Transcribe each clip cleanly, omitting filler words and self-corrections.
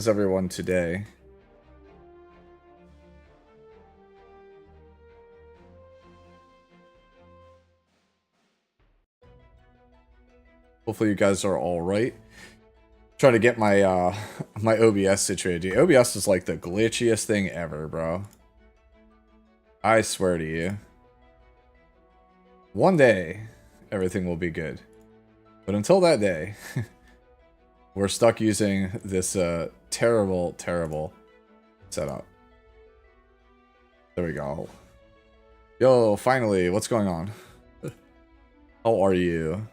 How's everyone today? Hopefully you guys are all right. Trying to get my my OBS situated. OBS is like the glitchiest thing ever, bro. I swear to you. One day, everything will be good. But until that day, we're stuck using this terrible, terrible setup. There we go. Yo, finally, what's going on? How are you?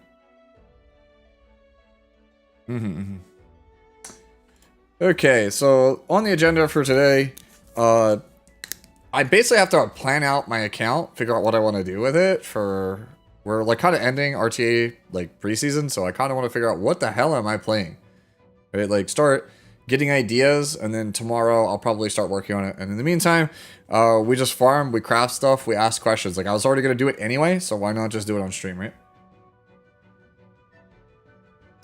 Okay, so on the agenda for today, I basically have to plan out my account, figure out what I want to do with it for... We're like kind of ending RTA like preseason, so I kind of want to figure out what the hell am I playing? Right, like start getting ideas, and then tomorrow I'll probably start working on it. And in the meantime, we just farm, we craft stuff, we ask questions. Like I was already going to do it anyway, so why not just do it on stream, right?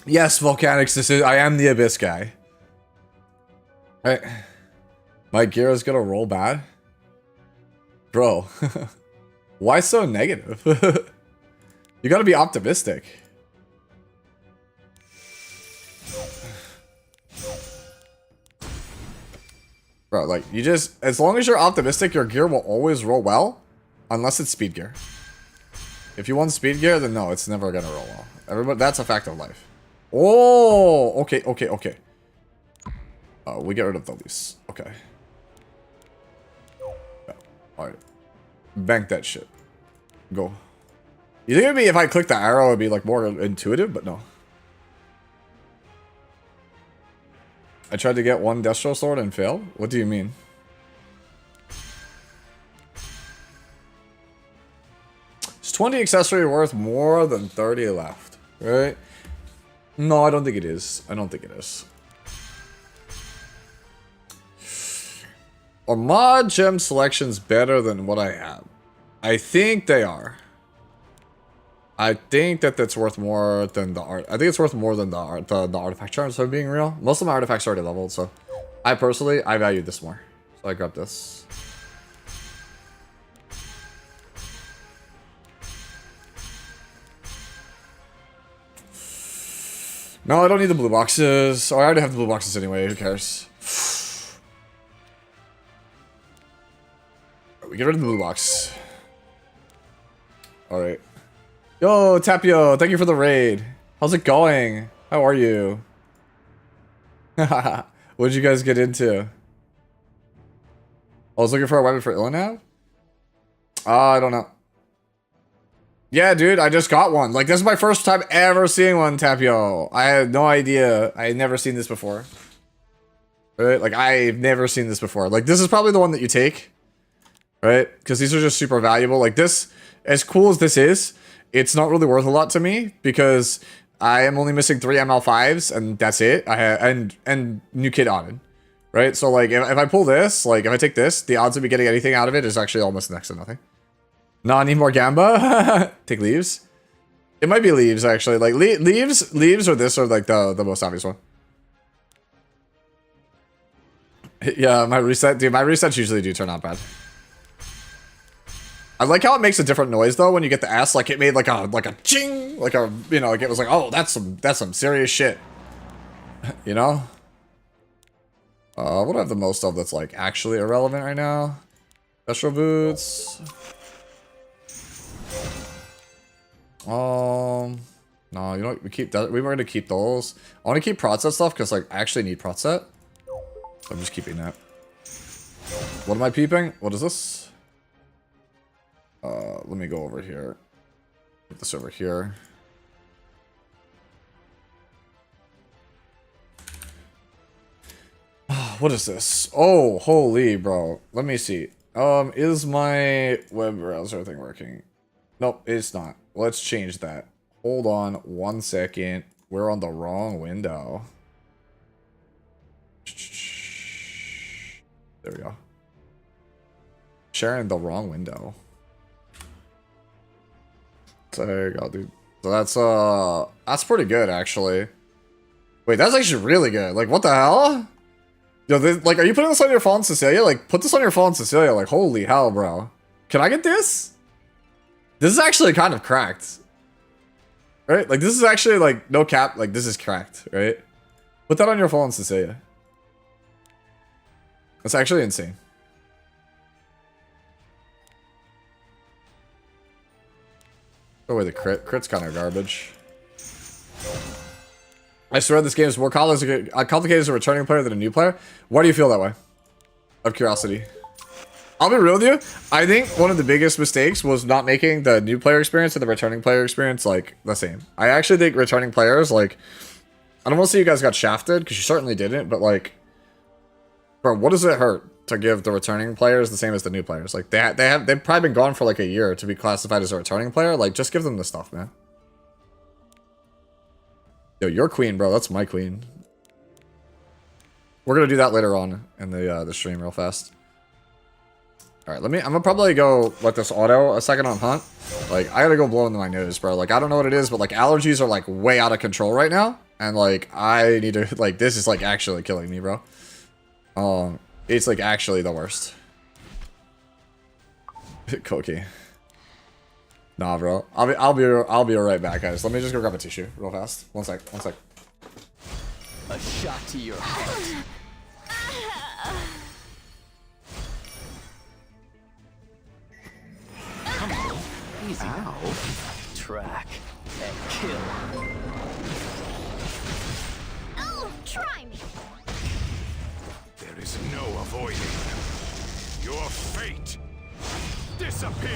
Yes, Volcanics, I am the Abyss guy. Right. My gear is gonna roll bad? Bro. Why so negative? You gotta be optimistic. Bro, like, you just... As long as you're optimistic, your gear will always roll well. Unless it's speed gear. If you want speed gear, then no, it's never gonna roll well. Everybody, that's a fact of life. Oh, okay. We get rid of the lease. Okay. Yeah. Alright. Bank that shit. Go. You think it'd be if I click the arrow, it'd be like more intuitive, but no. I tried to get one Destro sword and failed? What do you mean? Is 20 accessory worth more than 30 left? Right? No, I don't think it is. I don't think it is. Are mod gem selections better than what I have? I think they are. I think that that's worth more than the art. I think it's worth more than the art, the artifact charms, if I'm being real. Most of my artifacts are already leveled, so I value this more. So I grabbed this. No, I don't need the blue boxes. Oh, I already have the blue boxes anyway. Who cares? We get rid of the blue box. Alright. Yo, Tapio, thank you for the raid. How's it going? How are you? What did you guys get into? I was looking for a weapon for Illinav? I don't know. Yeah, dude, I just got one. Like, this is my first time ever seeing one, Tapio. I had no idea. I had never seen this before. Right? Like, I've never seen this before. Like, this is probably the one that you take. Right? Because these are just super valuable. Like, this, as cool as this is, it's not really worth a lot to me. Because I am only missing 3 ML5s, and that's it. I have, and new kid added. Right? So, like, if I pull this, like, if I take this, the odds of me getting anything out of it is actually almost next to nothing. No, I need more Gamba. Take leaves. It might be leaves, actually. Like, leaves or this are, like, the most obvious one. Yeah, my reset. Dude, my resets usually do turn out bad. I like how it makes a different noise, though, when you get the S. Like, it made, like a ching. Like, a, you know, like, it was like, oh, that's some serious shit. You know? What do I have the most of that's, like, actually irrelevant right now? Special boots. No, you know what? We were gonna keep those. I want to keep prot set stuff because like I actually need prot set. So I'm just keeping that. What am I peeping? What is this? Let me go over here. Put this over here. What is this? Oh, holy bro. Let me see. Is my web browser thing working? Nope, it's not. Let's change that. Hold on 1 second. We're on the wrong window. There we go. Sharing the wrong window. So there you go, dude. So that's pretty good actually. Wait, that's actually really good. Like, what the hell? Yo, like, are you putting this on your phone, Cecilia? Like, put this on your phone, Cecilia. Like, holy hell, bro. Can I get this? This is actually kind of cracked. Right? Like, this is actually, like, no cap. Like, this is cracked, right? Put that on your phone, Cecilia. That's actually insane. Oh, wait, the crit. Crit's kind of garbage. I swear this game is more complicated as a returning player than a new player. Why do you feel that way? Out of curiosity. I'll be real with you. I think one of the biggest mistakes was not making the new player experience and the returning player experience, like, the same. I actually think returning players, like... I don't want to say you guys got shafted, because you certainly didn't, but, like... Bro, what does it hurt to give the returning players the same as the new players? Like, they've probably been gone for, like, a year to be classified as a returning player. Like, just give them the stuff, man. Yo, your queen, bro. That's my queen. We're gonna do that later on in the stream real fast. All right, I'm gonna probably go let this auto a second on hunt. Like, I gotta go blow into my nose, bro. Like, I don't know what it is, but like allergies are like way out of control right now, and like I need to like this is like actually killing me, bro. It's like actually the worst. Cookie. Nah, bro. I'll be right back, guys. Let me just go grab a tissue real fast. One sec. A shot to your heart. Come on, easy. Ow. Track and kill. Oh, try me. There is no avoiding your fate. Disappear.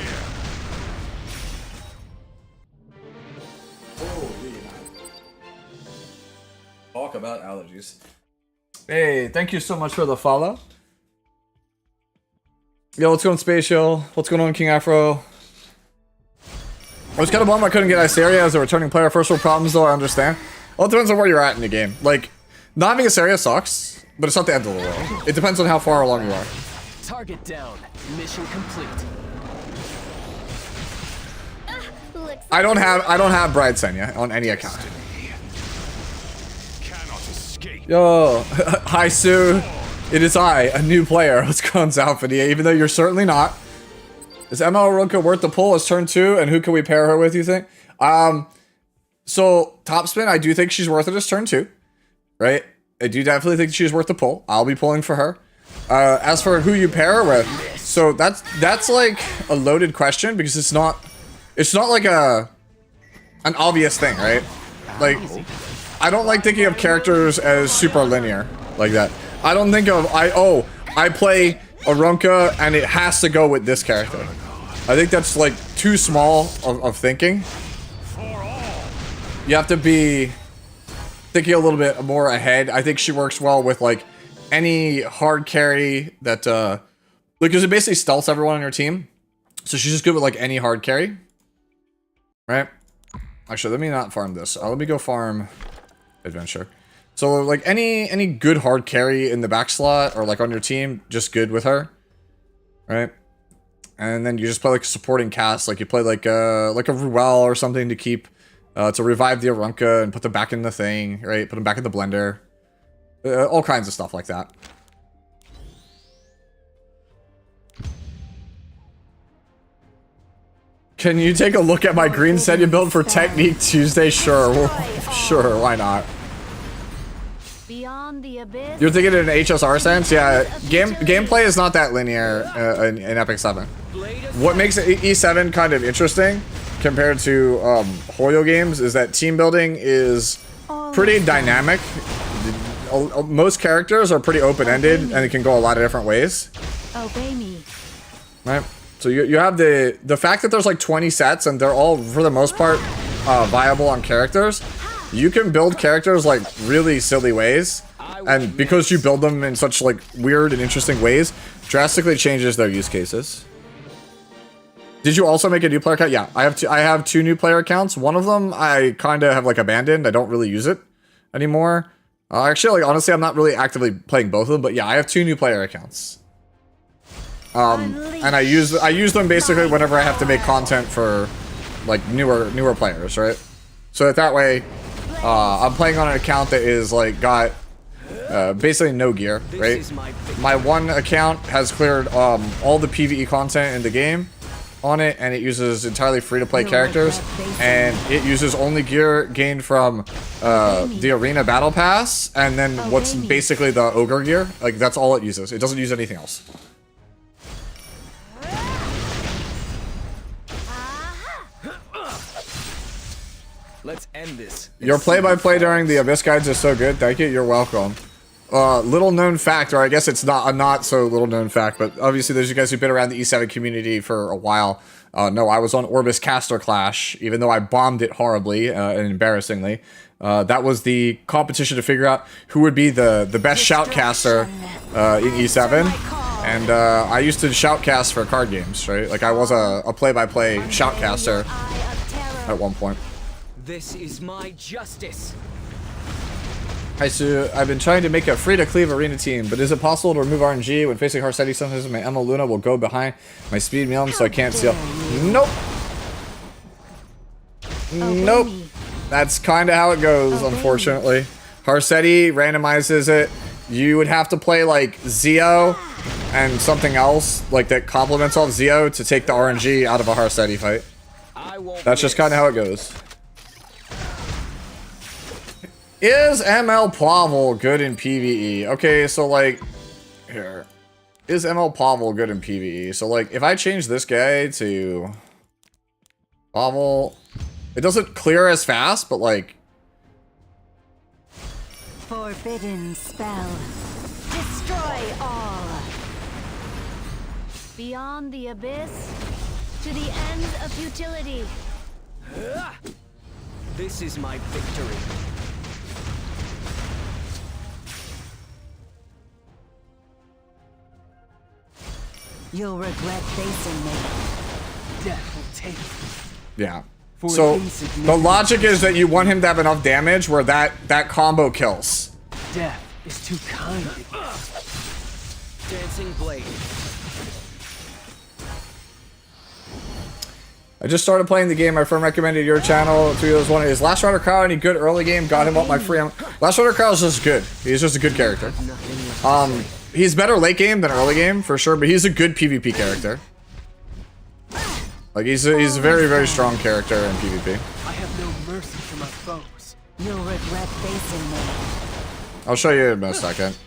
Talk about allergies. Hey, thank you so much for the follow. Yo, what's going on, Spatial? What's going on, King Afro? I was kind of bummed I couldn't get Iceria as a returning player. First world problems, though, I understand. Well, it depends on where you're at in the game. Like, not having Iceria sucks, but it's not the end of the world. It depends on how far along you are. Target down. Mission complete. I don't have Bride Senya on any account. Yo, hi Sue. It is I, a new player. What's going on, Zalphadia? Even though you're certainly not. Is ML Arunka worth the pull as turn 2? And who can we pair her with, you think? So, Topspin, I do think she's worth it as turn 2. Right? I do definitely think she's worth the pull. I'll be pulling for her. As for who you pair her with, so that's like a loaded question because it's not like an obvious thing, right? Like, I don't like thinking of characters as super linear like that. I don't think of I play Arunka and it has to go with this character. I think that's like too small of thinking. You have to be thinking a little bit more ahead. I think she works well with like any hard carry that because it basically stealths everyone on your team. So she's just good with like any hard carry. Right? Actually, let me not farm this. Let me go farm adventure. So like any good hard carry in the back slot or like on your team, just good with her. Right? And then you just play like a supporting cast, like you play like a Ruel or something to keep to revive the Arunka and put them back in the thing, right? Put them back in the blender. All kinds of stuff like that. Can you take a look at my green set you built for Technique Tuesday? Sure, sure, why not? Beyond the abyss. You're thinking in an HSR sense? Yeah, gameplay is not that linear in Epic 7. What makes E7 kind of interesting compared to Hoyo games is that team building is pretty dynamic. Most characters are pretty open-ended and it can go a lot of different ways. Obey me. Right? So you have the fact that there's like 20 sets and they're all, for the most part, viable on characters. You can build characters like really silly ways. And because you build them in such like weird and interesting ways, drastically changes their use cases. Did you also make a new player account? Yeah, I have two new player accounts. One of them I kind of have like abandoned. I don't really use it anymore. Actually, like honestly, I'm not really actively playing both of them, but yeah, I have two new player accounts. And I use them basically whenever I have to make content for like newer players, right? So that way, I'm playing on an account that is like got basically no gear, right? This is my My one account has cleared all the PvE content in the game on it, and it uses entirely free-to-play characters, and it uses only gear gained from the arena battle pass, and then what's basically the ogre gear. Like, that's all it uses. It doesn't use anything else. Let's end this. Your play-by-play during the Abyss Guides is so good. Thank you. You're welcome. Little known fact, or I guess it's not a not so little known fact, but obviously there's you guys who've been around the E7 community for a while. No, I was on Orbis Caster Clash, even though I bombed it horribly and embarrassingly. That was the competition to figure out who would be the best shoutcaster in E7. And I used to shoutcast for card games, right? Like I was a play-by-play shoutcaster at one point. This is my justice. Hi Sue, I've been trying to make a free-to-cleave arena team, but is it possible to remove RNG when facing Harsetti? Sometimes my Emma Luna will go behind my speed milm so I can't seal. Nope. Nope. That's kind of how it goes, unfortunately. Harsetti randomizes it. You would have to play like Zio and something else like that complements off Zio to take the RNG out of a Harsetti fight. That's just kind of how it goes. Is ML Pavel good in PvE? Okay, so like, here. Is ML Pavel good in PvE? So like, if I change this guy to Pavel, it doesn't clear as fast, but like... Forbidden spell. Destroy all. Beyond the abyss, to the end of futility. This is my victory. You'll regret facing me. Death will take. Yeah. So the logic is that you want him to have enough damage where that combo kills. Death is too kind. Dancing blade. I just started playing the game. My friend recommended your channel. Is Last Rider Crow any good early game? Got him up my free. Last Rider Crow is just good. He's just a good character. He's better late game than early game for sure, but he's a good PvP character. Like he's a very, very strong character in PvP. I have no mercy for my foes. You'll regret facing me. I'll show you in a second.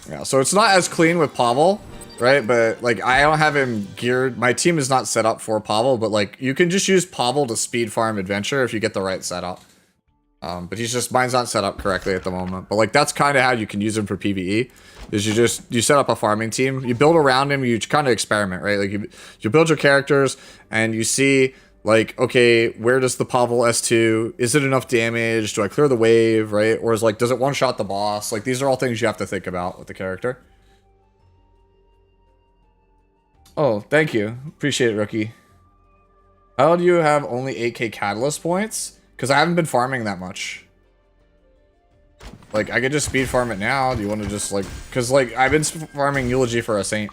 Yeah, so it's not as clean with Pavel, right? But like I don't have him geared. My team is not set up for Pavel, but like you can just use Pavel to speed farm adventure if you get the right setup. But mine's not set up correctly at the moment. But like that's kind of how you can use him for PvE. Is you set up a farming team, you build around him, you kind of experiment, right? Like you build your characters and you see like, okay, where does the Pavel S2, is it enough damage? Do I clear the wave, right? Or is like, does it one shot the boss? Like these are all things you have to think about with the character. Oh, thank you. Appreciate it, Rookie. How do you have only 8k catalyst points? Because I haven't been farming that much. Like, I could just speed farm it now. Do you want to just, like... Because, like, I've been farming Eulogy for a Saint.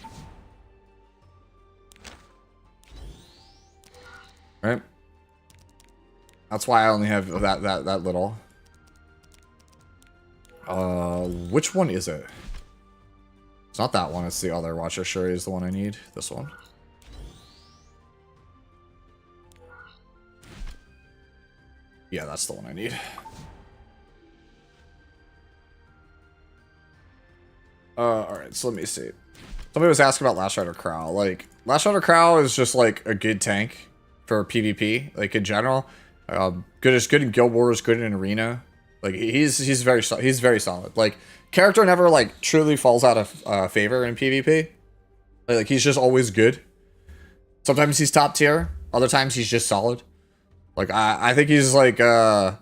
Right? That's why I only have that little. Which one is it? It's not that one. It's the other. Watcher Shuri is the one I need. This one. Yeah, that's the one I need. Alright, so let me see. Somebody was asking about Last Rider Crow. Like, Last Rider Crow is just, like, a good tank for PvP, like, in general. Good in Guild Wars, good in Arena. Like, he's very solid. Like, character never, like, truly falls out of favor in PvP. Like, he's just always good. Sometimes he's top tier. Other times he's just solid. Like, I think he's, like, not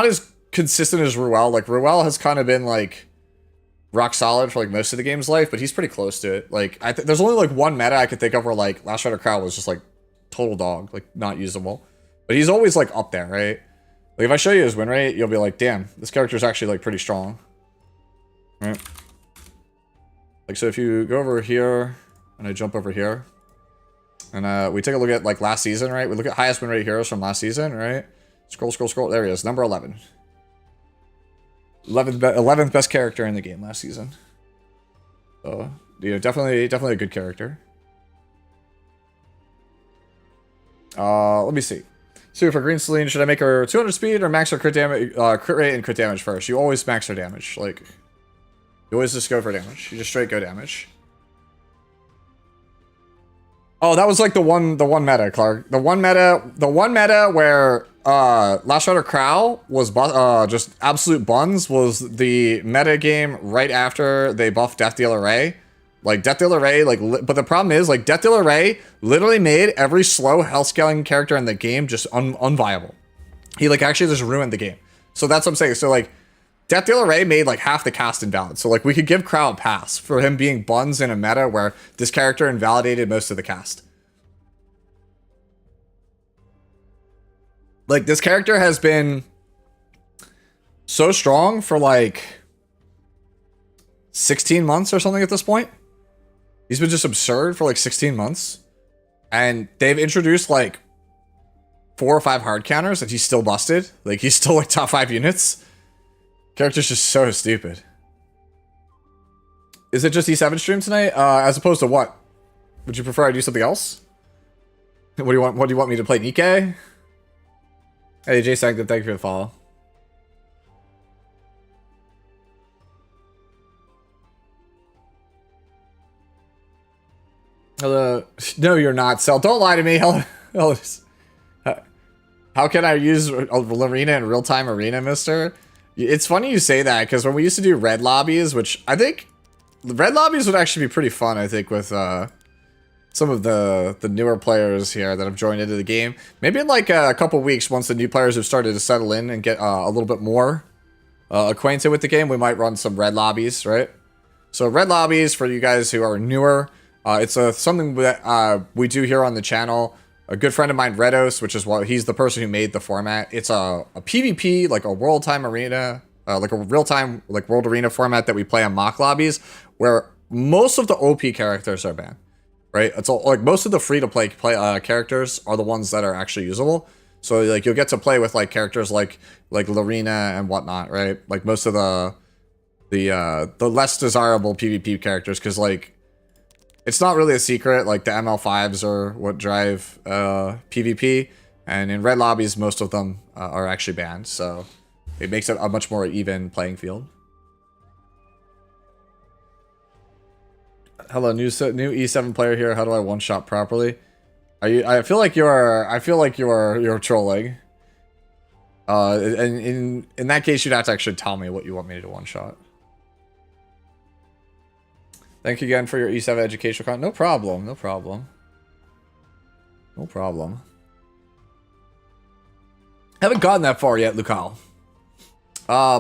as consistent as Ruel. Like, Ruel has kind of been, like, rock solid for like most of the game's life, but he's pretty close to it. Like there's only like one meta I could think of where like Last Rider Crow was just like total dog, like not usable. But he's always like up there, right? Like if I show you his win rate, you'll be like, damn, this character is actually like pretty strong. Right? Like so if you go over here and I jump over here and we take a look at like last season, right? We look at highest win rate heroes from last season, right? Scroll, scroll, scroll. There he is. Number 11. 11th best character in the game last season. So, you know, definitely a good character. Let me see. So for Green Celine, should I make her 200 speed or max her crit damage, crit rate and crit damage first? You always max her damage. Like, you always just go for damage. You just straight go damage. Oh, that was like the one meta, Clark. The one meta where Last Rider Crow was just absolute buns was the meta game right after they buffed Death Dealer Ray. Like Death Dealer Ray, but the problem is like Death Dealer Ray literally made every slow health scaling character in the game just unviable. He like actually just ruined the game. So that's what I'm saying. So like Death Dealer Ray made like half the cast invalid. So like we could give Crow a pass for him being buns in a meta where this character invalidated most of the cast. Like this character has been so strong for like 16 months or something at this point. He's been just absurd for like 16 months. And they've introduced like 4 or 5 hard counters and he's still busted. Like he's still like top 5 units. Character's just so stupid. Is it just E7 stream tonight? As opposed to what? Would you prefer I do something else? What do you want me to play, Nikkei? Hey, Jay Sanctum, thank you for the follow. Hello. No, you're not, Cell. Don't lie to me. Hello. How can I use Arena in real-time Arena, mister? It's funny you say that, because when we used to do red lobbies, which I think... Red lobbies would actually be pretty fun, I think, with some of the newer players here that have joined into the game. Maybe in like a couple weeks, once the new players have started to settle in and get a little bit more acquainted with the game, we might run some red lobbies, right? So red lobbies, for you guys who are newer, it's something that we do here on the channel. A good friend of mine, Redos, which is what he's the person who made the format. It's a PvP, like a world time arena, like a real time like world arena format that we play on mock lobbies, where most of the OP characters are banned. Right, it's all like most of the free to play characters are the ones that are actually usable. So like you'll get to play with like characters like Lorena and whatnot, right? Like most of the less desirable PvP characters, because like it's not really a secret. Like the ML5s are what drive PvP, and in red lobbies most of them are actually banned. So it makes it a much more even playing field. Hello, new E7 player here. How do I one shot properly? I feel like you're trolling. And in that case, you'd have to actually tell me what you want me to one shot. Thank you again for your E7 educational content. No problem. No problem. No problem. Haven't gotten that far yet, Lucal.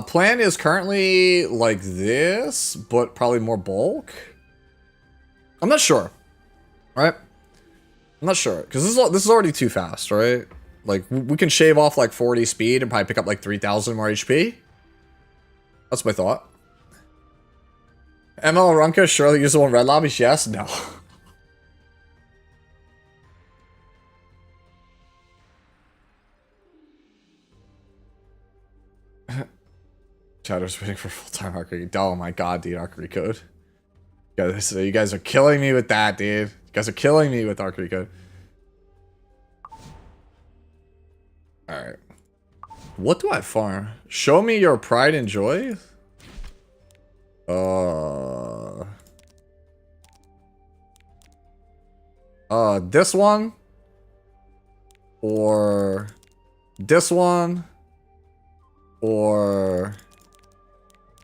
Plan is currently like this, but probably more bulk. I'm not sure, right? I'm not sure, because this is already too fast, right? Like, we can shave off like 40 speed and probably pick up like 3,000 more HP. That's my thought. ML Arunka, surely usable in red lobbies? Yes? No. Chatter's waiting for full-time archery. Oh my god, dude, archery code. You guys are killing me with that, dude. You guys are killing me with archery code. Alright. What do I farm? Show me your pride and joy? This one? Or... this one? Or...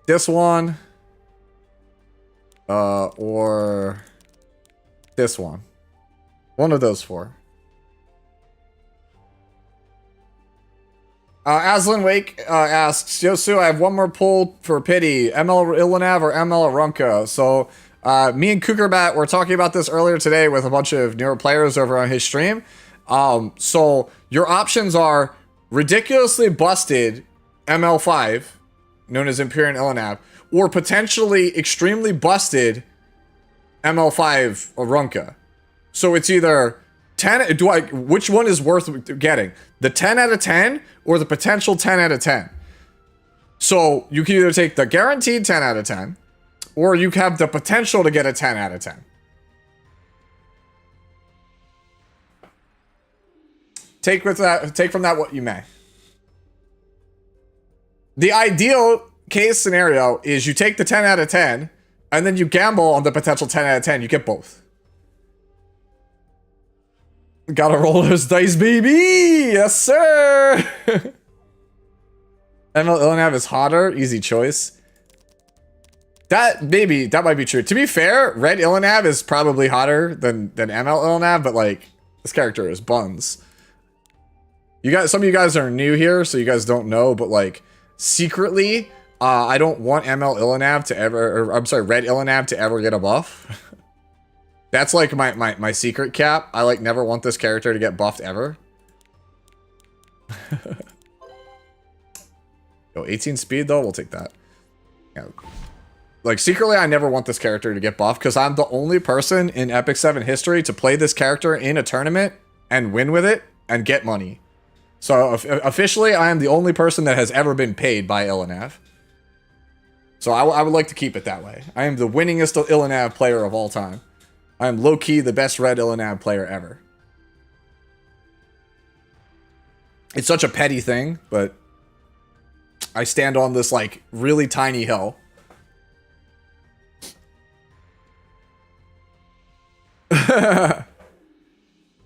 this one? Or this one. One of those 4. Aslan Wake asks, Yosu, I have one more pull for pity. ML Ilanav or ML Arunka? So, me and Cougarbat were talking about this earlier today with a bunch of newer players over on his stream. So, your options are ridiculously busted ML5, known as Imperial Ilanav, or potentially extremely busted ML5 Arunka. So it's either 10, which one is worth getting? The 10 out of 10 or the potential 10 out of 10? So you can either take the guaranteed 10 out of 10 or you have the potential to get a 10 out of 10. Take from that what you may. The ideal case scenario is you take the 10 out of 10 and then you gamble on the potential 10 out of 10. You get both. Gotta roll those dice, baby! Yes, sir! ML Ilnav is hotter. Easy choice. That might be true. To be fair, Red Ilnav is probably hotter than ML Ilnav, but like, this character is buns. Some of you guys are new here, so you guys don't know, but like, secretly, I don't want ML Ilnav to ever, or I'm sorry, Red Ilnav to ever get a buff. That's like my secret cap. I like never want this character to get buffed ever. Yo, 18 speed though, we'll take that. Yeah. Like secretly, I never want this character to get buffed because I'm the only person in Epic 7 history to play this character in a tournament and win with it and get money. So officially, I am the only person that has ever been paid by Ilnav. So I would like to keep it that way. I am the winningest Ilnav player of all time. I am low-key the best Red Ilnav player ever. It's such a petty thing, but I stand on this, like, really tiny hill.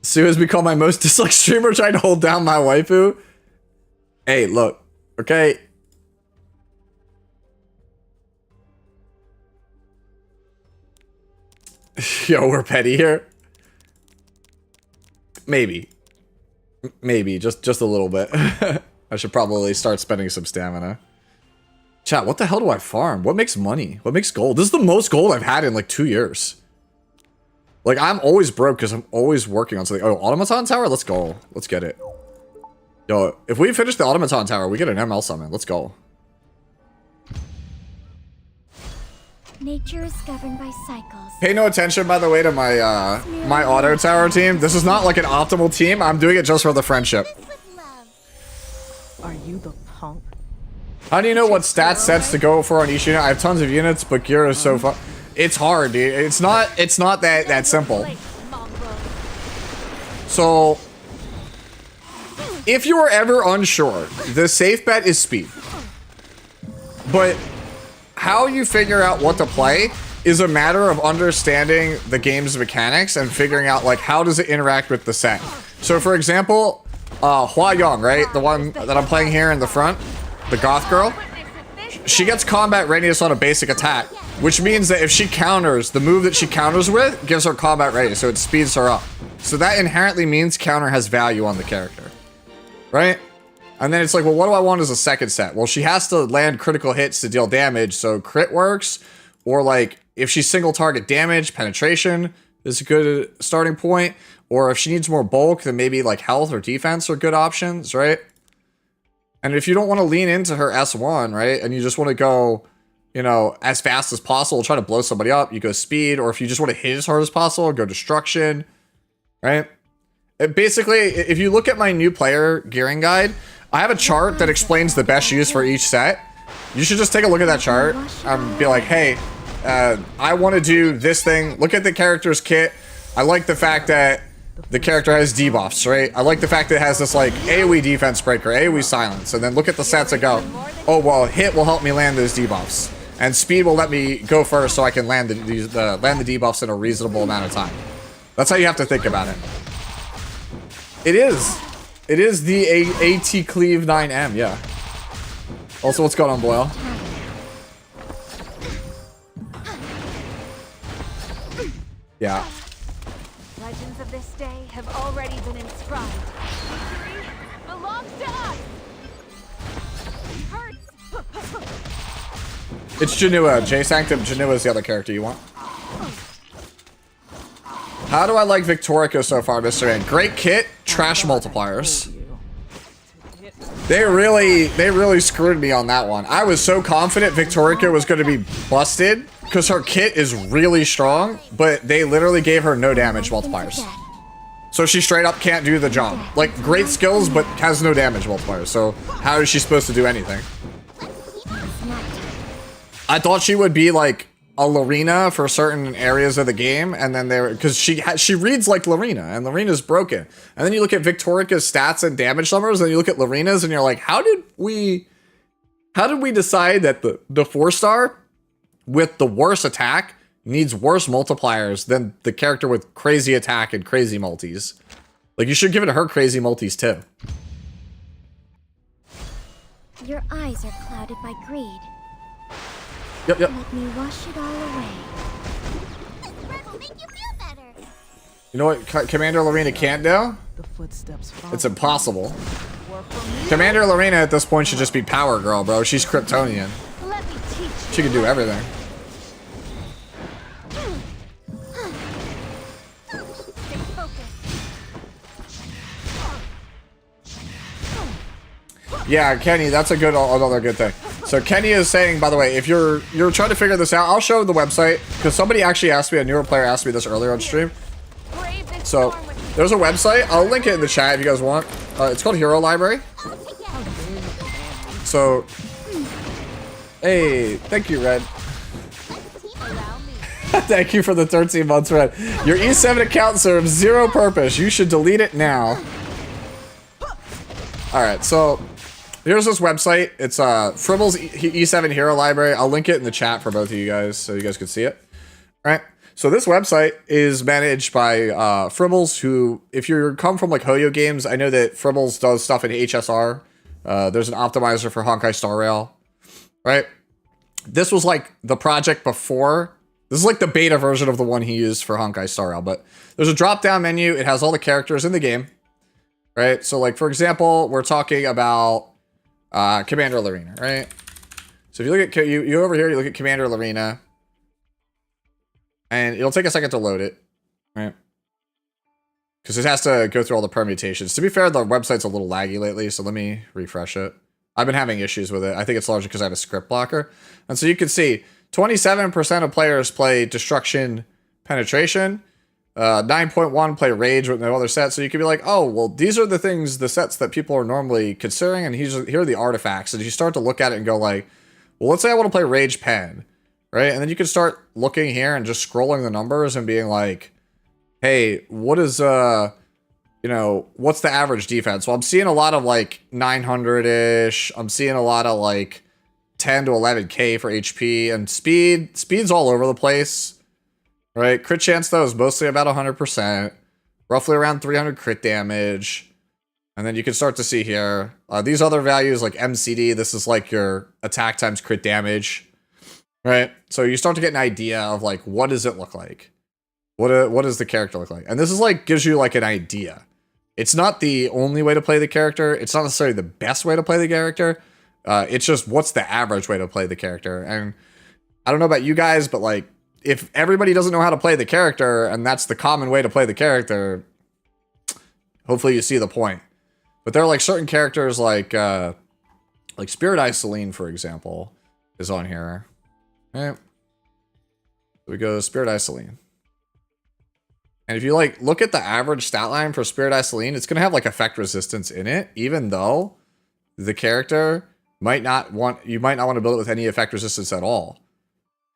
Sue has become my most disliked streamer trying to hold down my waifu. Hey, look, okay? Yo, we're petty here. Maybe, just a little bit. I should probably start spending some stamina. Chat, what the hell do I farm? What makes money? What makes gold? This is the most gold I've had in like 2 years. Like, I'm always broke because I'm always working on something. Oh, Automaton Tower? Let's go. Let's get it. Yo, if we finish the Automaton Tower, we get an ML summon. Let's go. Nature is governed by cycles. Pay no attention, by the way, to my my auto tower team. This is not like an optimal team. I'm doing it just for the friendship. Are you the punk? How do you know what stats sets to go for on each unit? I have tons of units, but gear is so fun. It's hard, dude. It's not that simple. So, if you are ever unsure, the safe bet is speed. But how you figure out what to play is a matter of understanding the game's mechanics and figuring out, like, how does it interact with the set. So, for example, Hua Yong, right? The one that I'm playing here in the front, the goth girl. She gets combat readiness on a basic attack, which means that if she counters, the move that she counters with gives her combat readiness, so it speeds her up. So that inherently means counter has value on the character, right? And then it's like, well, what do I want as a second set? Well, she has to land critical hits to deal damage, so crit works, or like, if she's single target damage, penetration is a good starting point, or if she needs more bulk, then maybe like health or defense are good options, right? And if you don't want to lean into her S1, right, and you just want to go, you know, as fast as possible, try to blow somebody up, you go speed, or if you just want to hit as hard as possible, go destruction, right? Basically, if you look at my new player gearing guide, I have a chart that explains the best use for each set. You should just take a look at that chart and be like, hey, I want to do this thing. Look at the character's kit. I like the fact that the character has debuffs, right? I like the fact that it has this like AoE defense breaker, AoE silence, and then look at the stats that go, oh, well, hit will help me land those debuffs, and speed will let me go first so I can land the debuffs in a reasonable amount of time. That's how you have to think about it. It is the AT Cleave 9M, yeah. Also, what's going on, Boyle? Yeah. Legends of this day have already been inscribed. Victory belongs to us. Hurts. It's Janua. J Sanctum Janua is the other character you want. How do I like Victorica so far, Mr. N? Great kit, trash multipliers. They really screwed me on that one. I was so confident Victorica was going to be busted because her kit is really strong, but they literally gave her no damage multipliers. So she straight up can't do the job. Like, great skills, but has no damage multiplier. So how is she supposed to do anything? I thought she would be like a Lorena for certain areas of the game, and then there, because she reads like Lorena, and Lorena's broken. And then you look at Victorica's stats and damage numbers, and you look at Lorena's, and you're like, how did we decide that the 4-star with the worst attack needs worse multipliers than the character with crazy attack and crazy multis? Like, you should give it to her crazy multis too. Your eyes are clouded by greed. Yep. Let me wash it all away. This bread will make you feel better. You know what Commander Lorena can't do? The footsteps It's impossible. Commander Lorena at this point should just be Power Girl, bro. She's Kryptonian. Let me teach you. She can do everything. Stay focused. Yeah, Kenny, that's another good thing. So Kenny is saying, by the way, if you're trying to figure this out, I'll show the website, because somebody actually asked me, a newer player asked me this earlier on stream. Brave this So storm with there's a website. I'll link it in the chat if you guys want. It's called Hero Library. So, hey, thank you, Red. allow me. Thank you for the 13 months, Red. Your E7 account serves zero purpose. You should delete it now. All right, so here's this website. It's Fribble's E7 Hero Library. I'll link it in the chat for both of you guys so you guys can see it. All right. So this website is managed by Fribbles, who, if you come from like Hoyo games, I know that Fribbles does stuff in HSR. There's an optimizer for Honkai Star Rail, right? This was like the project before. This is like the beta version of the one he used for Honkai Star Rail, but there's a drop-down menu. It has all the characters in the game, right? So like, for example, we're talking about Commander Lorena, right? So if you look at, you over here, you look at Commander Lorena, and it'll take a second to load it, right? Because it has to go through all the permutations. To be fair, the website's a little laggy lately, so let me refresh it. I've been having issues with it. I think it's largely because I have a script blocker. And so you can see 27% of players play Destruction Penetration. 9.1 play Rage with no other sets. So you can be like, oh, well, these are the sets that people are normally considering, and here are the artifacts. And you start to look at it and go like, well, let's say I want to play Rage Pen, right? And then you can start looking here and just scrolling the numbers and being like, hey, what is, what's the average defense? Well, I'm seeing a lot of like 900-ish. I'm seeing a lot of like 10 to 11K for HP, and speed's all over the place. Right, crit chance though is mostly about 100%, roughly around 300 crit damage, and then you can start to see here these other values like MCD. This is like your attack times crit damage, right? So you start to get an idea of like, what does it look like? What does the character look like? And this is like gives you like an idea. It's not the only way to play the character. It's not necessarily the best way to play the character. It's just what's the average way to play the character. And I don't know about you guys, but like, if everybody doesn't know how to play the character, and that's the common way to play the character, hopefully you see the point. But there are like certain characters like Spirit Eye Celine, for example, is on here. Right? So we go to Spirit Eye Celine. And if you like look at the average stat line for Spirit Eye Celine, it's gonna have like effect resistance in it, even though the character you might not want to build it with any effect resistance at all.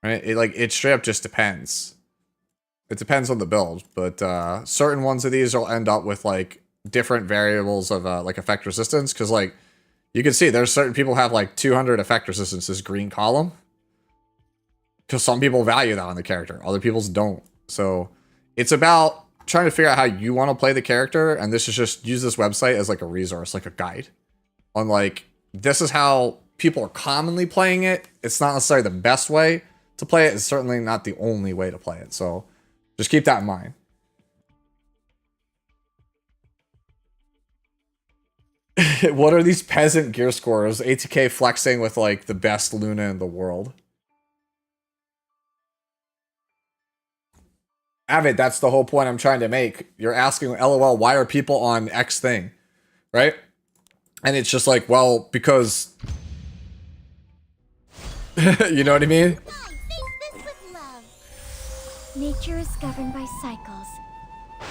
Right? It straight up just depends. It depends on the build, but certain ones of these will end up with like different variables of like effect resistance, because like you can see there's certain people have like 200 effect resistance, this green column, because some people value that on the character, other people's don't. So it's about trying to figure out how you want to play the character, and this is just use this website as like a resource, like a guide on like, this is how people are commonly playing it. It's not necessarily the best way to play it. Is certainly not the only way to play it. So just keep that in mind. What are these peasant gear scores? ATK flexing with like the best Luna in the world. Avid, that's the whole point I'm trying to make. You're asking, LOL, why are people on X thing? Right? And it's just like, well, because you know what I mean? Nature is governed by cycles.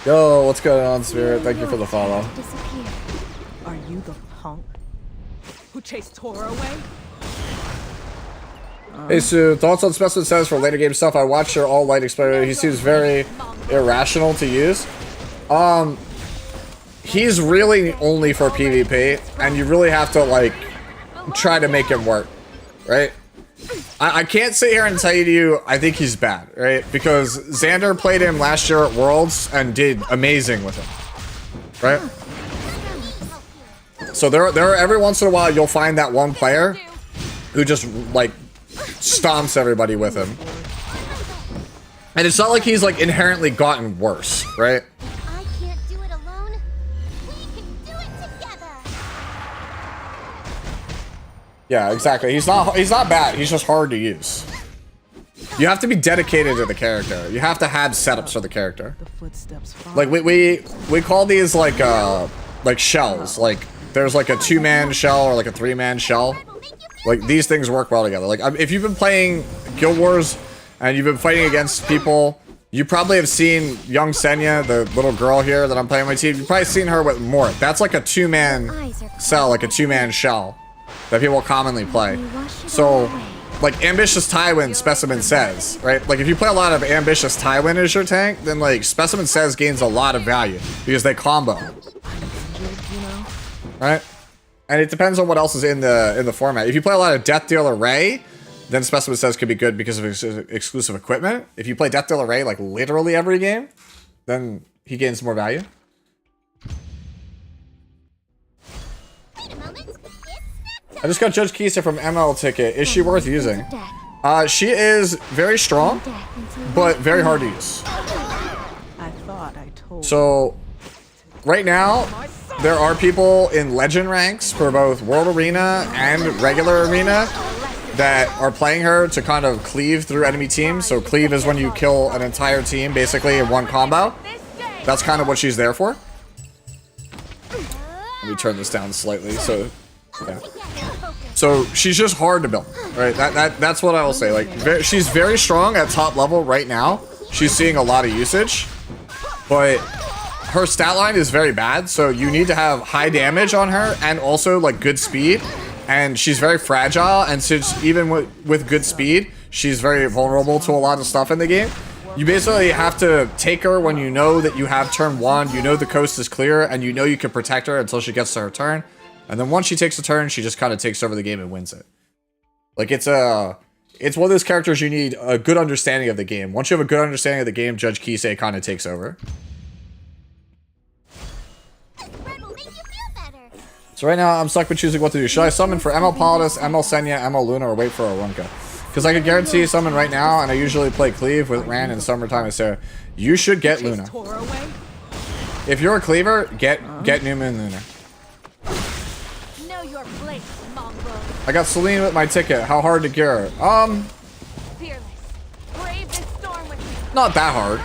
Yo, what's going on, Spirit? Thank you for the follow. Disappear. Are you the punk who chased Tora away? Hey Sue, thoughts on Specimen Says for later game stuff? I watched your all light explainer. He seems very irrational to use. He's really only for PvP, and you really have to like try to make him work, right? I can't sit here and tell you I think he's bad, right? Because Xander played him last year at Worlds and did amazing with him, right? So there are every once in a while you'll find that one player who just like stomps everybody with him. And it's not like he's like inherently gotten worse, right? If I can't do it alone, we can do it together. Yeah, exactly. He's not bad. He's just hard to use. You have to be dedicated to the character. You have to have setups for the character. The footsteps follow. Like we call these like shells. Like there's like a 2-man shell or like a 3-man shell. Like these things work well together. Like if you've been playing Guild Wars and you've been fighting against people, you probably have seen young Senya, the little girl here that I'm playing my team. You've probably seen her with Mort. That's like a 2-man cell, like a 2-man shell that people commonly play. So, like Ambitious Tywin, Specimen Says, right? Like if you play a lot of Ambitious Tywin as your tank, then like Specimen Says gains a lot of value because they combo, right? And it depends on what else is in the format. If you play a lot of Death Dealer Ray, then Specimen Says could be good because of exclusive equipment. If you play Death Dealer Ray like literally every game, then he gains more value. Wait a moment. It's I just got Judge Kisa from ML Ticket. Is she worth using? She is very strong, but very hard to use. I thought I told So, right now, there are people in Legend ranks for both World Arena and regular Arena that are playing her to kind of cleave through enemy teams. So cleave is when you kill an entire team basically in one combo. That's kind of what she's there for. Let me turn this down slightly. So, yeah. So she's just hard to build, right? That's what I will say. Like she's very strong at top level right now. She's seeing a lot of usage, but her stat line is very bad. So you need to have high damage on her and also like good speed. And she's very fragile, and since even with good speed, she's very vulnerable to a lot of stuff in the game. You basically have to take her when you know that you have turn 1, you know the coast is clear, and you know you can protect her until she gets to her turn. And then once she takes a turn, she just kind of takes over the game and wins it. Like it's one of those characters you need a good understanding of the game. Once you have a good understanding of the game, Judge Kisei kind of takes over. So right now, I'm stuck with choosing what to do. Should I summon for ML Politis, ML Senya, ML Luna, or wait for Arunka? Because I could guarantee you summon right now, and I usually play Cleave with Ran in Summertime and Sarah. You should get Luna. If you're a Cleaver, get Numa and Luna. Know your place, mongrel. I got Celine with my ticket. How hard to gear her? Fearless. Brave this storm with me. Not that hard.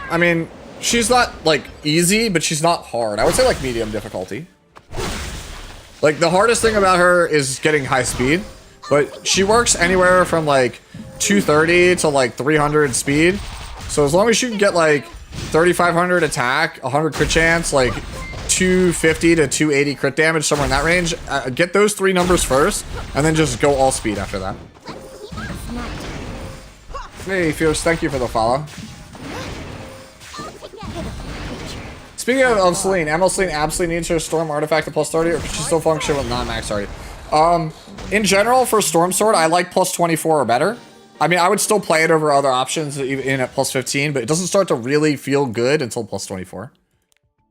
I mean, she's not, like, easy, but she's not hard. I would say, like, medium difficulty. Like, the hardest thing about her is getting high speed, but she works anywhere from, like, 230 to, like, 300 speed. So as long as you can get, like, 3,500 attack, 100 crit chance, like, 250 to 280 crit damage, somewhere in that range, get those 3 numbers first, and then just go all speed after that. Hey, Fierce, thank you for the follow. Speaking of Celine, ML Celine absolutely needs her Storm artifact at plus 30, or can she still function with non-max already? In general, for Storm Sword, I like plus 24 or better. I mean, I would still play it over other options even at plus 15, but it doesn't start to really feel good until plus 24.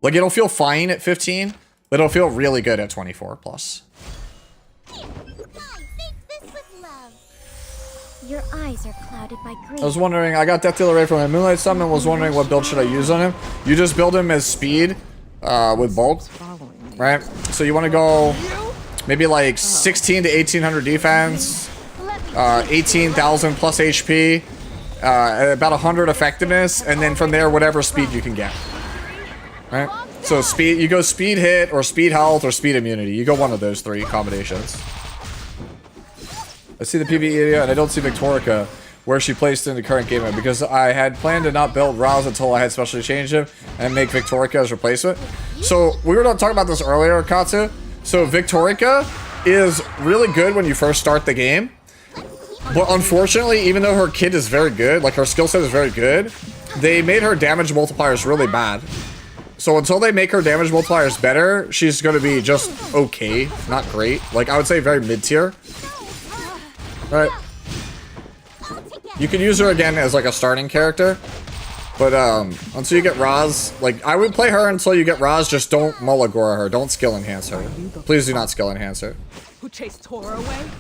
Like, it'll feel fine at 15, but it'll feel really good at 24 plus. Your eyes are clouded by grief. I was wondering, I got Death Dealer Ray from my Moonlight Summon, was wondering what build should I use on him. You just build him as speed with bulk, right? So you want to go maybe like 16 to 1800 defense, 18,000 plus HP, about 100 effectiveness, and then from there, whatever speed you can get, right? So speed, you go speed hit or speed health or speed immunity. You go one of those 3 combinations. I see the PvE area and I don't see Victorica. where she placed in the current game mode because I had planned to not build Roz until I had specially changed him and make Victorica as replacement. So we were talking about this earlier, Katsu. So Victorica is really good when you first start the game. But unfortunately, even though her kit is very good, like her skill set is very good, they made her damage multipliers really bad. So until they make her damage multipliers better, she's going to be just okay, not great. Like I would say very mid-tier. Right. You could use her again as like a starting character. But until you get Roz, like I would play her until you get Roz, just don't Mulligora her, don't skill enhance her. Please do not skill enhance her. Who chased Tora away?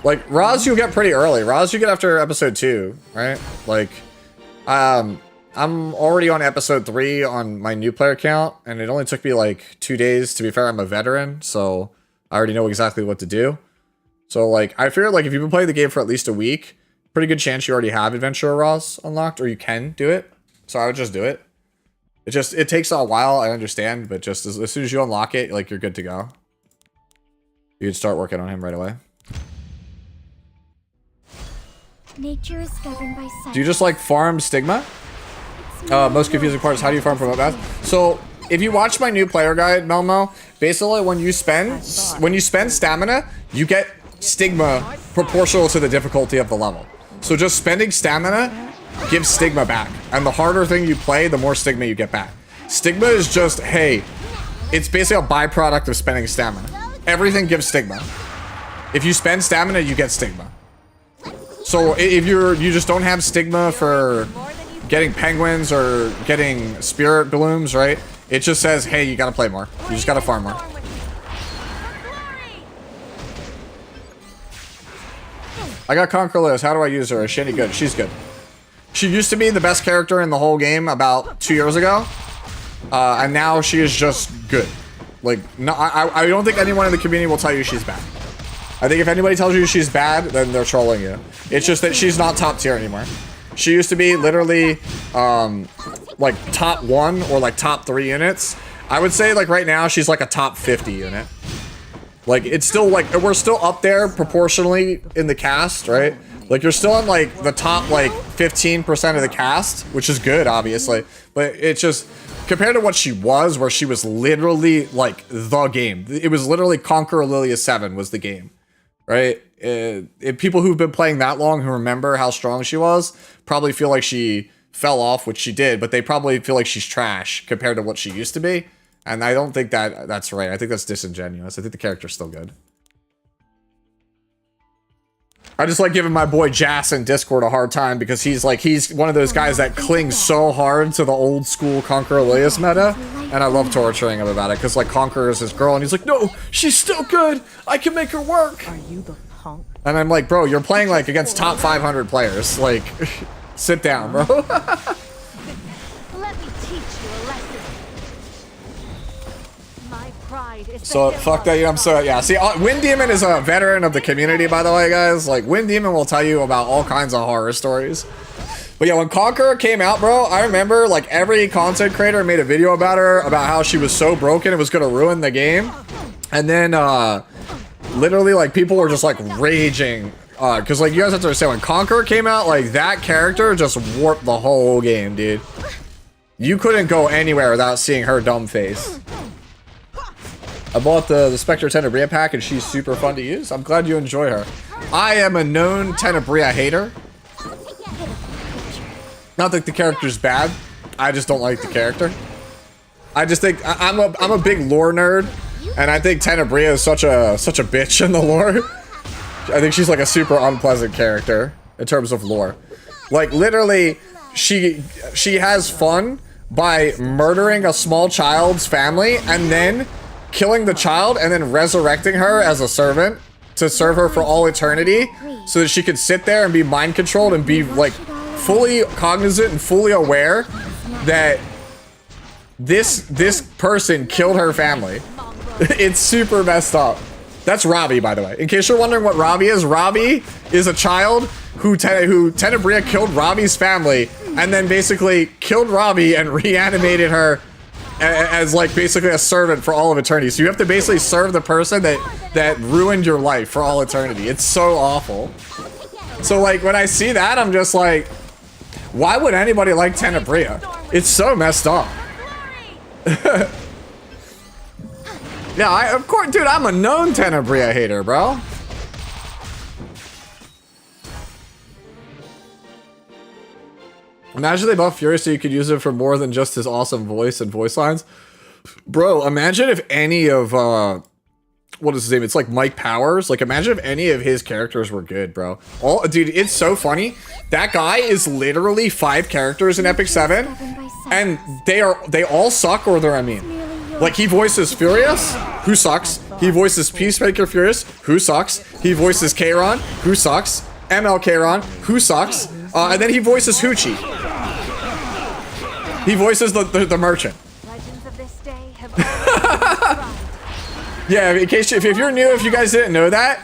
Like, Roz you get pretty early. Roz you get after episode 2, right? Like, I'm already on episode 3 on my new player count, and it only took me like 2 days. To be fair, I'm a veteran, so I already know exactly what to do. So, like, I figure, like, if you've been playing the game for at least a week, pretty good chance you already have Adventurer Roz unlocked, or you can do it. So I would just do it. It takes a while, I understand, but just as soon as you unlock it, like, you're good to go. You can start working on him right away. Nature is governed by science. Do you just like farm stigma? Most confusing part is how do you farm from bath? So if you watch my new player guide, Melmo, basically when you spend stamina, you get stigma proportional to the difficulty of the level. So just spending stamina gives stigma back, and the harder thing you play, the more stigma you get back. Stigma is just, hey, it's basically a byproduct of spending stamina. Everything gives stigma. If you spend stamina, you get stigma. So if you just don't have stigma for getting penguins or getting spirit blooms, right? It just says, hey, you gotta play more. You just gotta farm more. I got Conquer Liz. How do I use her? Is she any good? She's good. She used to be the best character in the whole game about 2 years ago. And now she is just good. Like, no, I don't think anyone in the community will tell you she's bad. I think if anybody tells you she's bad, then they're trolling you. It's just that she's not top tier anymore. She used to be literally, like top 1 or like top 3 units. I would say like right now she's like a top 50 unit. Like it's still like, we're still up there proportionally in the cast, right? Like you're still in like the top like 15% of the cast, which is good obviously. But it's just, compared to what she was, where she was literally like the game. It was literally Conquer Lilia 7 was the game. Right? People who've been playing that long who remember how strong she was probably feel like she fell off, which she did, but they probably feel like she's trash compared to what she used to be. And I don't think that's right. I think that's disingenuous. I think the character's still good. I just like giving my boy Jass in Discord a hard time because he's one of those guys that clings so hard to the old school Conquer Elias meta, and I love torturing him about it because like Conquer is his girl and he's like, no, she's still good, I can make her work. Are you the punk? And I'm like, bro, you're playing like against top 500 players, like sit down, bro. Let me teach you a lesson. My pride is So fuck that, I'm so, yeah, see, Wind Demon is a veteran of the community, by the way, guys. Like, Wind Demon will tell you about all kinds of horror stories. But yeah, when Conqueror came out, bro, I remember, like, every content creator made a video about her, about how she was so broken it was gonna ruin the game. And then, literally, like, people were just, like, raging. Because, like, you guys have to understand, when Conqueror came out, like, that character just warped the whole game, dude. You couldn't go anywhere without seeing her dumb face. I bought the Spectre Tenebria pack and she's super fun to use. I'm glad you enjoy her. I am a known Tenebria hater. Not that the character's bad. I just don't like the character. I just think I'm a big lore nerd, and I think Tenebria is such a bitch in the lore. I think she's like a super unpleasant character in terms of lore. Like literally, she has fun by murdering a small child's family and then killing the child and then resurrecting her as a servant to serve her for all eternity so that she could sit there and be mind controlled and be like fully cognizant and fully aware that this person killed her family. It's super messed up. That's Robbie, by the way. In case you're wondering what Robbie is a child who Tenebria killed Robbie's family and then basically killed Robbie and reanimated her as like basically a servant for all of eternity. So you have to basically serve the person that ruined your life for all eternity. It's so awful. So like when I see that, I'm just like, why would anybody like Tenebria? It's so messed up. Yeah, of course, dude, I'm a known Tenebria hater, bro. Imagine they buff Fury so you could use it for more than just his awesome voice and voice lines. Bro, imagine if any of, what is his name? It's like Mike Powers. Like, imagine if any of his characters were good, bro. Dude, it's so funny. That guy is literally 5 characters in Epic 7, and they all suck or they're mean. Like, he voices Furious, who sucks. He voices Peacemaker Furious, who sucks. He voices Kayron, who sucks. ML Kayron, who sucks. And then he voices Hoochie. He voices the merchant. Legends of this day have already been Yeah, in case if you're new, if you guys didn't know that,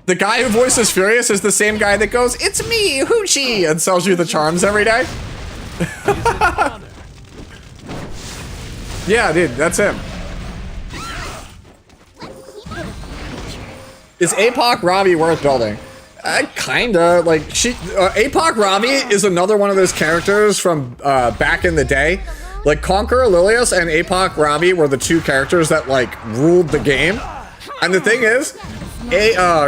the guy who voices Furious is the same guy that goes, "It's me, Hoochie," and sells you the charms every day. Yeah, dude, that's him. Is APOC Robbie worth building? Kinda. Like, APOC Robbie is another one of those characters from back in the day. Like, Conqueror Lilius and APOC Robbie were the 2 characters that, like, ruled the game. And the thing is,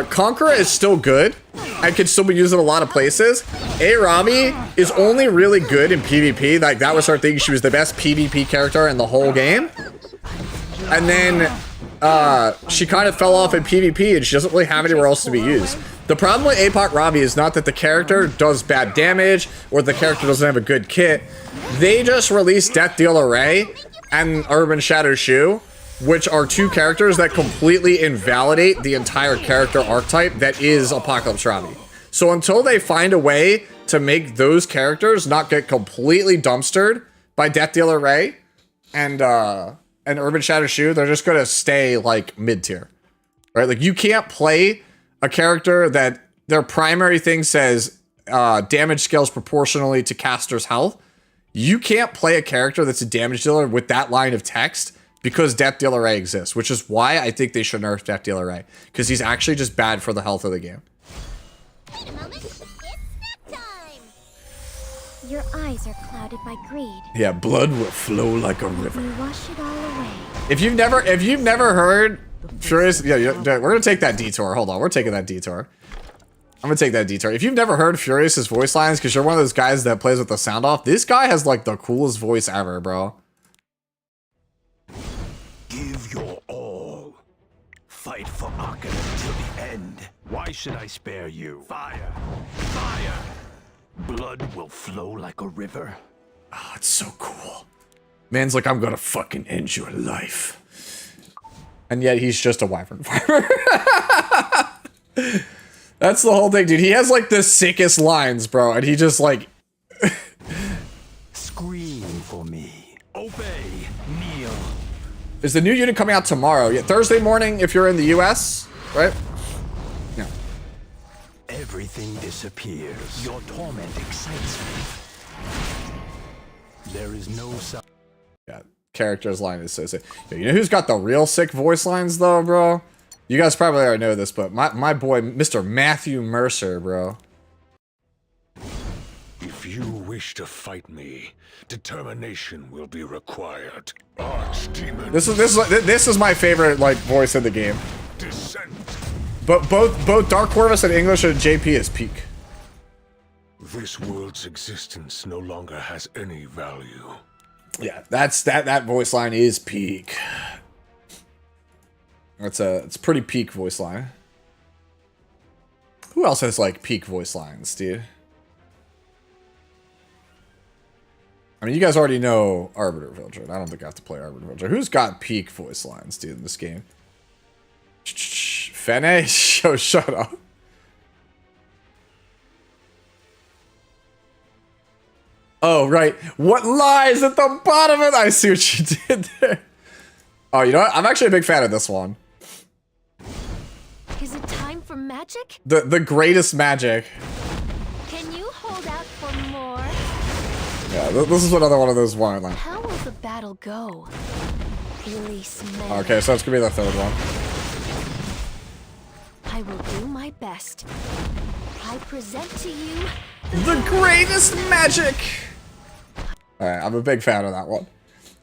Conqueror is still good. I could still be used in a lot of places. Robbie is only really good in PvP. Like, that was her thing. She was the best PvP character in the whole game. And then, she kind of fell off in PvP and she doesn't really have anywhere else to be used. The problem with APOC Robbie is not that the character does bad damage or the character doesn't have a good kit. They just released Death Dealer Ray and Urban Shadow Shoe, which are 2 characters that completely invalidate the entire character archetype that is Apocalypse Robbie. So until they find a way to make those characters not get completely dumpstered by Death Dealer Ray and Urban Shadow Shoe, they're just gonna stay like mid-tier. Right? Like, you can't play a character that their primary thing says damage scales proportionally to caster's health. You can't play a character that's a damage dealer with that line of text because Death Dealer Ray exists, which is why I think they should nerf Death Dealer Ray, because he's actually just bad for the health of the game. Wait a moment. It's snack time. Your eyes are clouded by greed. Yeah, blood will flow like a river. You wash it all away. If you've never heard Furious, we're gonna take that detour. Hold on, we're taking that detour. I'm gonna take that detour. If you've never heard Furious's voice lines, because you're one of those guys that plays with the sound off, this guy has like the coolest voice ever, bro. Give your all. Fight for Arkham till the end. Why should I spare you? Fire! Fire! Blood will flow like a river. Oh, it's so cool. Man's like, I'm gonna fucking end your life. And yet he's just a wyvern farmer. That's the whole thing, dude. He has like the sickest lines, bro. And he just like... Scream for me. Obey. Kneel. Is the new unit coming out tomorrow? Yeah, Thursday morning if you're in the US, right? Yeah. Everything disappears. Your torment excites me. There is no sound. Yeah, character's line is so sick. You know who's got the real sick voice lines though, bro? You guys probably already know this, but my boy, Mr. Matthew Mercer, bro. If you wish to fight me, determination will be required. Archdemon. This is my favorite like voice in the game. Descent. But both Dark Corvus and English and JP is peak. This world's existence no longer has any value. Yeah, that voice line is peak. It's a pretty peak voice line. Who else has like peak voice lines, dude? I mean, you guys already know Arbiter Villager. I don't think I have to play Arbiter Villager. Who's got peak voice lines, dude, in this game? Fene? Oh, shut up. Oh, right. What lies at the bottom of it? I see what you did there. Oh, you know what? I'm actually a big fan of this one. Is it time for magic? The greatest magic. Can you hold out for more? Yeah, this is another one of those one lines. How will the battle go? Release men. Okay, so that's gonna be the third one. I will do my best. I present to you The greatest magic. All right, I'm a big fan of that one.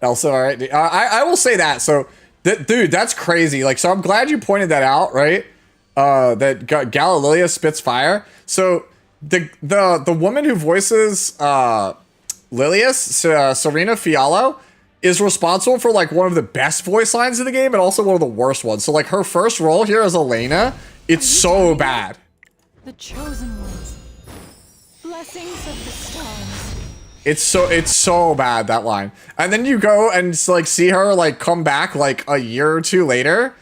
Also, all right, I will say that. So, dude, that's crazy. Like, so I'm glad you pointed that out, right? That Galilea spits fire. So the woman who voices Lilius, Serena Fiallo, is responsible for like one of the best voice lines in the game and also one of the worst ones. So like her first role here as Elena, it's so bad. The chosen ones. Blessings of the stars. It's so bad, that line. And then you go and like see her like come back like a year or two later,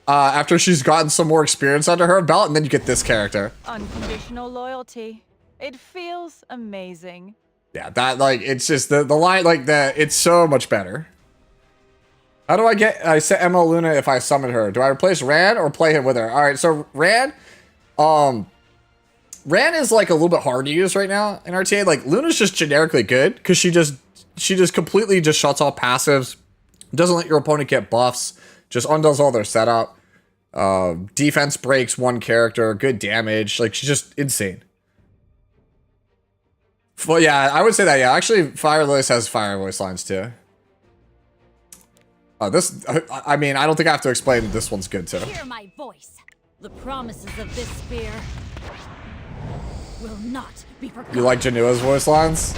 after she's gotten some more experience under her belt, and then you get this character. Unconditional loyalty. It feels amazing. Yeah, that like it's just the line like that. It's so much better. How do I set Emma Luna if I summon her? Do I replace Ran or play him with her? All right, so Ran is like a little bit hard to use right now in RTA. Like Luna's just generically good because she just completely just shuts off passives, doesn't let your opponent get buffs, just undoes all their setup. Defense breaks one character, good damage. Like she's just insane. Well, yeah, I would say that. Yeah, actually, Fire Lilius has fire voice lines too. I mean, I don't think I have to explain that this one's good too. Hear my voice. The promises of this spear will not be forgotten. You like Janua's voice lines?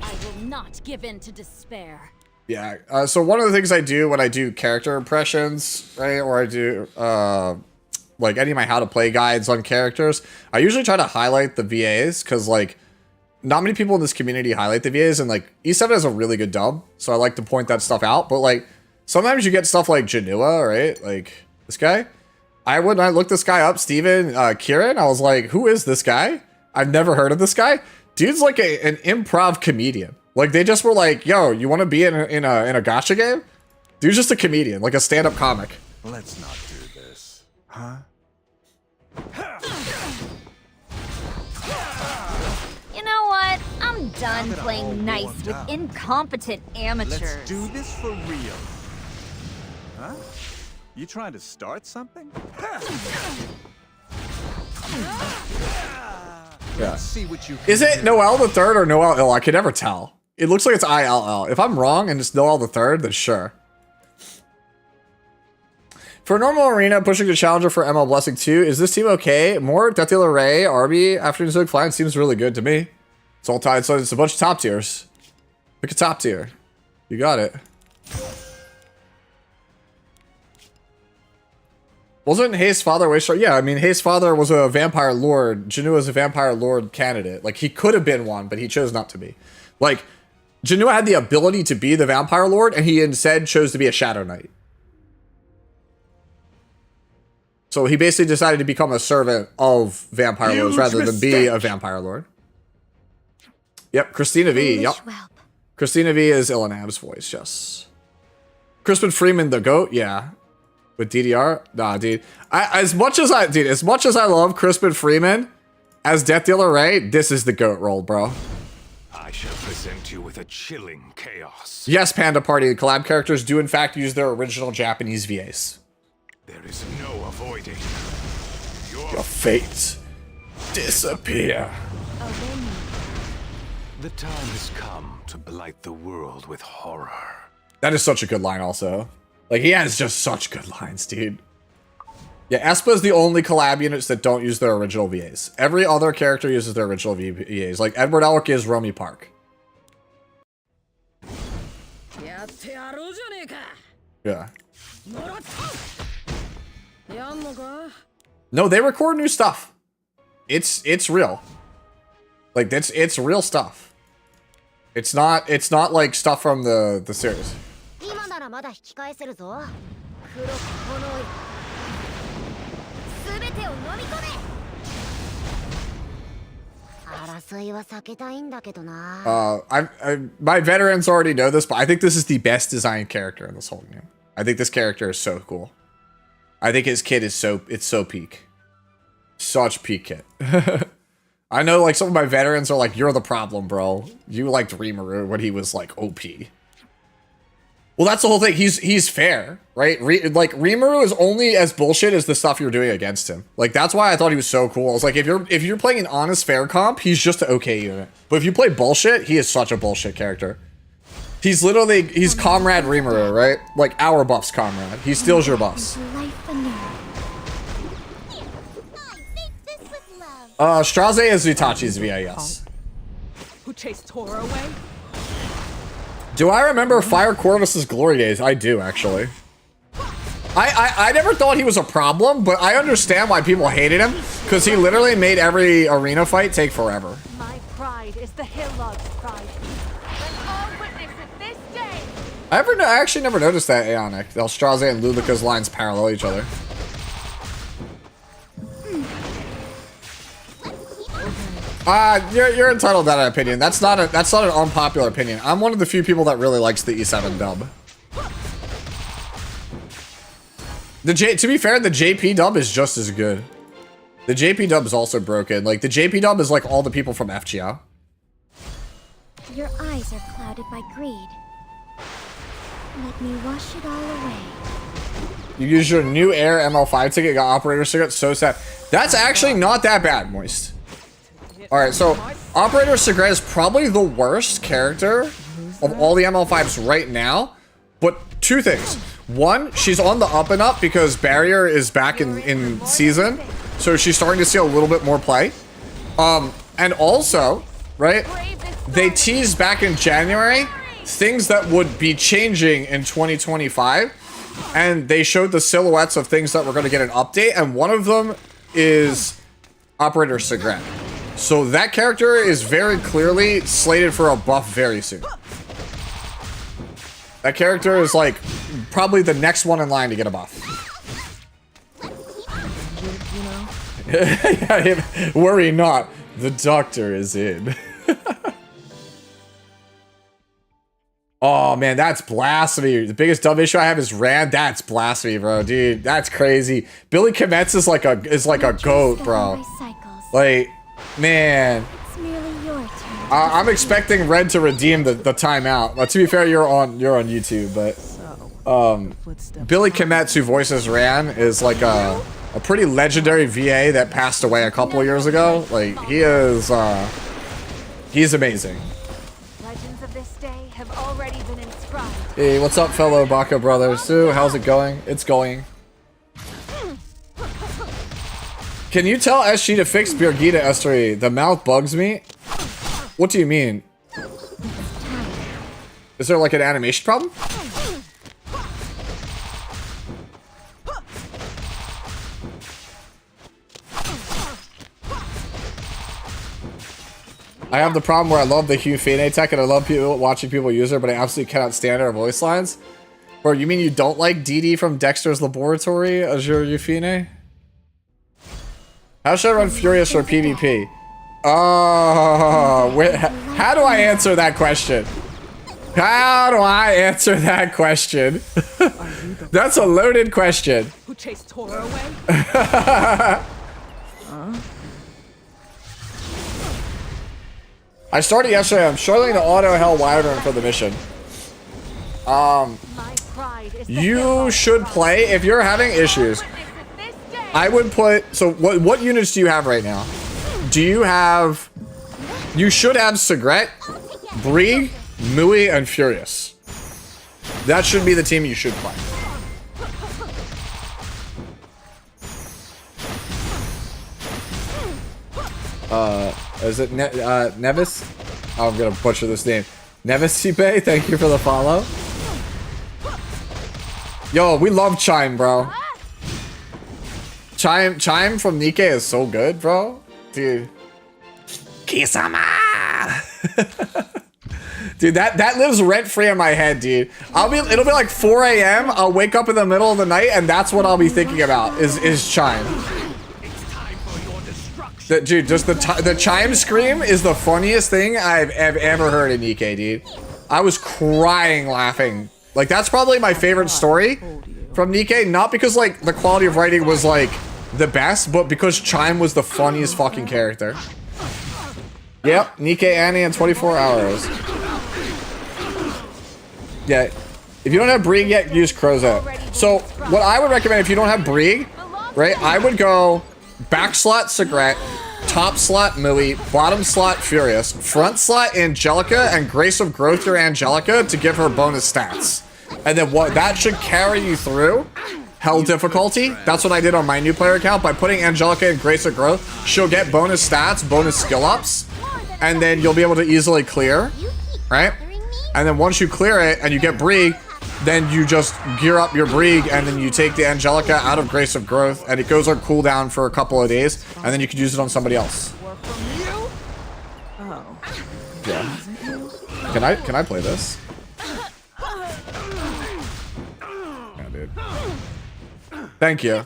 I will not give in to despair. Yeah. So one of the things I do when I do character impressions, right, or I do like any of my how to play guides on characters, I usually try to highlight the VAs because like not many people in this community highlight the VAs, and like E7 has a really good dub, so I like to point that stuff out. But like sometimes you get stuff like Janua, right? Like this guy. When I looked this guy up, Steven Kieran, I was like, who is this guy? I've never heard of this guy. Dude's like an improv comedian. Like they just were like, yo, you want to be in a gacha game? Dude's just a comedian, like a stand-up comic. Let's not do this, huh? You know what? I'm done playing nice with incompetent amateurs. Let's do this for real. Huh? You trying to start something? Yeah. Let's see what you can Is it Noel the Third or Noel Ill? I can never tell. It looks like it's ILL. If I'm wrong and it's Noel the Third, then sure. For a normal arena, pushing the challenger for ML Blessing 2, is this team okay? More Death Dealer Ray, Arby, Afternoon Zook Flying seems really good to me. It's all tied, so it's a bunch of top tiers. Pick a top tier. You got it. Wasn't Hayes' father way short? Yeah, I mean, Hayes' father was a vampire lord. Janua was a vampire lord candidate. Like, he could have been one, but he chose not to be. Like, Janua had the ability to be the vampire lord, and he instead chose to be a shadow knight. So he basically decided to become a servant of vampire lords rather than be a vampire lord. Yep, Christina V. Yep. Christina V is Ilanab's voice, yes. Crispin Freeman, the goat, yeah. With DDR? Nah, dude. As much as I love Crispin Freeman as Death Dealer Ray, this is the GOAT role, bro. I shall present you with a chilling chaos. Yes, Panda Party collab characters do in fact use their original Japanese VAs. There is no avoiding Your fate disappear. The time has come to blight the world with horror. That is such a good line also. Like, he has just such good lines, dude. Yeah, Espa is the only collab units that don't use their original VAs. Every other character uses their original VAs. Like, Edward Elric is Romy Park. Yeah. No, they record new stuff. It's real. Like, it's real stuff. It's not like stuff from the series. My veterans already know this, but I think this is the best designed character in this whole game. I think this character is so cool. I think his kit is so peak. Such peak kit. I know like some of my veterans are like, you're the problem, bro. You liked Rimuru when he was like OP. Well, that's the whole thing. He's fair, right? Like Rimuru is only as bullshit as the stuff you're doing against him. Like that's why I thought he was so cool. I was like, if you're playing an honest, fair comp, he's just an okay unit. But if you play bullshit, he is such a bullshit character. He's Comrade Rimuru, right? Like our buff's Comrade. He steals your buffs. Straze is Itachi's VA, yes. Who chased Tora away? Do I remember Fire Corvus's glory days? I do, actually. I never thought he was a problem, but I understand why people hated him, because he literally made every arena fight take forever. My pride is the Hillog's pride. Let all witness it this day. I actually never noticed that, Aeonic. Elstraze and Ludika's lines parallel each other. You're entitled to that opinion. That's not an unpopular opinion. I'm one of the few people that really likes the E7 dub. To be fair, the JP dub is just as good. The JP dub is also broken. Like the JP dub is like all the people from FGO. Your eyes are clouded by greed. Let me wash it all away. You use your new Air ML5 ticket, got Operator Cigarette, so sad. That's actually not that bad, Moist. Alright, so Operator Cigarette is probably the worst character of all the ML5s right now. But two things. One, she's on the up and up because Barrier is back in season. So she's starting to see a little bit more play. And also, right, they teased back in January things that would be changing in 2025. And they showed the silhouettes of things that were going to get an update. And one of them is Operator Cigarette. So that character is very clearly slated for a buff very soon. That character is like probably the next one in line to get a buff. Yeah, worry not, the doctor is in. Oh man, that's blasphemy. The biggest dumb issue I have is Rand. That's blasphemy, bro, dude. That's crazy. Billy Kometz is like a goat, bro. Like, man. It's merely your turn. I'm expecting Red to redeem the timeout. To be fair, you're on YouTube, but Billy Kometz, who voices Rand, is like a pretty legendary VA that passed away a couple of years ago. Like he is, he's amazing. Legends of this day have already been inscribed. Hey, what's up, fellow Baka brothers? Sue, how's it going? It's going. Can you tell SG to fix Birgitta S3? The mouth bugs me. What do you mean? Is there like an animation problem? I have the problem where I love the Hugh Fine tech and I love watching people use her, but I absolutely cannot stand her voice lines. Bro, you mean you don't like Dee from Dexter's Laboratory as your Euphine? How should I run Furious for PvP? Oh, how do I answer that question? How do I answer that question? That's a loaded question. Who chased Tora away? I started yesterday. I'm struggling to auto hell Wyvern for the mission. You should play if you're having issues. I would put, so what units do you have right now? Do you have, you should have Cigarette, Brig, Mui, and Furious. That should be the team you should play. Is it Nevis? Oh, I'm gonna butcher this name. Nevisipe, thank you for the follow. Yo, we love Chime, bro. Chime from Nikke is so good, bro. Dude. Kisama! Dude, that lives rent-free in my head, dude. It'll be like 4 AM, I'll wake up in the middle of the night, and that's what I'll be thinking about, is Chime. Dude, just the Chime scream is the funniest thing I've ever heard in Nikke, dude. I was crying laughing. Like, that's probably my favorite story from Nikke, not because, like, the quality of writing was, like, the best, but because Chime was the funniest fucking character. Yep, Nikke Annie in 24 hours. Yeah, If you don't have Brieg yet, use Crozet. So what I would recommend if you don't have Brieg, right, I would go back slot Sigret, top slot Millie, bottom slot Furious, front slot Angelica, and Grace of Growth your Angelica to give her bonus stats. And then what that should carry you through hell difficulty. That's what I did on my new player account. By putting Angelica in Grace of Growth, she'll get bonus stats, bonus skill ups, and then you'll be able to easily clear, right? And then once you clear it and you get Brieg, then you just gear up your Brieg and then you take the Angelica out of Grace of Growth and it goes on cooldown for a couple of days and then you can use it on somebody else. Yeah. Can I play this? Yeah, dude. Thank you.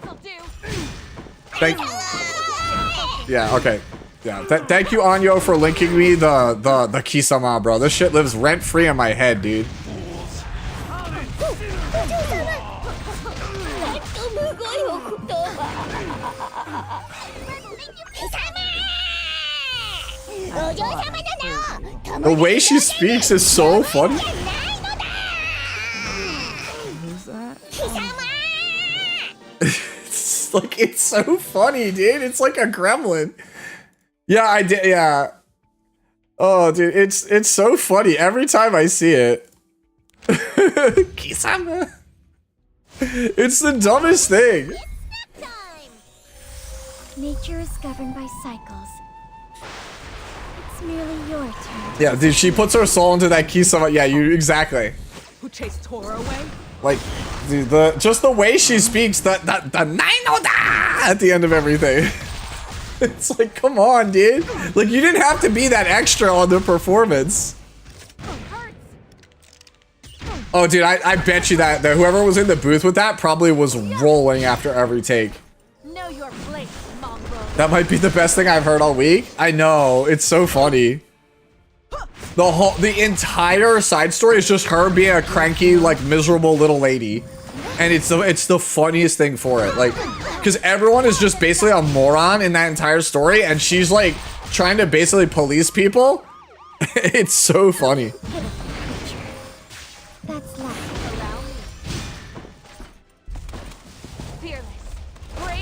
Yeah, okay. Yeah, thank you, Anyo, for linking me the Kisama, bro. This shit lives rent-free in my head, dude. The way she speaks is so funny. It's like, it's so funny, dude. It's like a gremlin. Yeah, I did. Yeah. Oh, dude, it's so funny every time I see it. Kisama. It's the dumbest thing. Nature is governed by cycles. It's merely your turn. Yeah, dude, she puts her soul into that Kisama. Yeah, you exactly. Who chased Tora away? Like, dude, just the way she speaks, the Nainoda at the end of everything. It's like, come on, dude. Like, you didn't have to be that extra on the performance. Oh, dude, I bet you that whoever was in the booth with that probably was rolling after every take. Know your place, mongrel. That might be the best thing I've heard all week. I know, it's so funny. The entire side story is just her being a cranky, like, miserable little lady. And it's the funniest thing for it. Like, because everyone is just basically a moron in that entire story, and she's, like, trying to basically police people. It's so funny. That's life.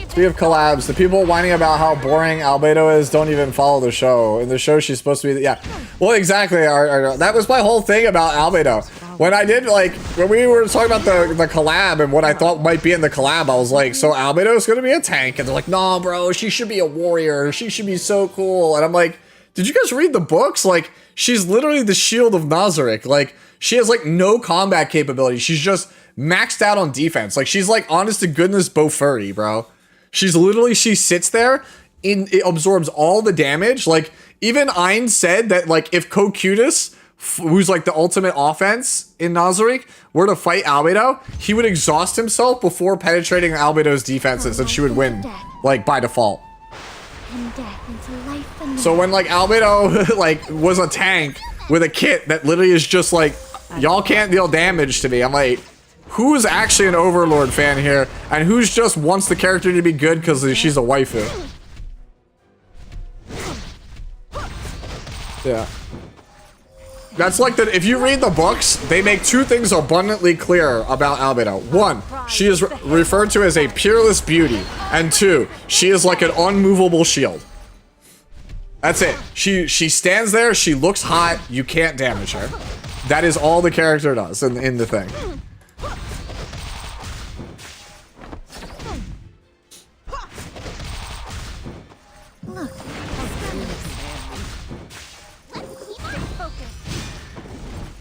Speaking of collabs, the people whining about how boring Albedo is don't even follow the show. In the show, she's supposed to be, yeah. Well, exactly. That was my whole thing about Albedo. When I did, like, when we were talking about the collab and what I thought might be in the collab, I was like, so Albedo's gonna be a tank. And they're like, nah, bro, she should be a warrior. She should be so cool. And I'm like, did you guys read the books? Like, she's literally the shield of Nazarick. Like, she has, like, no combat capability. She's just maxed out on defense. Like, she's, like, honest to goodness Bofuri, bro. She's literally, she sits there, it absorbs all the damage. Like, even Ein said that, like, if Cocutus, who's, like, the ultimate offense in Nazarick, were to fight Albedo, he would exhaust himself before penetrating Albedo's defenses, and she would win, like, by default. So when, like, Albedo, like, was a tank with a kit that literally is just, like, y'all can't deal damage to me, I'm like, who's actually an Overlord fan here, and who's just wants the character to be good because she's a waifu? Yeah. That's like the, if you read the books, they make two things abundantly clear about Albedo. One, she is referred to as a peerless beauty, and two, she is like an unmovable shield. That's it. She stands there, she looks hot, you can't damage her. That is all the character does in the thing.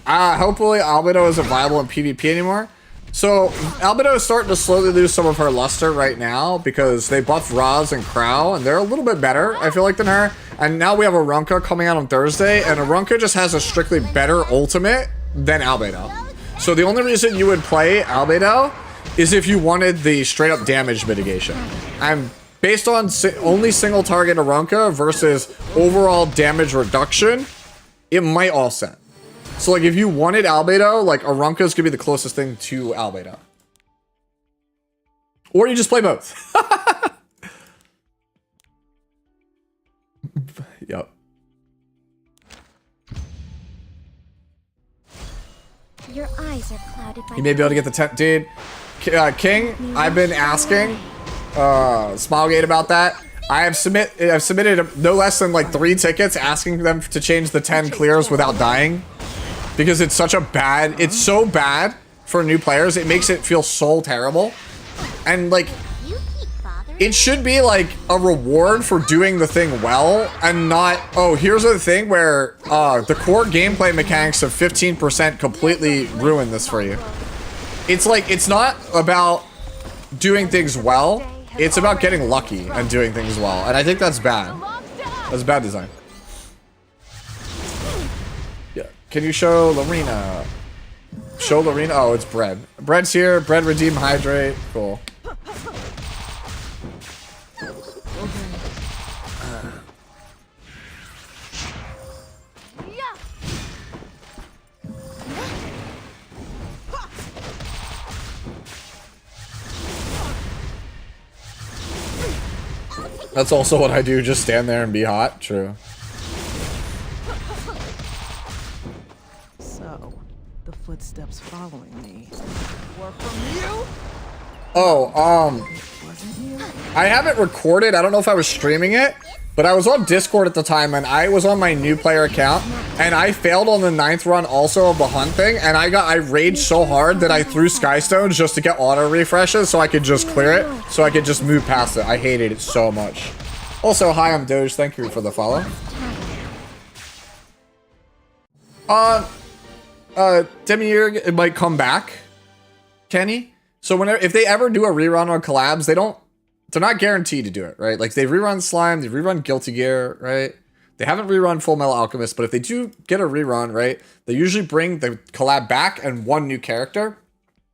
Hopefully Albedo isn't viable in PvP anymore. So Albedo is starting to slowly lose some of her luster right now because they buffed Raz and Crow and they're a little bit better, I feel like, than her. And now we have Arunka coming out on Thursday, and Arunka just has a strictly better ultimate than Albedo. So the only reason you would play Albedo is if you wanted the straight up damage mitigation. I'm based on only single target Arunka versus overall damage reduction, it might all set. So, like, if you wanted Albedo, like, Arunka's gonna be the closest thing to Albedo. Or you just play both. Yep. Your eyes are clouded by You may be able to get the 10, dude. King, I've been asking Smilegate about that. I've submitted no less than like 3 tickets asking them to change the 10 clears without dying, because it's such a bad. It's so bad for new players. It makes it feel so terrible, and like it should be like a reward for doing the thing well, and not, oh, here's the thing where the core gameplay mechanics of 15% completely ruin this for you. It's like, it's not about doing things well, it's about getting lucky and doing things well, and I think that's bad. That's bad design. Yeah, can you show Lorena? Show Lorena? Oh, it's Bread. Bread's here. Bread, redeem, hydrate. Cool. That's also what I do, just stand there and be hot. True. So, the footsteps following me were from you? Oh, I have it recorded. I don't know if I was streaming it, but I was on Discord at the time, and I was on my new player account, and I failed on the 9th run also of the hunt thing, and I raged so hard that I threw Skystones just to get auto refreshes so I could just clear it, so I could just move past it. I hated it so much. Also, hi, I'm Doge. Thank you for the follow. Demiurge, it might come back, Kenny. So whenever, if they ever do a rerun on collabs, they're not guaranteed to do it, right? Like, they've rerun Slime, they've rerun Guilty Gear, right? They haven't rerun Full Metal Alchemist, but if they do get a rerun, right, they usually bring the collab back and one new character.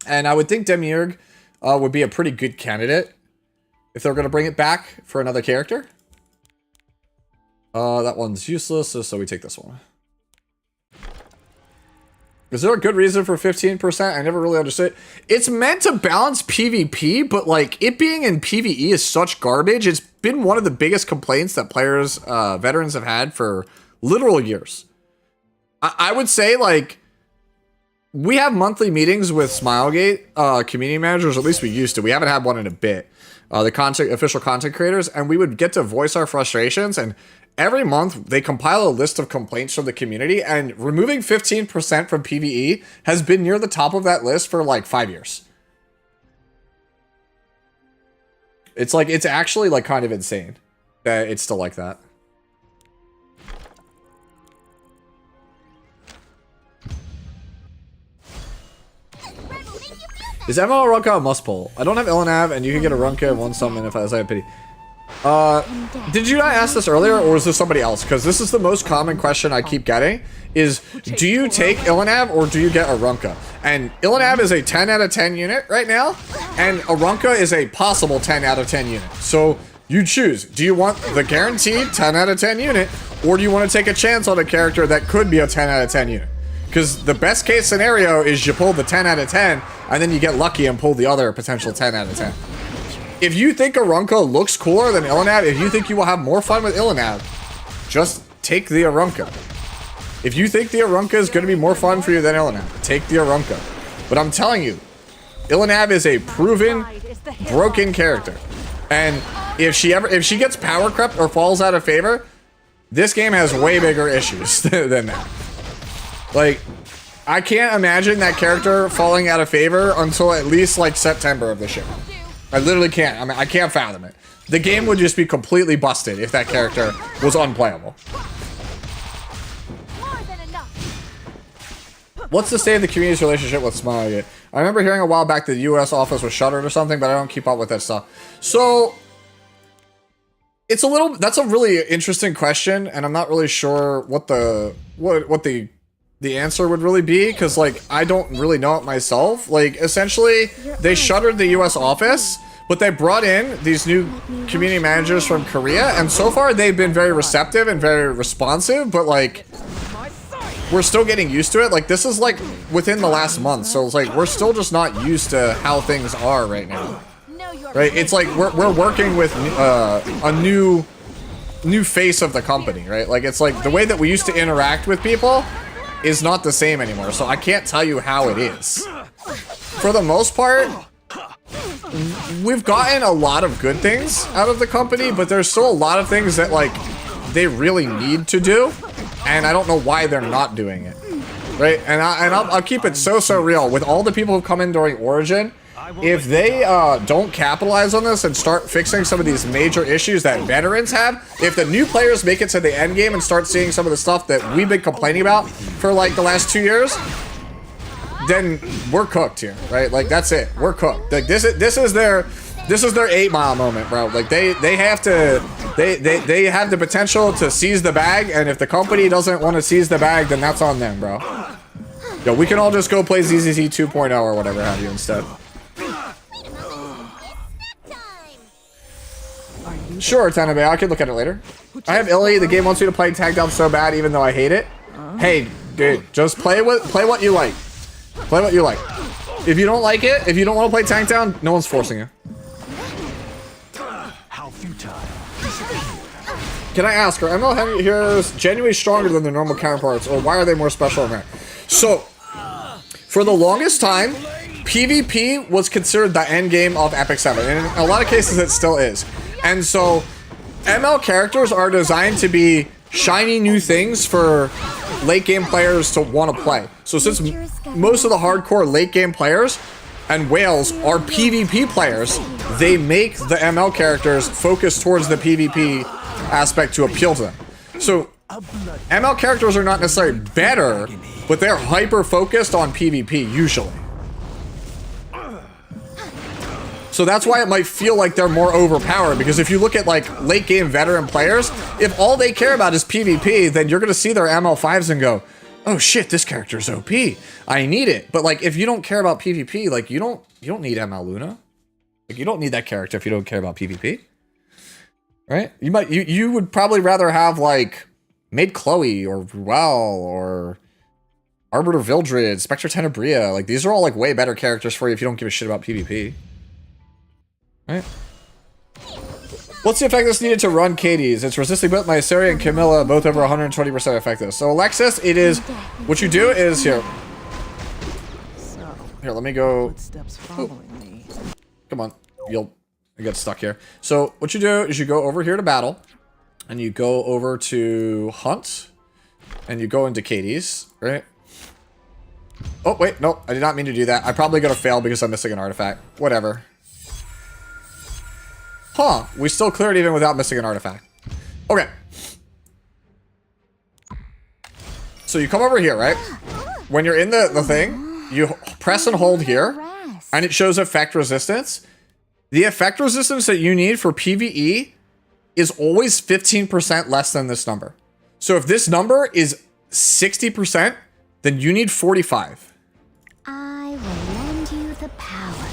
And I would think Demiurge would be a pretty good candidate if they're going to bring it back for another character. That one's useless, so we take this one. Is there a good reason for 15%? I never really understood. It's meant to balance PvP, but like it being in PvE is such garbage. It's been one of the biggest complaints that players, veterans have had for literal years. I would say like we have monthly meetings with Smilegate community managers, or at least we used to. We haven't had one in a bit. The official content creators, and we would get to voice our frustrations, and every month they compile a list of complaints from the community, and removing 15% from PvE has been near the top of that list for like 5 years. It's like, it's actually like kind of insane that it's still like that. Is ML Arunka a must pull? I don't have Ilanav, and you can get Arunka and one summon if I have pity. Did you not ask this earlier, or is this somebody else? Because this is the most common question I keep getting, is do you take Ilanav or do you get Arunka? And Ilanav is a 10 out of 10 unit right now, and Arunka is a possible 10 out of 10 unit. So you choose. Do you want the guaranteed 10 out of 10 unit, or do you want to take a chance on a character that could be a 10 out of 10 unit? Because the best case scenario is you pull the 10 out of 10, and then you get lucky and pull the other potential 10 out of 10. If you think Arunka looks cooler than Ilanav, if you think you will have more fun with Ilanav, just take the Arunka. If you think the Arunka is going to be more fun for you than Ilanav, take the Arunka. But I'm telling you, Ilanav is a proven, broken character. And if she gets power crept or falls out of favor, this game has way bigger issues than that. Like, I can't imagine that character falling out of favor until at least like September of this year. I literally can't. I mean, I can't fathom it. The game would just be completely busted if that character was unplayable. What's the state of the community's relationship with Smilegate? I remember hearing a while back that the US office was shuttered or something, but I don't keep up with that stuff. So it's a little, that's a really interesting question, and I'm not really sure what the answer would really be, because like I don't really know it myself. Like essentially they shuttered the US office, but they brought in these new community managers from Korea, and so far they've been very receptive and very responsive, but like we're still getting used to it. Like this is like within the last month, so it's like we're still just not used to how things are right now. Right? It's like we're working with a new face of the company, right? Like it's like the way that we used to interact with people is not the same anymore, so I can't tell you how it is. For the most part, we've gotten a lot of good things out of the company, but there's still a lot of things that, like, they really need to do, and I don't know why they're not doing it, right? And I'll keep it so real. With all the people who've come in during Origin, if they don't capitalize on this and start fixing some of these major issues that veterans have, if the new players make it to the end game and start seeing some of the stuff that we've been complaining about for like the last 2 years, then we're cooked here, right? Like, that's it. We're cooked. Like, this is their 8 Mile moment, bro. Like, they have to, they have the potential to seize the bag, and if the company doesn't want to seize the bag, then that's on them, bro. Yo, we can all just go play ZZZ 2.0 or whatever have you instead. Sure, Tanabe, I can look at it later. I have Illy. The game wants me to play Tag Down so bad, even though I hate it. Hey, dude, just play what you like. Play what you like. If you don't like it, if you don't want to play Tank Down, no one's forcing you. How futile. Can I ask, are ML heroes genuinely stronger than their normal counterparts, or why are they more special in that? So, for the longest time, PvP was considered the end game of Epic 7, and in a lot of cases it still is. And so, ML characters are designed to be shiny new things for late game players to want to play. So since most of the hardcore late game players and whales are PvP players, they make the ML characters focus towards the PvP aspect to appeal to them. So ML characters are not necessarily better, but they're hyper focused on PvP usually. So that's why it might feel like they're more overpowered, because if you look at like late game veteran players, if all they care about is PvP, then you're going to see their ML5s and go, oh shit, this character's OP. I need it. But like, if you don't care about PvP, like you don't need ML Luna. Like, you don't need that character if you don't care about PvP. Right? You would probably rather have like Maid Chloe or Ruel or Arbiter Vildred, Spectre Tenebria. Like, these are all like way better characters for you if you don't give a shit about PvP. Right? What's the effectiveness needed to run Katie's? It's resisting both Myceria and Camilla, both over 120% effective. So Alexis, it is, what you do is, here, let me go, come on, you'll get stuck here. So what you do is you go over here to battle, and you go over to hunt, and you go into Katie's, right? Oh, wait, no, I did not mean to do that. I'm probably going to fail because I'm missing an artifact. Whatever. Huh, we still cleared even without missing an artifact. Okay. So you come over here, right? When you're in the thing, you press and hold here, and it shows effect resistance. The effect resistance that you need for PvE is always 15% less than this number. So if this number is 60%, then you need 45. I will lend you the power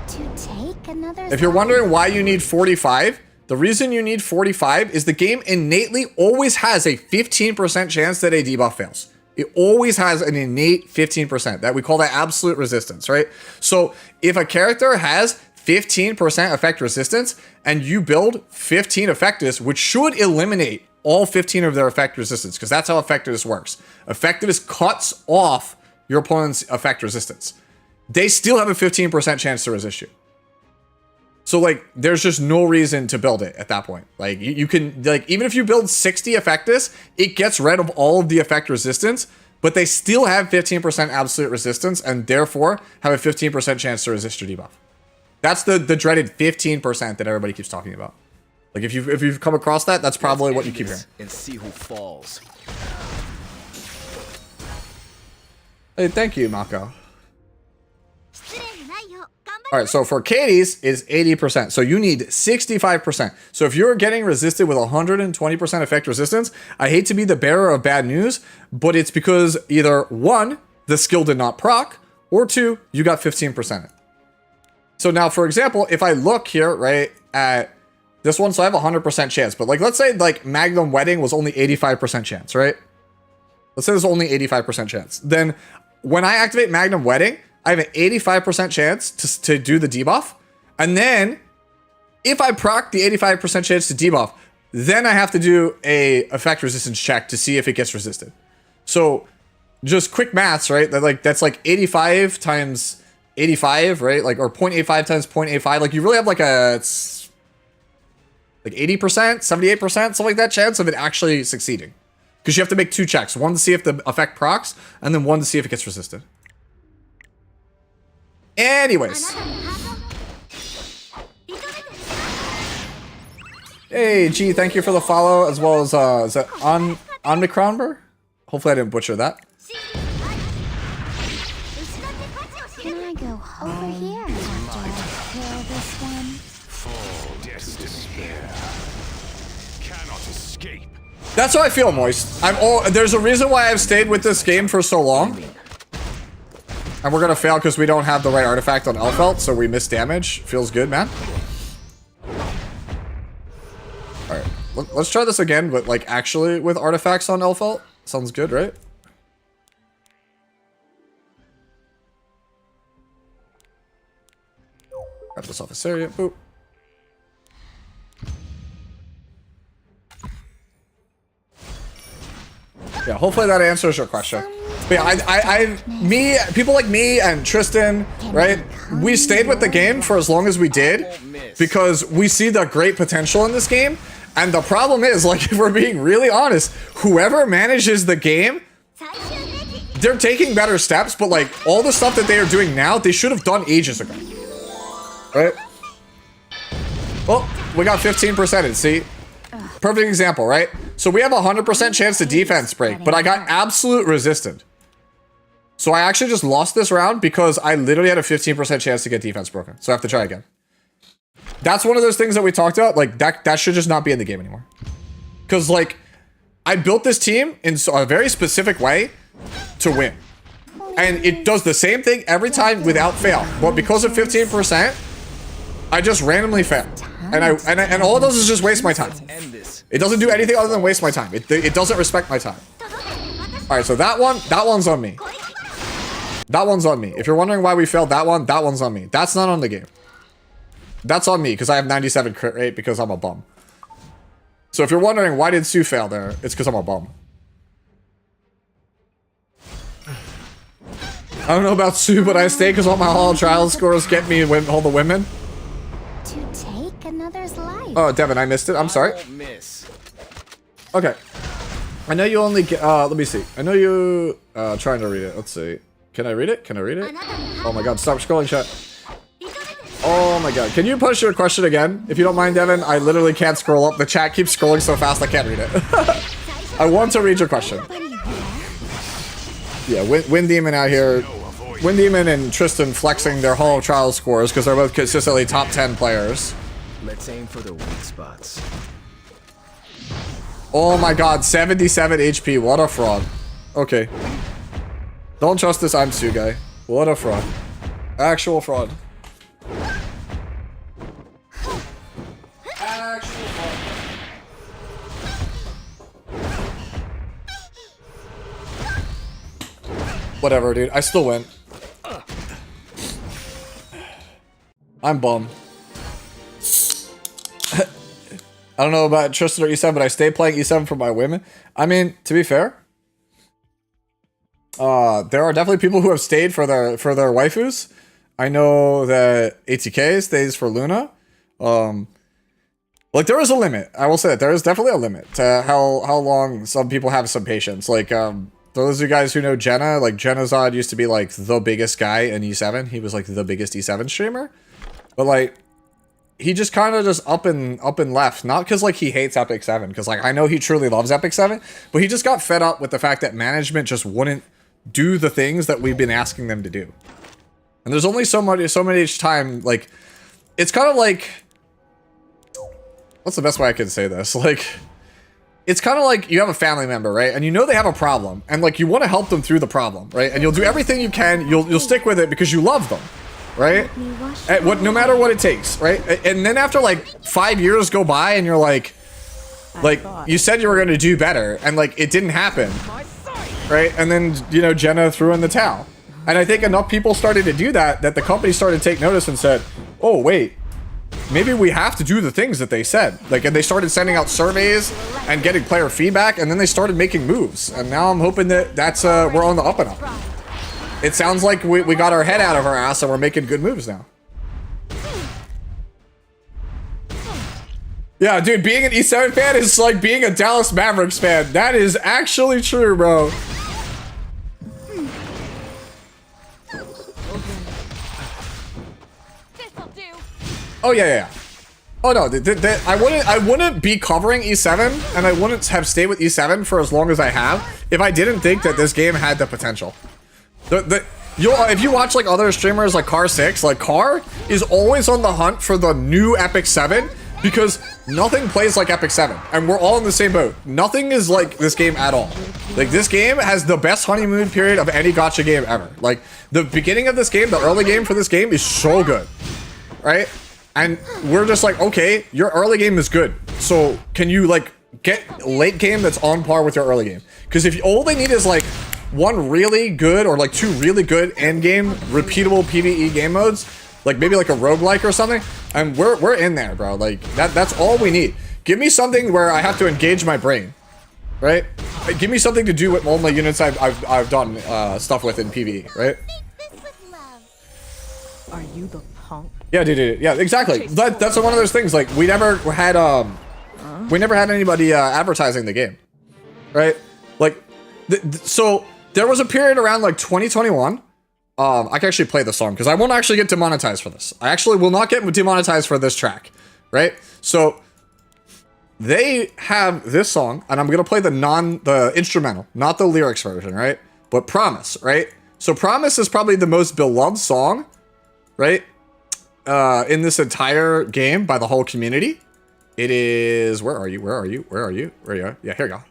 to take another. If you're wondering why you need 45, the reason you need 45 is the game innately always has a 15% chance that a debuff fails. It always has an innate 15%. That we call that absolute resistance, right? So if a character has 15% effect resistance and you build 15 effectiveness, which should eliminate all 15 of their effect resistance, because that's how effectiveness works. Effectiveness cuts off your opponent's effect resistance. They still have a 15% chance to resist you. So like, there's just no reason to build it at that point. Like you can, like, even if you build 60 effectiveness, it gets rid of all of the effect resistance, but they still have 15% absolute resistance and therefore have a 15% chance to resist your debuff. That's the dreaded 15% that everybody keeps talking about. Like if you've come across that, that's probably what you keep hearing. And see who falls. Hey, thank you, Mako. All right, so for Katie's is 80%. So you need 65%. So if you're getting resisted with 120% effect resistance, I hate to be the bearer of bad news, but it's because either one, the skill did not proc, or two, you got 15%. So now, for example, if I look here, right, at this one, so I have a 100% chance, but like, let's say like Magnum Wedding was only 85% chance, right? Let's say there's only 85% chance. Then when I activate Magnum Wedding, I have an 85% chance to do the debuff. And then if I proc the 85% chance to debuff, then I have to do a effect resistance check to see if it gets resisted. So just quick maths, right? That's like 85 times 85, right? Like, or 0.85 times 0.85. Like, you really have like it's like 80%, 78%, something like that chance of it actually succeeding. Because you have to make 2 checks. One to see if the effect procs, and then one to see if it gets resisted. Anyways. Hey, G, thank you for the follow, as well as, is that Omnicronber? Hopefully I didn't butcher that. Can I go over here after I kill this one? Fall, despair. Cannot escape. That's how I feel, Moist. There's a reason why I've stayed with this game for so long. And we're gonna fail because we don't have the right artifact on Elfelt, so we miss damage. Feels good, man. Alright, let's try this again, but like actually with artifacts on Elfelt. Sounds good, right? Grab this off of Saria. Boop. Yeah, hopefully that answers your question. But yeah, people like me and Tristan, right? We stayed with the game for as long as we did because we see the great potential in this game. And the problem is, like, if we're being really honest, whoever manages the game, they're taking better steps, but like all the stuff that they are doing now, they should have done ages ago. Right? Well, we got 15%, see? Perfect example, right? So we have a 100% chance to defense break, but I got absolute resisted. So I actually just lost this round because I literally had a 15% chance to get defense broken. So I have to try again. That's one of those things that we talked about. Like, that should just not be in the game anymore. Because, like, I built this team in a very specific way to win. And it does the same thing every time without fail. But because of 15%, I just randomly fail. And all it does is just waste my time. It doesn't do anything other than waste my time. It doesn't respect my time. Alright, so that one's on me. That one's on me. If you're wondering why we failed that one's on me. That's not on the game. That's on me because I have 97 crit rate because I'm a bum. So if you're wondering why did Sue fail there, it's because I'm a bum. I don't know about Sue, but I stay because all my Hall Trial scores get me all the women. To take another's life. Oh, Devin, I missed it. I'm sorry. Okay. I know you only get, let me see. I know you, trying to read it. Let's see. Can I read it? Can I read it? Oh my god, stop scrolling, chat. Oh my god. Can you push your question again? If you don't mind, Devin, I literally can't scroll up. The chat keeps scrolling so fast I can't read it. I want to read your question. Yeah, Wind Demon out here. Wind Demon and Tristan flexing their Hall of Trials scores because they're both consistently top 10 players. Let's aim for the weak spots. Oh my god, 77 HP. What a fraud. Okay. Don't trust this I'm Sue guy. What a fraud. Actual fraud. Actual fraud. Whatever, dude. I still win. I'm bummed. I don't know about Tristan or E7, but I stay playing E7 for my women. I mean, to be fair, there are definitely people who have stayed for their waifus. I know that ATK stays for Luna. Like there is a limit. I will say that there is definitely a limit to how long some people have some patience. Like those of you guys who know Jenna, like Jenazod used to be like the biggest guy in E7. He was like the biggest E7 streamer, but like he just kind of just up and left. Not because like he hates Epic 7, because like I know he truly loves Epic 7, but he just got fed up with the fact that management just wouldn't do the things that we've been asking them to do. And there's only so many each time. Like it's kind of like, what's the best way I can say this? Like it's kind of like you have a family member, right? And you know they have a problem, and like you want to help them through the problem, right? And you'll do everything you can. You'll stick with it because you love them, right? No matter what it takes, right? And then after like 5 years go by, and you're like you said you were going to do better, and like it didn't happen, right? And then you know Jenna threw in the towel, and I think enough people started to do that the company started to take notice and said, oh wait, maybe we have to do the things that they said. Like, and they started sending out surveys and getting player feedback, and then they started making moves. And now I'm hoping that that's we're on the up and up. It sounds like we got our head out of our ass and we're making good moves now. Yeah, dude, being an E7 fan is like being a Dallas Mavericks fan. That is actually true, bro. Oh yeah. Oh no, I wouldn't be covering E7, and I wouldn't have stayed with E7 for as long as I have if I didn't think that this game had the potential. If you watch like other streamers like Car6, like Car is always on the hunt for the new Epic 7 because nothing plays like Epic 7, and we're all in the same boat. Nothing is like this game at all. Like, this game has the best honeymoon period of any gacha game ever. Like, the beginning of this game, the early game for this game is so good, right? And we're just like, okay, your early game is good. So can you like get late game that's on par with your early game? Because if all they need is like one really good or like two really good end game repeatable PvE game modes, like maybe like a roguelike or something, and we're in there, bro. Like that's all we need. Give me something where I have to engage my brain, right? Like, give me something to do with all my units I've done stuff with in PvE, right? Are you the punk? Yeah, dude. Yeah, exactly. That's one of those things. Like, we never had anybody advertising the game, right? Like, so there was a period around like 2021. I can actually play the song because I won't actually get demonetized for this. I actually will not get demonetized for this track, right? So they have this song, and I'm gonna play the instrumental, not the lyrics version, right? But Promise, right? So Promise is probably the most beloved song, right? In this entire game by the whole community. It is, where are you? Yeah, here you go.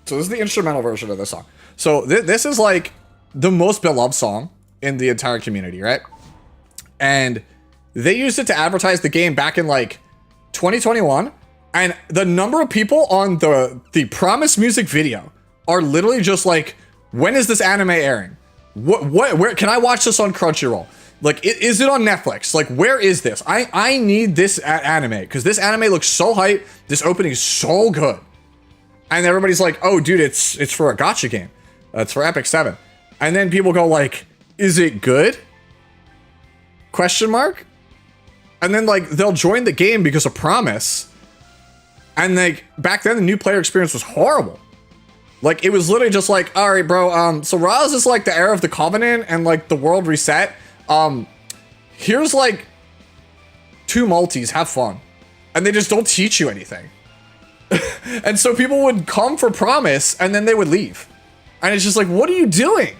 So this is the instrumental version of the song. So this is like the most beloved song in the entire community, right? And they used it to advertise the game back in like 2021, and the number of people on the Promise music video are literally just like, when is this anime airing? Where can I watch this on Crunchyroll? Like, is it on Netflix? Like, where is this? I need this anime, because this anime looks so hype. This opening is so good. And everybody's like, oh, dude, it's for a gacha game. It's for Epic 7. And then people go like, is it good? Question mark? And then, like, they'll join the game because of Promise. And, like, back then, the new player experience was horrible. Like, it was literally just like, all right, bro, so Roz is, like, the era of the Covenant and, like, the world reset. Here's like 2 multis, have fun. And they just don't teach you anything. And so people would come for Promise and then they would leave. And it's just like, what are you doing?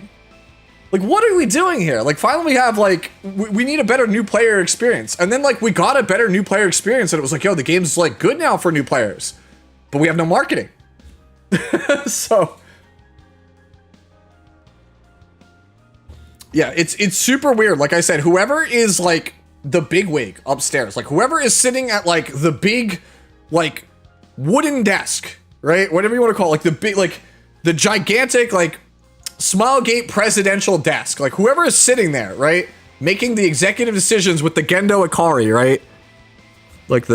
Like, what are we doing here? Like, finally we have like, we need a better new player experience. And then like, we got a better new player experience and it was like, yo, the game's like good now for new players, but we have no marketing. So yeah, it's super weird. Like I said, whoever is like the big wig upstairs, like whoever is sitting at like the big, like wooden desk, right? Whatever you want to call it, like the big, like the gigantic, like Smilegate presidential desk, like whoever is sitting there, right? Making the executive decisions with the Gendo Ikari, right? Like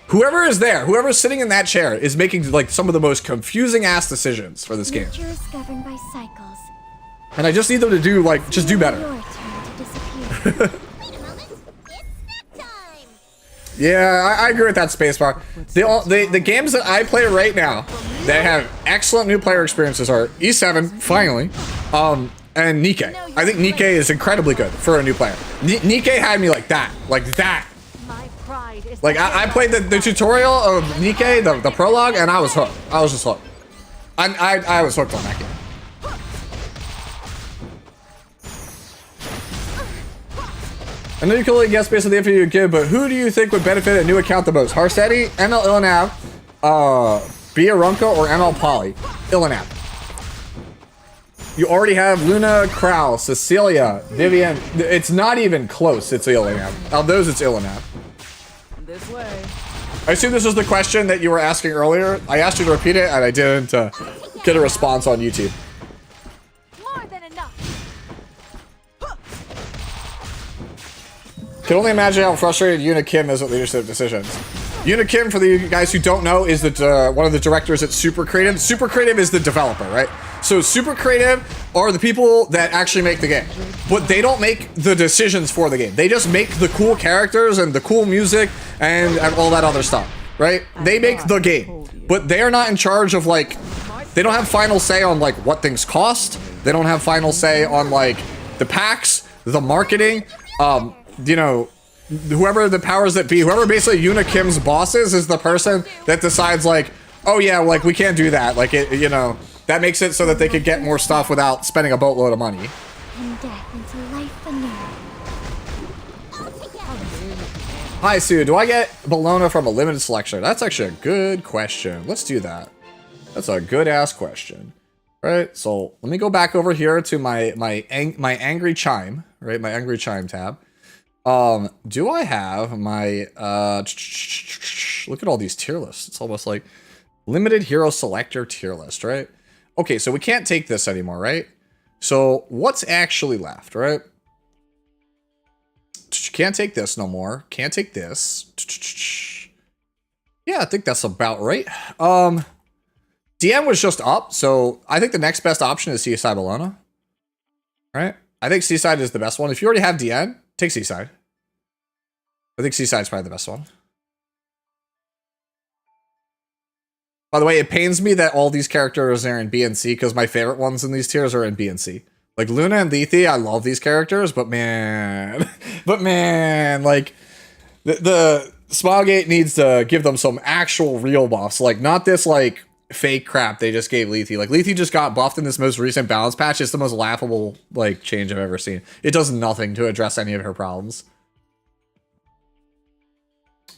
whoever is there, whoever's sitting in that chair is making like some of the most confusing ass decisions for this game. Nature is governed by cycles. And I just need them to do, like, just do better. Your turn to disappear. Wait a moment. It's snack time. Yeah, I agree with that spacebar. The games that I play right now that have excellent new player experiences are E7, finally, and Nikke. I think Nikke is incredibly good for a new player. Nikke had me like that. My pride is Like, I played the tutorial of Nikke, the prologue, and I was hooked. I was just hooked. I was hooked on that game. I know you can only guess based on the info you give, but who do you think would benefit a new account the most? Harsteady, ML Illinav, B Arunka, or ML Poly? Illinav. You already have Luna, Crow, Cecilia, Vivian. It's not even close. It's Illinav. Of those, it's Illinav. This way. I assume this was the question that you were asking earlier. I asked you to repeat it, and I didn't get a response on YouTube. more than enough. Can only imagine how frustrated Yuna Kim is with leadership decisions. Yuna Kim, for the guys who don't know, is the one of the directors at Super Creative. Super Creative is the developer, right? So Super Creative are the people that actually make the game. But they don't make the decisions for the game. They just make the cool characters and the cool music and all that other stuff, right? They make the game. But they are not in charge of, like, they don't have final say on, like, what things cost. They don't have final say on, like, the packs, the marketing, you know, whoever the powers that be, whoever basically Yuna Kim's boss is the person that decides, like, oh yeah, like, we can't do that. Like, it, you know, that makes it so that they could get more stuff without spending a boatload of money. And death into life anew. Hi, Sue. Do I get Bologna from a limited selection? That's actually a good question. Let's do that. That's a good-ass question. Right, so let me go back over here to my angry chime, right? My angry chime tab. Do I have my look at all these tier lists. It's almost like limited hero selector tier list, right? Okay, so we can't take this anymore, right? So what's actually left, right? Can't take this no more. Can't take this. Yeah, I think that's about right. DM was just up, so I think the next best option is Seaside Bologna. Right? I think Seaside is the best one. If you already have DN, take Seaside. I think Seaside's probably the best one. By the way, it pains me that all these characters are in B and C because my favorite ones in these tiers are in B and C. Like Luna and Lethe, I love these characters, but man, like the Smilegate needs to give them some actual real buffs, like not this like fake crap they just gave Lethe. Like Lethe just got buffed in this most recent balance patch. It's the most laughable like change I've ever seen. It does nothing to address any of her problems.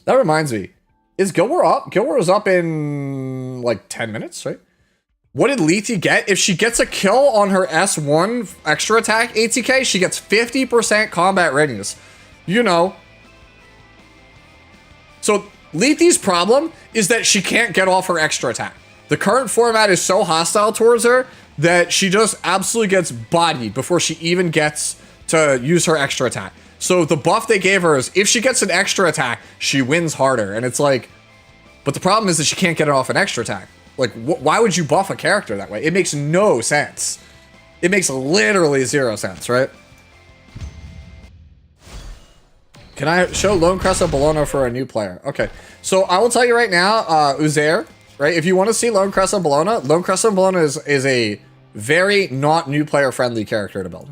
That reminds me, is Guild War up? Guild War is up in like 10 minutes, right? What did Lethe get? If she gets a kill on her S1 extra attack ATK, she gets 50% combat readiness. You know. So Lethe's problem is that she can't get off her extra attack. The current format is so hostile towards her that she just absolutely gets bodied before she even gets to use her extra attack. So the buff they gave her is if she gets an extra attack, she wins harder. And it's like, but the problem is that she can't get it off an extra attack. Like, why would you buff a character that way? It makes no sense. It makes literally 0 sense, right? Can I show Lone Crest of Bologna for a new player? Okay, so I will tell you right now, Uzair, right? If you want to see Lone Crest of Bologna is a very not new player friendly character to build.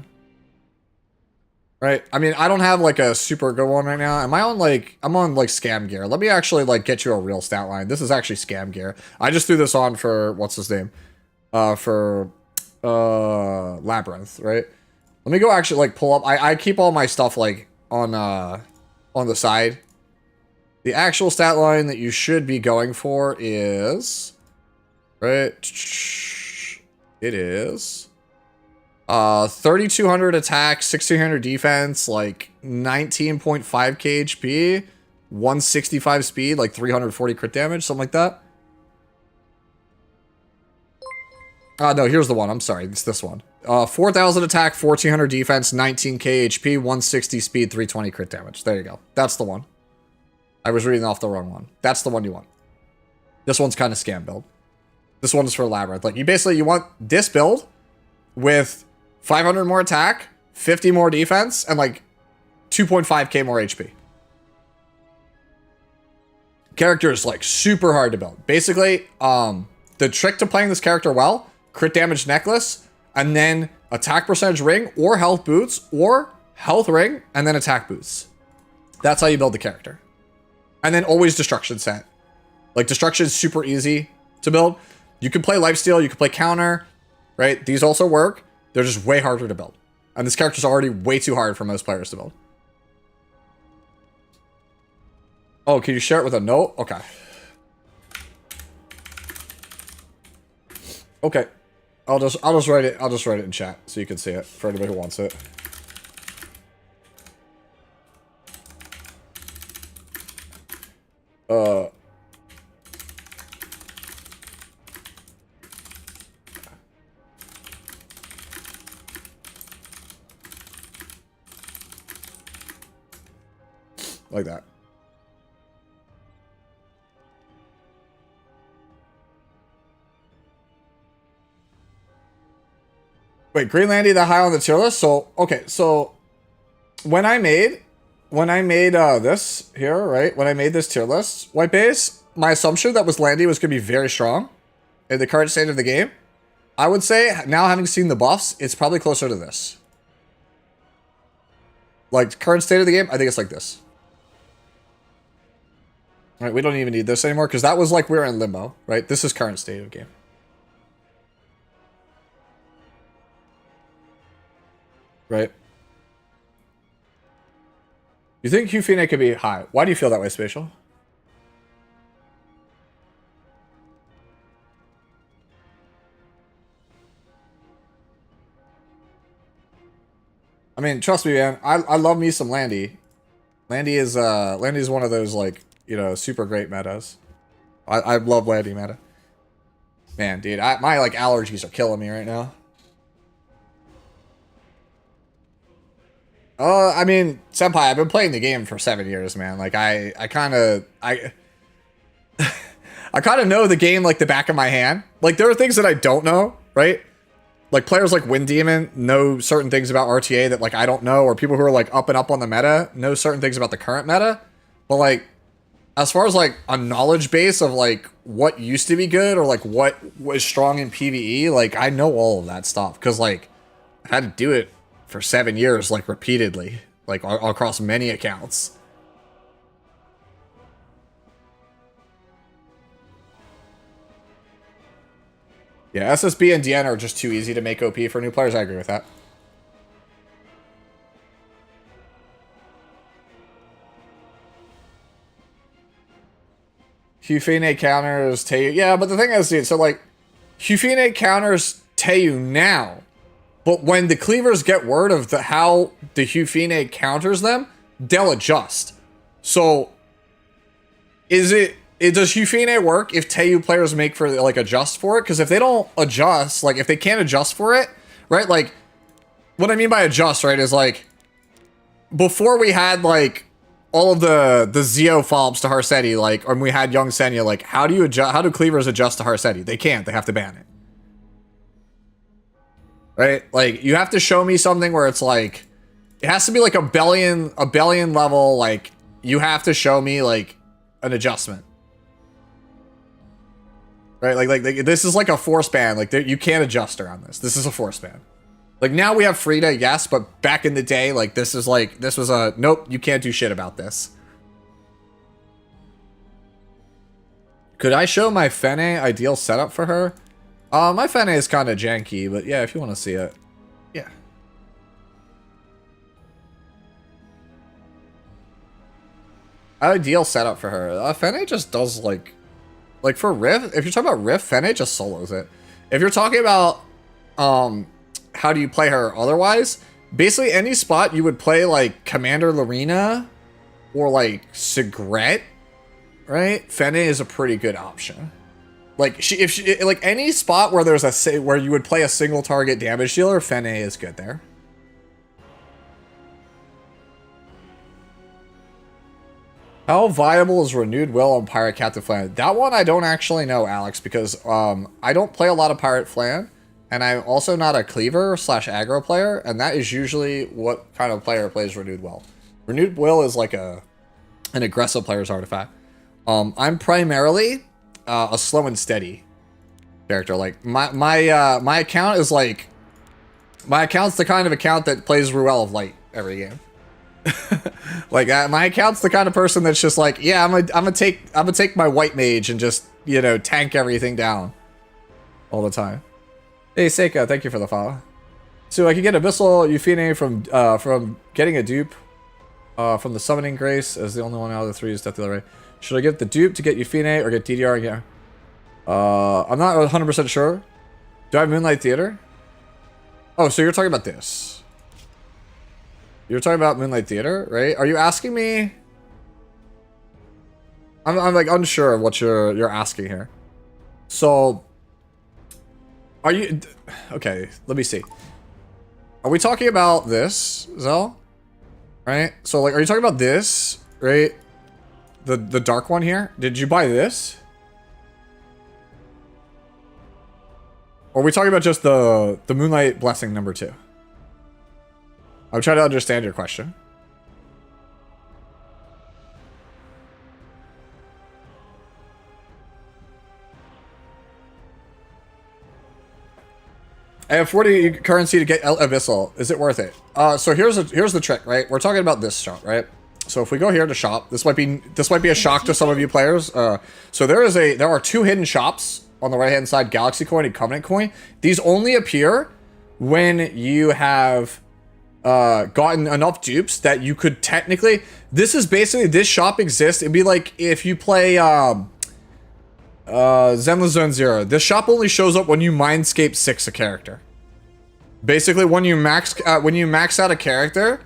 Right? I mean, I don't have like a super good one right now. Am I on like, I'm on like scam gear. Let me actually like get you a real stat line. This is actually scam gear. I just threw this on for, what's his name? For Labyrinth, right? Let me go actually like pull up. I keep all my stuff like on the side. The actual stat line that you should be going for is, right? It is 3,200 attack, 1,600 defense, like 19.5k HP, 165 speed, like 340 crit damage, something like that. No, here's the one. I'm sorry, it's this one. 4,000 attack, 1,400 defense, 19k HP, 160 speed, 320 crit damage. There you go. That's the one. I was reading off the wrong one. That's the one you want. This one's kind of scam build. This one is for Labyrinth. Like, you want this build with 500 more attack, 50 more defense, and like 2.5k more HP. Character is like super hard to build. Basically, the trick to playing this character well, crit damage necklace, and then attack percentage ring, or health boots, or health ring, and then attack boots. That's how you build the character. And then always destruction set. Like destruction is super easy to build. You can play lifesteal, you can play counter, right? These also work. They're just way harder to build. And this character's already way too hard for most players to build. Oh, can you share it with a note? Okay. Okay. I'll just write it. I'll just write it in chat so you can see it for anybody who wants it. like that. Wait, Greenlandy that high on the tier list? So, okay, so when I made this here, right? When I made this tier list, white base, my assumption that was Landy was going to be very strong in the current state of the game. I would say, now having seen the buffs, it's probably closer to this. Like, current state of the game, I think it's like this. All right, we don't even need this anymore, because that was like we were in limbo, right? This is current state of game. Right? You think Hufine could be high? Why do you feel that way, Spatial? I mean, trust me, man. I love me some Landy. Landy is one of those, like, you know, super great metas. I love Landy meta. Man, dude, my like allergies are killing me right now. I mean, Senpai, I've been playing the game for 7 years, man. Like, I kind of know the game like the back of my hand. Like, there are things that I don't know, right? Like, players like Wind Demon know certain things about RTA that, like, I don't know, or people who are, like, up and up on the meta know certain things about the current meta. But, like, as far as, like, a knowledge base of, like, what used to be good or, like, what was strong in PvE, like, I know all of that stuff. Because, like, I had to do it for 7 years, like, repeatedly, like, across many accounts. Yeah, SSB and DN are just too easy to make OP for new players. I agree with that. Hufine counters Teiyu. Yeah, but the thing is, dude, so, like, Hufine counters Teiyu now. But when the cleavers get word of how the Hufine counters them, they'll adjust. So, does Hufine work if Teiyu players make for, like, adjust for it? Because if they don't adjust, like, if they can't adjust for it, right? Like, what I mean by adjust, right, is, like, before we had, like, all of the Zeo fobs to Harsetti, like, or we had Young Senya, like, how do cleavers adjust to Harsetti? They can't. They have to ban it. Right? Like, you have to show me something where it's like, it has to be like a Bellion level, like, you have to show me, like, an adjustment. Right? Like this is like a force ban. Like, you can't adjust around this. This is a force ban. Like, now we have Frida, yes, but back in the day, like, this was a, nope, you can't do shit about this. Could I show my Fene ideal setup for her? My Fene is kind of janky, but yeah, if you want to see it. Yeah. Ideal setup for her. Fene just does, like for Rift, if you're talking about Rift, Fene just solos it. If you're talking about, how do you play her otherwise, basically any spot you would play, like, Commander Lorena or, like, Sigret, right? Fene is a pretty good option. Like, like, any spot where there's where you would play a single target damage dealer, Fene is good there. How viable is Renewed Will on Pirate Captive Flan? That one I don't actually know, Alex, because I don't play a lot of Pirate Flan, and I'm also not a cleaver / aggro player, and that is usually what kind of player plays Renewed Will. Renewed Will is like an aggressive player's artifact. I'm primarily a slow and steady character. Like, my account is like, my account's the kind of account that plays Ruel of Light every game. Like, my account's the kind of person that's just like, yeah, I'm gonna take my white mage and just, you know, tank everything down all the time. Hey Seika, thank you for the follow. So I can get Abyssal Euphine from getting a dupe from the Summoning Grace, as the only one out of the three is Death Dealer Ray. Should I get the dupe to get Euphine or get DDR again? I'm not 100% sure. Do I have Moonlight Theater? Oh, so you're talking about this. You're talking about Moonlight Theater, right? Are you asking me? I'm like unsure of what you're asking here. So, are you... Okay, let me see. Are we talking about this, Zell? Right? So, like, are you talking about this? right? The dark one here. Did you buy this? Or are we talking about just the Moonlight Blessing number 2? I'm trying to understand your question. I have 40 currency to get El Abyssal. Is it worth it? So here's the trick, right? We're talking about this shop, right? So if we go here to shop, this might be a shock to some of you players. So there are 2 hidden shops on the right hand side: Galaxy Coin and Covenant Coin. These only appear when you have gotten enough dupes that you could technically. This is basically, this shop exists. It'd be like if you play Zenless Zone Zero. This shop only shows up when you Mindscape 6 a character. Basically, when you max out a character,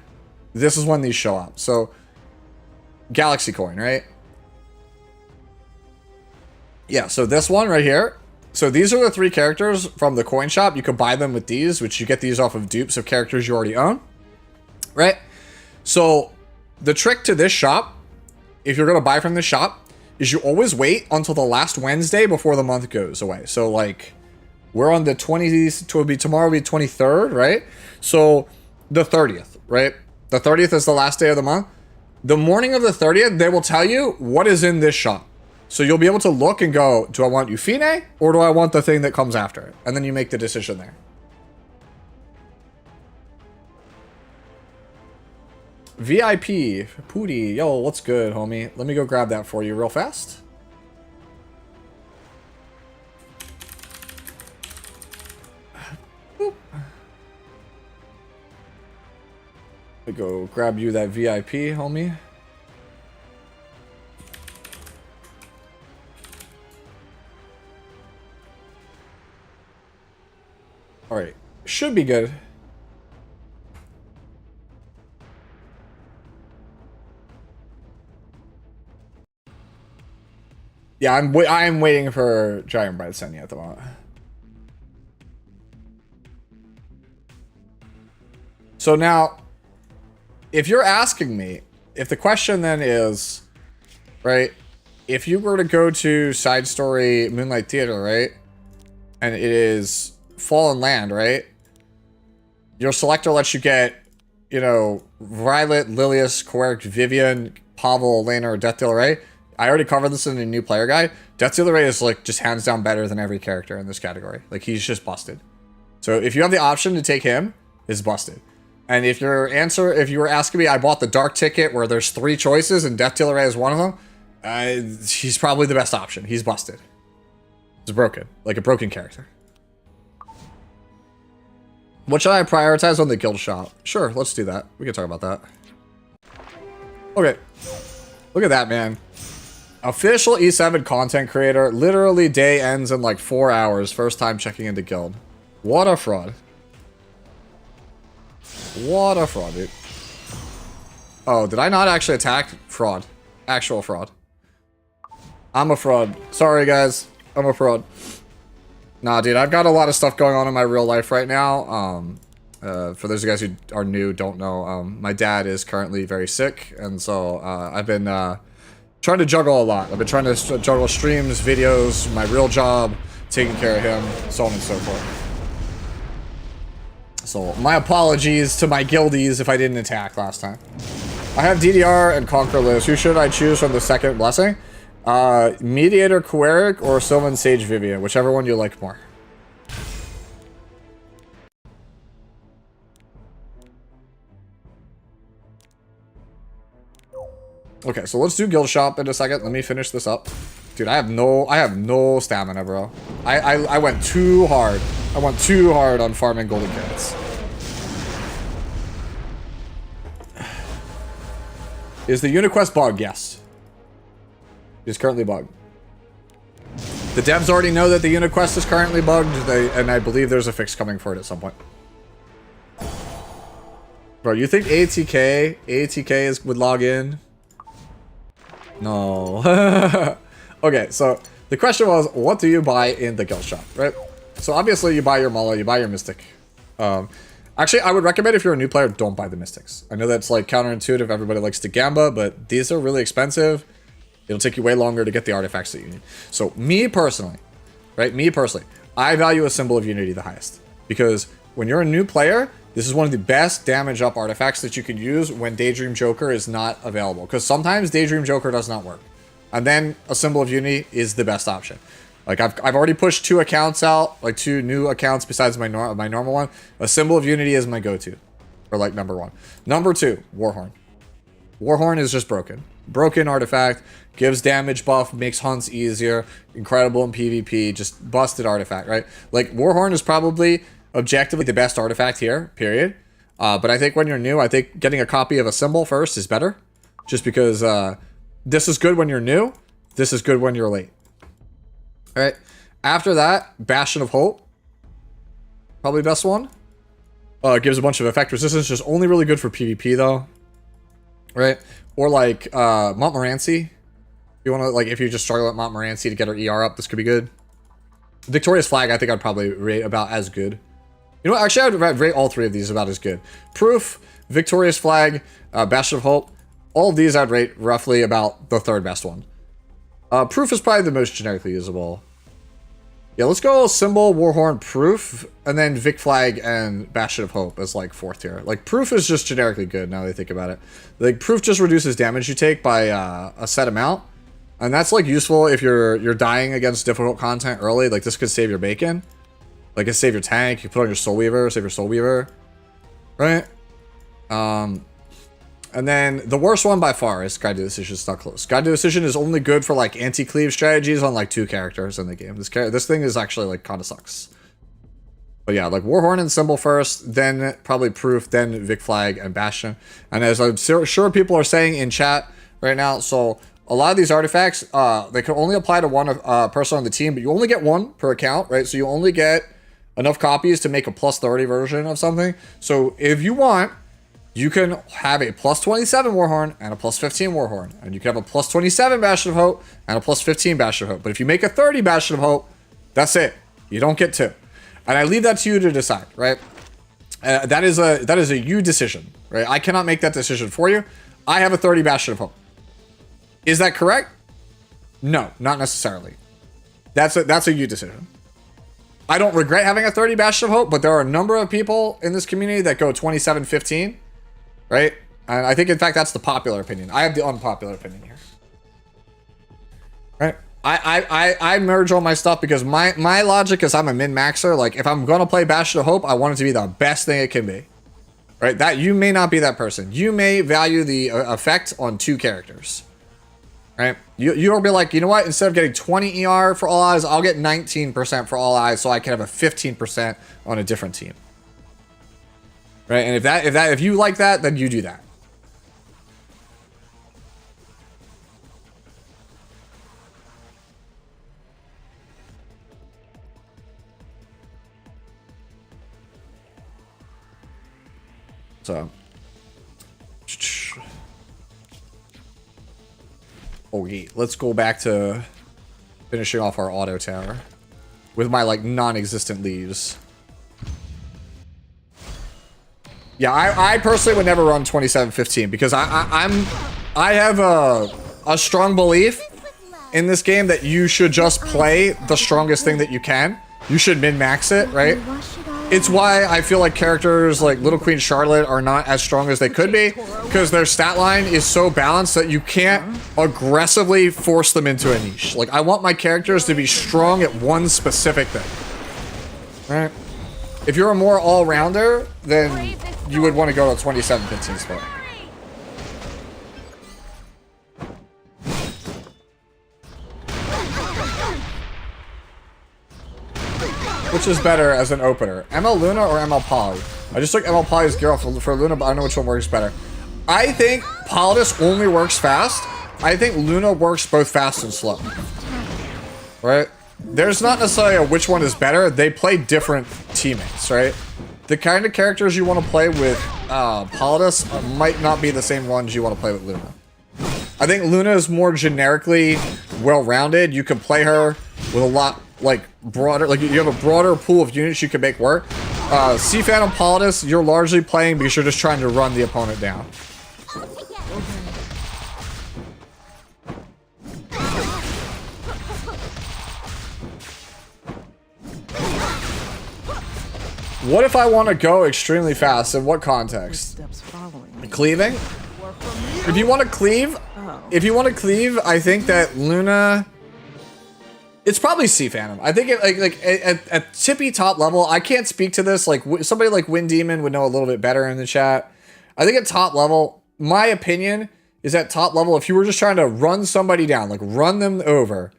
this is when these show up. So, Galaxy Coin, right? Yeah, so this one right here. So these are the 3 characters from the coin shop. You can buy them with these, which you get these off of dupes of characters you already own. Right? So, the trick to this shop, if you're going to buy from this shop, is you always wait until the last Wednesday before the month goes away. So, like, we're on the 20th, tomorrow will be 23rd, right? So, the 30th, right? The 30th is the last day of the month. The morning of the 30th, they will tell you what is in this shop. So you'll be able to look and go, do I want Ufine or do I want the thing that comes after it? And then you make the decision there. VIP, Pooty, yo, what's good, homie? Let me go grab that for you real fast. Boop. Let me go grab you that VIP, homie. Alright, should be good. Yeah, I'm waiting for Giant Bright Sunny at the moment. So now, if you're asking me, if the question then is, right, if you were to go to Side Story Moonlight Theater, right, and it is Fallen Land, right, your selector lets you get, you know, Violet, Lilius, Quirk, Vivian, Pavel, Elena, or Death Dealer Ray. I already covered this in a new player guide. Death Dealer Ray is, like, just hands down better than every character in this category. Like, he's just busted. So if you have the option to take him, it's busted. And if you were asking me, I bought the dark ticket where there's 3 choices and Death Dealer Ray is one of them, he's probably the best option. He's busted. He's broken. Like a broken character. What should I prioritize on the guild shop? Sure, let's do that. We can talk about that. Okay. Look at that, man. Official E7 content creator. Literally day ends in like 4 hours. First time checking into guild. What a fraud. What a fraud, dude. Oh, did I not actually attack? Fraud. Actual fraud. I'm a fraud. Sorry, guys. I'm a fraud. Nah, dude, I've got a lot of stuff going on in my real life right now. For those of you guys who are new, don't know, my dad is currently very sick, and so I've been trying to juggle a lot. I've been trying to juggle streams, videos, my real job, taking care of him, so on and so forth. So, my apologies to my guildies if I didn't attack last time. I have DDR and Conquer Liz. Who should I choose from the second blessing? Mediator Queric or Sylvan Sage Vivian, whichever one you like more. Okay, so let's do guild shop in a second. Let me finish this up. Dude, I have no stamina, bro. I went too hard. I went too hard on farming golden carrots. Is the UniQuest bugged? Yes. It is currently bugged. The devs already know that the UniQuest is currently bugged, and I believe there's a fix coming for it at some point. Bro, you think ATK would log in? No. Okay, so the question was, what do you buy in the guild shop, right? So obviously you buy your Mullah, you buy your Mystic. Actually, I would recommend if you're a new player, don't buy the Mystics. I know that's like counterintuitive. Everybody likes to Gamba, but these are really expensive. It'll take you way longer to get the artifacts that you need. So me personally, right? Me personally, I value a Symbol of Unity the highest. Because when you're a new player, this is one of the best damage up artifacts that you can use when Daydream Joker is not available. Because sometimes Daydream Joker does not work. And then a Symbol of Unity is the best option. Like I've already pushed 2 accounts out, like 2 new accounts besides my normal one. A Symbol of Unity is my go-to, or like number 1. Number 2, Warhorn. Warhorn is just broken. Broken artifact, gives damage buff, makes hunts easier, incredible in PvP, just busted artifact, right? Like Warhorn is probably objectively the best artifact here, period. But I think when you're new, I think getting a copy of a symbol first is better, just because this is good when you're new. This is good when you're late. All right, after that, Bastion of Hope, probably best one. It gives a bunch of effect resistance, just only really good for PvP though, right? Or like Montmorency, you want to like if you just struggle at Montmorency to get her ER up, this could be good. Victorious Flag, I think I'd probably rate about as good. You know what? Actually, I'd rate all 3 of these about as good. Proof, Victorious Flag, Bastion of Hope, all of these I'd rate roughly about the 3rd best one. Proof is probably the most generically usable. Yeah, let's go Symbol, Warhorn, Proof, and then Vic Flag and Bastion of Hope as like 4th tier. Like Proof is just generically good now that I think about it. Like Proof just reduces damage you take by a set amount, and that's like useful if you're dying against difficult content early. Like this could save your bacon, like it save your tank. You put on your Soul Weaver, save your Soul Weaver, right? And then the worst one by far is Guide to Decision. Stuck close. Guide to Decision is only good for like anti-cleave strategies on like 2 characters in the game. This thing is actually like kind of sucks. But yeah, like Warhorn and Symbol first, then probably Proof, then Vic Flag and Bastion. And as I'm sure people are saying in chat right now, so a lot of these artifacts, they can only apply to one person on the team, but you only get 1 per account, right? So you only get enough copies to make a plus 30 version of something. So if you want, you can have a plus 27 Warhorn and a plus 15 Warhorn. And you can have a plus 27 Bastion of Hope and a plus 15 Bastion of Hope. But if you make a 30 Bastion of Hope, that's it. You don't get 2. And I leave that to you to decide, right? That is a you decision, right? I cannot make that decision for you. I have a 30 Bastion of Hope. Is that correct? No, not necessarily. That's a you decision. I don't regret having a 30 Bastion of Hope, but there are a number of people in this community that go 27-15. Right? And I think, in fact, that's the popular opinion. I have the unpopular opinion here. Right? I merge all my stuff because my logic is I'm a min-maxer. Like, if I'm going to play Bastion of Hope, I want it to be the best thing it can be. Right? That you may not be that person. You may value the effect on 2 characters. Right? You'll be like, you know what? Instead of getting 20 ER for all eyes, I'll get 19% for all eyes so I can have a 15% on a different team. Right, and if you like that, then you do that. So, oh yeah, let's go back to finishing off our auto tower with my like non-existent leaves. Yeah, I personally would never run 27-15 because I have a strong belief in this game that you should just play the strongest thing that you can. You should min-max it, right? It's why I feel like characters like Little Queen Charlotte are not as strong as they could be, because their stat line is so balanced that you can't aggressively force them into a niche. Like, I want my characters to be strong at one specific thing, right? If you're a more all-rounder, then you would want to go to 27-15 spot. Which is better as an opener, ML Luna or ML Poly? I just took ML Poly's gear off for Luna, but I don't know which one works better. I think Politis only works fast. I think Luna works both fast and slow. Right? There's not necessarily a which one is better. They play different teammates, right? The kind of characters you want to play with Politis might not be the same ones you want to play with Luna. I think Luna is more generically well-rounded. You can play her with a lot like broader, like you have a broader pool of units you can make work. Sea Phantom Politis, you're largely playing because you're just trying to run the opponent down. What if I want to go extremely fast? In what context? Steps following me. Cleaving? If you want to cleave, I think that Luna. It's probably Sea Phantom. I think it, at tippy top level, I can't speak to this. Like somebody like Wind Demon would know a little bit better in the chat. I think at top level, my opinion is at top level, if you were just trying to run somebody down, like run them over,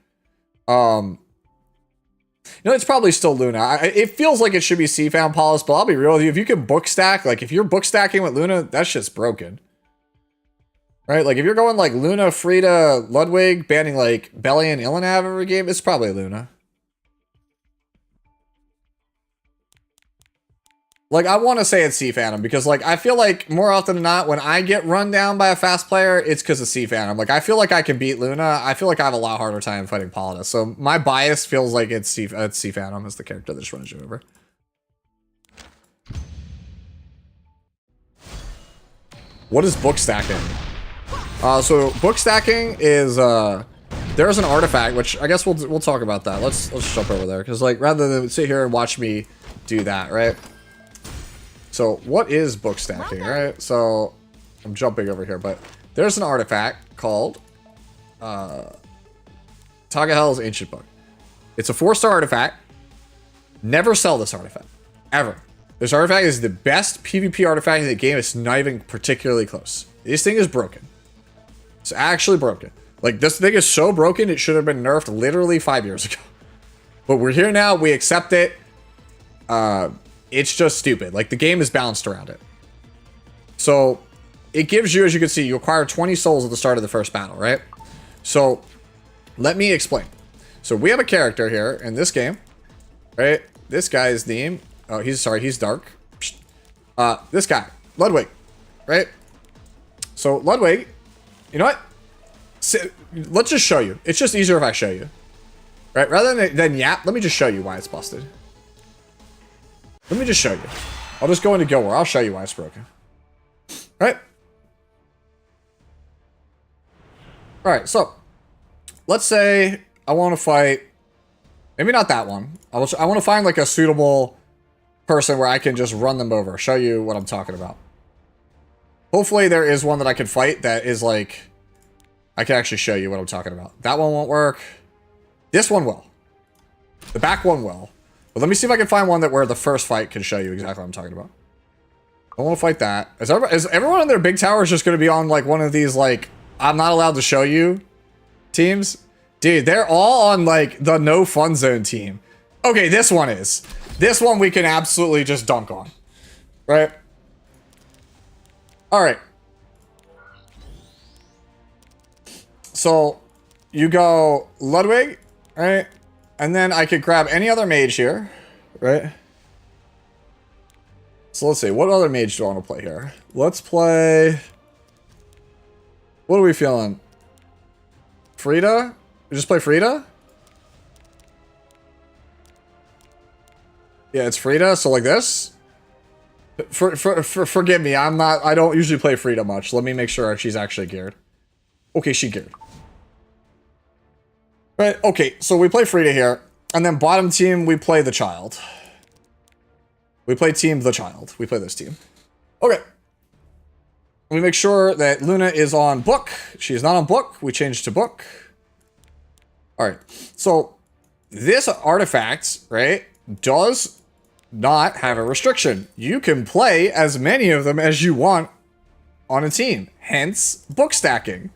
it's probably still Luna. It feels like it should be Sea Phantom Politis, but I'll be real with you. If you can book stack, like if you're book stacking with Luna, that's just broken. Right? Like if you're going like Luna, Frida, Ludwig, banning like Belly and Ilanav every game, it's probably Luna. Like I want to say it's Sea Phantom because like I feel like more often than not when I get run down by a fast player, it's because of Sea Phantom. Like I feel like I can beat Luna. I feel like I have a lot harder time fighting Politis. So my bias feels like it's Sea Phantom as the character that just runs you over. What is book stacking? So book stacking is there's an artifact which I guess we'll talk about that. Let's jump over there because like rather than sit here and watch me do that, right? So what is book stacking, right? So I'm jumping over here, but there's an artifact called Tagahel's Ancient Book. It's a 4-star artifact. Never sell this artifact ever. This artifact is the best PvP artifact in the game. It's not even particularly close. This thing is broken. It's actually broken. Like, this thing is so broken, it should have been nerfed literally 5 years ago. But we're here now. We accept it. It's just stupid. Like, the game is balanced around it. So, it gives you, as you can see, you acquire 20 souls at the start of the first battle, right? So, let me explain. So, we have a character here in this game, right? This guy's name... Oh, he's dark. This guy, Ludwig, right? So, Ludwig... You know what? Let's just show you. It's just easier if I show you. Right? Rather than yap, let me just show you why it's busted. Let me just show you. I'll just go into Guild War. I'll show you why it's broken. Right? Alright, so. Let's say I want to fight... Maybe not that one. I want to find like a suitable person where I can just run them over. Show you what I'm talking about. Hopefully there is one that I can fight that is like... I can actually show you what I'm talking about. That one won't work. This one will. The back one will. But let me see if I can find one that where the first fight can show you exactly what I'm talking about. I want to fight that. Is everyone in their big towers just going to be on like one of these like... I'm not allowed to show you teams? Dude, they're all on like the no fun zone team. Okay, this one is. This one we can absolutely just dunk on. Right? Alright. So, you go Ludwig, right? And then I could grab any other mage here, right? So let's see, what other mage do I want to play here? Let's play... What are we feeling? Frida? We just play Frida? Yeah, it's Frida, so like this? Forgive me, I don't usually play Frida much. Let me make sure she's actually geared. Okay, she geared. Right, okay, so we play Frida here. And then bottom team, we play the child. We play team the child. We play this team. Okay. We make sure that Luna is on book. She's not on book. We change to book. Alright, so this artifact, right, does not have a restriction. You can play as many of them as you want on a team. Hence, book stacking.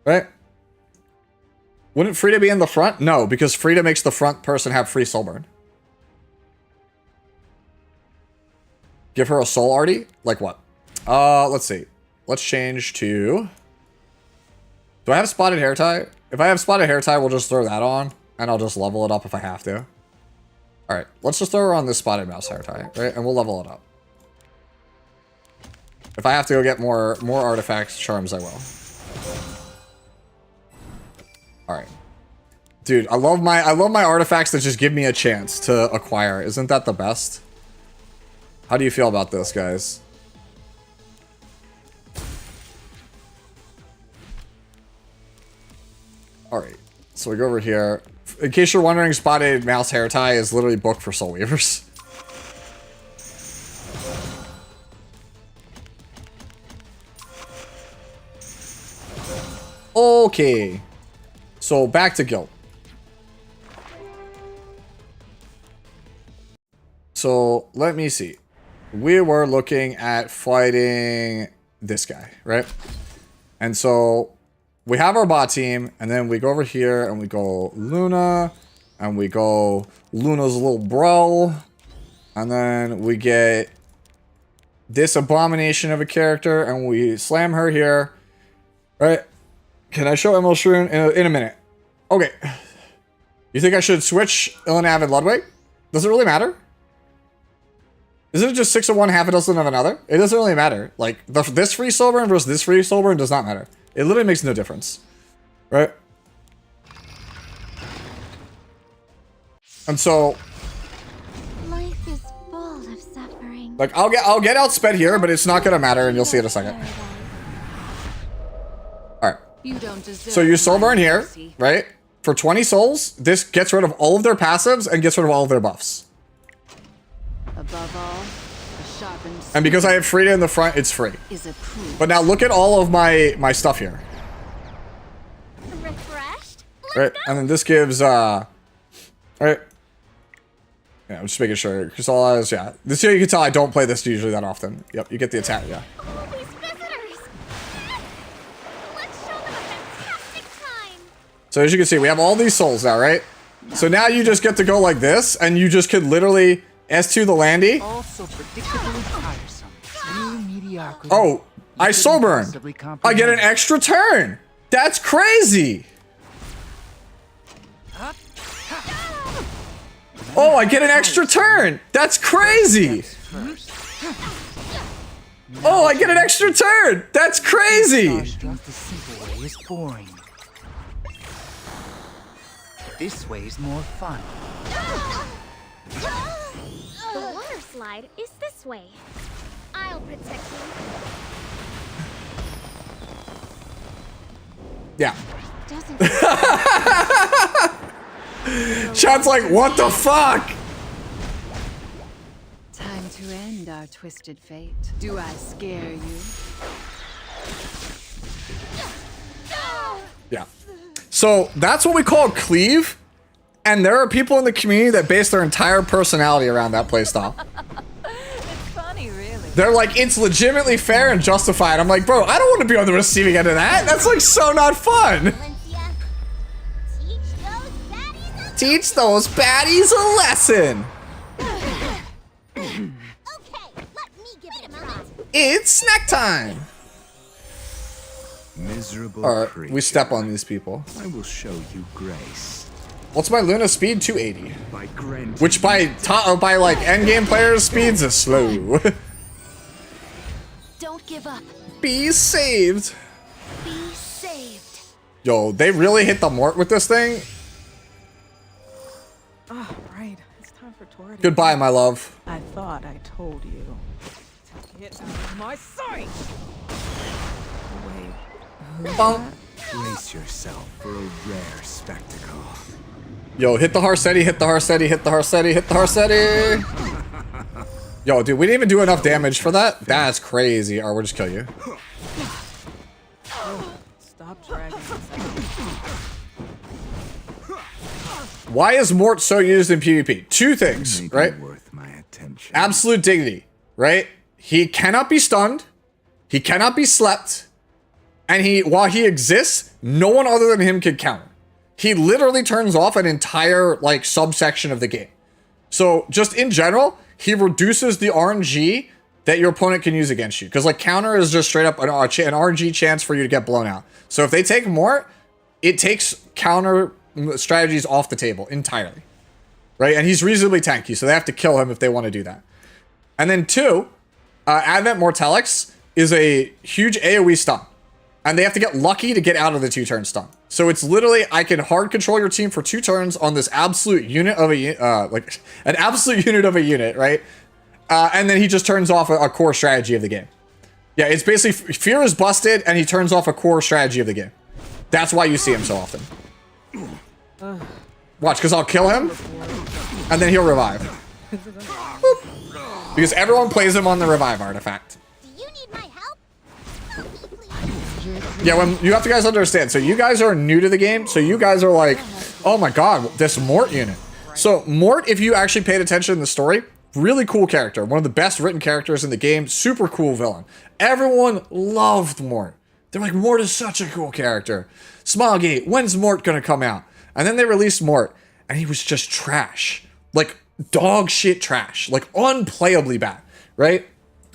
Right? Wouldn't Frida be in the front? No, because Frida makes the front person have free soul burn. Give her a soul arty? Like what? Let's see. Let's change to... Do I have spotted hair tie? If I have spotted hair tie, we'll just throw that on. And I'll just level it up if I have to. Alright, let's just throw her on this spotted mouse hair tie, right? And we'll level it up. If I have to go get more artifacts, charms, I will. Alright. Dude, I love my artifacts that just give me a chance to acquire. Isn't that the best? How do you feel about this, guys? Alright, so we go over here. In case you're wondering, Spotted Mouse Hair Tie is literally booked for Soul Weavers. Okay. So back to guild. So let me see. We were looking at fighting this guy, right? And so we have our bot team, and then we go over here and we go Luna, and we go Luna's little bro, and then we get this abomination of a character, and we slam her here, right? Can I show Emerald Shroon in a minute? Okay. You think I should switch Ilanav and Ludwig? Does it really matter? Isn't it just 6 of one, half a dozen of another? It doesn't really matter. Like, this free Soulburn versus this free Soulburn does not matter. It literally makes no difference. Right? And so... Life is full of suffering. Like, I'll get outsped here, but it's not gonna matter, and you'll see in a second. Alright. So you Soulburn here, right? For 20 souls, this gets rid of all of their passives and gets rid of all of their buffs. Above all, a sharpened And because I have Frida in the front, it's free. is a proof. But now look at all of my stuff here. Refreshed? Right? And then this gives, right? Yeah, I'm just making sure. Chrysalize, yeah. This here you can tell I don't play this usually that often. Yep, you get the attack, yeah. All these visitors! Let's show them a fantastic time! So as you can see, we have all these souls now, right? So now you just get to go like this, and you just could literally S2 the Landy. Also predictably tiresome. True mediocrity. Oh, I Soulburn. I get an extra turn. That's crazy. Oh, I get an extra turn. That's crazy. Oh, I get an extra turn. That's crazy. The simple way is boring. This way is more fun. The water slide is this way. I'll protect you. Yeah. Doesn't Chad's like, what the fuck? Time to end our twisted fate. Do I scare you? Yeah. So that's what we call cleave. And there are people in the community that base their entire personality around that playstyle. It's funny, really. They're like, it's legitimately fair and justified. I'm like, bro, I don't want to be on the receiving end of that. That's like so not fun. Valencia, Teach those baddies a lesson. Okay, let me give it a try. It's snack time. Miserable All right, creature. we step on these people. I will show you grace. What's my Luna speed? 280. By granting Which by like endgame players' speeds is slow. Don't give up. Be saved. Be saved. Yo, they really hit the mort with this thing. Oh, right. It's time for Tori. Goodbye, my love. I thought I told you. To get out of my sight! Wait. Bump. brace yourself for a rare spectacle. Yo, hit the Harsetti, hit the Harsetti, hit the Harsetti, hit the Harsetti. Yo, dude, we didn't even do enough damage for that. That's crazy. Alright, we'll just kill you. Stop dragging us out. Why is Mort so used in PvP? Two things, Maybe right? worth my attention. Absolute dignity, right? He cannot be stunned. He cannot be slept. And while he exists, no one other than him can counter. He literally turns off an entire, like, subsection of the game. So, just in general, he reduces the RNG that your opponent can use against you. Because, like, counter is just straight up an RNG chance for you to get blown out. So, if they take more, it takes counter strategies off the table entirely. Right? And he's reasonably tanky, so they have to kill him if they want to do that. And then two, Advent Mortalix is a huge AoE stun. And they have to get lucky to get out of the 2-turn stun. So it's literally, I can hard control your team for 2 turns on this absolute unit of a, like, an absolute unit of a unit, right? And then he just turns off a core strategy of the game. Yeah, it's basically fear is busted, and he turns off a core strategy of the game. That's why you see him so often. Watch, because I'll kill him, and then he'll revive. Boop. Because everyone plays him on the revive artifact. Do you need my help? Help me, please. Yeah, when you have to guys understand. So you guys are new to the game, so you guys are like, oh my god, this Mort unit. So Mort, if you actually paid attention in the story, really cool character. One of the best written characters in the game. Super cool villain. Everyone loved Mort. They're like, Mort is such a cool character. Smilegate, when's Mort gonna come out? And then they released Mort, and he was just trash. Like, dog shit trash. Like, unplayably bad, right?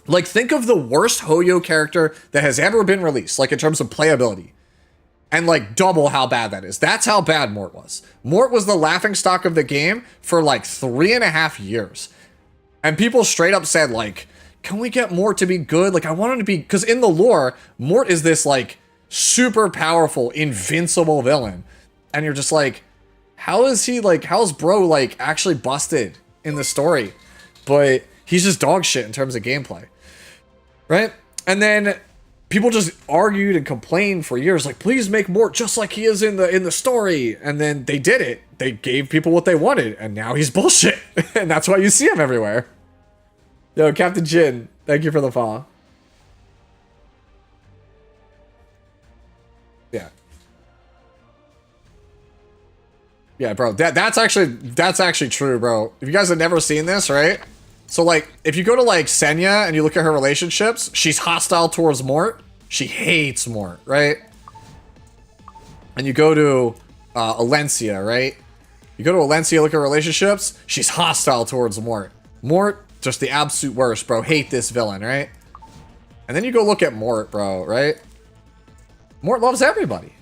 Like, think of the worst Hoyo character that has ever been released, like, in terms of playability. And, like, double how bad that is. That's how bad Mort was. Mort was the laughingstock of the game for, like, 3.5 years. And people straight up said, like, can we get Mort to be good? Like, I want him to be... Because in the lore, Mort is this, like, super powerful, invincible villain. And you're just like, how is he, like, how's bro, like, actually busted in the story? But he's just dog shit in terms of gameplay. Right? And then people just argued and complained for years, like, please make Mort just like he is in the story. And then they did it. They gave people what they wanted, and now he's bullshit. And that's why you see him everywhere. Yo, Captain Jin, thank you for the follow. Yeah. Yeah, bro, that's actually true, bro. If you guys have never seen this, right? So, like, if you go to, like, Senya and you look at her relationships, she's hostile towards Mort. She hates Mort, right? And you go to Alencia, right? You go to Alencia, look at relationships, she's hostile towards Mort. Mort, just the absolute worst, bro. Hate this villain, right? And then you go look at Mort, bro, right? Mort loves everybody.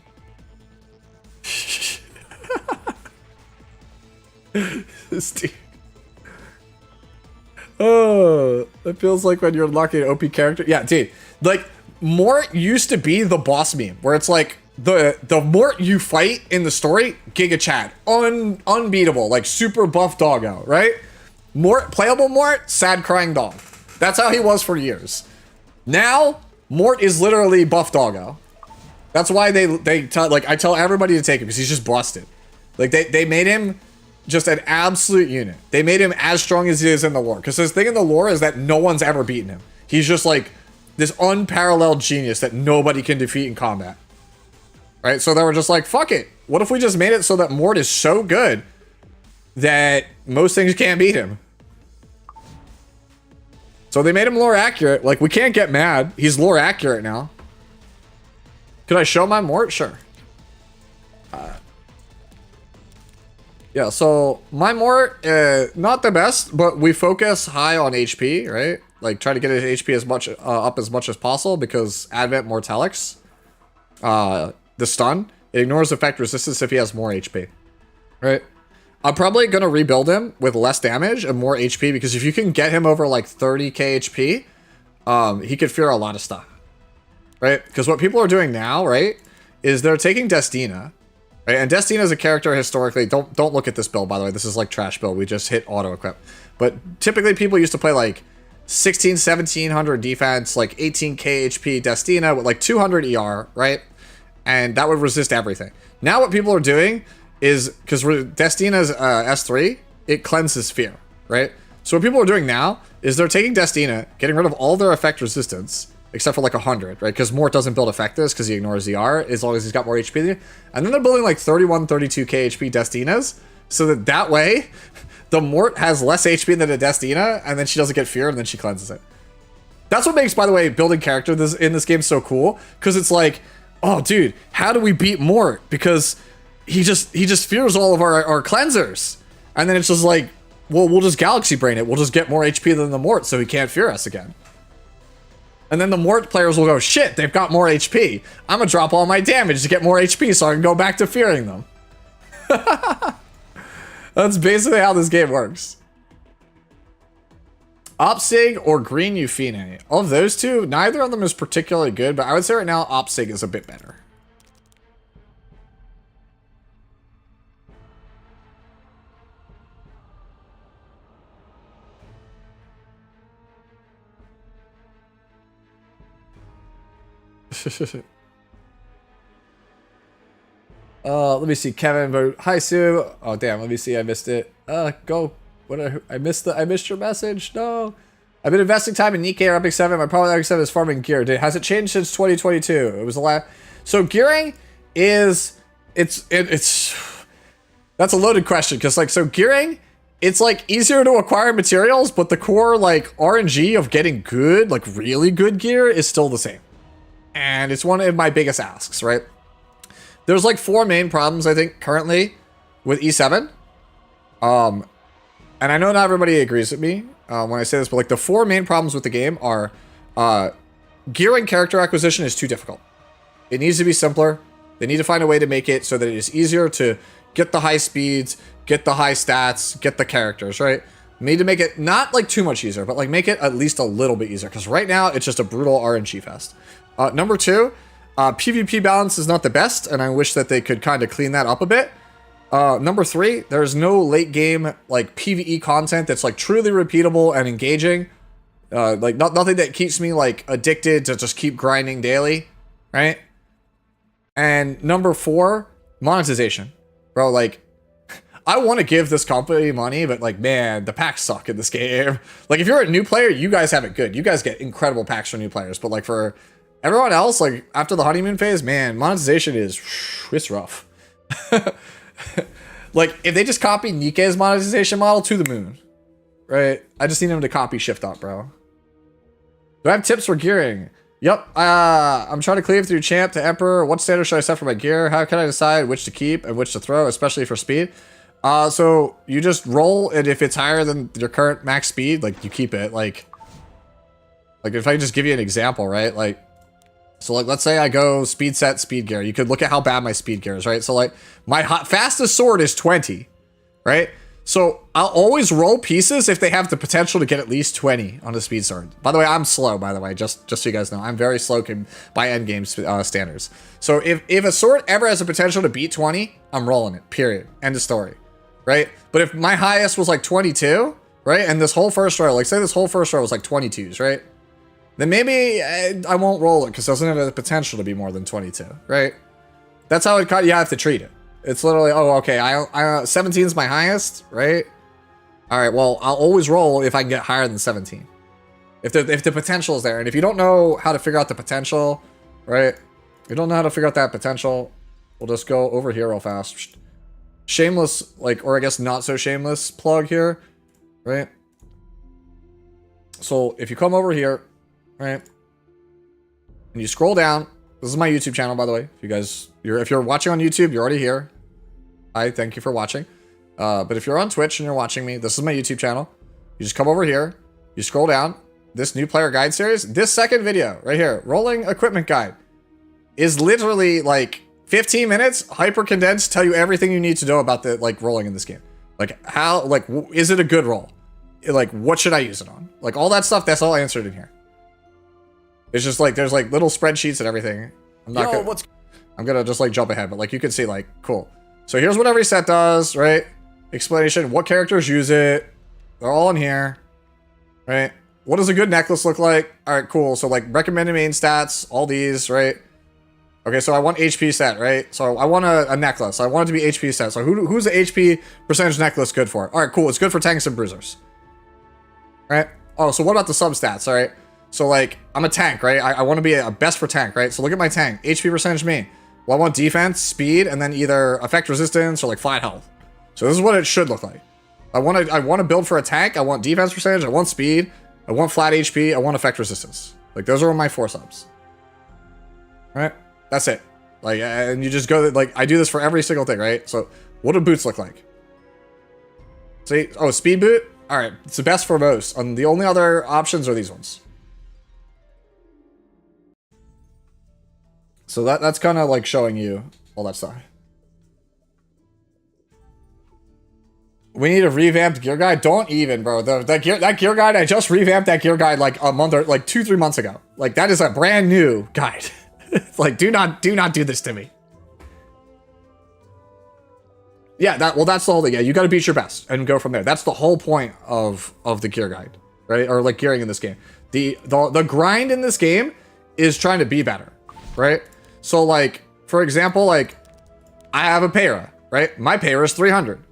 This dude. Oh, it feels like when you're unlocking an OP character. Yeah, dude. Like, Mort used to be the boss meme, where it's like, the Mort you fight in the story, Giga Chad. Unbeatable. Like, super buff doggo, right? Mort, playable Mort, sad crying dog. That's how he was for years. Now, Mort is literally buff doggo. That's why they tell, like, I tell everybody to take him, because he's just busted. Like, they made him just an absolute unit. They made him as strong as he is in the lore. Because the thing in the lore is that no one's ever beaten him. He's just like this unparalleled genius that nobody can defeat in combat. Right? So they were just like, fuck it. What if we just made it so that Mort is so good that most things can't beat him? So they made him lore accurate. Like, we can't get mad. He's lore accurate now. Could I show my Mort? Sure. Yeah, so my Mort, not the best, but we focus high on HP, right? Like, try to get his HP as much up as much as possible, because Advent Mortalix, the stun, it ignores effect resistance if he has more HP, right? I'm probably going to rebuild him with less damage and more HP, because if you can get him over like 30k HP, he could fear a lot of stuff, right? Because what people are doing now, right, is they're taking Destina. Right? And Destina is a character historically. Don't look at this build, by the way. This is like trash build. We just hit auto equip. But typically people used to play like 1700 defense, like 18k HP Destina with like 200 ER, right? And that would resist everything. Now what people are doing is, because Destina's S3, it cleanses fear, right? So what people are doing now is they're taking Destina, getting rid of all their effect resistance, except for like 100, right? Because Mort doesn't build effect this because he ignores ER as long as he's got more HP than you. And then they're building like 31, 32k HP Destinas, so that way the Mort has less HP than a Destina, and then she doesn't get fear, and then she cleanses it. That's what makes, by the way, building character in this game so cool, because it's like, oh, dude, how do we beat Mort? Because he just fears all of our cleansers. And then it's just like, well, we'll just Galaxy Brain it. We'll just get more HP than the Mort, so he can't fear us again. And then the Mort players will go, shit, they've got more HP. I'm gonna drop all my damage to get more HP so I can go back to fearing them. That's basically how this game works. Opsig or Green Euphine. Of those two, neither of them is particularly good, but I would say right now Opsig is a bit better. Let me see. Kevin vote. Hi Sue. Oh damn. Let me see. I missed it. Go. What? I missed your message. No. I've been investing time in Nikkei or Epic 7. My problem with Epic 7 is farming gear. Has it changed since 2022? It was the last. So gearing is it's that's a loaded question because like so gearing. It's like easier to acquire materials, but the core like RNG of getting good, like really good gear is still the same. And it's one of my biggest asks, right? There's like 4 main problems, I think, currently with E7. And I know not everybody agrees with me when I say this, but like the 4 main problems with the game are gear and character acquisition is too difficult. It needs to be simpler. They need to find a way to make it so that it is easier to get the high speeds, get the high stats, get the characters, right? Need to make it not like too much easier, but like make it at least a little bit easier. Because right now it's just a brutal RNG fest. Number 2, PvP balance is not the best, and I wish that they could kind of clean that up a bit. Number 3, there's no late game like PvE content that's like truly repeatable and engaging. Like nothing that keeps me like addicted to just keep grinding daily, right? And number 4, monetization. Bro, like, I want to give this company money, but like, man, the packs suck in this game. Like, if you're a new player, you guys have it good. You guys get incredible packs for new players. But like for everyone else, like after the honeymoon phase, man, monetization is, it's rough. Like, if they just copy Nikkei's monetization model to the moon, right? I just need them to copy Shift Up, bro. Do I have tips for gearing? Yep, I'm trying to cleave through champ to emperor. What standard should I set for my gear? How can I decide which to keep and which to throw, especially for speed? So you just roll, and if it's higher than your current max speed, like you keep it. Like if I just give you an example, right? Like, so like let's say I go speed set, speed gear. You could look at how bad my speed gear is, right? So like my fastest sword is 20, right? So I'll always roll pieces if they have the potential to get at least 20 on the speed sword. By the way, I'm slow, by the way, just so you guys know. I'm very slow by endgame standards. So if a sword ever has the potential to beat 20, I'm rolling it, period. End of story, right? But if my highest was like 22, right? And this whole first row, like say this whole first row was like 22s, right? Then maybe I won't roll it because it doesn't have the potential to be more than 22, right? That's how you have to treat it. It's literally, oh, okay, 17 is my highest, right? All right, well, I'll always roll if I can get higher than 17. If the potential is there. And if you don't know how to figure out the potential, right? If you don't know how to figure out that potential, we'll just go over here real fast. Shameless, like, or I guess not so shameless plug here, right? So if you come over here, right? And you scroll down, this is my YouTube channel, by the way. If you're watching on YouTube, you're already here. I thank you for watching. But if you're on Twitch and you're watching me, this is my YouTube channel. You just come over here, you scroll down, this new player guide series, this second video right here, rolling equipment guide, is literally like 15 minutes, hyper condensed, tell you everything you need to know about the like rolling in this game. Like how, like, is it a good roll? Like, what should I use it on? Like all that stuff, that's all answered in here. It's just like, there's like little spreadsheets and everything. I'm gonna just like jump ahead, but like you can see like, cool. So here's what every set does, right? Explanation, what characters use it. They're all in here, right? What does a good necklace look like? All right, cool. So like recommended main stats, all these, right? Okay, so I want HP set, right? So I want a necklace. I want it to be HP set. So who's the HP percentage necklace good for? All right, cool. It's good for tanks and bruisers, right? Oh, so what about the sub stats, all right? So like, I'm a tank, right? I want to be a best for tank, right? So look at my tank, HP percentage main. Well, I want defense, speed, and then either effect resistance or like flat health. So this is what it should look like. I want to build for a tank. I want defense percentage. I want speed. I want flat HP. I want effect resistance. Like those are my 4 subs. Right? That's it. Like, and you just go like I do this for every single thing, right? So what do boots look like? See, oh, speed boot. All right, it's the best for most. And the only other options are these ones. So that's kind of like showing you all that stuff. We need a revamped gear guide. Don't even, bro. That gear guide, I just revamped that gear guide like a month or like 2-3 months ago. Like that is a brand new guide. Like do not do this to me. Yeah, that's the whole thing. Yeah, you got to beat your best and go from there. That's the whole point of the gear guide, right? Or like gearing in this game. The grind in this game is trying to be better. right? So like, for example, like I have a Para, right? My Para is 300.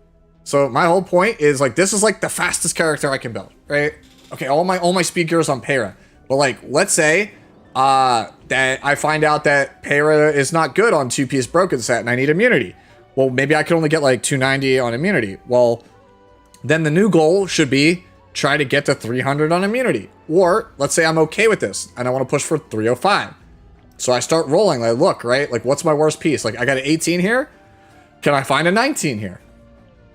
So my whole point is like, this is like the fastest character I can build, right? Okay, all my speed gears on Para. But like, let's say that I find out that Para is not good on 2-piece broken set and I need immunity. Well, maybe I can only get like 290 on immunity. Well, then the new goal should be try to get to 300 on immunity. Or let's say I'm okay with this and I want to push for 305. So I start rolling, like, look, right? Like, what's my worst piece? Like, I got an 18 here. Can I find a 19 here?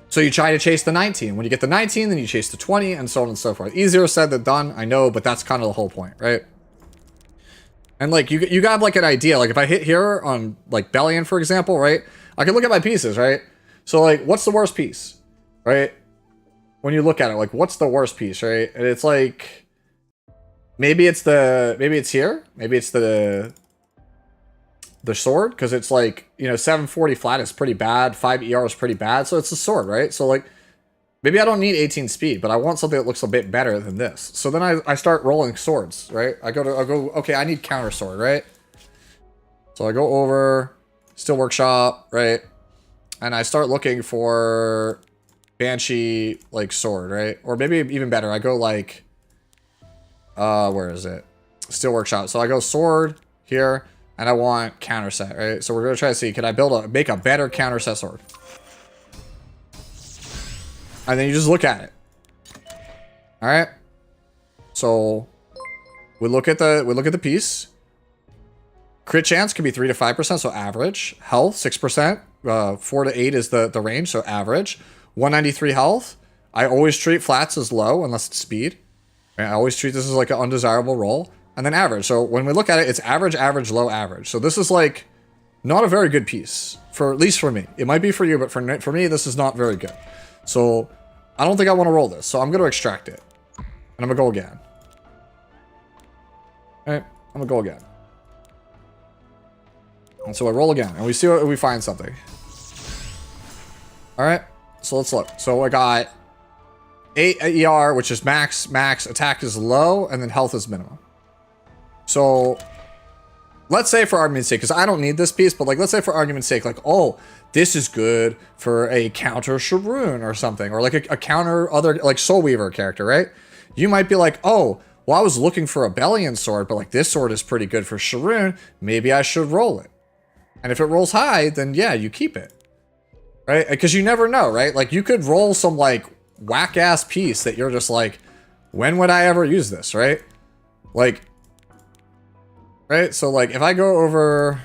So you try to chase the 19. When you get the 19, then you chase the 20 and so on and so forth. Easier said than done, I know, but that's kind of the whole point, right? And like, you got like an idea. Like if I hit here on like Bellion, for example, right? I can look at my pieces, right? So like, what's the worst piece, right? When you look at it, like what's the worst piece, right? And it's like, maybe it's here. Maybe it's the sword, because it's like, you know, 740 flat is pretty bad, 5 ER is pretty bad, so it's the sword, right? So like, maybe I don't need 18 speed, but I want something that looks a bit better than this. So then I start rolling swords, right? I go, okay, I need counter sword, right? So I go over, Steel Workshop, right? And I start looking for Banshee, like, sword, right? Or maybe even better, I go like, where is it? Steel Workshop. So I go sword here, and I want counter set, right? So we're gonna try to see, can I make a better counter set sword? And then you just look at it. All right. So we look at the piece. Crit chance can be 3 to 5%, so average. Health 6%. 4 to 8 is the range, so average. 193 health. I always treat flats as low unless it's speed. I always treat this as like an undesirable roll. And then average. So when we look at it, it's average, average, low, average. So this is like not a very good piece, for at least for me. It might be for you, but for me, this is not very good. So I don't think I want to roll this. So I'm going to extract it. And I'm going to go again. All right, I'm going to go again. And so I roll again, and we see what we find something. All right, so let's look. So I got 8 ER, which is max, attack is low, and then health is minimum. So let's say for argument's sake, because I don't need this piece, but like, let's say for argument's sake, like, oh, this is good for a counter Sharoon or something, or like a counter other, like Soul Weaver character, right? You might be like, oh, well, I was looking for a Bellion sword, but like this sword is pretty good for Sharoon. Maybe I should roll it. And if it rolls high, then yeah, you keep it, right? Because you never know, right? Like you could roll some like whack ass piece that you're just like, when would I ever use this, right? Like, right? So like if I go over,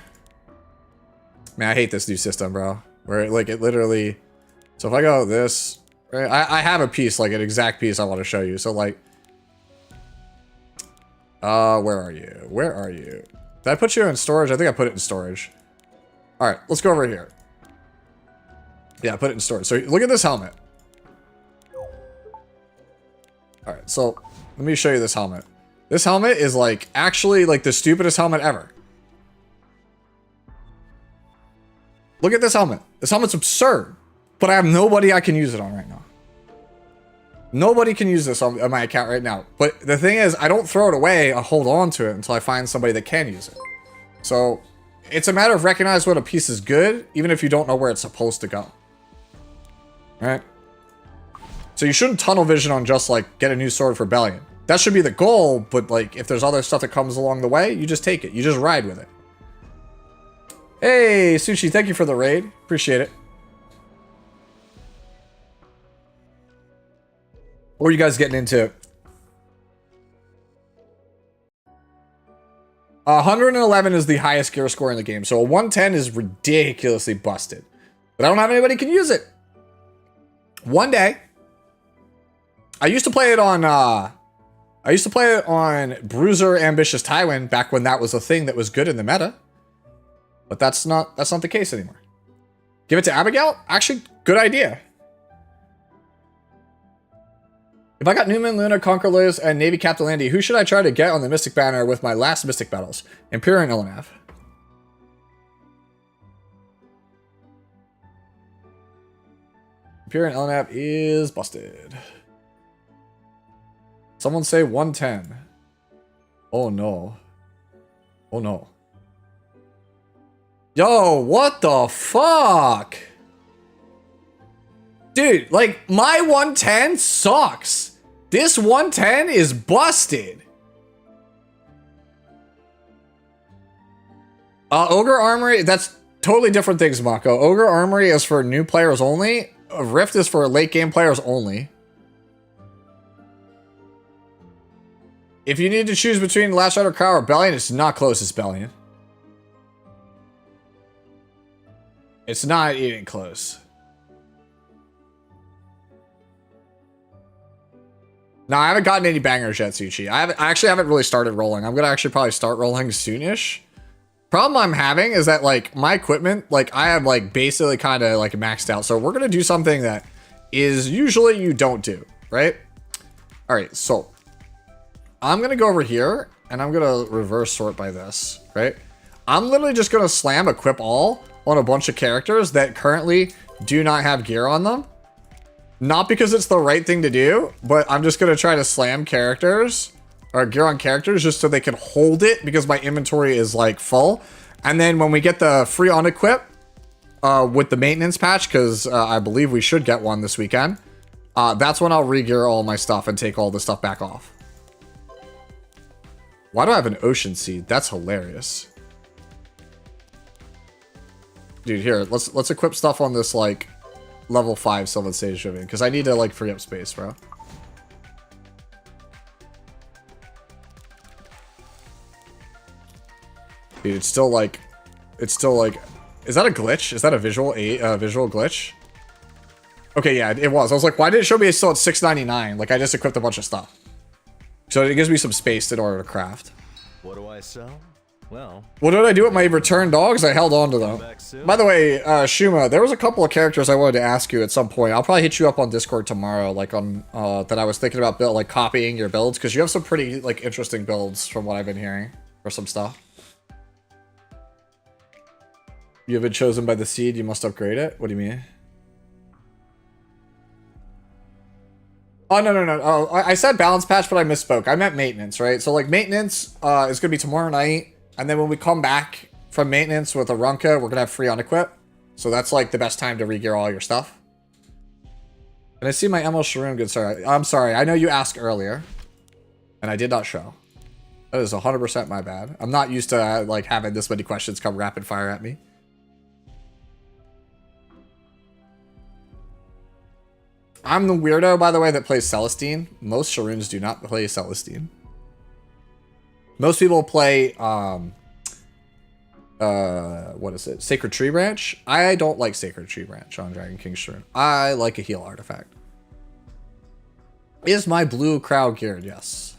man, I hate this new system, bro. Where like it literally, so if I go this, right? I have a piece, like an exact piece I want to show you. So like, where are you? Where are you? Did I put you in storage? I think I put it in storage. All right, let's go over here. Yeah, I put it in storage. So look at this helmet. All right, so let me show you this helmet. This helmet is like actually like the stupidest helmet ever. Look at this helmet. This helmet's absurd, but I have nobody I can use it on right now. Nobody can use this on my account right now. But the thing is, I don't throw it away. I hold on to it until I find somebody that can use it. So it's a matter of recognizing when a piece is good, even if you don't know where it's supposed to go. Right? So you shouldn't tunnel vision on just like get a new sword for Bellion. That should be the goal, but like if there's other stuff that comes along the way, you just take it. You just ride with it. Hey, Sushi, thank you for the raid. Appreciate it. What are you guys getting into? 111 is the highest gear score in the game, so a 110 is ridiculously busted. But I don't have anybody who can use it. One day, I used to play it on Bruiser Ambitious Tywin back when that was a thing that was good in the meta. But that's not the case anymore. Give it to Abigail? Actually, good idea. If I got Newman, Luna, Conquer Liz, and Navy Captain Landy, who should I try to get on the Mystic banner with my last Mystic battles? Imperial and Ilanav. Imperial and Ilanav is busted. Someone say 110. Oh no. Oh no. Yo, what the fuck? Dude, like, my 110 sucks. This 110 is busted. Ogre Armory, that's totally different things, Mako. Ogre Armory is for new players only. Rift is for late game players only. If you need to choose between Last Shadow Crow or Bellion, it's not close as Bellion. It's not even close. No, I haven't gotten any bangers yet, Suchi. I actually haven't really started rolling. I'm gonna actually probably start rolling soonish. Problem I'm having is that like my equipment, like I have like basically kind of like maxed out. So we're gonna do something that is usually you don't do, right? All right, so I'm gonna go over here and I'm gonna reverse sort by this, right? I'm literally just gonna slam equip all on a bunch of characters that currently do not have gear on them. Not because it's the right thing to do, but I'm just gonna try to slam characters or gear on characters just so they can hold it because my inventory is like full. And then when we get the free unequip with the maintenance patch, because I believe we should get one this weekend, that's when I'll re-gear all my stuff and take all the stuff back off. Why do I have an ocean seed? That's hilarious. Dude, here, let's equip stuff on this like level 5 Sylvan Sage Ribbon because I need to like free up space, bro. Dude, it's still like, is that a glitch? Is that a visual glitch? Okay, yeah, it was. I was like, why did it show me it's still at 699? Like I just equipped a bunch of stuff. So it gives me some space in order to craft. What do I sell? Well, what did I do with my return dogs? I held on to them. By the way, Shuma, there was a couple of characters I wanted to ask you at some point. I'll probably hit you up on Discord tomorrow, like on that I was thinking about like copying your builds because you have some pretty like interesting builds from what I've been hearing for some stuff. You have been chosen by the seed. You must upgrade it. What do you mean? Oh, no. Oh, I said balance patch, but I misspoke. I meant maintenance, right? So, like, maintenance is going to be tomorrow night. And then when we come back from maintenance with Arunka, we're going to have free unequip. So that's, like, the best time to re-gear all your stuff. And I see my ML Sharoon, good sir. I'm sorry. I know you asked earlier. And I did not show. That is 100% my bad. I'm not used to, like, having this many questions come rapid fire at me. I'm the weirdo, by the way, that plays Celestine. Most Sharoons do not play Celestine. Most people play, what is it? Sacred Tree Branch? I don't like Sacred Tree Branch on Dragon King Sharoon. I like a heal artifact. Is my blue crow geared? Yes.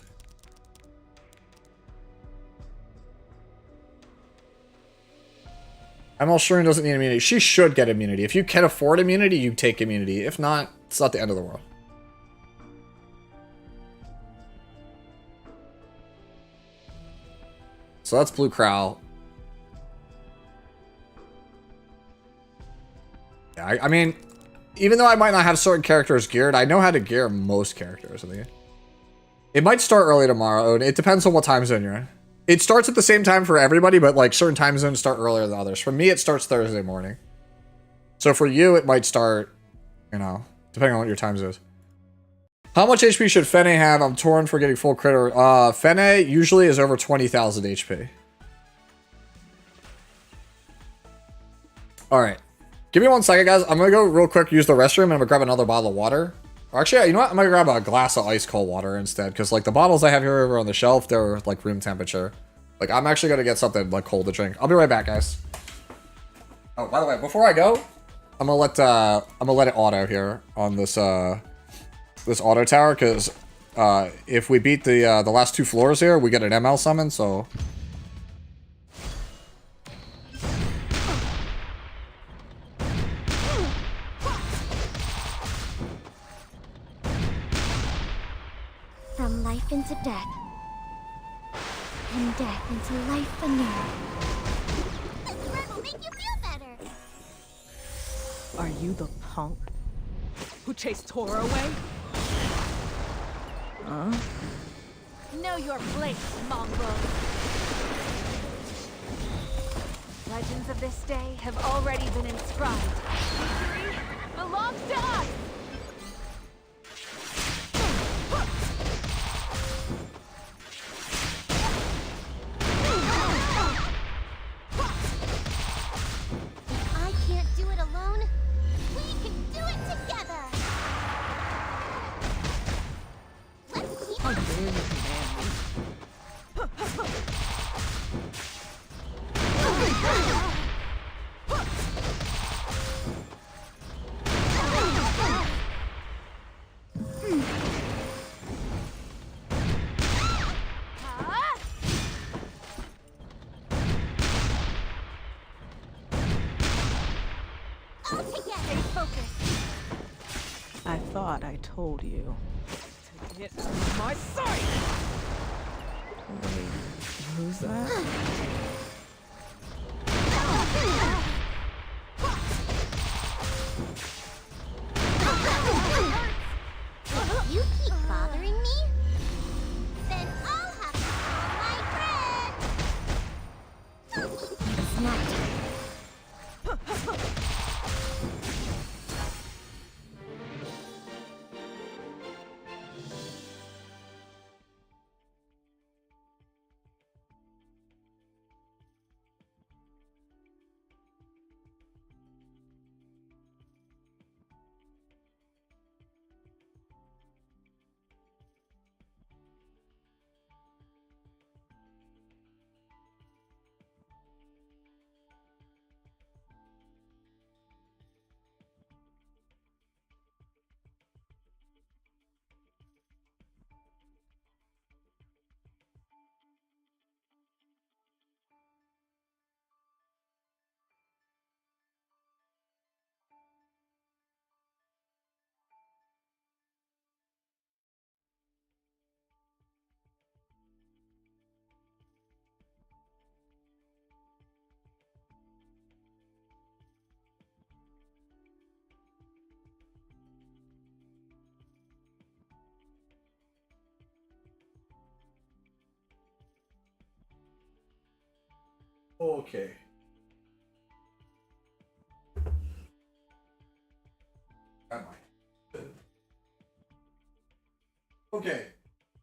ML Sharoon doesn't need immunity. She should get immunity. If you can afford immunity, you take immunity. If not, it's not the end of the world. So that's Blue Crow. Yeah, I mean, even though I might not have certain characters geared, I know how to gear most characters in the game. It might start early tomorrow. It depends on what time zone you're in. It starts at the same time for everybody, but like certain time zones start earlier than others. For me, it starts Thursday morning. So for you, it might start, you know, depending on what your time zone is. How much HP should Fene have? I'm torn for getting full critter. Fene usually is over 20,000 HP. All right. Give me 1 second, guys. I'm going to go real quick, use the restroom, and I'm going to grab another bottle of water. Or actually, you know what? I'm going to grab a glass of ice cold water instead, because like the bottles I have here over on the shelf, they're like room temperature. Like I'm actually going to get something like cold to drink. I'll be right back, guys. Oh, by the way, before I go, I'm gonna let it auto here on this this auto tower, because if we beat the last 2 floors here, we get an ML summon. So from life into death, and death into life anew. This word will make you feel better. Are you the punk who chased Tora away? Know your place, mongrel. Legends of this day have already been inscribed. Victory belongs to us! If I can't do it alone, we can do it together. Let's keep How dare you command me? all together. Stay focused. I thought I told you to get out of my sight. Wait, who's that? If you keep bothering me, then I'll have to call my friend. It's not time. Okay. Am I? Okay,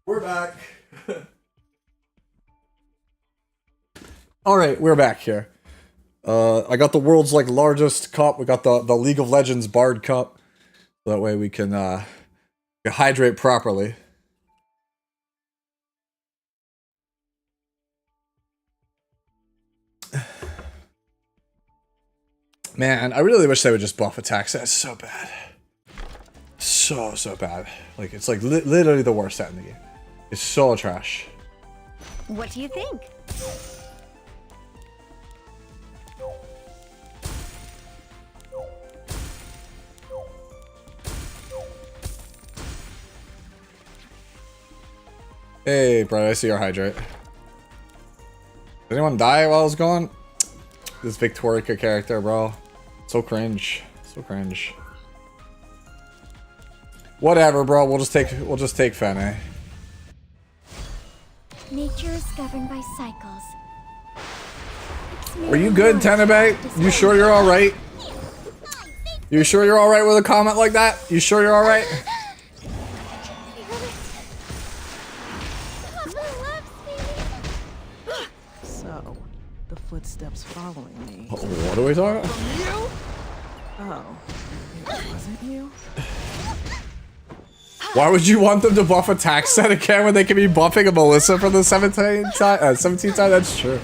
we're back. All right, we're back here. I got the world's largest cup. We got the League of Legends Bard Cup. That way we can hydrate properly. Man, I really wish they would just buff attacks. That's so bad. So bad. It's literally the worst set in the game. It's so trash. What do you think? Hey, Brett, I see your hydrate. Did anyone die while I was gone? This Victorica character, bro. So cringe. So cringe. Whatever, bro. We'll just take Fene. Nature is governed by cycles. Are you good, Tenebae? You sure you're alright? You sure you're alright with a comment like that? You sure you're alright? So, the footsteps following me. What are we talking about? Oh, it wasn't you? Why would you want them to buff attack set again when they can be buffing a Melissa for the 17th time? 17th time? That's true.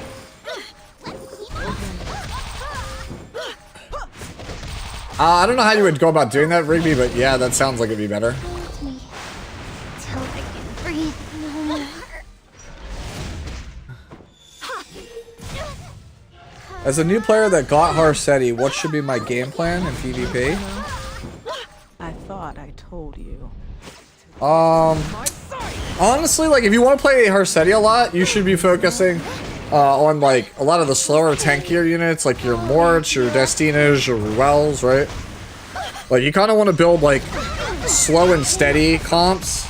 I don't know how you would go about doing that, Rigby, but yeah, that sounds like it'd be better. Hold me till I can breathe no more. As a new player that got Harsetti, what should be my game plan in PvP? I thought I told you. Honestly, if you want to play Harsetti a lot, you should be focusing on a lot of the slower, tankier units, like your Morts, your Destinas, your Ruels, right? You kind of want to build slow and steady comps,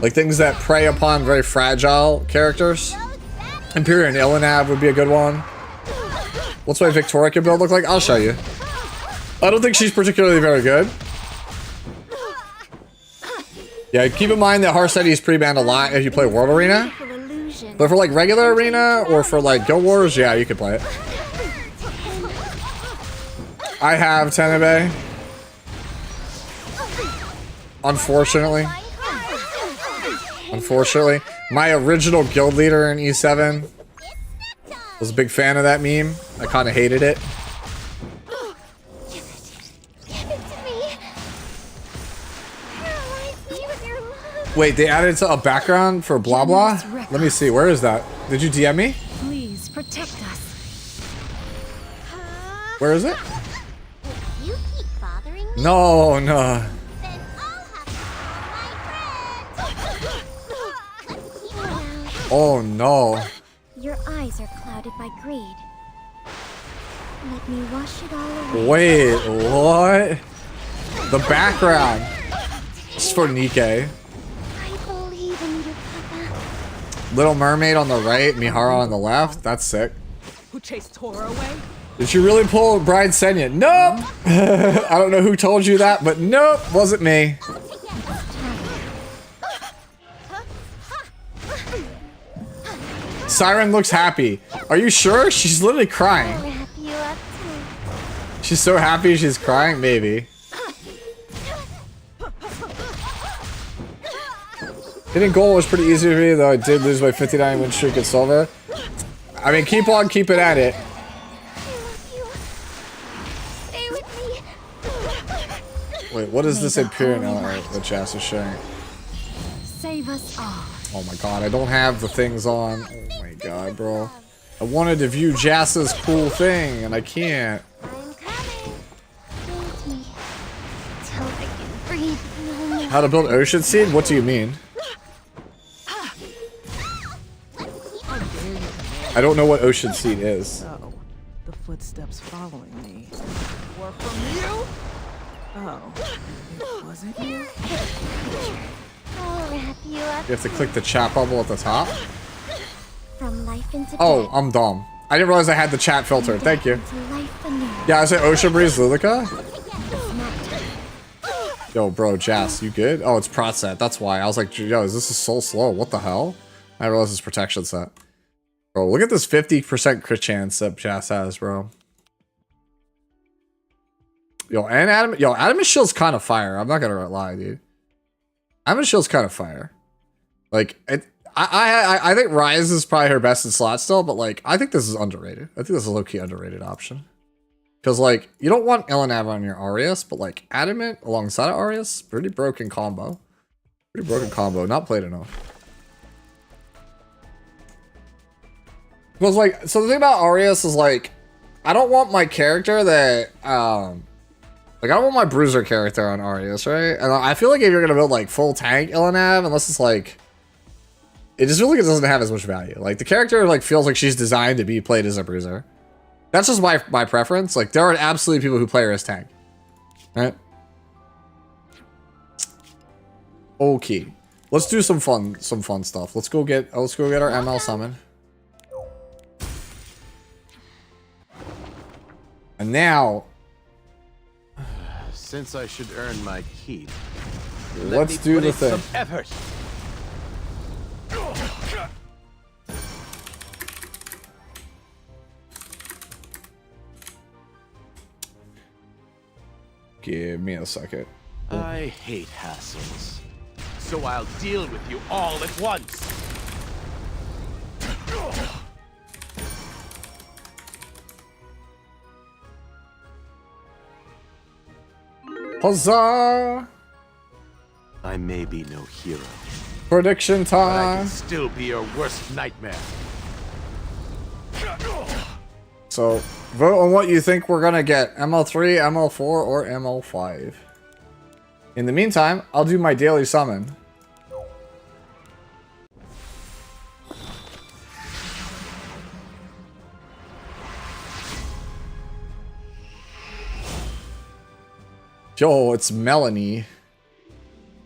things that prey upon very fragile characters. Imperial Illinav would be a good one. What's my Victorica build look like? I'll show you. I don't think she's particularly very good. Yeah, keep in mind that Hearthstone is pre-banned a lot if you play World Arena. But for like regular Arena or for like Guild Wars, yeah, you can play it. I have Tenebe. Unfortunately. Unfortunately. My original guild leader in E7 was a big fan of that meme. I kind of hated it. Wait, they added a background for blah blah? Let me see, where is that? Did you DM me? Please protect us. Where is it? You keep bothering me, No. then I'll have to call my friends. Oh no. Your eyes are clouded by greed. Let me wash it all away. Wait, what? The background. It's for Nikkei. I believe in you, Papa. Little Mermaid on the right, Mihara on the left. That's sick. Who chased Tora away? Did she really pull Bride Senya? Nope. I don't know who told you that, but nope, wasn't me. Siren looks happy. Are you sure? She's literally crying. Wrap you up too. She's so happy she's crying, maybe. Hitting goal was pretty easy for me, though I did lose my 59 win streak at Silver. I mean, keep on keeping at it. I love you. Stay with me. Wait, what is this Imperial art that Jas is showing? Save us all. Oh my god, I don't have the things on. Oh my god, bro. I wanted to view Jas's cool thing, and I can't. I'm coming. Hold me. Till I can breathe no more. How to build Ocean Seed? What do you mean? I don't know what Ocean Seed is. So, the footsteps following me were from you? Oh, it wasn't you? I'll wrap you up. You have to click the chat bubble at the top. From life into Oh, death. I'm dumb. I didn't realize I had the chat filter. Thank you. Into life anew. Yeah, I said Ocean Breeze Lilica. It's not time. Yo, bro, Jas, you good? Oh, it's prot set. That's why. I was like, yo, is this so slow? What the hell? I realized it's protection set. Bro, look at this 50% crit chance that Jas has, bro. Yo, and Adam. Yo, Adam's Shield's kind of fire. I'm not gonna lie, dude. Adam's Shield's kind of fire. Like, I think Rise is probably her best in slot still, but like, I think this is underrated. I think this is a low-key underrated option. Because, like, you don't want Ellenav on your Arius, but, like, Adamant alongside of Arius, pretty broken combo. Pretty broken combo, not played enough. Because, like, so the thing about Arius is, like, I don't want my character that, like, I don't want my Bruiser character on Arius, right? And I feel like if you're going to build, like, full tank Ellenav, unless it's, like, it just feels like it doesn't have as much value. Like, the character, like, feels like she's designed to be played as a Bruiser. That's just my preference. Like, there are absolutely people who play her as tank. Right? Okay. Let's do some fun stuff. Let's go get our ML summon. And now, since I should earn my keep, let's do the thing. Some effort. Give me a second. I hate hassles, so I'll deal with you all at once. Huzzah! I may be no hero, Prediction but I time. can still be your worst nightmare. So, vote on what you think we're gonna get. ML3, ML4, or ML5. In the meantime, I'll do my daily summon. Yo, it's Melanie.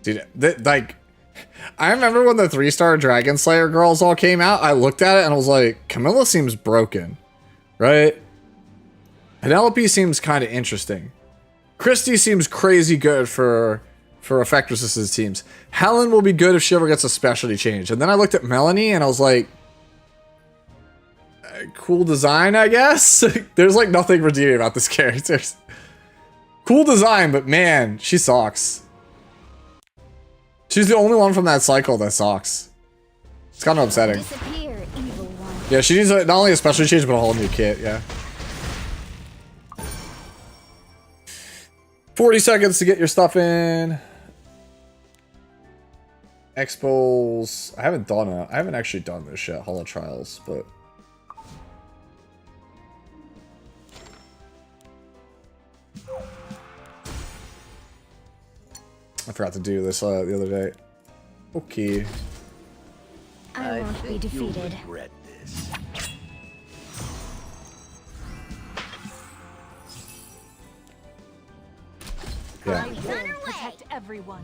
Dude, like, I remember when the 3-star Dragon Slayer girls all came out, I looked at it and I was like, Camilla seems broken, right? Penelope seems kind of interesting. Christy seems crazy good for effect resistance teams. Helen will be good if she ever gets a specialty change. And then I looked at Melanie and I was like, cool design, I guess. There's like nothing redeeming about this character. Cool design, but man, she sucks. She's the only one from that cycle that sucks. It's kind of upsetting. Disappear, evil one. Yeah, she needs not only a specialty change, but a whole new kit, yeah. 40 seconds to get your stuff in. Expos. I haven't actually done this yet, Holo Trials, but I forgot to do this the other day. Okay. I won't be defeated. Regret this. Yeah. I will protect everyone.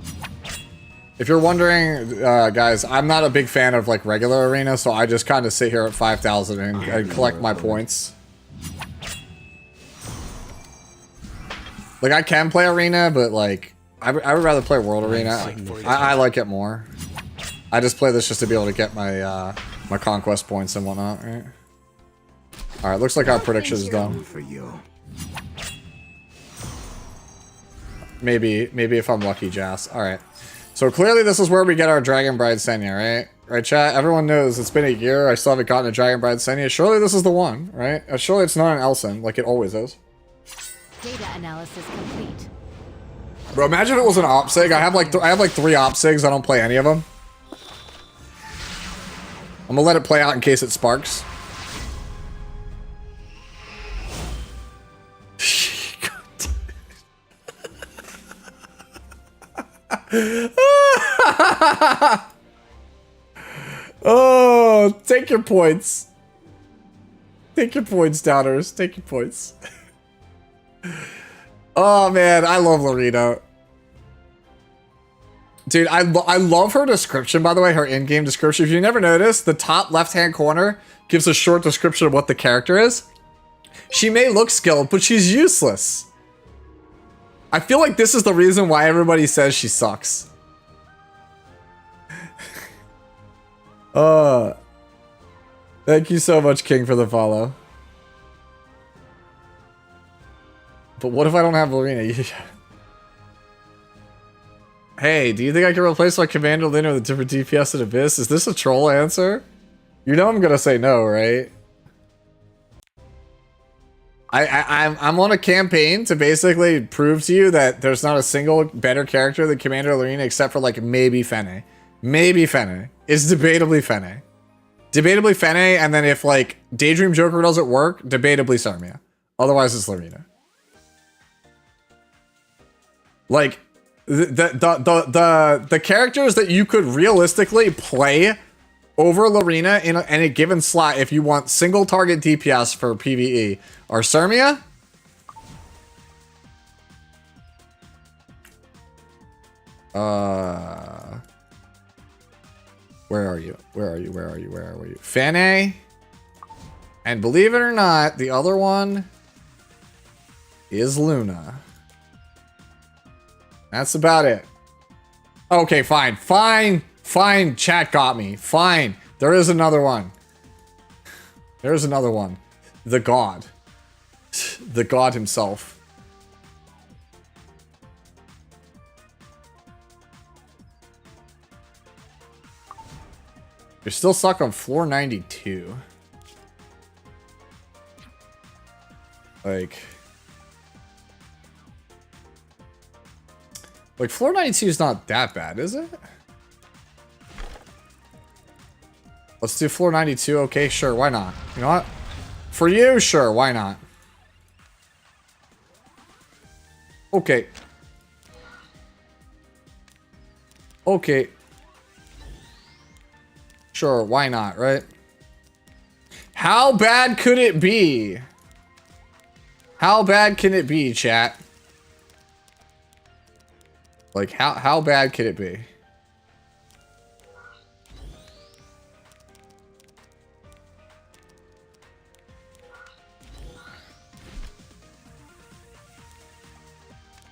If you're wondering, guys, I'm not a big fan of like regular arena, so I just kind of sit here at 5,000 and collect my points. Like I can play arena, but like I would rather play world arena. I like it more. I just play this just to be able to get my my conquest points and whatnot. Right? All right, looks like our prediction is done. For you. Maybe if I'm lucky, Jas. All right. So clearly this is where we get our Dragon Bride Senya, right? Right, chat? Everyone knows it's been a year. I still haven't gotten a Dragon Bride Senya. Surely this is the one, right? Surely it's not an Elson, like it always is. Data analysis complete. Bro, imagine if it was an Opsig. I have like 3 Opsigs. I don't play any of them. I'm gonna let it play out in case it sparks. Oh, take your points. Take your points, downers. Take your points. Oh man, I love Lorena. Dude, I love her description, by the way, her in-game description. If you never noticed, the top left-hand corner gives a short description of what the character is. She may look skilled, but she's useless. I feel like this is the reason why everybody says she sucks. Thank you so much, King, for the follow. But what if I don't have Lorena? Hey, do you think I can replace my Commander Lin with a different DPS in Abyss? Is this a troll answer? You know I'm gonna say no, right? I'm on a campaign to basically prove to you that there's not a single better character than Commander Lorena except for like maybe Fene. Maybe Fene. It's debatably Fene. Debatably Fene, and then if like Daydream Joker doesn't work, debatably Sarmia. Otherwise it's Lorena. Like the characters that you could realistically play over Lorena in a given slot if you want single target DPS for PvE are Sarmia, where are you? Fene, and believe it or not, the other one is Luna. That's about it. Okay, fine. Fine, chat got me. Fine. There is another one. There's another one. The God. The God himself. You're still stuck on floor 92. Like floor 92 is not that bad, is it? Let's do floor 92. Okay, sure, why not? You know what? For you, sure, why not? Okay. Okay. Sure, why not, right? How bad could it be? How bad can it be, chat? Like, how bad could it be?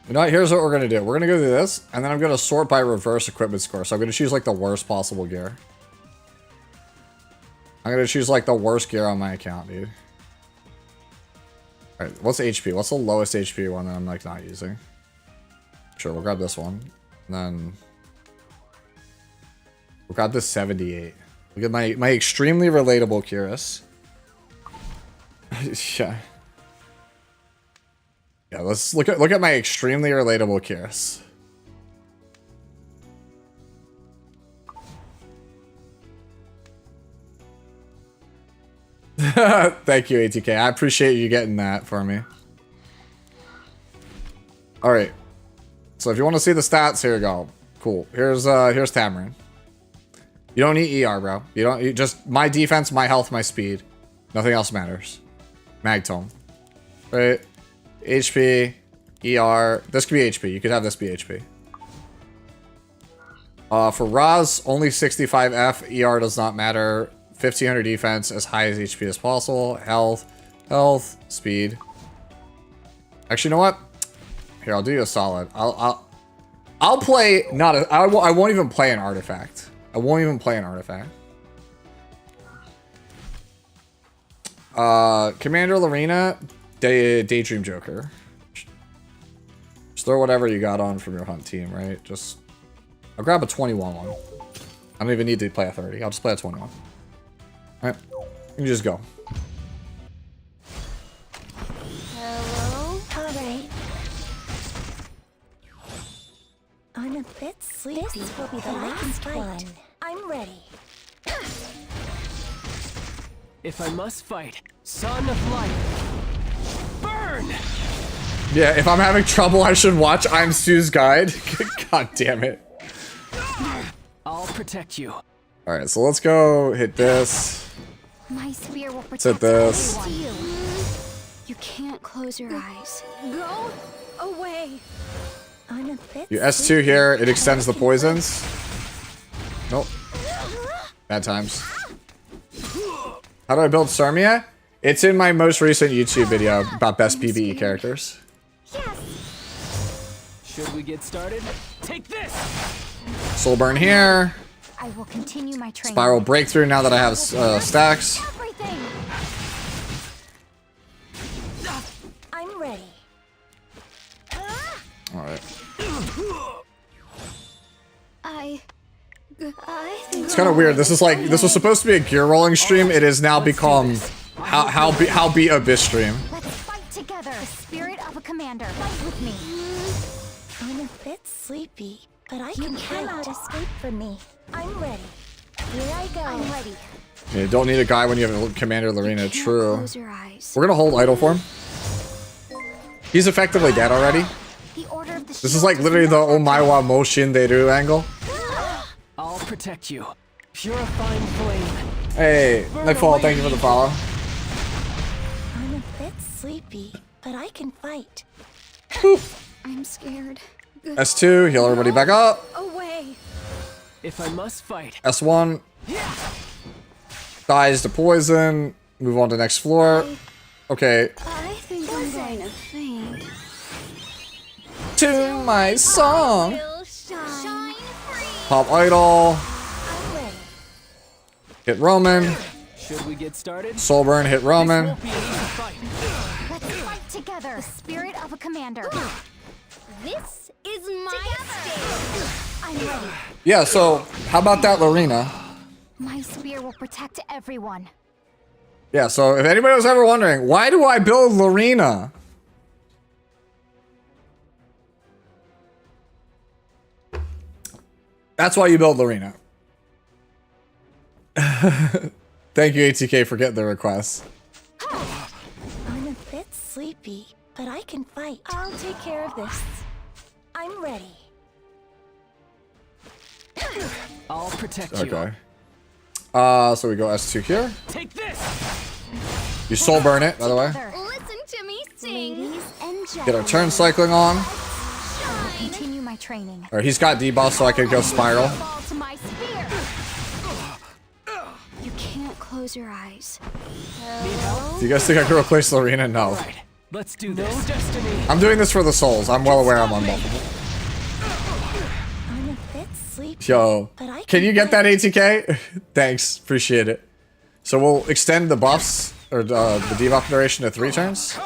You know what? Here's what we're gonna do. We're gonna go through this, and then I'm gonna sort by reverse equipment score. So I'm gonna choose like the worst possible gear. I'm gonna choose like the worst gear on my account, dude. Alright, what's HP? What's the lowest HP one that I'm like not using? Sure, we'll grab this one. And then we'll grab this 78. Look at my extremely relatable Curious. Yeah. Yeah, let's look at my extremely relatable Curious. Thank you, ATK. I appreciate you getting that for me. Alright. So if you want to see the stats, here we go. Cool. Here's Tamarin. You don't need ER, bro. You just my defense, my health, my speed. Nothing else matters. Magtome. Right? HP, ER. This could be HP. You could have this be HP. For Raz, only 65F. ER does not matter. 1500 defense, as high as HP as possible. Health, speed. Actually, you know what? Here, I'll do you a solid. I'll play not a. I won't even play an artifact. I won't even play an artifact. Commander Lorena, Daydream Joker. Just throw whatever you got on from your hunt team, right? I'll grab a 21 one. I don't even need to play a 30. I'll just play a 21. Alright, you can just go. Hello? Alright. I'm a bit sleepy. This will be the last one. I'm ready. If I must fight, Son of Light, burn! Yeah, if I'm having trouble, I should watch I'm Sue's Guide. God damn it. I'll protect you. Alright, so let's go hit this. My spear will protect Hit this. everyone. You can't close your eyes. Go away. I'm a bit You S2 here, it extends the poisons. Nope. Bad times. How do I build Sarmia? It's in my most recent YouTube video about best PvE characters. Should we get started? Take this! Soul Burn here. I will continue my training. Spiral Breakthrough now that I have stacks. Everything. I'm ready. Alright. I think It's kind of weird. This was supposed to be a gear rolling stream. It has now become how be Abyss stream. let's fight together. The spirit of a commander. Fight with me. I'm a bit sleepy, but I cannot escape from me. I'm ready. Here I go. I'm ready. You don't need a guy when you have a Commander Lorena. Can't True. Close your eyes. We're gonna hold idle for him. He's effectively dead already. The order of the This is like literally the Omaiwa Moshin Deru angle. I'll protect you. Purifying flame. Hey, Nightfall, thank you for the follow. I'm a bit sleepy, but I can fight. I'm scared. S2, heal everybody back up. Away. If I must fight, S1. Dies to poison. Move on to next floor. Okay. I think I'm going to faint. To my song. Will shine free. Pop idol. I'm ready. Hit Roman. should we get started? Soul Burn, hit Roman. Won't be an easy fight. Let's fight together. The spirit of a commander. This is my stage. I'm ready. Yeah, so how about that Lorena? My spear will protect everyone. Yeah, so if anybody was ever wondering, why do I build Lorena? That's why you build Lorena. Thank you, ATK, for getting the request. I'm a bit sleepy, but I can fight. I'll take care of this. I'm ready. I'll protect you. Okay. So we go S2 here. Take this! You soul burn it, by the way. Listen to me sing. Ladies and Get our turn cycling on. I will continue my training. Alright, he's got debuff, so I can go spiral. Fall to my spear. You can't close your eyes. Do you guys think I can replace Lorena? No. Right. Let's do this. No destiny. I'm doing this for the souls. I'm well aware I'm unbuffable. I'm a bit sleepy. Yo, but I can you get that ATK? Thanks, appreciate it. So we'll extend the buffs, or the debuff duration to 3 turns.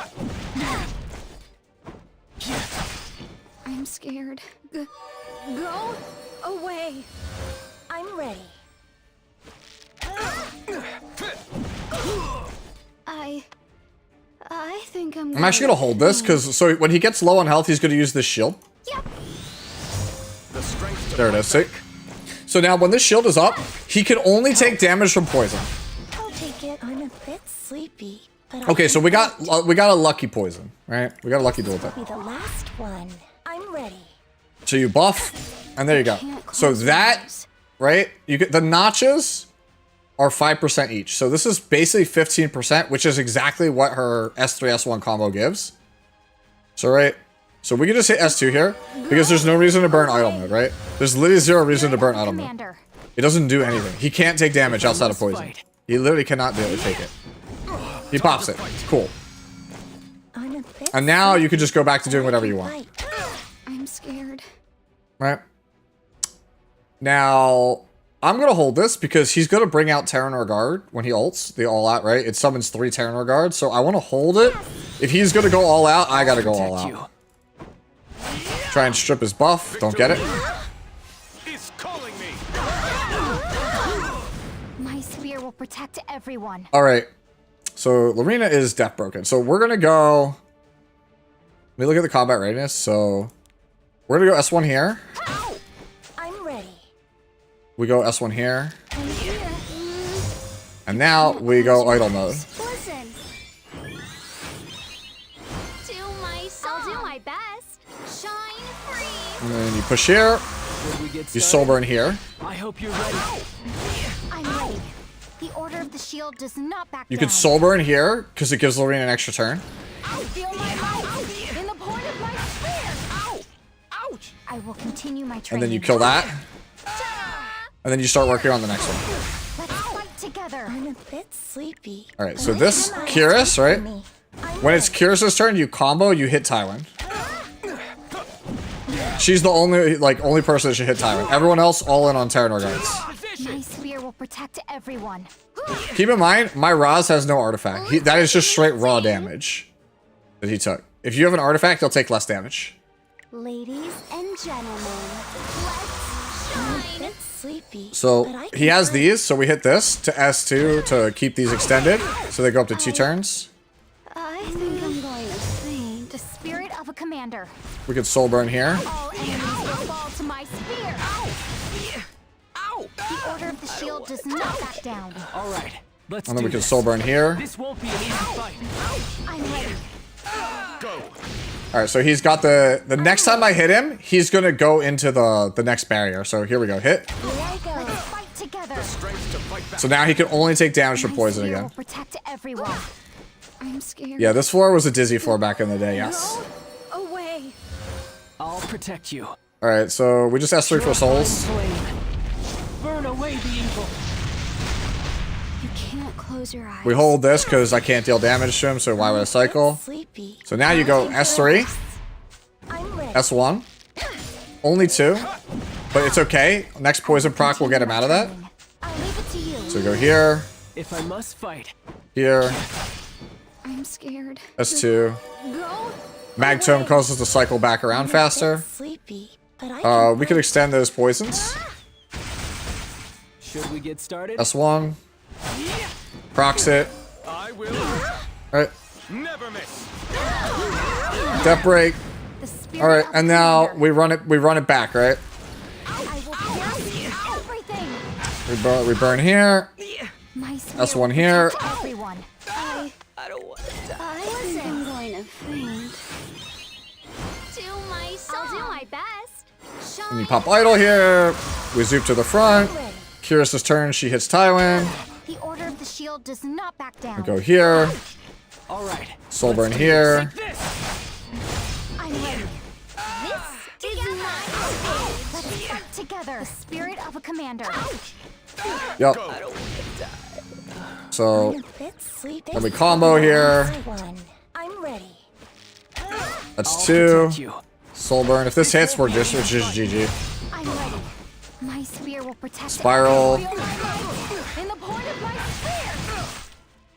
I'm scared. Go away. I'm ready. I think I'm. I'm actually gonna hold this, because so when he gets low on health, he's gonna use this shield. Yep. There it is. See? So now when this shield is up, he can only take damage from poison. I'll take it. I'm a bit sleepy. But Okay, so we got a lucky poison, right? We got a lucky duel with Be it. the last one. I'm ready. So you buff, and there you go. So that, right? You get the notches are 5% each. So this is basically 15%, which is exactly what her S3 S1 combo gives. So right, so we can just hit S2 here because there's no reason to burn idle mode, right? There's literally 0 reason to burn idle mode. It doesn't do anything. He can't take damage outside of poison. He literally cannot take it. He pops it. Cool. I'm a bit And now you can just go back to doing whatever you want. I'm scared. Right? Now, I'm going to hold this because he's going to bring out Terranor Guard when he ults, the all out, right? It summons 3 Terranor Guards, so I want to hold it. If he's going to go all out, I got to go all out. Try and strip his buff. Don't get it. It's calling me. My spear will protect everyone. All right. So, Lorena is death broken. So, we're going to go... Let me look at the combat readiness. So, we're going to go S1 here. I'm ready. We go S1 here. And now we go idle mode. Listen. I'll do my best. Shine free. And then you push here. You soul burn here. I hope you're ready. I'm ready. The order of the shield does not back You down. could soul burn here because it gives Lorena an extra turn. Feel my might in the point of my spear. Ow! Ouch! I will continue my training. And then you kill that. And then you start working on the next one. Let's fight together. I'm a bit sleepy. All right, so this Kyrus, right? When it's Kyrus's turn, you combo, you hit Tywin. She's the only person that should hit Tywin. Everyone else, all in on Terranor Guards. My spear will protect everyone. Keep in mind, my Raz has no artifact. That is just straight raw damage that he took. If you have an artifact, he'll take less damage. Ladies and gentlemen, let's I'm a shine. bit sleepy. So but I he has these, so we hit this to S2 to keep these extended. So they go up to 2 turns. I think I'm going to faint. The spirit of a commander. We could soul burn here. All enemies will fall to my spear. Ow! The order of the shield does not back down. All right, let's And then do we can this. soul burn here. This won't be an easy fight. I'm ready. All right, so he's got the next time I hit him, he's gonna go into the next barrier. So here we go, hit. Here I go. Let's fight together. So now he can only take damage from poison Spear again. will protect everyone. I'm scared. Yeah, this floor was a dizzy floor back in the day, yes. Go away. I'll protect you. All right, so we just S3 for souls. Flame. Burn away the evil. You can't close your eyes. We hold this because I can't deal damage to him, so why would I cycle? Sleepy. So now you go S3, I'm ready. S1. Only 2, but it's okay. Next poison proc will get him out of that. I'll leave it to you. So go here, If I must fight, here, I'm scared. S2. Go. Mag Tome causes the cycle back around faster. Sleepy. But I We could extend those poisons. should we get started? S1. Procs it. I will Alright. never miss. Death break. The spirit Alright, of and the now commander. we run it back, right? I will pierce everything. We burn here. My spear That's will one here. protect everyone. I don't want to die. I think I'm going to faint. I'll do my best. And you pop idle here. We zoop to the front. Kyrus's turn, she hits Tywin. The order of the shield does not back down. We go here. All right. Soul burn here. I'm ready. This is my stage. Let's fight together. The spirit of a commander. Yep. So I'm a bit sleepy. then we combo here. I'm ready. That's I'll 2. protect you. Soul burn. If this hits, we're just GG. I'm ready. My spear will protect Spiral. everyone. In the point of my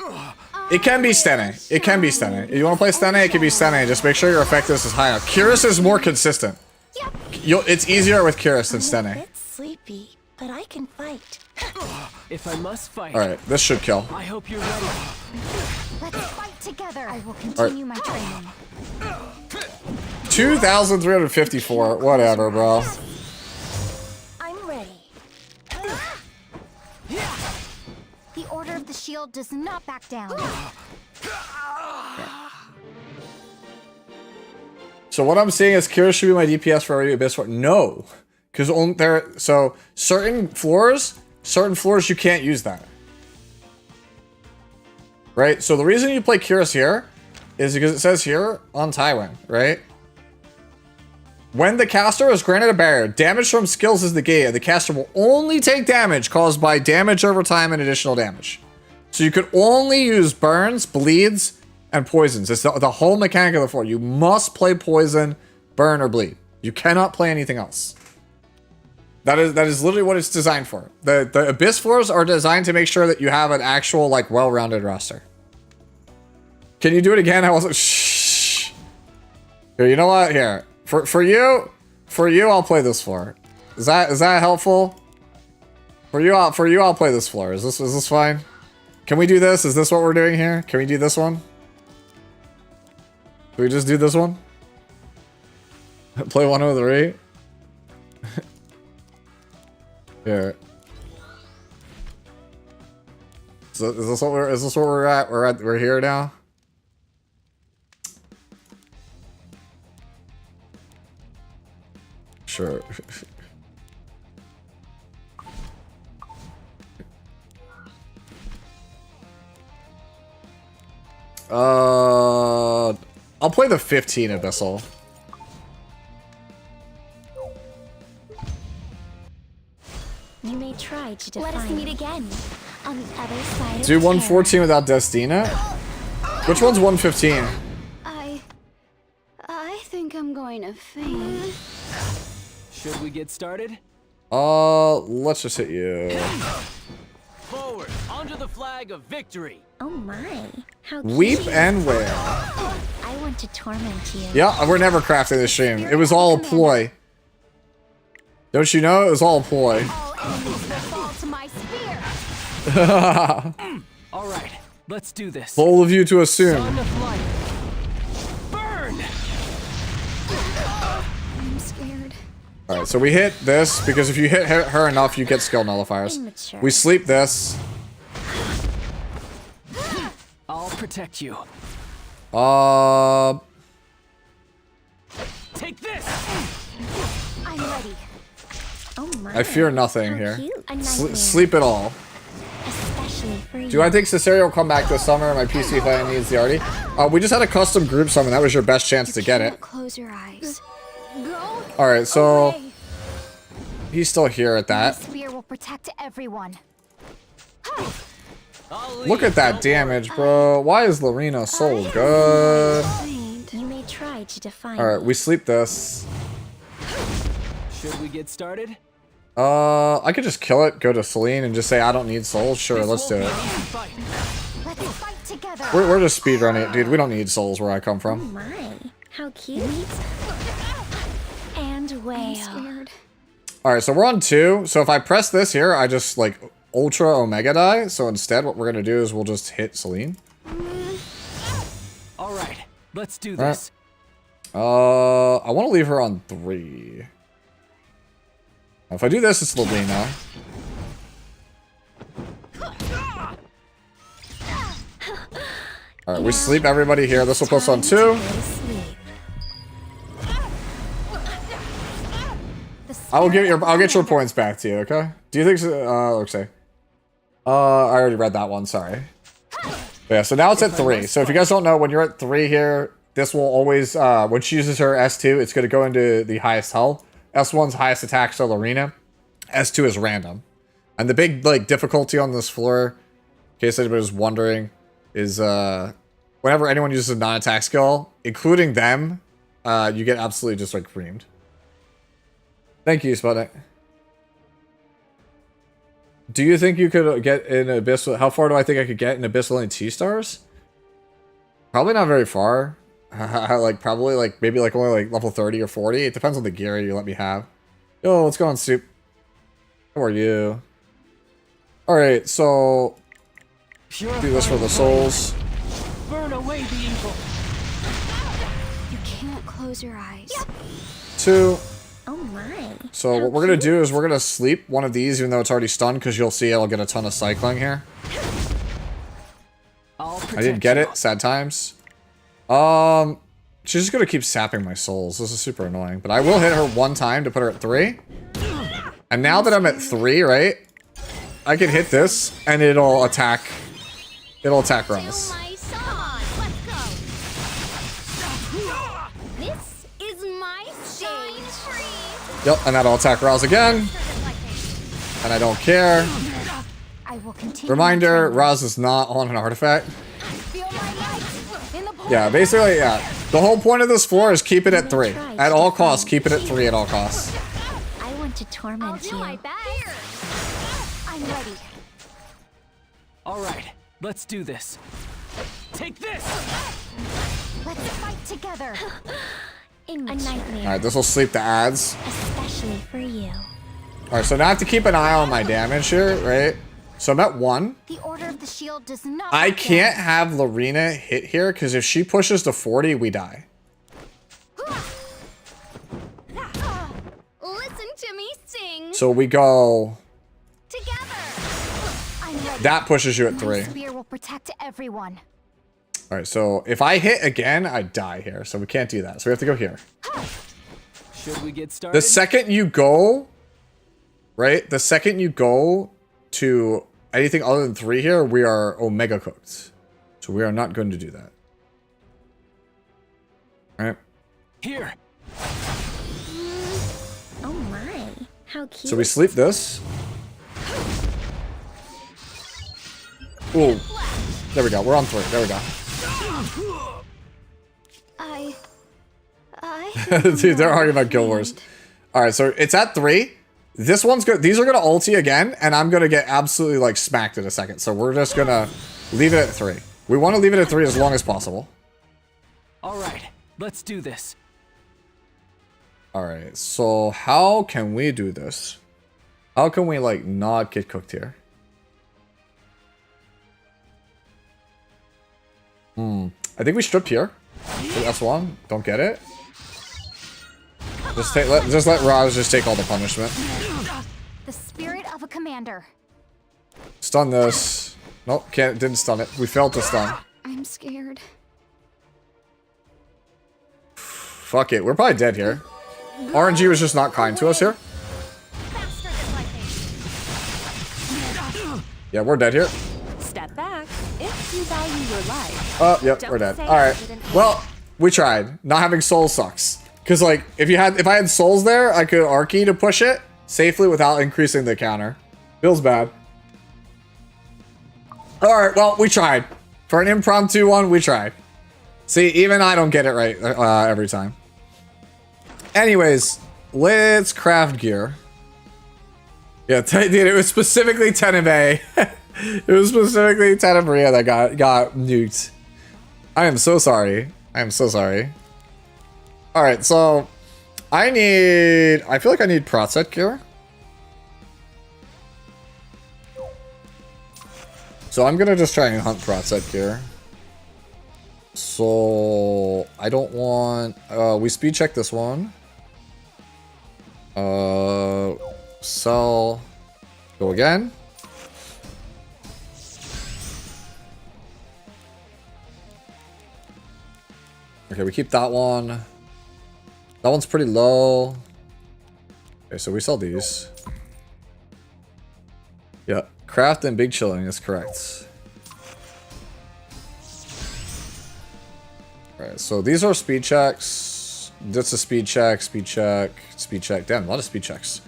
spear. It can be Stene. It can be Stene. If you want to play Stene, it can be Stene. Just make sure your effectiveness is high enough. Curious is more consistent. It's easier with Curious than I'm a Stene. bit sleepy, but I can fight. If I must fight, Alright, this should kill. I hope you're ready. Let's fight together. I will continue my training. 2,354. Whatever, bro. I'm ready. The Order of the Shield does not back down. So what I'm saying is Curious should be my DPS for every Abyss Floor. No. Because certain floors you can't use that. Right? So the reason you play Curious here is because it says here on Tywin, right? When the caster is granted a barrier, damage from skills is negated. The caster will only take damage caused by damage over time and additional damage. So you could only use burns, bleeds, and poisons. It's the whole mechanic of the floor. You must play poison, burn, or bleed. You cannot play anything else. That is literally what it's designed for. The Abyss floors are designed to make sure that you have an actual, like, well-rounded roster. Can you do it again? I wasn't. Shh. Here, you know what? Here, for you, I'll play this floor. Is that helpful? For you, I'll play this floor. Is this fine? Can we do this? Is this what we're doing here? Can we do this one? Can we just do this one? Play 103. Here. So is this what we're at? We're here now. Sure. I'll play the 15 Abyssal. You may try to define. Let us meet again on the other side. Do 114 without Destina? Which one's 115? I think I'm going to faint. Should we get started? Let's just hit you. Forward, under the flag of victory. Oh my, how Weep cute. and wail. I want to torment you. Yeah, we're never crafting this stream. It was all a ploy. Don't you know? It was all a ploy. All enemies will fall to my spear. All right, let's do this. Bold of you to assume. Son of light. Burn! I'm scared. Alright, so we hit this, because if you hit her enough, you get skill nullifiers. Immature. We sleep this. I'll protect you. Take this! I'm ready. Oh my. I fear nothing how here. cute. A nightmare, Sleep it all. especially for you. Do I think Cesario will come back this summer? My PC fan needs the arty. We just had a custom group summon. That was your best chance to get it. Close your eyes. Go. Alright, so away. he's still here at My that. spear will protect everyone. I'll Look leave, at that don't damage, bro. Why is Lorena so good? Faint. You may try to define. Alright, we sleep this. Should we get started? I could just kill it, go to Celine, and just say I don't need souls. Sure, This let's do won't it. be an easy fight. Let's fight together. We're just speedrunning it, dude. We don't need souls where I come Oh from. my, how cute. And I'm wail. scared. Alright, so we're on 2. So if I press this here, I just, like, Ultra Omega die. So instead, what we're gonna do is we'll just hit Celine. All right, let's do Alright. this. I want to leave her on 3. If I do this, it's Lorena. Alright, we sleep everybody here. This will put us on 2. Go to sleep. I'll get your points back to you, okay? Do you think so? Okay. I already read that one, sorry. But yeah, so now it's at 3. So if you guys don't know, when you're at 3 here, this will always, when she uses her S2, it's going to go into the highest health. S1's highest attack, so Lorena. S2 is random. And the big, like, difficulty on this floor, in case anybody's wondering, is, whenever anyone uses a non-attack skill, including them, you get absolutely just like creamed. Thank you, Sputnik. Do you think you could get in Abyssal? How far do I think I could get in Abyssal and T-stars? Probably not very far. Like probably like maybe like only like level 30 or 40. It depends on the gear you let me have. Yo, what's going on, Soup? How are you? Alright, so do this for the souls. Burn away the evil. You can't close your eyes. 2. Oh my. So what we're gonna do is we're gonna sleep one of these, even though it's already stunned, because you'll see it'll get a ton of cycling here. I didn't get it. Sad times. She's just gonna keep sapping my souls. This is super annoying. But I will hit her one time to put her at 3. And now that I'm at 3, right? I can hit this and it'll attack. It'll attack Ross. This is my stage. Yep, and that'll attack Ross again. And I don't care. I will continue. Reminder, Roz is not on an artifact. Yeah, basically, yeah. The whole point of this floor is keep it at 3. At all costs, keep it at 3 at all costs. I want to torment you. I'm ready. All right, let's do this. Take this. Let's fight together. A nightmare. Alright, this will sleep the ads. Especially for you. Alright, so now I have to keep an eye on my damage here, right? So I'm at 1. The Order of the Shield does not. I can't have Lorena hit here, because if she pushes to 40, we die. Listen to me sing. So we go... Together. I'm ready. That pushes you at 3. My spear will protect everyone. Alright, so if I hit again, I die here. So we can't do that. So we have to go here. Should we get started? The second you go... Right? The second you go to anything other than 3 here, we are Omega cooked. So we are not going to do that. Alright? Here. Oh my. How cute. So we sleep this. Ooh. There we go. We're on 3. There we go. Dude, they're arguing about Guild Wars. Alright, so it's at 3. This one's good. These are going to ulti again, and I'm going to get absolutely, like, smacked in a second. So we're just going to leave it at 3. We want to leave it at 3 as long as possible. All right, let's do this. Alright, so how can we do this? How can we, like, not get cooked here? I think we strip here. That's one. Don't get it. Just let Roz just take all the punishment. The spirit of a commander. Stun this. Nope, didn't stun it. We failed to stun. I'm scared. Fuck it, we're probably dead here. RNG was just not kind to us here. Yeah, we're dead here. Step back if you value your life. Oh, yep, we're dead. Alright. Well, we tried. Not having souls sucks. Because, like, if I had souls there, I could Archie to push it safely without increasing the counter. Feels bad. Alright, well, we tried. For an impromptu one, we tried. See, even I don't get it right every time. Anyways, let's craft gear. Yeah, dude, it was specifically Tenebe. It was specifically Tenebria that got nuked. I am so sorry. I am so sorry. Alright, so I feel like I need Protset gear. So I'm gonna just try and hunt Protset gear. So I don't want we speed check this one. Sell. Go again. Okay, we keep that one. That one's pretty low. Okay, so we sell these. Yeah, craft and big chilling is correct. Alright, so these are speed checks. That's a speed check, speed check, speed check. Damn, a lot of speed checks.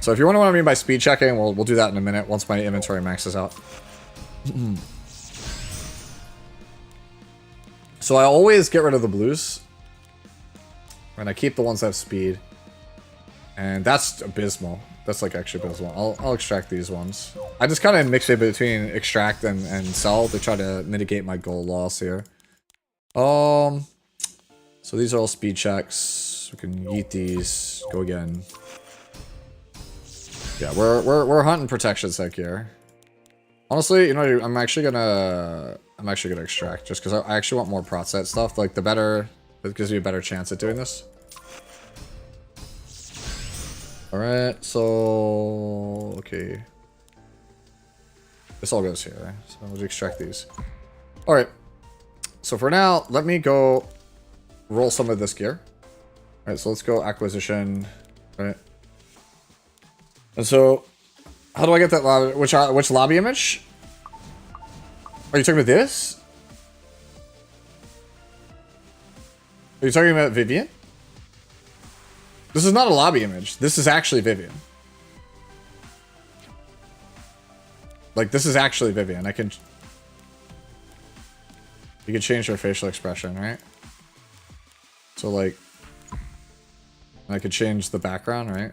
So if you want to know what I mean by speed checking, we'll do that in a minute once my inventory maxes out. So I always get rid of the blues. And I keep the ones that have speed. And that's abysmal. That's like actually abysmal. I'll extract these ones. I just kind of mix it between extract and sell to try to mitigate my gold loss here. So these are all speed checks. We can eat these. Go again. Yeah, we're hunting protection sec here. Honestly, you know, I'm actually gonna extract just because I actually want more prot set stuff. Like the better, it gives me a better chance at doing this. All right, so okay, this all goes here. So we'll extract these. All right, so for now, let me go roll some of this gear. All right, so let's go acquisition. All right, and so how do I get that lobby? Which lobby image? Are you talking about this? Are you talking about Vivian? This is not a lobby image. This is actually Vivian. Like, this is actually Vivian. You can change her facial expression, right? So, like, I could change the background, right?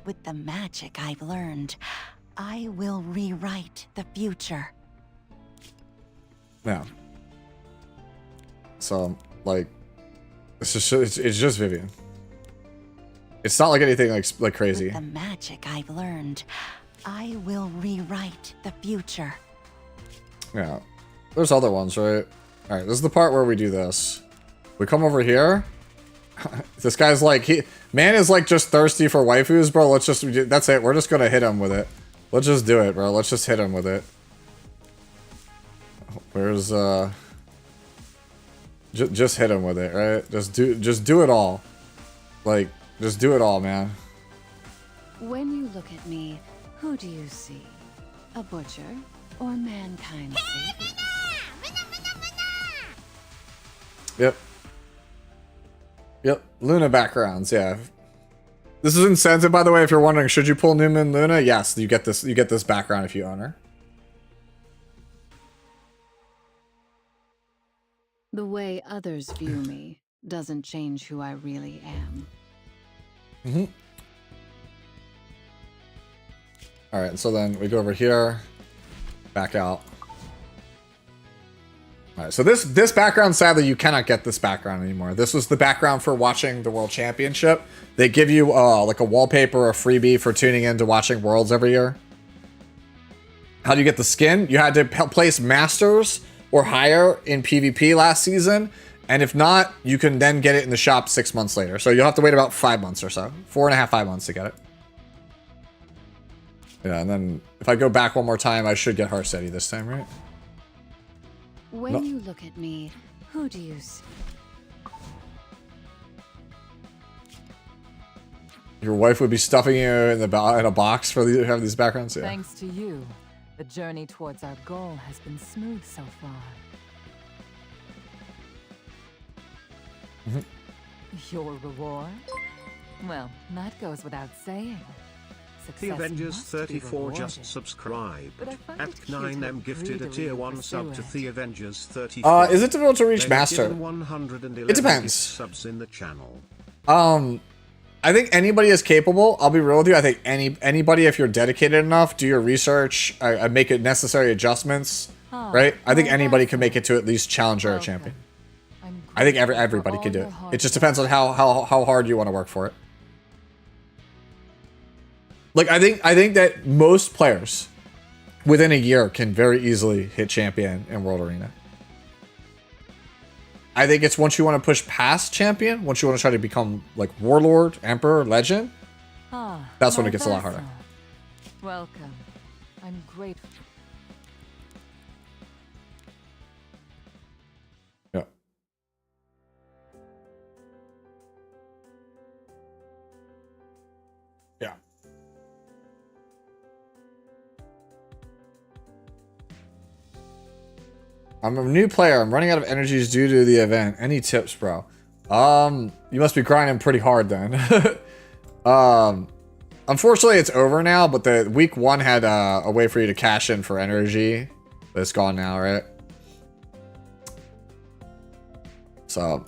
With the magic I've learned, I will rewrite the future. Yeah. So, like, it's just Vivian. It's not like anything like crazy. With the magic I've learned, I will rewrite the future. Yeah. There's other ones, right? Alright, this is the part where we do this. We come over here. This guy's like, man is like just thirsty for waifus, bro. Let's just, that's it. We're just gonna hit him with it. Let's just do it, bro. Let's just hit him with it. Where's, just hit him with it, right? Just do it all. Like, just do it all, man. When you look at me, who do you see? A butcher or mankind's savior? Yep. Yep. Luna backgrounds, yeah. This is incentive, by the way, if you're wondering, should you pull Newman Luna? Yes, you get this background if you own her. The way others view me doesn't change who I really am. Mm-hmm. Alright, so then we go over here, back out. Alright, so this background, sadly, you cannot get this background anymore. This was the background for watching the World Championship. They give you like a wallpaper or a freebie for tuning in to watching Worlds every year. How do you get the skin? You had to place Masters or higher in PvP last season, and if not, you can then get it in the shop 6 months later. So you'll have to wait about 5 months or so. 4.5, 5 months to get it. Yeah, and then if I go back one more time, I should get Heartsteady this time, right? When you look at me, who do you see? Your wife would be stuffing you in a box for have these backgrounds? Yeah. Thanks to you, the journey towards our goal has been smooth so far. Mm-hmm. Your reward? Well, that goes without saying. The Avengers 34 just subscribed. Apt9M gifted a tier 1 sub to The Avengers 34. Is it difficult to reach Master? It depends. Subs in the channel. I think anybody is capable. I'll be real with you. I think anybody, if you're dedicated enough, do your research, make it necessary adjustments, right? I think anybody can make it to at least challenger or champion. I think everybody can do it. It just depends on how hard you want to work for it. Like, I think that most players within a year can very easily hit champion in World Arena. I think it's once you want to push past champion, once you want to try to become like warlord, emperor, legend, that's when it gets a lot harder. Welcome. I'm grateful. Yeah. Yeah. I'm a new player. I'm running out of energies due to the event. Any tips, bro? You must be grinding pretty hard then. Unfortunately, it's over now, but the week 1 had a way for you to cash in for energy. But it's gone now, right? So,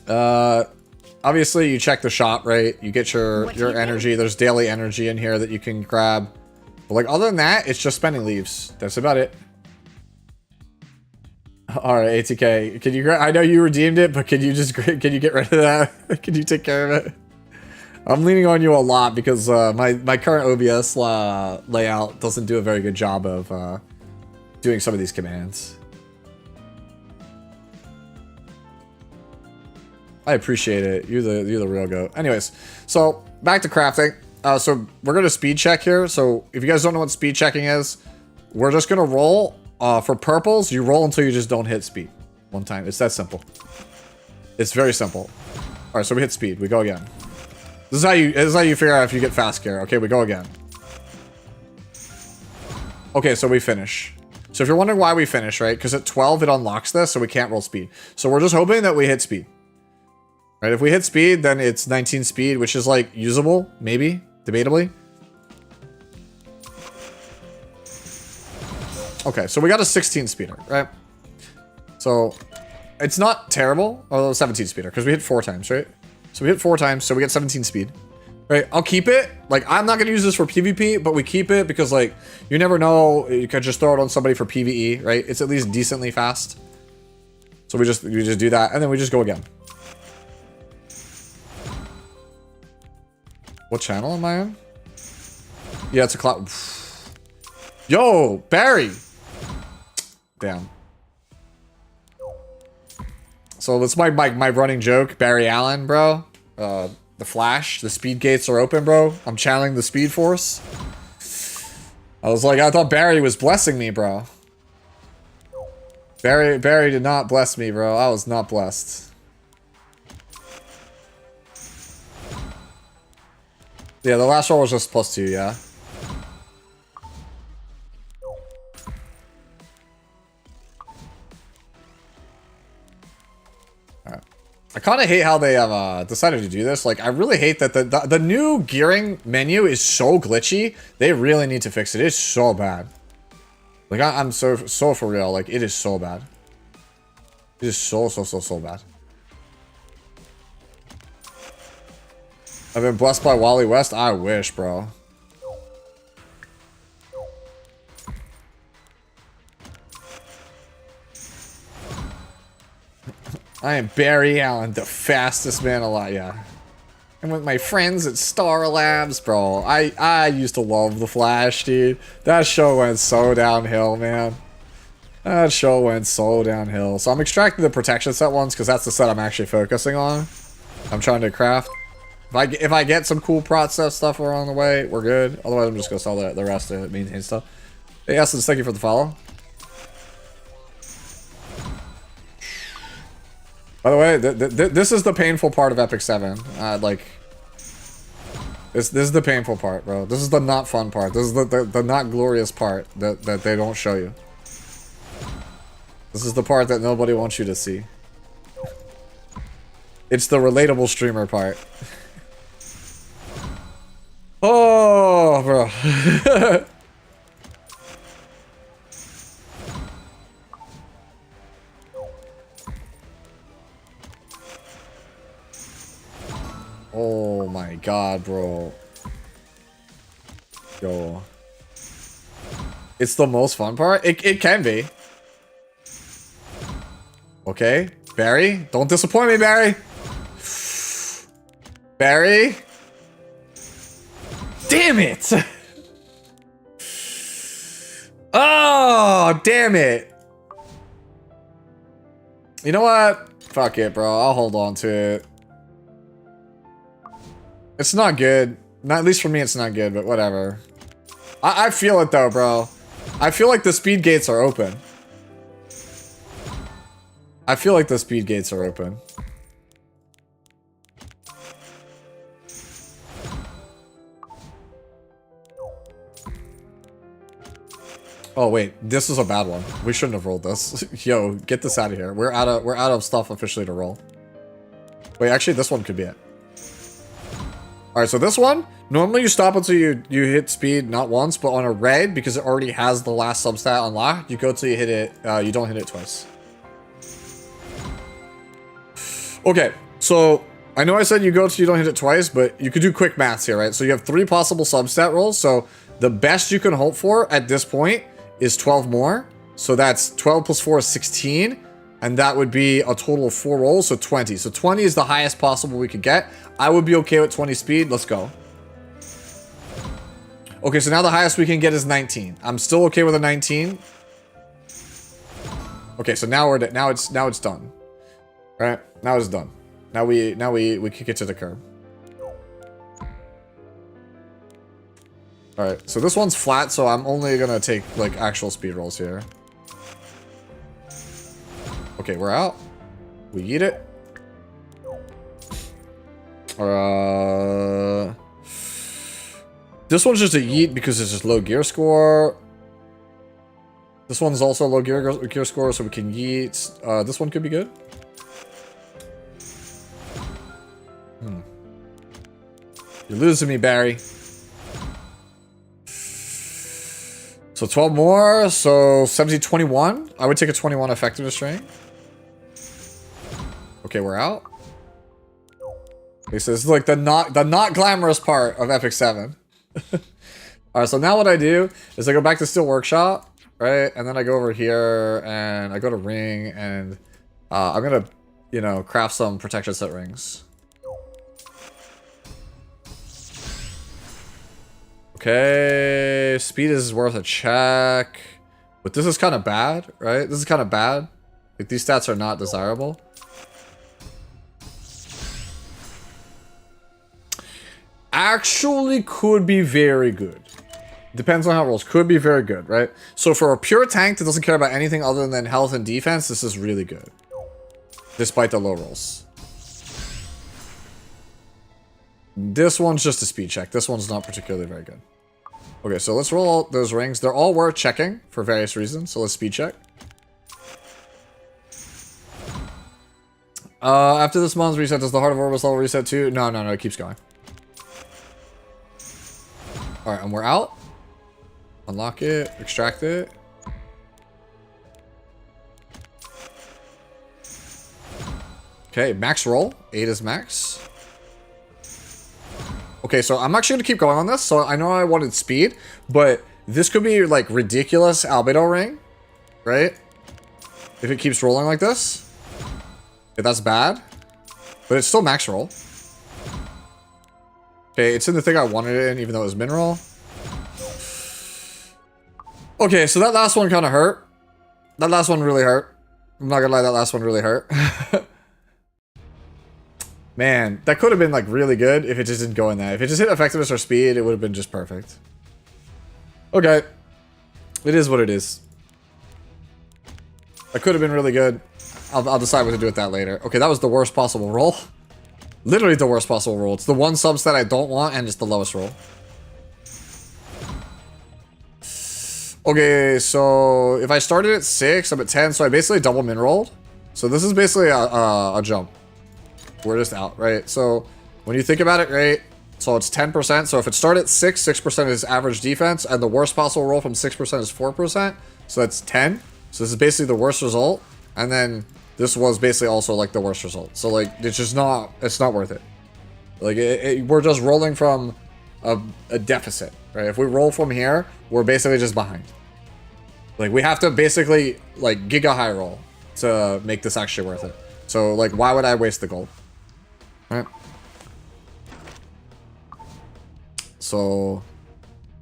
Obviously you check the shop, right? You get your energy. There's daily energy in here that you can grab. But like other than that, it's just spending leaves. That's about it. All right, ATK. Can you? I know you redeemed it, but can you get rid of that? Can you take care of it? I'm leaning on you a lot because my current OBS layout doesn't do a very good job of doing some of these commands. I appreciate it. You're the real goat. Anyways, so back to crafting. So we're gonna speed check here. So if you guys don't know what speed checking is, we're just gonna roll. For purples, you roll until you just don't hit speed one time. It's that simple. It's very simple. All right, so we hit speed. We go again. This is how you figure out if you get fast gear. Okay, we go again. Okay, so we finish. So if you're wondering why we finish, right? Because at 12 it unlocks this, so we can't roll speed. So we're just hoping that we hit speed. Right? If we hit speed, then it's 19 speed, which is like usable, maybe, debatably. Okay, so we got a 16 speeder, right? So it's not terrible. Oh, 17 speeder, because we hit 4 times, right? So we hit 4 times, so we get 17 speed. Right, I'll keep it. Like, I'm not gonna use this for PvP, but we keep it because, like, you never know. You could just throw it on somebody for PvE, right? It's at least decently fast. So we just do that, and then we just go again. What channel am I on? Yeah, it's a cloud. Yo, Barry. Damn. So that's my running joke, Barry Allen, bro. The Flash, the speed gates are open, bro. I'm channeling the Speed Force. I was like, I thought Barry was blessing me, bro. Barry did not bless me, bro. I was not blessed. Yeah, the last roll was just +2, yeah. I kind of hate how they have decided to do this. Like, I really hate that the new gearing menu is so glitchy. They really need to fix it. It's so bad. Like, I'm so for real. Like, it is so bad. It is so bad. I've been blessed by Wally West. I wish, bro. I am Barry Allen, the fastest man alive. Yeah. And with my friends at Star Labs, bro. I used to love The Flash, dude. That show went so downhill, man. That show went so downhill. So I'm extracting the protection set ones because that's the set I'm actually focusing on. I'm trying to craft. If I get some cool process stuff along the way, we're good. Otherwise, I'm just gonna sell the rest of it, maintain stuff. Hey, Essence, thank you for the follow. By the way, this is the painful part of Epic 7. Like, this is the painful part, bro. This is the not fun part. This is the not glorious part that they don't show you. This is the part that nobody wants you to see. It's the relatable streamer part. Oh, bro. Oh my god, bro. Yo. It's the most fun part? It can be. Okay. Barry? Don't disappoint me, Barry. Barry? Damn it! Oh, damn it. You know what? Fuck it, bro. I'll hold on to it. It's not good. Not, at least for me, it's not good, but whatever. I feel it, though, bro. I feel like the speed gates are open. I feel like the speed gates are open. Oh wait, this is a bad one. We shouldn't have rolled this. Yo, get this out of here. We're out of stuff officially to roll. Wait, actually, this one could be it. All right, so this one, normally you stop until you hit speed not once, but on a red, because it already has the last substat unlocked, you go till you hit it. You don't hit it twice. Okay, So I know I said you go till you don't hit it twice, but you could do quick maths here, right? So you have 3 possible substat rolls. So the best you can hope for at this point is 12 more. So that's 12 plus 4 is 16. And that would be a total of 4 rolls, so 20. So 20 is the highest possible we could get. I would be okay with 20 speed. Let's go. Okay, so now the highest we can get is 19. I'm still okay with a 19. Okay, so now it's done. Right? Now it's done. Now we kick it to the curb. Alright, so this one's flat, so I'm only gonna take like actual speed rolls here. Okay, we're out. We eat it. This one's just a yeet because it's just low gear score. This one's also low gear score, so we can yeet. This one could be good. You're losing me, Barry. So 12 more, so 17, 21. I would take a 21 effectiveness drain. Okay, we're out. Okay, so this is like the not glamorous part of Epic 7. Alright, so now what I do is I go back to Steel Workshop, right? And then I go over here and I go to Ring and I'm gonna, you know, craft some protection set rings. Okay, speed is worth a check. But this is kind of bad, right? This is kind of bad. Like, these stats are not desirable. Actually could be very good. Depends on how it rolls. Could be very good, right? So for a pure tank that doesn't care about anything other than health and defense, this is really good. Despite the low rolls. This one's just a speed check. This one's not particularly very good. Okay, so let's roll out those rings. They're all worth checking for various reasons, so let's speed check. After this month's reset, does the Heart of Orbis level reset too? No, it keeps going. Alright, and we're out. Unlock it, extract it. Okay, max roll. 8 is max. Okay, so I'm actually going to keep going on this. So I know I wanted speed, but this could be like ridiculous albedo ring, right? If it keeps rolling like this. Okay, that's bad. But it's still max roll. Okay, it's in the thing I wanted it in, even though it was mineral. Okay, so that last one kind of hurt. That last one really hurt. I'm not gonna lie, that last one really hurt. Man, that could have been like really good if it just didn't go in that. If it just hit effectiveness or speed, it would have been just perfect. Okay. It is what it is. That could have been really good. I'll decide what to do with that later. Okay, that was the worst possible roll. Literally the worst possible roll. It's the one substat I don't want and it's the lowest roll. Okay, so if I started at 6, I'm at 10, so I basically double min rolled. So this is basically a jump. We're just out, right? So when you think about it, right? So it's 10%. So if it started at 6, 6% is average defense, and the worst possible roll from 6% is 4%. So that's 10. So this is basically the worst result. And then this was basically also like the worst result. So like it's just not, it's not worth it. Like we're just rolling from a deficit, right? If we roll from here, we're basically just behind. Like we have to basically like giga high roll to make this actually worth it. So like why would I waste the gold? Right. So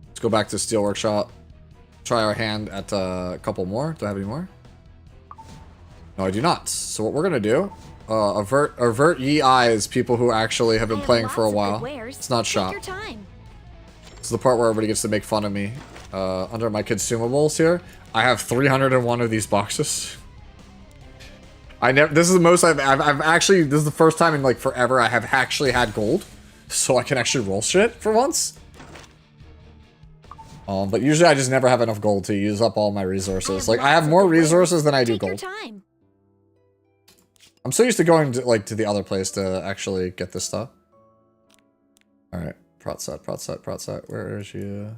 let's go back to Steel Workshop. Try our hand at a couple more. Do I have any more? No, I do not. So what we're gonna do, avert ye eyes, people who actually have been playing for a while. It's not shot. It's the part where everybody gets to make fun of me. Under my consumables here, I have 301 of these boxes. This is the most I've actually, this is the first time in like forever I have actually had gold. So I can actually roll shit for once. But usually I just never have enough gold to use up all my resources. Like I have more resources than I do gold. I'm so used to going to, like, to the other place to actually get this stuff. Alright, Protset. Where is you?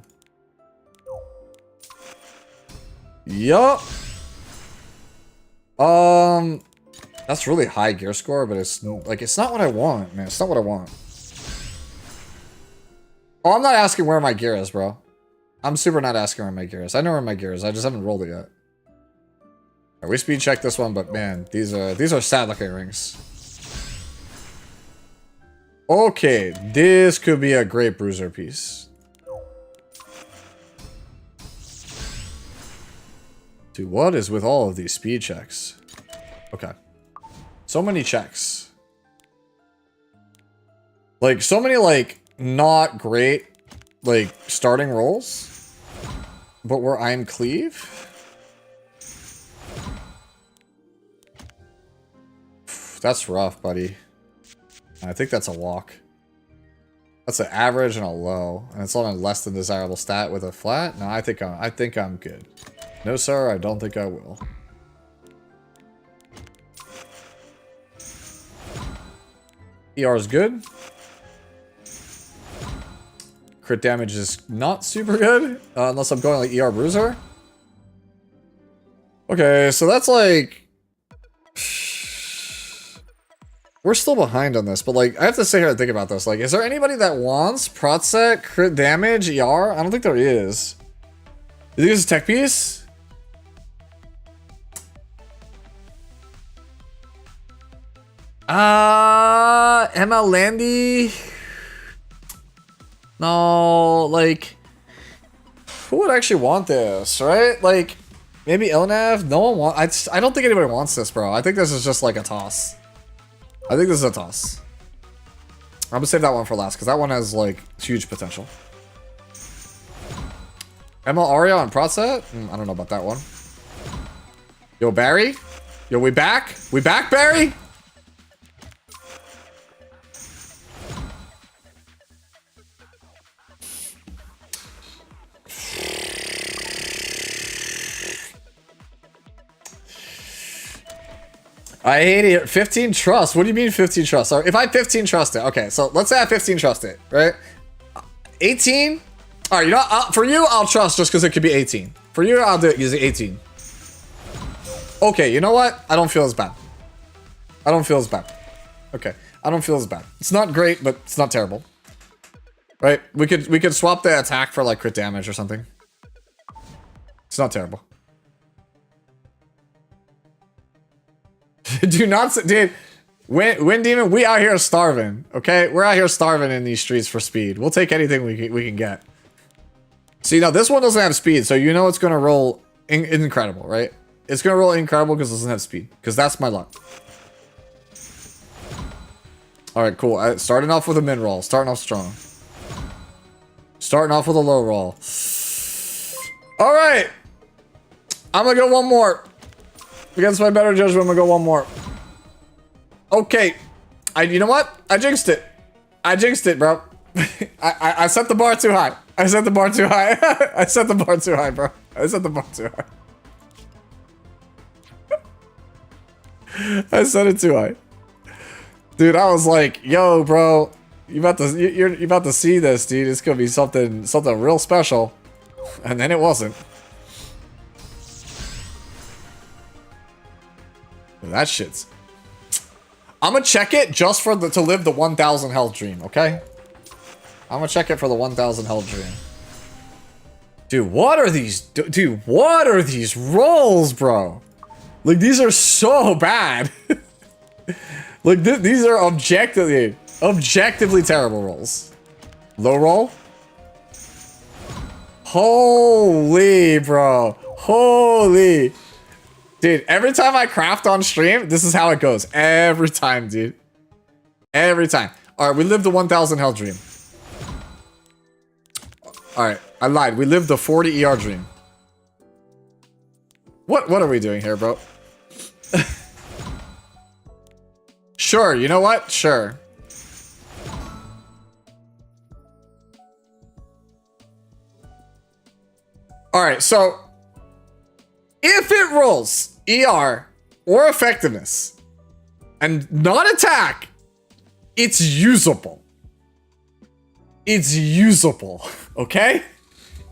Yup. That's really high gear score, but it's like, it's not what I want, man. It's not what I want. Oh, I'm not asking where my gear is, bro. I'm super not asking where my gear is. I know where my gear is. I just haven't rolled it yet. Right, we speed checked this one, but man, these are sad looking rings. Okay, this could be a great bruiser piece. Dude, what is with all of these speed checks? Okay. So many checks. Like, so many, like, not great, like, starting rolls. But where I'm cleave. That's rough, buddy. I think that's a walk. That's an average and a low. And it's on a less than desirable stat with a flat? No, I think I'm good. No, sir, I don't think I will. ER is good. Crit damage is not super good. Unless I'm going like ER Bruiser. Okay, so that's like... We're still behind on this, but like, I have to sit here and think about this. Like, is there anybody that wants prot set, crit damage, ER? I don't think there is. You think this is tech piece? Emma Landy? No, like, who would actually want this, right? Like, maybe Elnav? No one wants, I don't think anybody wants this, bro. I think this is just like a toss. I think this is a toss. I'm gonna save that one for last, because that one has, like, huge potential. Emma Aria on prot set? I don't know about that one. Yo, Barry? Yo, we back? We back, Barry? I hate it. 15 trust. What do you mean 15 trust? If I 15 trust it. Okay, so let's say I 15 trust it, right? 18? All right, you know, for you, I'll trust just because it could be 18. For you, I'll do it using 18. Okay, you know what? I don't feel as bad. I don't feel as bad. Okay, I don't feel as bad. It's not great, but it's not terrible. Right? We could swap the attack for like crit damage or something. It's not terrible. Do not, dude. Wind Demon, we out here starving. Okay, we're out here starving in these streets for speed. We'll take anything we can get. See, now this one doesn't have speed, so you know it's gonna roll incredible, right? It's gonna roll incredible because it doesn't have speed. Because that's my luck. All right, cool. Starting off with a mid roll. Starting off strong. Starting off with a low roll. All right, I'm gonna go one more. Against my better judgment, I'm gonna go one more. Okay. You know what? I jinxed it. I jinxed it, bro. I set the bar too high. I set the bar too high. I set the bar too high, bro. I set the bar too high. I set it too high. Dude, I was like, yo, bro, you're about to see this, dude. It's gonna be something real special. And then it wasn't. That shit's... I'm gonna check it just for to live the 1,000 health dream, okay? I'm gonna check it for the 1,000 health dream. Dude, what are these... Dude, what are these rolls, bro? Like, these are so bad. Like, these are objectively terrible rolls. Low roll? Holy, bro. Holy... Dude, every time I craft on stream, this is how it goes. Every time, dude. Every time. All right, we lived the 1,000 health dream. All right, I lied. We lived the 40 ER dream. What are we doing here, bro? Sure, you know what? Sure. All right, so... if it rolls ER or effectiveness and not attack, it's usable. It's usable, okay?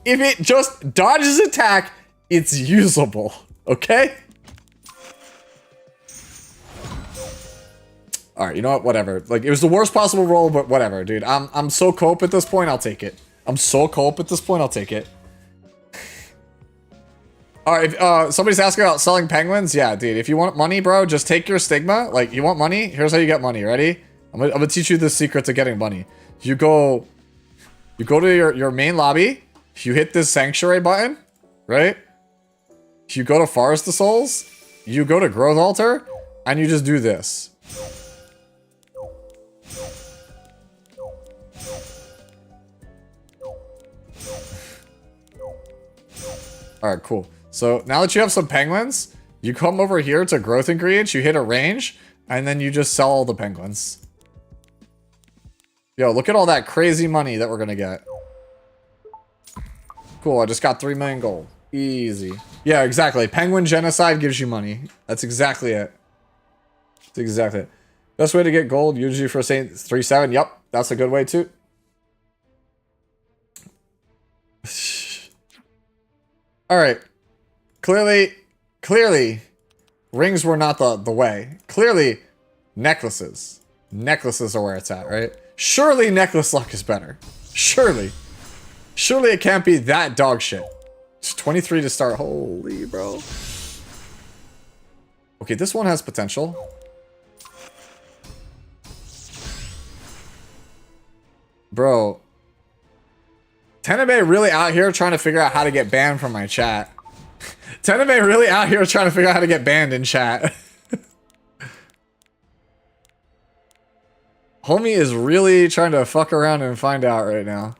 If it just dodges attack, it's usable, okay? All right, you know what? Whatever. Like, it was the worst possible roll, but whatever, dude. I'm so cope at this point, I'll take it. I'm so cope at this point, I'll take it. All right, if somebody's asking about selling penguins, yeah, dude. If you want money, bro, just take your stigma. Like, you want money? Here's how you get money. Ready? I'm gonna teach you the secret to getting money. You go to your main lobby. You hit this sanctuary button, right? You go to Forest of Souls. You go to Growth Altar, and you just do this. All right, cool. So now that you have some penguins, you come over here to growth ingredients, you hit a range, and then you just sell all the penguins. Yo, look at all that crazy money that we're gonna get. Cool, I just got 3 million gold. Easy. Yeah, exactly. Penguin genocide gives you money. That's exactly it. That's exactly it. Best way to get gold, usually for Saint 3-7. Yep, that's a good way too. All right. Clearly, rings were not the way. Clearly, necklaces. Necklaces are where it's at, right? Surely necklace luck is better. Surely. Surely it can't be that dog shit. It's 23 to start. Holy, bro. Okay, this one has potential. Bro. Tenabe really out here trying to figure out how to get banned from my chat. Tenabe really out here trying to figure out how to get banned in chat. Homie is really trying to fuck around and find out right now.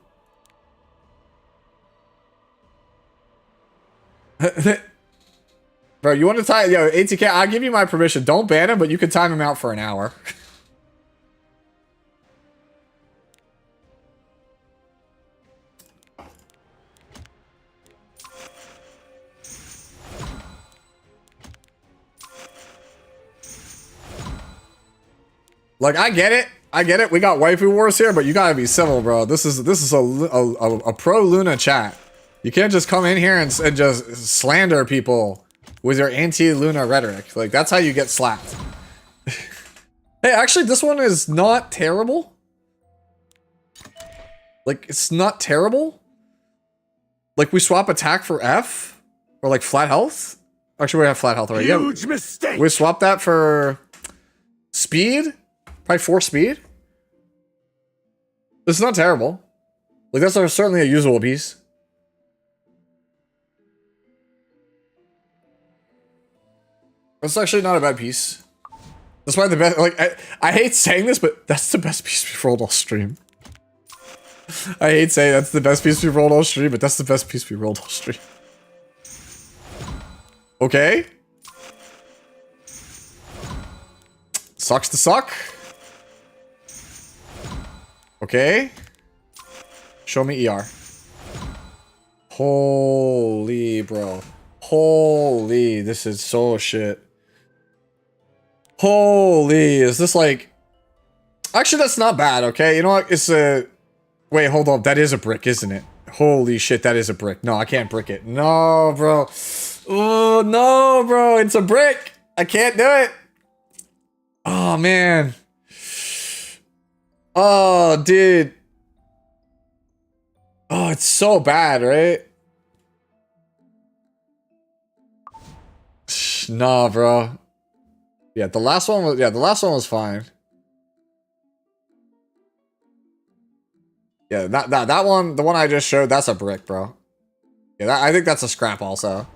Bro, you want to time? Yo, ATK, I'll give you my permission. Don't ban him, but you can time him out for an hour. Like, I get it. I get it. We got waifu wars here, but you gotta be civil, bro. This is a pro Luna chat. You can't just come in here and just slander people with your anti-Luna rhetoric. Like, that's how you get slapped. Hey, actually, this one is not terrible. Like, it's not terrible. Like, we swap attack for F? Or, like, flat health? Actually, we have flat health already. Huge mistake. We swap that for speed? Probably 4 speed? It's not terrible. Like, that's certainly a usable piece. That's actually not a bad piece. That's why the best, like, I hate saying this, but that's the best piece we've rolled all stream. I hate saying that's the best piece we've rolled all stream, but that's the best piece we rolled all stream. Okay. Sucks to suck. Okay. Show me ER. Holy, bro. Holy, this is so shit. Holy, is this like... Actually, that's not bad, okay? You know what? It's a... Wait, hold on. That is a brick, isn't it? Holy shit, that is a brick. No, I can't brick it. No, bro. Oh, no, bro. It's a brick. I can't do it. Oh, man. Oh, dude. Oh, it's so bad, right? Nah, bro. Yeah, the last one was fine. Yeah, that one, the one I just showed, that's a brick, bro. Yeah, I think that's a scrap also.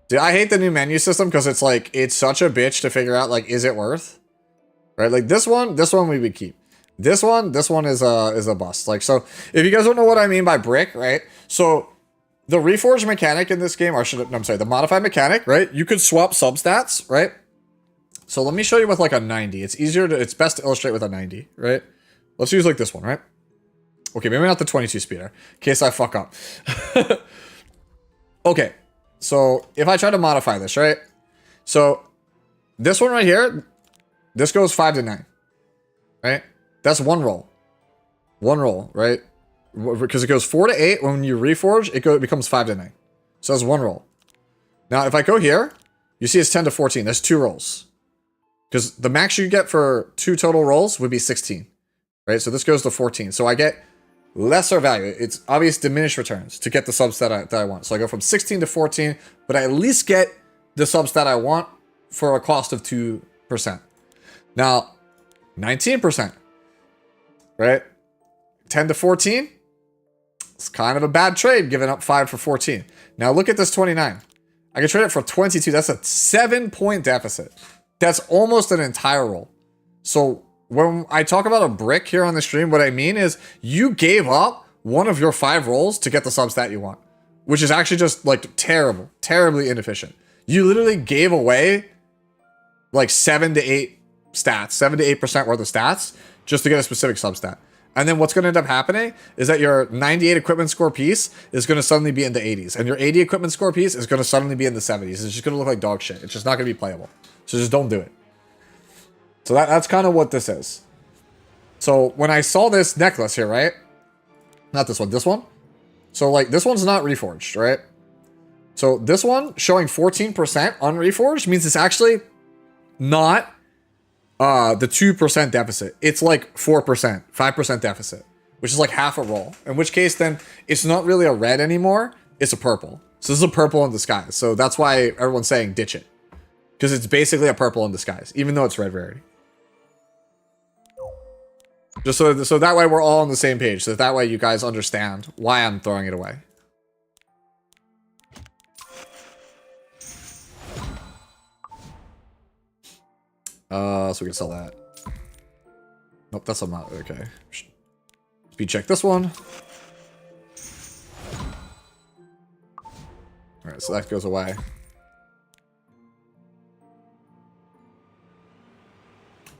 Dude, I hate the new menu system because it's like, it's such a bitch to figure out, like, is it worth? Right, like this one we would keep. This one is a bust. Like, so if you guys don't know what I mean by brick, right? So the reforged mechanic in this game, or I'm sorry, the modified mechanic, right? You could swap substats, right? So let me show you with like a 90. It's best to illustrate with a 90, right? Let's use like this one, right? Okay, maybe not the 22 speeder, in case I fuck up. Okay, so if I try to modify this, right? So this one right here, this goes 5 to 9, right? That's one roll. One roll, right? Because it goes 4 to 8. When you reforge, it becomes 5 to 9. So that's one roll. Now, if I go here, you see it's 10 to 14. That's 2 rolls. Because the max you get for 2 total rolls would be 16, right? So this goes to 14. So I get lesser value. It's obvious diminished returns to get the substat that I want. So I go from 16 to 14, but I at least get the substat I want for a cost of 2%. Now, 19%, right? 10 to 14, it's kind of a bad trade, giving up 5 for 14. Now look at this 29. I can trade it for 22. That's a 7-point deficit. That's almost an entire roll. So when I talk about a brick here on the stream, what I mean is you gave up one of your 5 rolls to get the substat you want, which is actually just like terrible, terribly inefficient. You literally gave away like 7 to 8 stats, 7 to 8% worth of stats just to get a specific substat. And then what's going to end up happening is that your 98 equipment score piece is going to suddenly be in the 80s. And your 80 equipment score piece is going to suddenly be in the 70s. It's just going to look like dog shit. It's just not going to be playable. So just don't do it. So that's kind of what this is. So when I saw this necklace here, right? Not this one, this one. So like this one's not reforged, right? So this one showing 14% unreforged means it's actually not the 2% deficit. It's like 4%, 5% deficit, which is like half a roll. In which case then it's not really a red anymore. It's a purple. So this is a purple in disguise. So that's why everyone's saying ditch it. Because it's basically a purple in disguise, even though it's red rarity. Just so that way we're all on the same page. So that way you guys understand why I'm throwing it away. So we can sell that. Nope, that's not okay. Speed check this one. Alright, so that goes away.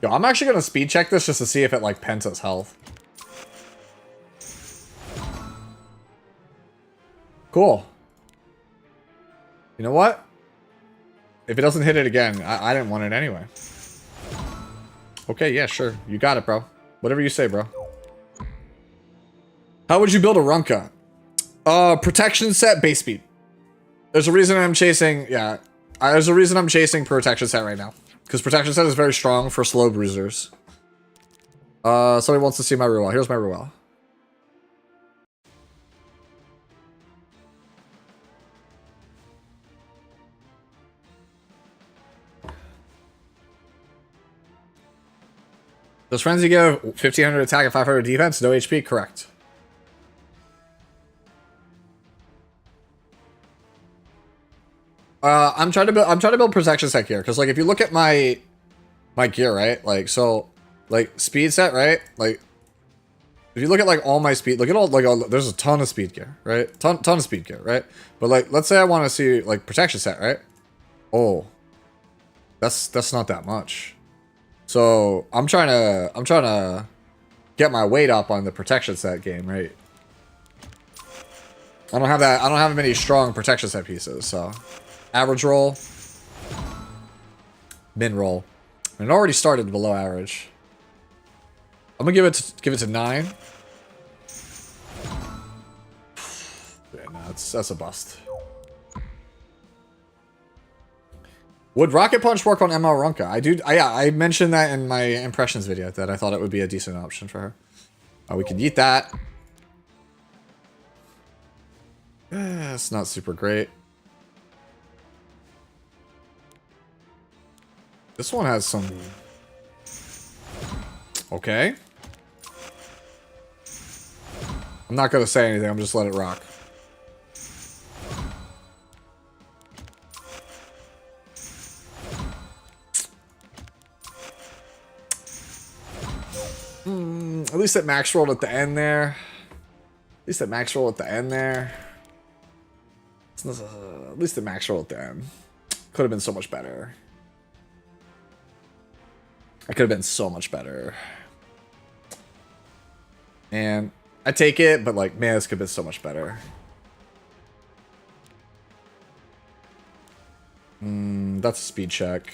Yo, I'm actually gonna speed check this just to see if it like Penta's health. Cool. You know what? If it doesn't hit it again, I didn't want it anyway. Okay, yeah, sure. You got it, bro. Whatever you say, bro. How would you build a Runka? Protection set, base speed. There's a reason I'm chasing, yeah. There's a reason I'm chasing protection set right now. Because protection set is very strong for slow bruisers. Somebody wants to see my Ruel. Here's my Ruel. Does Frenzy give 1500 attack and 500 defense? No HP? Correct. I'm trying to build protection set here, because like if you look at my gear, right? Like so like speed set, right? Like if you look at like all my speed, look at all there's a ton of speed gear, right? Ton of speed gear, right? But like let's say I want to see like protection set, right? Oh. That's not that much. So I'm trying to get my weight up on the protection set game, right? I don't have many strong protection set pieces, so average roll, min roll. And it already started below average. I'm gonna give it to 9. Yeah, no, that's a bust. Would Rocket Punch work on ML Runka? I mentioned that in my impressions video that I thought it would be a decent option for her. We can eat that. It's not super great. This one has some... Okay. I'm not going to say anything. I'm just let it rock. At least it max rolled at the end there. At least it max rolled at the end there. At least the max roll at the end. Could have been so much better. I could have been so much better. And I take it, but like, man, this could have been so much better. That's a speed check.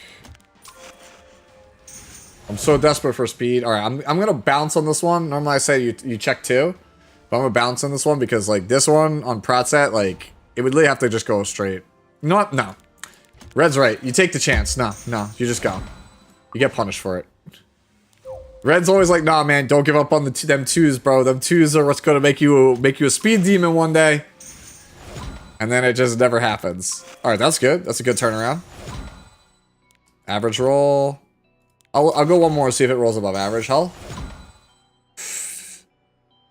I'm so desperate for speed. All right, I'm gonna bounce on this one. Normally I say you check 2, but I'm gonna bounce on this one because like this one on prot set, like it would really have to just go straight. You know what? No. Red's right. You take the chance. No, you just go. You get punished for it. Red's always like, nah, man, don't give up on them twos, bro. Them twos are what's gonna make you a speed demon one day. And then it just never happens. All right, that's good. That's a good turnaround. Average roll. I'll go one more, see if it rolls above average. Hell. This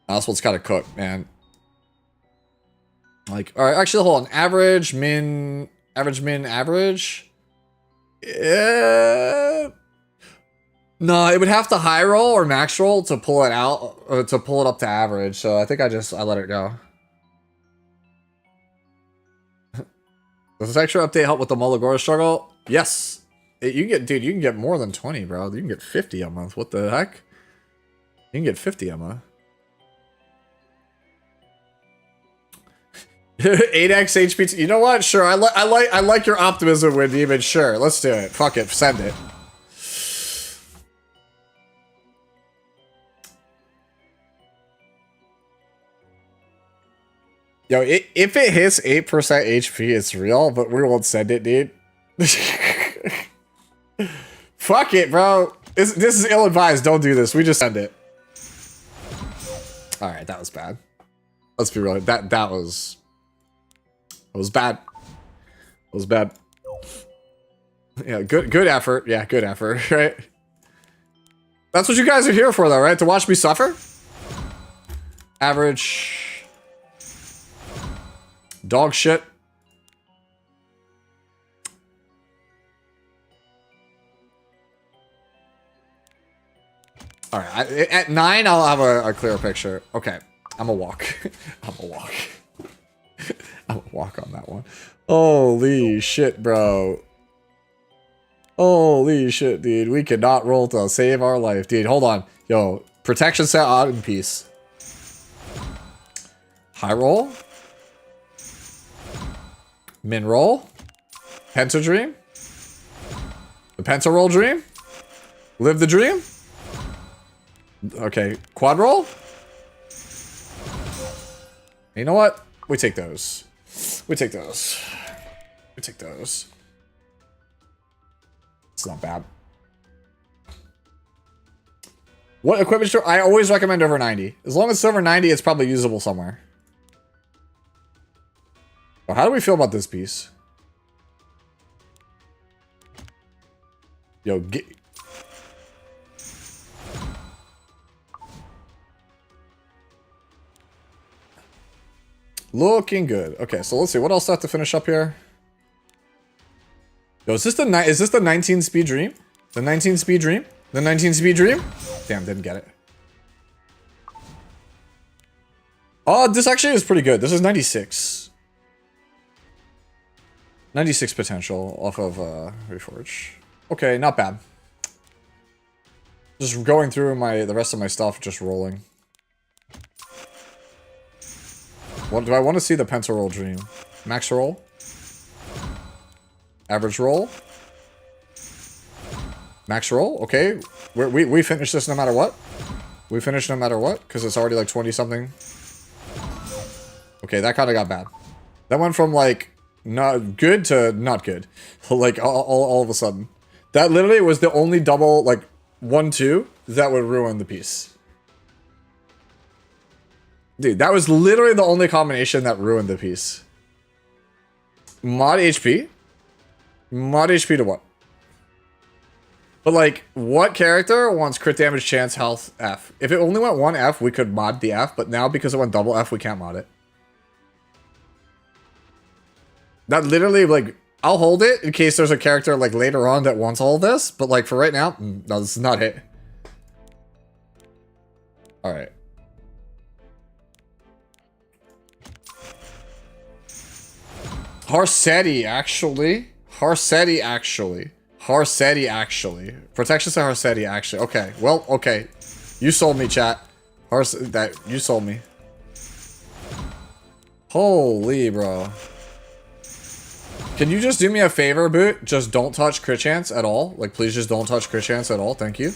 one's kind of cooked, man. Like, all right, actually, hold on. Average, min, average. Yeah. No, it would have to high roll or max roll to pull it out, or to pull it up to average. So I think I let it go. Does the texture update help with the Mulligora struggle? Yes. You can get more than 20, bro. You can get 50 a month. What the heck? You can get 50 a month. 8x HP. You know what? Sure. I like your optimism, Wendy, but sure. Let's do it. Fuck it. Send it. Yo, if it hits 8% HP, it's real, but we won't send it, dude. Fuck it, bro. This is ill-advised. Don't do this. We just send it. Alright, that was bad. Let's be real. That was bad. It was bad. Yeah, good effort. Yeah, good effort, right? That's what you guys are here for, though, right? To watch me suffer? Average. Dog shit. All right, at 9, I'll have a clearer picture. Okay, I'm a walk. I'm a walk. I'm a walk on that one. Holy shit, bro. Holy shit, dude. We cannot roll to save our life, dude. Hold on, yo. Protection set out in peace. High roll. Min roll. Penta dream. The penta roll dream. Live the dream. Okay, quad roll. You know what? We take those. We take those. We take those. It's not bad. What equipment store? I always recommend over 90. As long as it's over 90, it's probably usable somewhere. Well, how do we feel about this piece? Yo, get... Looking good. Okay, so let's see. What else do I have to finish up here? Yo, is this the 19 speed dream? The 19 speed dream? The 19 speed dream? Damn, didn't get it. Oh, this actually is pretty good. This is 96. 96 potential off of Reforge. Okay, not bad. Just going through the rest of my stuff, just rolling. What do I want to see? The pencil roll dream? Max roll? Average roll? Max roll? Okay. We finish this no matter what? We finish no matter what? Because it's already like 20 something. Okay, that kind of got bad. That went from like not good to not good. Like all of a sudden. That literally was the only double, like 1-2 that would ruin the piece. Dude, that was literally the only combination that ruined the piece. Mod HP? Mod HP to what? But like, what character wants crit damage, chance, health, F? If it only went 1 F, we could mod the F, but now because it went double F, we can't mod it. That literally, like, I'll hold it in case there's a character like later on that wants all this, but like for right now, no, this is not it. Alright. Harsetti, actually. Harsetti, actually. Harsetti, actually. Protection to Harsetti, actually. Okay, well, okay. You sold me, chat. You sold me. Holy, bro. Can you just do me a favor, Boot? Just don't touch crit chance at all. Like, please just don't touch crit chance at all. Thank you.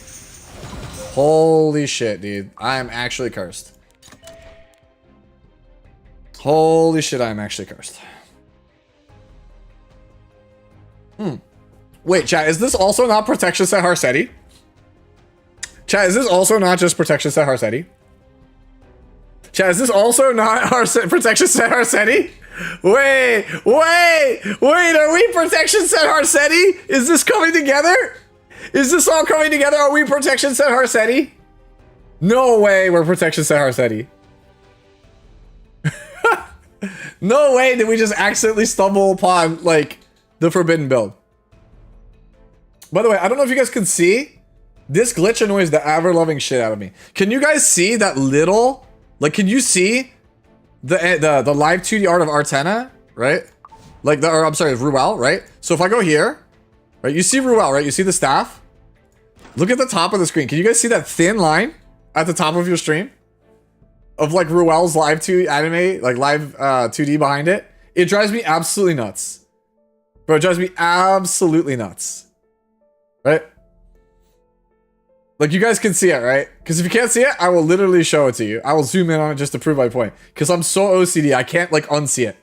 Holy shit, dude. I am actually cursed. Holy shit, I am actually cursed. Wait, chat, is this also not protection set Harsetti? Chat, is this also not just protection set Harsetti? Chat, is this also not protection set Harsetti? Wait, are we protection set Harsetti? Is this coming together? Is this all coming together? Are we protection set Harsetti? No way we're protection set Harsetti. No way did we just accidentally stumble upon, like, the forbidden build. By the way, I don't know if you guys can see. This glitch annoys the ever-loving shit out of me. Can you guys see that little... Like, can you see the live 2D art of Artena, right? Like, or I'm sorry, Ruel, right? So if I go here, right, you see Ruel, right? You see the staff? Look at the top of the screen. Can you guys see that thin line at the top of your stream? Of like Ruel's live 2 anime, like live 2D behind it. It drives me absolutely nuts. Bro, it drives me absolutely nuts. Right? Like you guys can see it, right? Because if you can't see it, I will literally show it to you. I will zoom in on it just to prove my point. Because I'm so OCD, I can't like unsee it.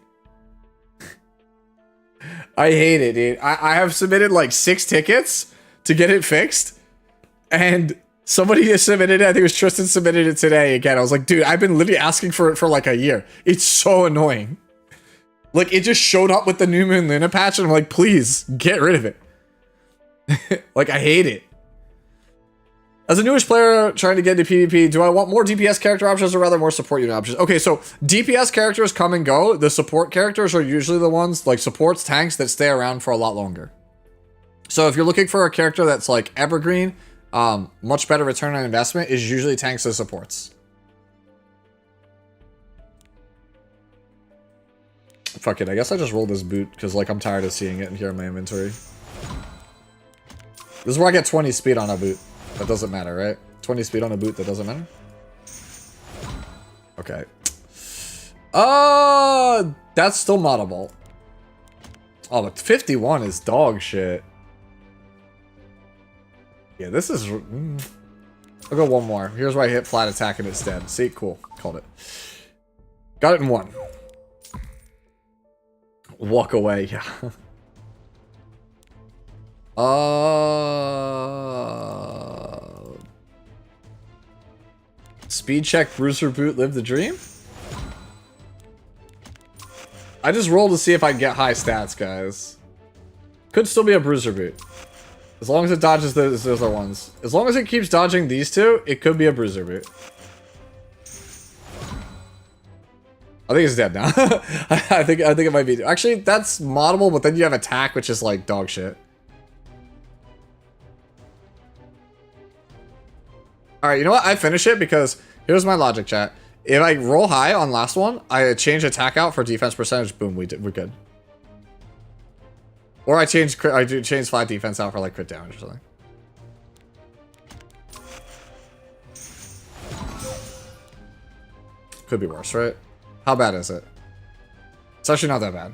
I hate it, dude. I have submitted like 6 tickets to get it fixed. And somebody has submitted it. I think it was Tristan submitted it today again. I was like, dude, I've been literally asking for it for like a year. It's so annoying. Like, it just showed up with the New Moon Luna patch, and I'm like, please, get rid of it. Like, I hate it. As a newish player trying to get into PvP, do I want more DPS character options or rather more support unit options? Okay, so DPS characters come and go. The support characters are usually the ones, like supports, tanks, that stay around for a lot longer. So if you're looking for a character that's like evergreen, much better return on investment is usually tanks and supports. Fuck it, I guess I just rolled this boot because like I'm tired of seeing it in here in my inventory. This is where I get 20 speed on a boot. That doesn't matter, right? 20 speed on a boot, that doesn't matter? Okay. That's still moddable. Oh, but 51 is dog shit. Yeah, this is... I'll go one more. Here's where I hit flat attack and it's dead. See? Cool. Called it. Got it in one. Walk away. Yeah. Speed check, Bruiser Boot, live the dream? I just rolled to see if I can get high stats, guys. Could still be a Bruiser Boot. As long as it dodges those other ones. As long as it keeps dodging these two, it could be a Bruiser Boot. I think it's dead now. I think it might be. Actually, that's moddable, but then you have attack, which is like dog shit. Alright, you know what? I finish it because here's my logic, chat. If I roll high on last one, I change attack out for defense percentage. Boom, we're good. Or I change flat defense out for like crit damage or something. Could be worse, right? How bad is it? It's actually not that bad.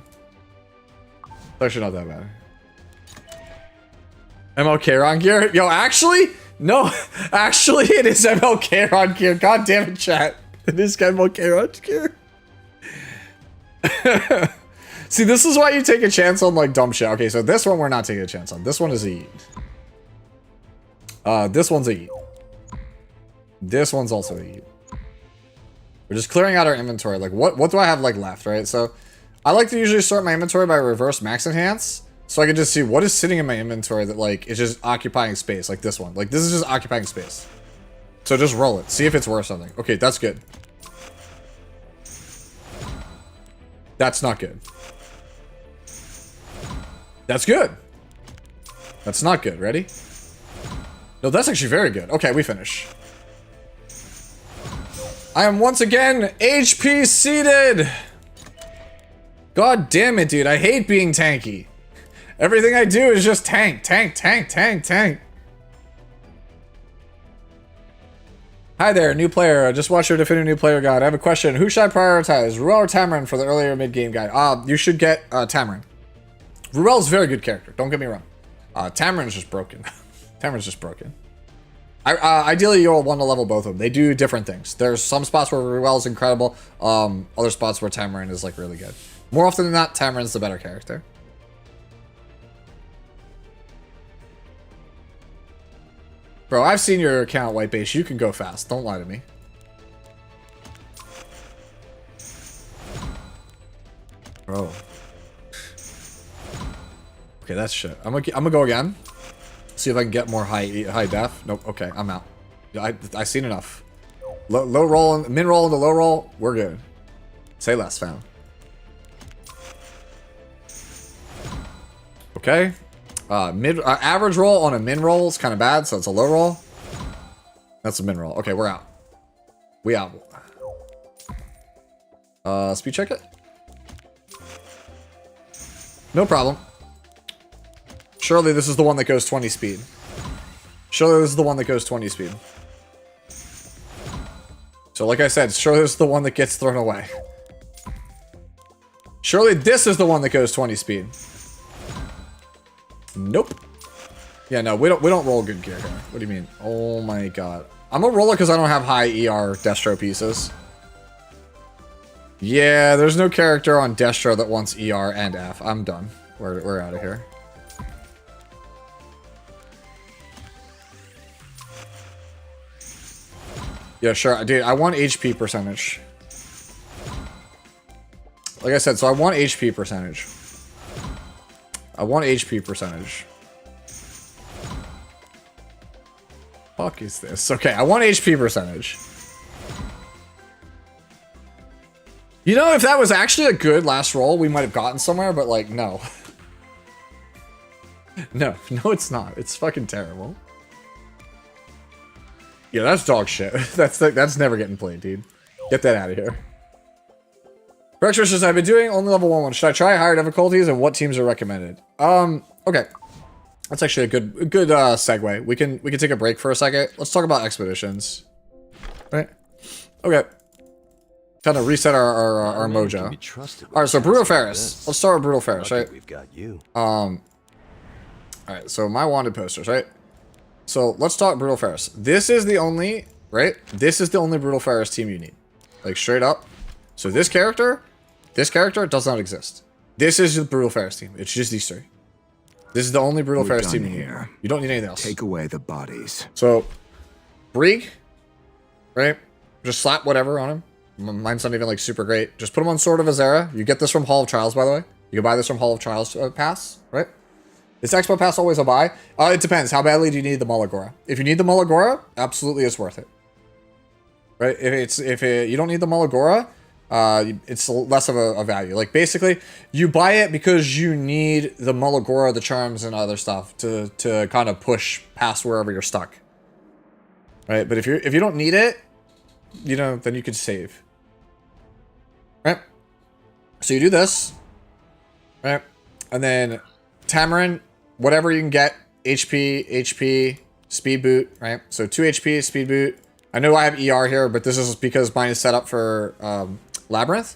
It's actually not that bad. MLK on gear? Yo, actually? No, actually it is MLK on gear. God damn it, chat. It is MLK on gear. See, this is why you take a chance on like dumb shit. Okay, so this one we're not taking a chance on. This one is a yeet. This one's a yeet. This one's also a yeet. We're just clearing out our inventory. Like, what do I have like left, right? So I like to usually sort my inventory by reverse max enhance. So I can just see what is sitting in my inventory that like is just occupying space, like this one. Like this is just occupying space. So just roll it. See if it's worth something. Okay, that's good. That's not good. That's good. That's not good. Ready? No, that's actually very good. Okay, we finish. I am once again HP seated. God damn it, dude. I hate being tanky. Everything I do is just tank, tank, tank, tank, tank. Hi there, new player. I just watched your definitive new player guide. I have a question. Who should I prioritize, Ruel or Tamarin for the earlier mid-game guide? You should get Tamarin. Ruel's a very good character. Don't get me wrong. Tamarin's just broken. Tamarin's just broken. Ideally, you'll want to level both of them. They do different things. There's some spots where Ruel's incredible. Other spots where Tamarin is like really good. More often than not, Tamarin's the better character. Bro, I've seen your account, White Base. You can go fast. Don't lie to me. Bro. Okay, that's shit. I'm gonna go again. See if I can get more high def. Nope. Okay, I'm out. I seen enough. Low roll and min roll into low roll. We're good. Say less, fam. Okay. Average roll on a min roll is kind of bad, so it's a low roll. That's a min roll. Okay, we're out. We out. Speed check it. No problem. Surely this is the one that goes 20 speed. Surely this is the one that goes 20 speed. So like I said, surely this is the one that gets thrown away. Surely this is the one that goes 20 speed. Nope. Yeah, no, we don't roll good gear here. What do you mean? Oh my god. I'm a roller because I don't have high ER Destro pieces. Yeah, there's no character on Destro that wants ER and F. I'm done. We're out of here. Yeah, sure. Dude, I want HP percentage. Like I said, so I want HP percentage. I want HP percentage. Fuck is this? Okay, I want HP percentage. You know, if that was actually a good last roll, we might have gotten somewhere, but like, no. No, it's not. It's fucking terrible. Yeah, that's dog shit. That's never getting played, dude. Get that out of here. Brexter says, I've been doing only level 1. Should I try higher difficulties, and what teams are recommended? Okay. That's actually a good segue. We can take a break for a second. Let's talk about expeditions. Right? Okay. Kind of reset our mojo. Alright, so Brutal Ferris. Let's start with Brutal Ferris, right? We've got you. Alright, so my wanted posters, right? So let's talk Brutal Ferris. This is the only, right? This is the only Brutal Ferris team you need. Like, straight up. So this character does not exist. This is the Brutal Ferris team. It's just these three. This is the only Brutal Ferris team you need. You don't need anything else. Take away the bodies. So, Brig, right? Just slap whatever on him. Mine's not even like super great. Just put him on Sword of Azera. You get this from Hall of Trials, by the way. You can buy this from Hall of Trials Pass, right? Is Expo Pass always a buy? It depends. How badly do you need the Mullagora? If you need the Mullagora, absolutely it's worth it. Right? If you don't need the Mullagora, it's less of a value. Like, basically, you buy it because you need the Mullagora, the charms, and other stuff to kind of push past wherever you're stuck. Right? But if you don't need it, you know, then you could save. Right? So you do this. Right? And then Tamarin, whatever you can get, HP, speed boot, right? So 2 HP, speed boot. I know I have ER here, but this is because mine is set up for Labyrinth.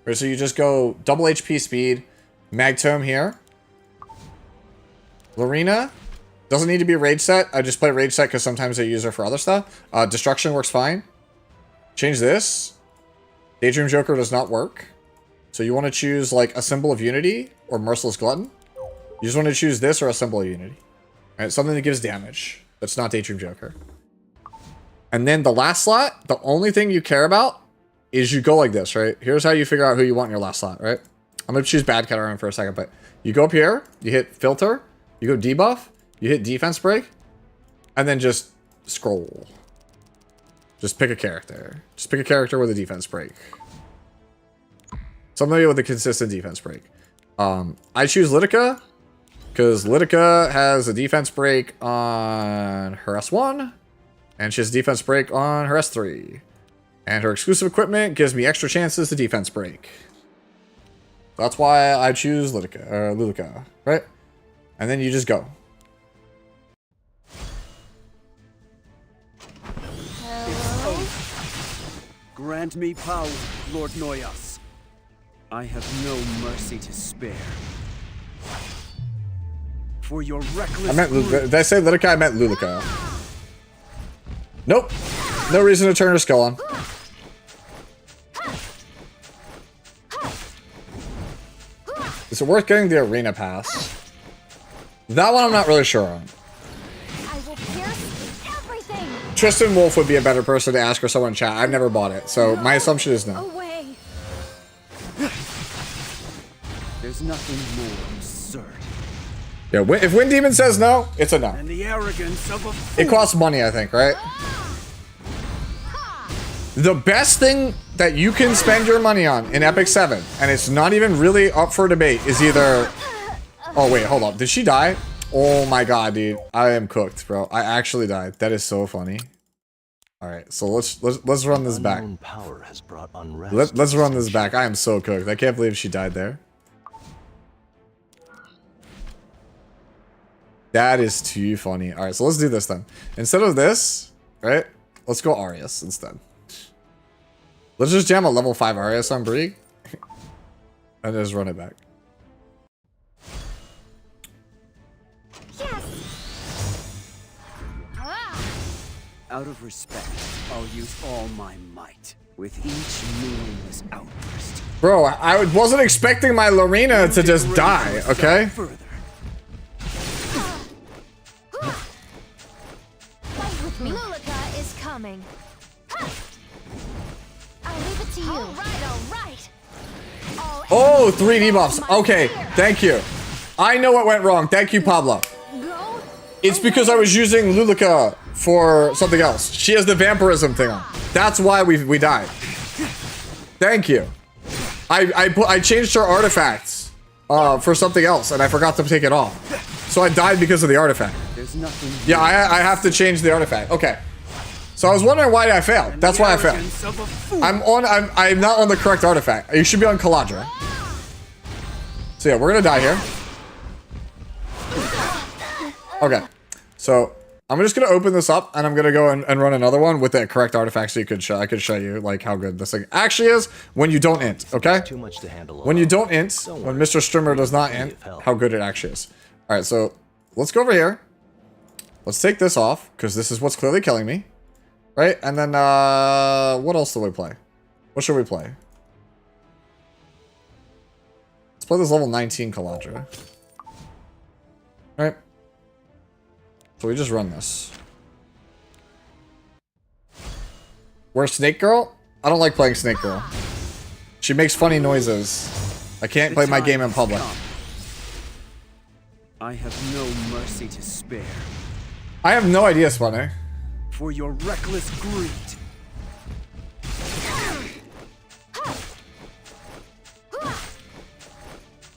Right, so you just go double HP speed, Magtome here. Lorena, doesn't need to be rage set. I just play rage set because sometimes I use her for other stuff. Destruction works fine. Change this. Daydream Joker does not work. So you want to choose like a Symbol of Unity or Merciless Glutton. You just want to choose this or a Symbol of Unity. Right, something that gives damage. That's not Daydream Joker. And then the last slot, the only thing you care about is you go like this, right? Here's how you figure out who you want in your last slot, right? I'm going to choose Bad Cat Iron for a second, but you go up here, you hit Filter, you go Debuff, you hit Defense Break, and then just scroll. Just pick a character. Just pick a character with a Defense Break. Somebody with a consistent Defense Break. I choose Litica, because Litica has a Defense Break on her S1, and she has a Defense Break on her S3. And her exclusive equipment gives me extra chances to Defense Break. That's why I choose Litica, right? And then you just go. Grant me power, Lord Noyas. I have no mercy to spare. For your reckless... Did I say Litica? I meant Lulica. Nope. No reason to turn her skill on. Is it worth getting the arena pass? That one I'm not really sure on. I will pierce Tristan Wolf would be a better person to ask or someone in chat. I've never bought it, so my assumption is no. Away. There's nothing more absurd. Yeah, if Wind Demon says no, it's a no. And the arrogance of a fool. It costs money, I think, right? The best thing that you can spend your money on in Epic 7, and it's not even really up for debate, is either... Oh, wait, hold up. Did she die? Oh my god, dude. I am cooked, bro. I actually died. That is so funny. Alright, so let's run this back. Power has brought unrest. Let's run this back. I am so cooked. I can't believe she died there. That is too funny. Alright, so let's do this then. Instead of this, right? Let's go Arius instead. Let's just jam a level 5 Arius on Brieg. And just run it back. Out of respect, I'll use all my might with each meaningless outburst. Bro, I wasn't expecting my Lorena to just die, okay? Fight with me. Lulika is coming. I'll leave it to you. All right. Oh, 3 debuffs. Okay, thank you. I know what went wrong. Thank you, Pablo. It's because I was using Lulika for something else. She has the vampirism thing on. That's why we died. Thank you. I changed her artifacts for something else, and I forgot to take it off. So I died because of the artifact. There's nothing. Yeah, I have to change the artifact. Okay. So I was wondering why I failed. That's why I failed. I'm not on the correct artifact. You should be on Caladra. So yeah, we're gonna die here. Okay. So I'm just gonna open this up, and I'm gonna go and run another one with the correct artifact, so you could I could show you like how good this thing actually is when you don't int. Okay. Too much to handle. When you don't int, when Mr. Strimmer does not int, how good it actually is. All right. So let's go over here. Let's take this off because this is what's clearly killing me. Right, and then, what else do we play? What should we play? Let's play this level 19 Caladra. Right? So we just run this. We're Snake Girl? I don't like playing Snake Girl. She makes funny noises. I can't play my game in public. I have no mercy to spare. I have no idea, Spunny. For your reckless greed.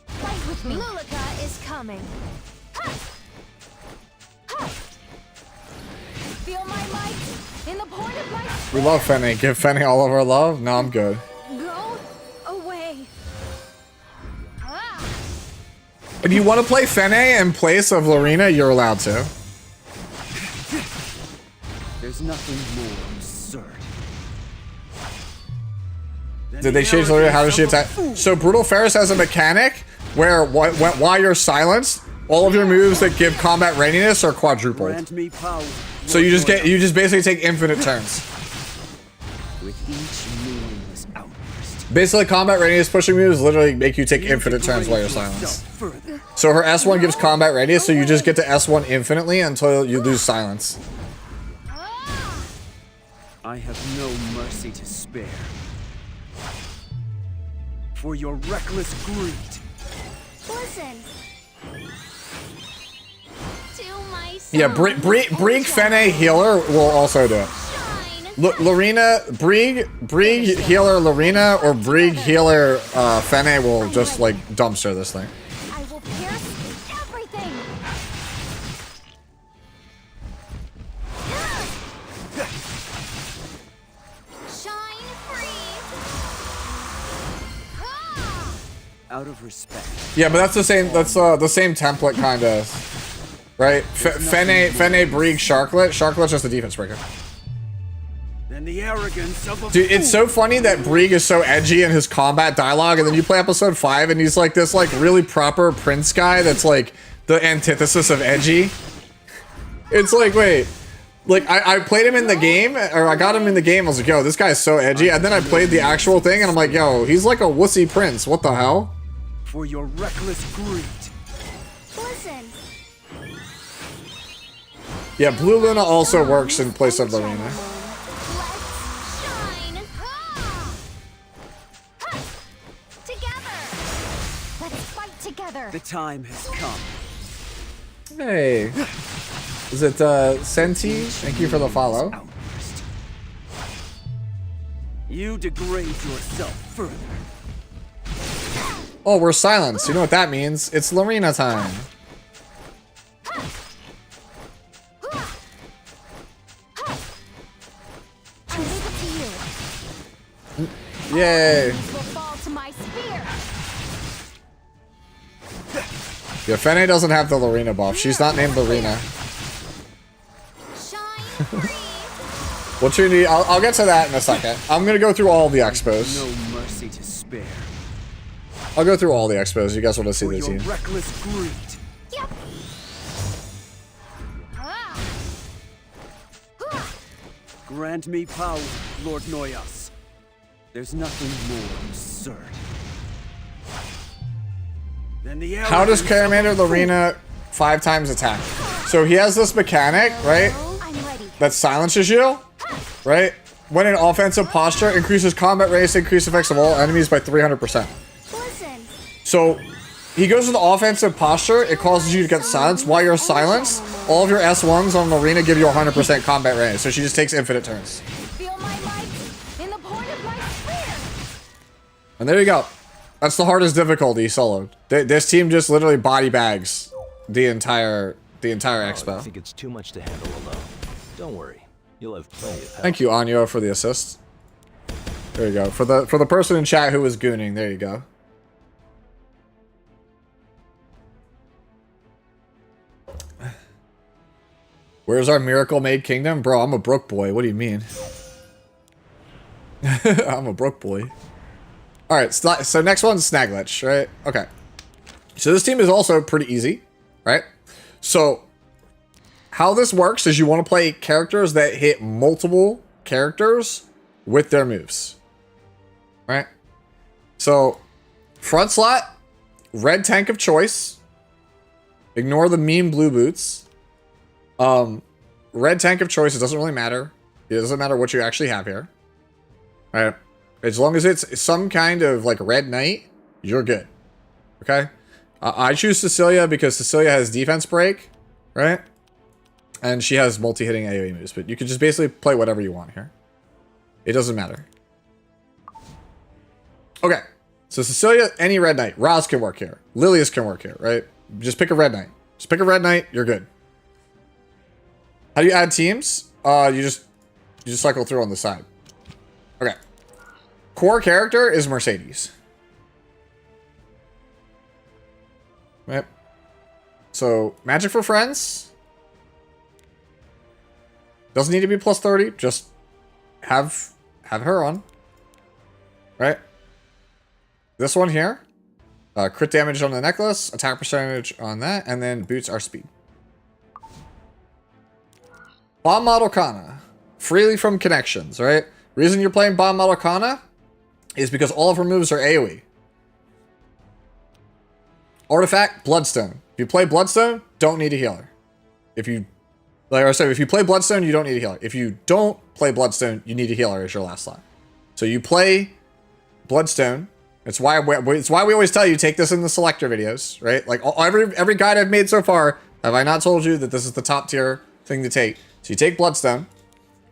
Fight with me. Lulika is coming. Feel my might in the point of my spear. We love Fenny. Give Fenny all of our love? No, I'm good. Go away. If you want to play Fenny in place of Lorena, you're allowed to. There's nothing more absurd. Did they change Lorena? How does she attack? So Brutal Ferris has a mechanic where while you're silenced, all of your moves that give combat readiness are quadrupled. So you just basically take infinite turns. With each meaningless outburst. Basically, combat readiness pushing moves literally make you take infinite turns while you're silenced. So her S1 gives combat readiness, so you just get to S1 infinitely until you lose silence. I have no mercy to spare. For your reckless greed. Listen. To my Yeah, Brieg Fene Healer will also do it. Lorena, Brieg Healer Lorena, or Brieg Healer Fene will just like dumpster this thing. I will pierce everything. shine free. Out of respect. Yeah, but that's the same. That's the same template, kind of, right? Fene, Brieg, Sharklet. Sharklet's just a defense breaker. Then the arrogance of a Dude, it's so funny that Brieg is so edgy in his combat dialogue, and then you play episode 5, and he's like this like really proper prince guy that's like the antithesis of edgy. It's like, wait, like I played him in the game, or I got him in the game. I was like, yo, this guy's so edgy, and then I played the actual thing, and I'm like, yo, he's like a wussy prince. What the hell? For your reckless greed. Listen. Yeah, Blue Luna also works in place of Lorena. Let's shine. Together. Let's fight together. The time has come. Hey. Is it Senti? Thank you for the follow. You degrade yourself further. Oh, we're silenced. You know what that means? It's Lorena time. I leave it to you. Yay. Will fall to my spear. Yeah, Fene doesn't have the Lorena buff. She's not named Lorena. What you need? I'll get to that in a second. I'm gonna go through all the expos. No mercy to spare. I'll go through all the expos. You guys want to see For the your team? reckless greed. Yep. Grant me power, Lord Noyas. There's nothing more absurd than the How does Charmander Lorena 5 times attack? So he has this mechanic, right? That silences you, right? When in offensive posture, increases combat race, increase effects of all enemies by 300%. So he goes into offensive posture, it causes you to get silenced. While you're silenced, all of your S1s on Lorena give you 100% combat race. So she just takes infinite turns. Feel my might in the point of my spear. And there you go. That's the hardest difficulty soloed. This team just literally body bags the entire expo. I think it's too much to handle alone. Don't worry, you'll have plenty of help. Thank you, Anyo, for the assist. There you go. For the person in chat who was gooning, there you go. Where's our miracle made kingdom? Bro, I'm a broke boy. What do you mean? I'm a broke boy. Alright, so next one's Snagletch, right? Okay. So this team is also pretty easy, right? So how this works is you want to play characters that hit multiple characters with their moves, right? So front slot, red tank of choice. Ignore the meme blue boots. Red tank of choice, it doesn't really matter. It doesn't matter what you actually have here. All right. As long as it's some kind of like red knight, you're good. Okay. I choose Cecilia because Cecilia has defense break, right? And she has multi-hitting AoE moves, but you can just basically play whatever you want here. It doesn't matter. Okay. So Cecilia, any red knight. Raz can work here. Lilius can work here, right? Just pick a red knight. Just pick a red knight, you're good. How do you add teams? You just cycle through on the side. Okay. Core character is Mercedes. Right. So Magic for Friends. Doesn't need to be plus 30. Just have her on. Right. This one here. Crit damage on the necklace. Attack percentage on that. And then boots are speed. Bomb Model Kana. Freely from connections, right? Reason you're playing Bomb Model Kana is because all of her moves are AoE. Artifact, Bloodstone. If you play Bloodstone, don't need a healer. If you, like I said, if you play Bloodstone, you don't need a healer. If you don't play Bloodstone, you need a healer as your last slot. So you play Bloodstone. It's why we always tell you take this in the selector videos, right? Like every guide I've made so far, have I not told you that this is the top tier thing to take? So you take Bloodstone,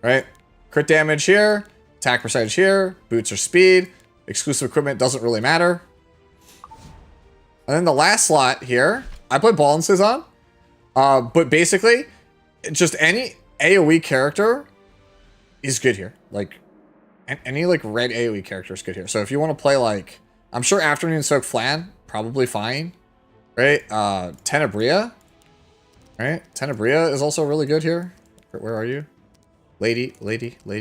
right? Crit damage here, attack percentage here, boots are speed, exclusive equipment doesn't really matter. And then the last slot here, I play Ball and Cezanne, but basically, just any AoE character is good here. Like, any like red AoE character is good here. So if you want to play like, I'm sure Afternoon Soak Flan, probably fine, right? Tenebria, right? Tenebria is also really good here. Where are you? Lady,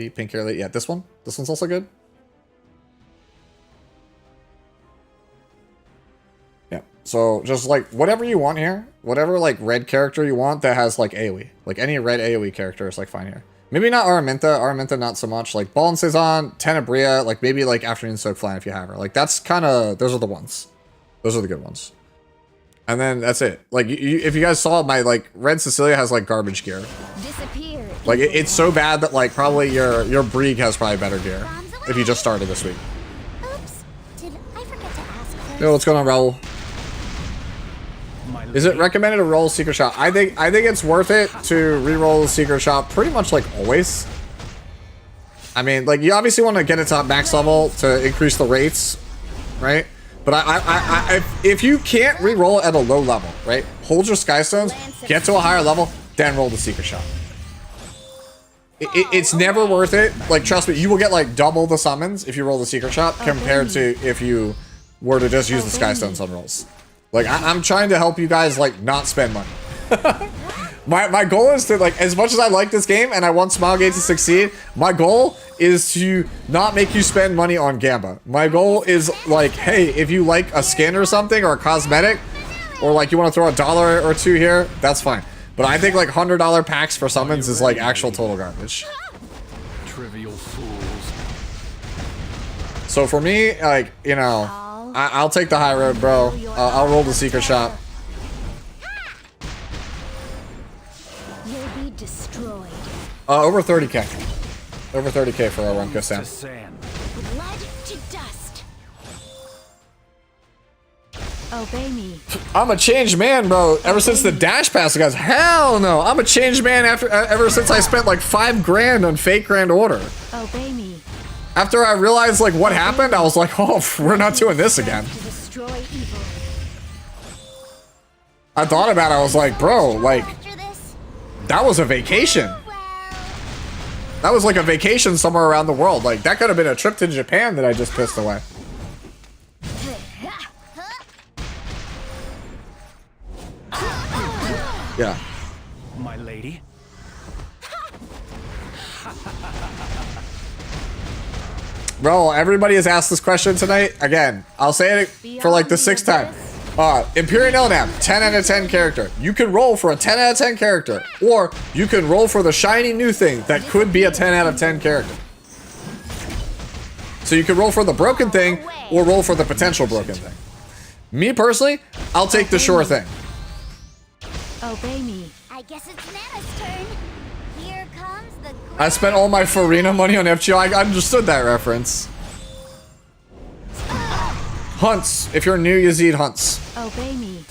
pink hair lady. Yeah, this one. This one's also good. Yeah, so just like whatever you want here. Whatever like red character you want that has like AoE. Like any red AoE character is like fine here. Maybe not Araminta. Araminta not so much. Like Ball and Cezanne, Tenebria, like maybe like Afternoon Soak Flan if you have her. Like that's kind of, those are the ones. Those are the good ones. And then that's it. Like if you guys saw my like red Cecilia has like garbage gear. Like it's so bad that like probably your Brieg has probably better gear if you just started this week. Oops. Did I forget to ask first? Yo, what's going on, Raul? Is it recommended to roll Secret Shop? I think it's worth it to re-roll the Secret Shop pretty much like always. I mean, like you obviously want to get it to max level to increase the rates, right? But if you can't re-roll it at a low level, right? Hold your Skystones, get to a higher level, then roll the Secret Shop. It's never worth it. Like, trust me, you will get like double the summons if you roll the Secret Shop compared to if you were to just use the Skystones on rolls. Like, I'm trying to help you guys, like, not spend money. My goal is to, like, as much as I like this game and I want Smilegate to succeed, my goal is to not make you spend money on Gamba. My goal is, like, hey, if you like a skin or something or a cosmetic, or, like, you want to throw $1 or $2 here, that's fine. But I think, like, $100 packs for summons is, like, actual total garbage. Trivial fools. So for me, like, you know, I'll take the high road, bro. I'll roll the Secret Shop. You'll be destroyed. Over 30k. Over 30k for Arunka Sam. Blood to dust. Obey me. I'm a changed man, bro. Ever since the Dash Pass, guys. Hell no. I'm a changed man ever since I spent like $5 grand on fake Grand Order. Obey me. After I realized like what happened, I was like, oh, we're not doing this again. I thought about it. I was like, bro, like, that was a vacation. That was like a vacation somewhere around the world. Like, that could have been a trip to Japan that I just pissed away. Yeah. My lady. Bro, everybody has asked this question tonight. Again, I'll say it for like the 6th time. Imperial Elnam, 10 out of 10 character. You can roll for a 10 out of 10 character. Or you can roll for the shiny new thing that could be a 10 out of 10 character. So you can roll for the broken thing or roll for the potential broken thing. Me personally, I'll take the sure thing. Obey me. I guess it's Nana's turn. Here comes the I spent all my Farina money on FGO. I understood that reference. Hunts. If you're new, Yazid hunts. Obey me.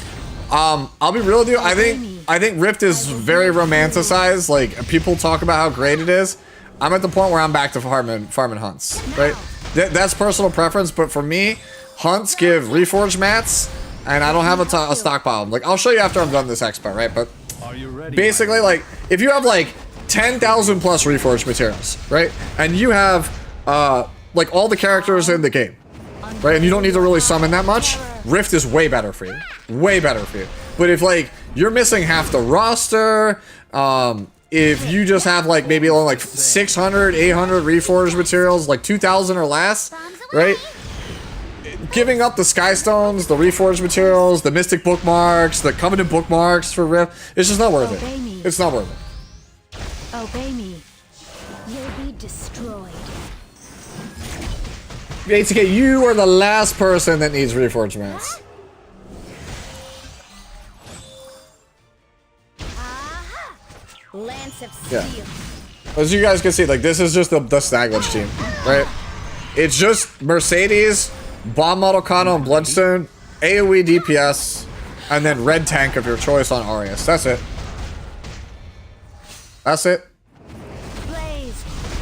I'll be real with you. I think Rift is very romanticized. Like people talk about how great it is. I'm at the point where I'm back to farming hunts. Right? That's personal preference, but for me, hunts give reforged mats, and I don't have a stockpile. Like I'll show you after I'm done this expo, right? But basically, like if you have like 10,000 plus reforged materials, right? And you have like all the characters in the game, right? And you don't need to really summon that much. Rift is way better for you. Way better for you. But if like you're missing half the roster, if you just have like maybe only like 600, 800 reforged materials, like 2,000 or less, right? Giving up the Skystones, the reforged materials, the Mystic bookmarks, the Covenant bookmarks for Rift, it's just not worth it. It's not worth it. Obey me. You'll be destroyed. Basically, you are the last person that needs reforged mats. Lance of Yeah. steel. As you guys can see, like this is just the Staglitch team, right? It's just Mercedes, Bomb Model Kano and Bloodstone, AoE DPS, and then red tank of your choice on Arius. That's it. That's it.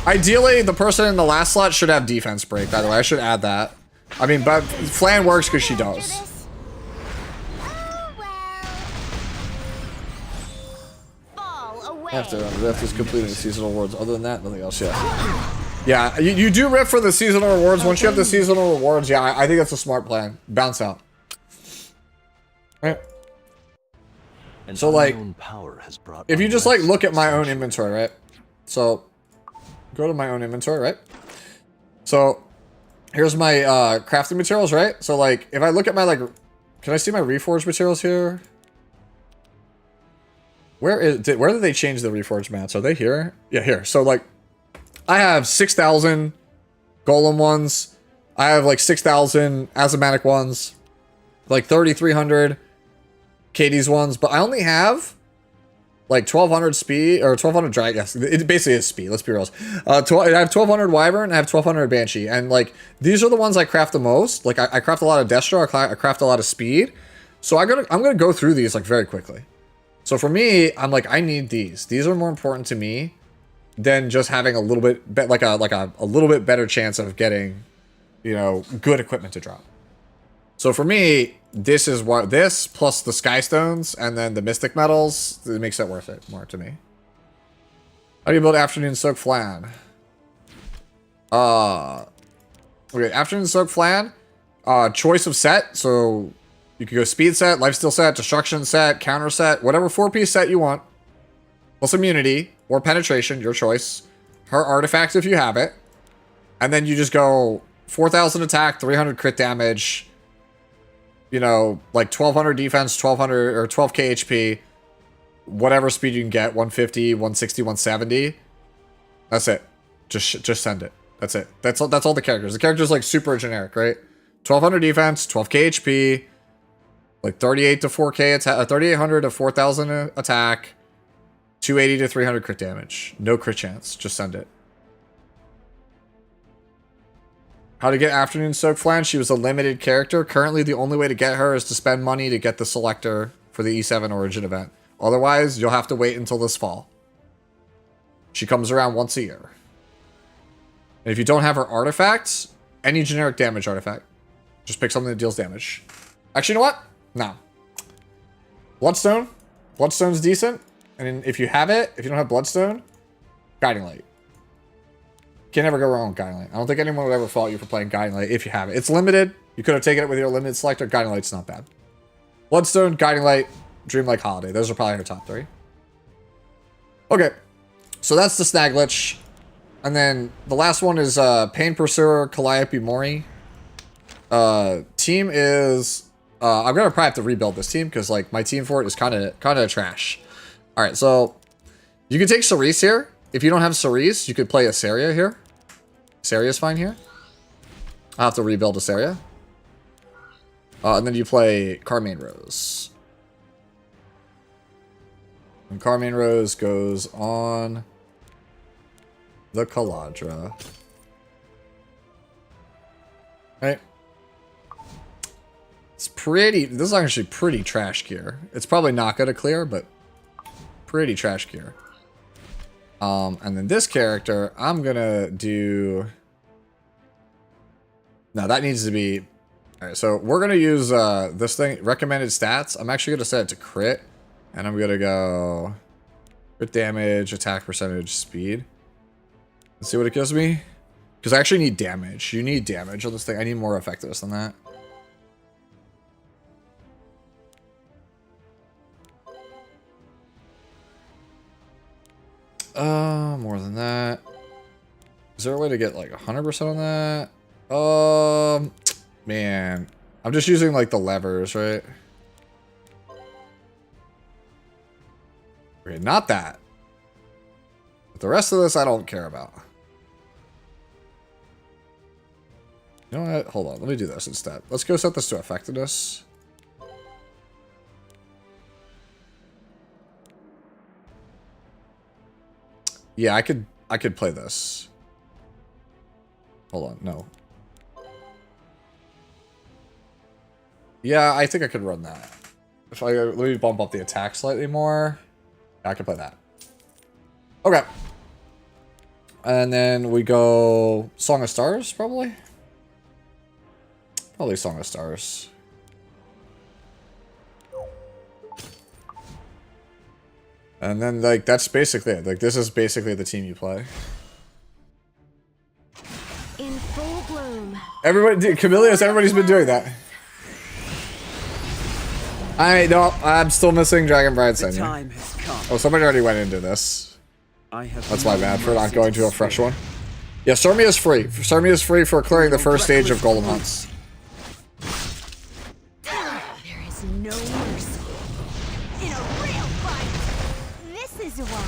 Ideally, the person in the last slot should have defense break, by the way. I should add that. I mean, but Flan works because she does. After Rift is completing the seasonal rewards. Other than that, nothing else yet. Yeah, you do Rift for the seasonal rewards. Once you have the seasonal rewards, yeah, I think that's a smart plan. Bounce out. Right. So like, if you just like look at my own inventory, right? So go to my own inventory, right? So here's my crafting materials, right? So like, if I look at my like, can I see my reforged materials here? Where did they change the reforged mats? Are they here? Yeah, here. So like, I have 6,000 golem ones. I have like 6,000 asthmatic ones, like 3,300 Katie's ones, but I only have like 1200 speed or 1200 drag. Yes, it basically is speed. Let's be real. I have 1200 wyvern. I have 1200 banshee, and like these are the ones I craft the most. Like I craft a lot of destro. I craft a lot of speed. So I'm gonna go through these like very quickly. So for me, I'm like I need these. These are more important to me than just having a little bit a little bit better chance of getting, you know, good equipment to drop. So for me, this is what this plus the sky stones and then the mystic metals, it makes it worth it more to me. How do you build afternoon soak flan? Okay, afternoon soak flan. Choice of set. So you could go speed set, lifesteal set, destruction set, counter set, whatever 4-piece set you want. Plus immunity or penetration, your choice. Her artifact if you have it. And then you just go 4,000 attack, 300 crit damage. You know, like 1200 defense, 1200 or 12k HP, whatever speed you can get, 150, 160, 170. That's it. Just send it. That's it. That's all the characters. The characters like super generic, right? 1200 defense, 12k HP, like 38 to 4k attack, 3800 to 4000 attack, 280 to 300 crit damage. No crit chance. Just send it. How to get Afternoon Soak Flan? She was a limited character. Currently, the only way to get her is to spend money to get the selector for the E7 Origin event. Otherwise, you'll have to wait until this fall. She comes around once a year. And if you don't have her artifacts, any generic damage artifact, just pick something that deals damage. Actually, you know what? No. Bloodstone. Bloodstone's decent. And if you have it, if you don't have Bloodstone, Guiding Light. Can't ever go wrong with Guiding Light. I don't think anyone would ever fault you for playing Guiding Light if you have it. It's limited. You could have taken it with your limited selector. Guiding Light's not bad. Bloodstone, Guiding Light, Dreamlike Holiday. Those are probably her top 3. Okay. So that's the Snag Glitch. And then the last one is Pain Pursuer, Calliope Mori. Team is... I'm going to probably have to rebuild this team because like my team for it is kind of trash. Alright, so you can take Cerise here. If you don't have Cerise, you could play Asaria here. Asaria's fine here. I'll have to rebuild Asaria. And then you play Carmine Rose. And Carmine Rose goes on the Caladra. Right. It's pretty... This is actually pretty trash gear. It's probably not going to clear, but pretty trash gear. And then this character, I'm gonna do... No, that needs to be... Alright, so we're gonna use this thing, recommended stats. I'm actually gonna set it to crit. And I'm gonna go... Crit damage, attack percentage, speed. Let's see what it gives me. Because I actually need damage. You need damage on this thing. I need more effectiveness than that. More than that. Is there a way to get like 100% on that? Man. I'm just using like the levers, right? Okay, not that. But the rest of this I don't care about. You know what? Hold on. Let me do this instead. Let's go set this to effectiveness. Yeah, I could play this. Hold on, no. Yeah, I think I could run that. If I let me bump up the attack slightly more. Yeah, I can play that. Okay. And then we go Song of Stars, probably. Probably Song of Stars. And then, like, that's basically it. Like, this is basically the team you play. In full bloom. Everybody, Camellias, everybody's been doing that. I'm still missing Dragon Bride Senior. Time has come. Oh, somebody already went into this. That's my bad for not going to a fresh one. Yeah, Sarmia is free. Sarmia is free for clearing the first stage of Golem Hunts. There is no mercy in a real fight. This is why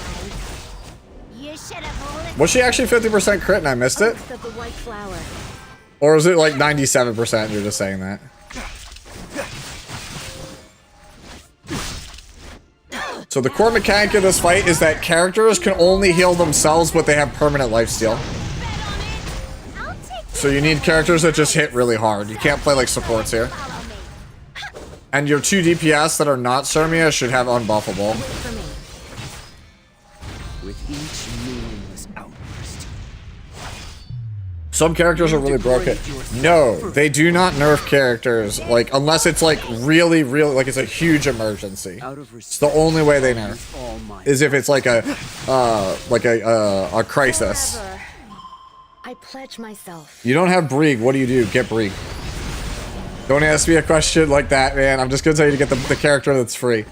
you should have listened. Was she actually 50% crit and I missed it? Of the white flower. Or is it like 97% and you're just saying that? So So the core mechanic of this fight is that characters can only heal themselves, but they have permanent lifesteal. So you need characters that just hit really hard. You can't play like supports here. And your 2 DPS that are not Surmia should have unbuffable. With each meaningless outburst. Some characters are really broken. No, they do not nerf characters, like, unless it's like really, like it's a huge emergency. It's the only way they nerf. Is if it's like a crisis. I pledge myself. You don't have Brieg, what do? Get Brieg. Don't ask me a question like that, man. I'm just gonna tell you to get the character that's free.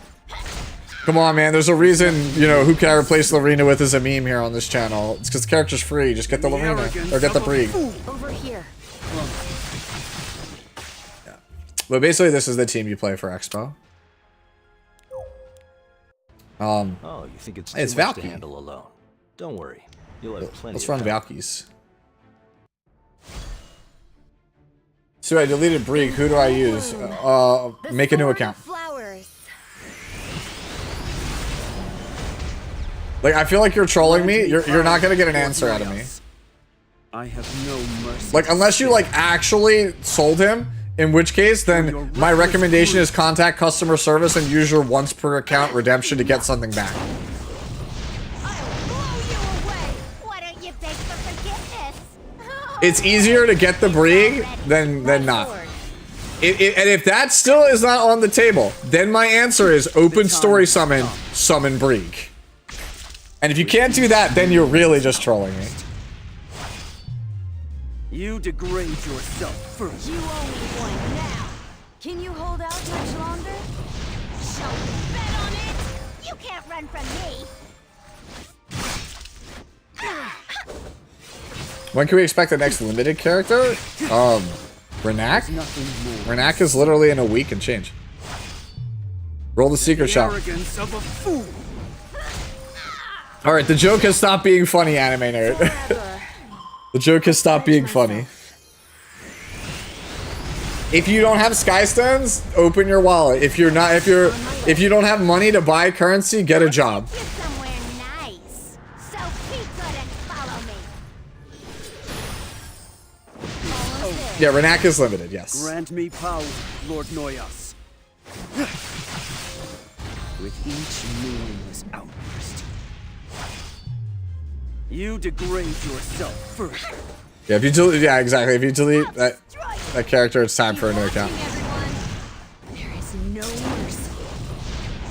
Come on, man. There's a reason, you know, who can I replace Lorena with as a meme here on this channel. It's because the character's free. Just get the Lorena. Or get the Brieg. Over here. Yeah. But basically, this is the team you play for Expo. Oh, you think it's too much to handle alone? Don't worry. You'll have plenty. Let's run Valkyries. So I deleted Brieg. Who do I use? Make a new account. Like, I feel like you're trolling me. You're not gonna get an answer out of me. I have no mercy. Like, unless you like actually sold him, in which case then my recommendation is contact customer service and use your once per account redemption to get something back. It's easier to get the Brieg than not. And if that still is not on the table, then my answer is open story summon Brieg. And if you can't do that, then you're really just trolling me. You degrade yourself first. You owe me one now. Can you hold out much longer? Show me. Bet on it. You can't run from me. When can we expect the next limited character? Renak? Renak is literally in a week and change. Roll the secret shot. Alright, the joke has stopped being funny, anime nerd. The joke has stopped being funny. If you don't have Skystones, open your wallet. If you don't have money to buy currency, get a job. Yeah, Renak is limited, yes. Grant me power, Lord Noyas. With each meaningless outburst. You degrade yourself first. Yeah, if you delete, yeah, exactly. If you delete that character, it's time for a new account. There is no mercy.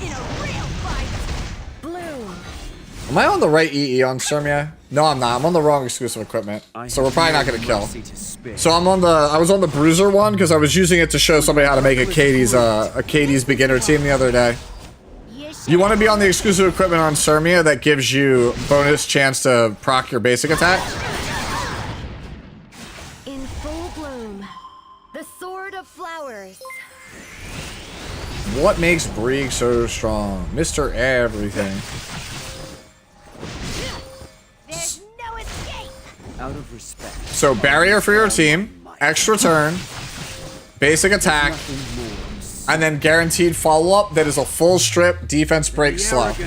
In a real fight. Bloom. Am I on the right EE on Surmia? No, I'm not. I'm on the wrong exclusive equipment. So we're probably not gonna kill. So I was on the Bruiser one because I was using it to show somebody how to make a Katie's beginner team the other day. You want to be on the exclusive equipment on Surmia that gives you bonus chance to proc your basic attack. In full bloom. The sword of flowers. What makes Brieg so strong? Mr. Everything. There's no escape. Out of respect. So barrier for your team, extra turn, basic attack, and then guaranteed follow-up that is a full strip, defense break slow. You owe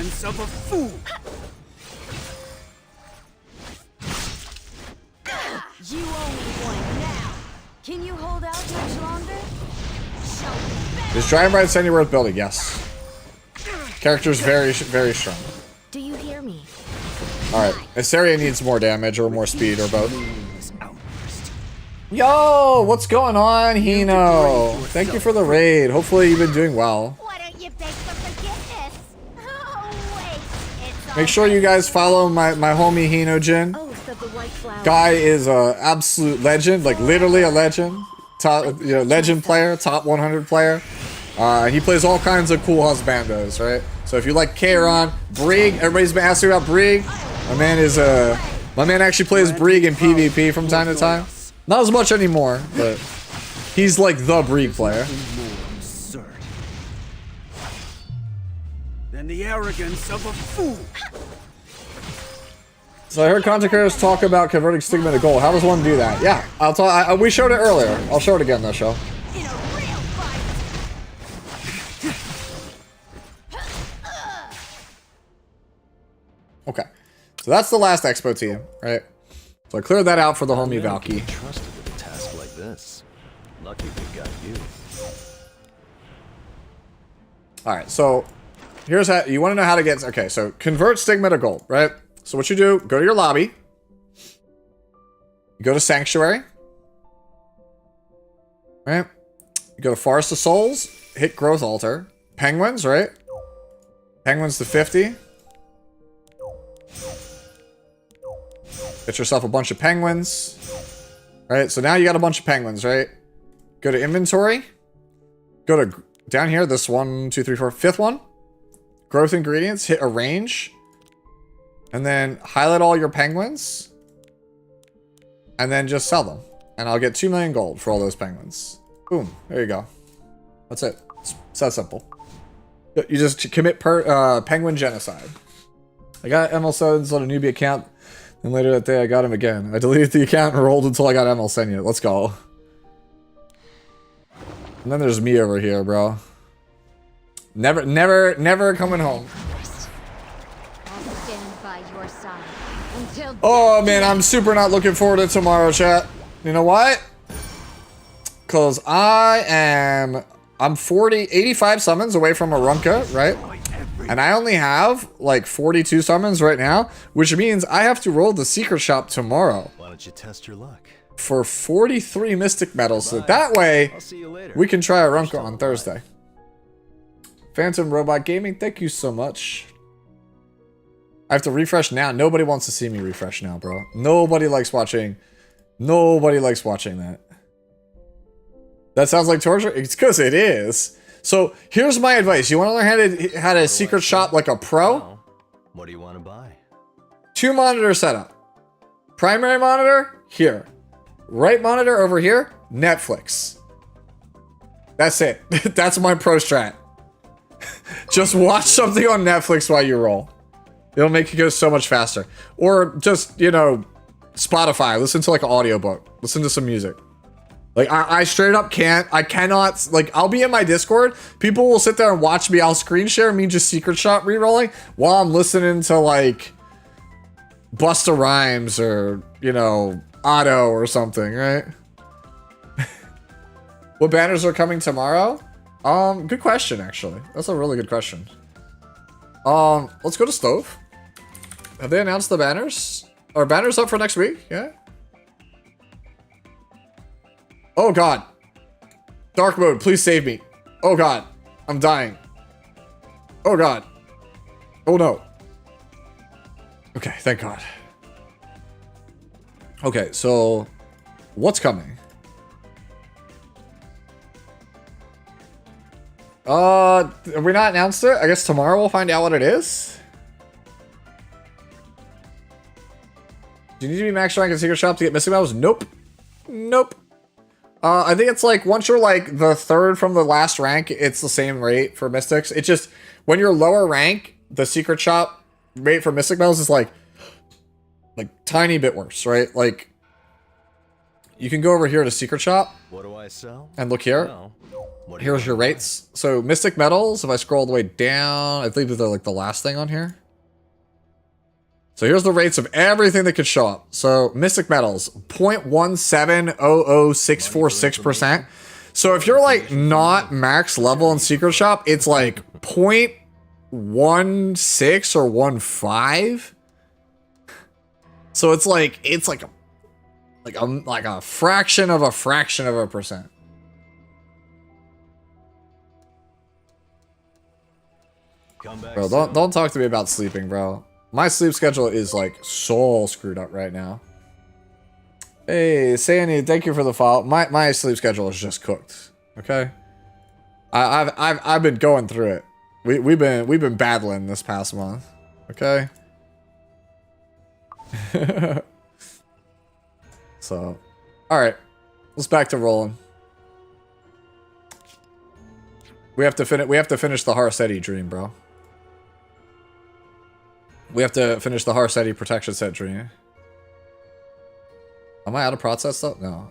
me one now. Can you hold out much longer? Show me. Is Dragon Bride Sandy worth building? Yes. Character's very strong. Do you hear me? Alright, Asteria needs more damage or more speed or both. Yo, what's going on, Hino? Thank you for the raid. Hopefully you've been doing well. Why don't you beg for forgiveness? Oh, wait. It's Make sure you guys follow my homie Hino Jin. Guy is a absolute legend, like literally a legend. Top, legend player, top 100 player. He plays all kinds of cool husbandos, right? So if you like Kairon, Brieg, everybody's been asking about Brieg. My man actually plays Brieg in PvP from time to time. Not as much anymore, but he's like the Brieg player. Than the arrogance of a fool. So I heard content creators talk about converting Stigma to gold. How does one do that? Yeah, I'll talk. We showed it earlier. I'll show it again though, show. So that's the last expo team, right? So I cleared that out for the homie Valky. Trusted with a task like this. Lucky we got you. All right, so here's how you want to know how to get. Okay, so convert stigma to gold, right? So what you do, go to your lobby. You go to Sanctuary. Right? You go to Forest of Souls, hit Growth Altar. Penguins, right? Penguins to 50. Get yourself a bunch of penguins. Right? So now you got a bunch of penguins, right? Go to inventory. Go to down here, this 1, 2, 3, 4, fifth one. Growth ingredients, hit arrange. And then highlight all your penguins. And then just sell them. And I'll get 2 million gold for all those penguins. Boom. There you go. That's it. It's that simple. You just commit penguin genocide. I got ML Sens on a newbie account. And later that day, I got him again. I deleted the account and rolled until I got ML Sen. Let's go. And then there's me over here, bro. Never coming home. I'll stand by your side until Oh man, I'm super not looking forward to tomorrow, chat. You know what? Cause I'm 85 summons away from Arunka, right? And I only have like 42 summons right now, which means I have to roll the secret shop tomorrow. Why don't you test your luck? For 43 mystic medals, so that way we can try Arunka on Thursday. Phantom Robot Gaming, thank you so much. I have to refresh now. Nobody wants to see me refresh now, bro. Nobody likes watching that. That sounds like torture? It's because it is. So here's my advice. You want to learn how to secret shop like a pro? What do you want to buy? 2 monitor setup. Primary monitor, here. Right monitor over here, Netflix. That's it. That's my pro strat. Just watch something on Netflix while you roll. It'll make you go so much faster. Or just, you know, Spotify. Listen to like an audiobook. Listen to some music. Like, I straight up I cannot, like, I'll be in my Discord. People will sit there and watch me. I'll screen share me just secret shot re-rolling while I'm listening to, like, Busta Rhymes or, you know, Otto or something, right? What banners are coming tomorrow? Good question, actually. That's a really good question. Let's go to Stove. Have they announced the banners? Are banners up for next week? Yeah. Oh god. Dark mode, please save me. Oh god. I'm dying. Oh god. Oh no. Okay, thank god. Okay, so what's coming? Have we not announced it? I guess tomorrow we'll find out what it is. Do you need to be max rank in Secret Shop to get missing medals? Nope. Nope. I think it's like once you're like the third from the last rank, it's the same rate for Mystics. It's just when you're lower rank, the Secret Shop rate for Mystic medals is like tiny bit worse, right? Like you can go over here to Secret Shop. What do I sell? And look here. No. Here's your rates. So Mystic medals, if I scroll all the way down, I think they're like the last thing on here. So here's the rates of everything that could show up. So Mystic metals, 0.1700646%. So if you're like not max level in Secret Shop, it's like 0.16 or 1.5. So it's like a fraction of a percent. Bro, don't talk to me about sleeping, bro. My sleep schedule is like so screwed up right now. Hey, Sandy, thank you for the follow. My sleep schedule is just cooked. Okay, I've been going through it. We've been battling this past month. Okay. So, all right, let's back to rolling. We have to finish the Harsetti dream, bro. We have to finish the Harsetti protection set dream. Am I out of prot set stuff? No.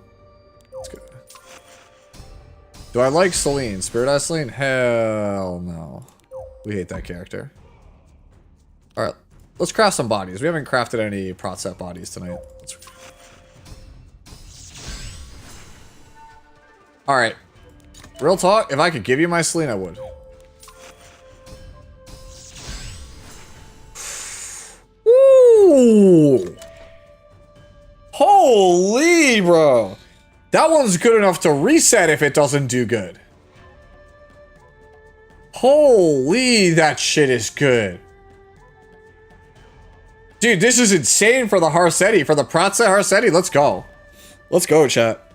That's good. Do I like Celine? Spirit Eye Celine? Hell no. We hate that character. Alright. Let's craft some bodies. We haven't crafted any prot set bodies tonight. Alright. Real talk, if I could give you my Selene, I would. Ooh! Holy, bro! That one's good enough to reset if it doesn't do good. Holy, that shit is good. Dude, this is insane for the Harsetti, for the Pratsa Harsetti. Let's go. Let's go, chat.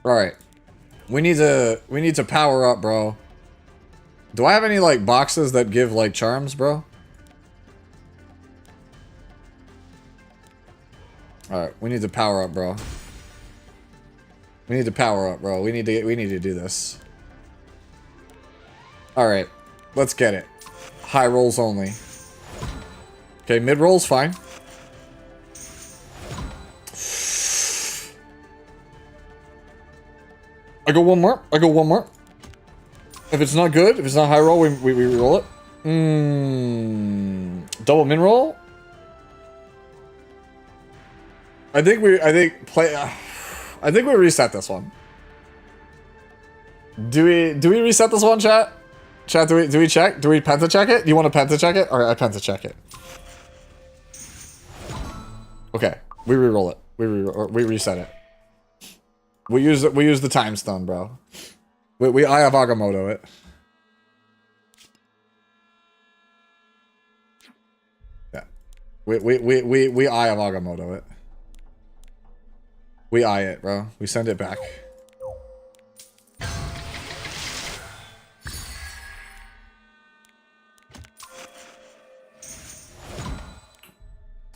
Alright. We need to power up, bro. Do I have any, like, boxes that give, like, charms, bro? Alright, we need to power up, bro. We need to power up, bro. We need to do this. Alright. Let's get it. High rolls only. Okay, mid roll's fine. I go one more. I go one more. If it's not good, if it's not high roll, we re-roll it. Double min roll. I think we reset this one. Do we reset this one, chat? Chat, do we check? Do we penta check it? Do you want to penta check it? Alright, I penta check it. Okay, we re-roll it. We reset it. We use the time stone, bro. We Eye of Agamotto it. Yeah. We Eye of Agamotto it. We eye it, bro. We send it back.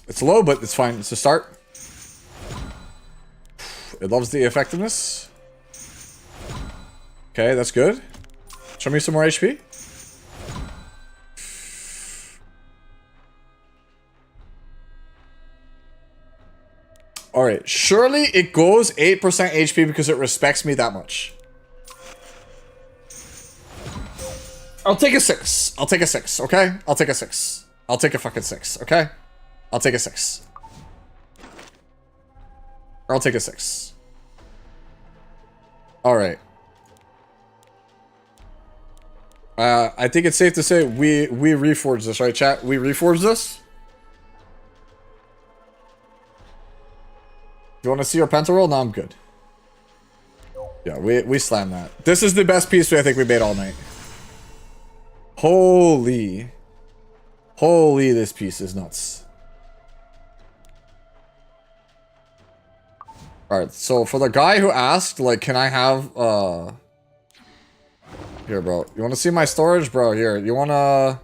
It's low, but it's fine. It's a start. It loves the effectiveness. Okay, that's good. Show me some more HP. Alright, surely it goes 8% HP because it respects me that much. I'll take a 6. I'll take a 6, okay? I'll take a 6. I'll take a fucking 6, okay? I'll take a 6. Or I'll take a 6. Alright. I think it's safe to say we reforged this, right, chat? We reforged this? You want to see our penta roll? No, I'm good. Yeah, we slammed that. This is the best piece I think we made all night. Holy. Holy, this piece is nuts. Alright, so for the guy who asked, like, can I have, here, bro. You want to see my storage? Bro, here. You want to...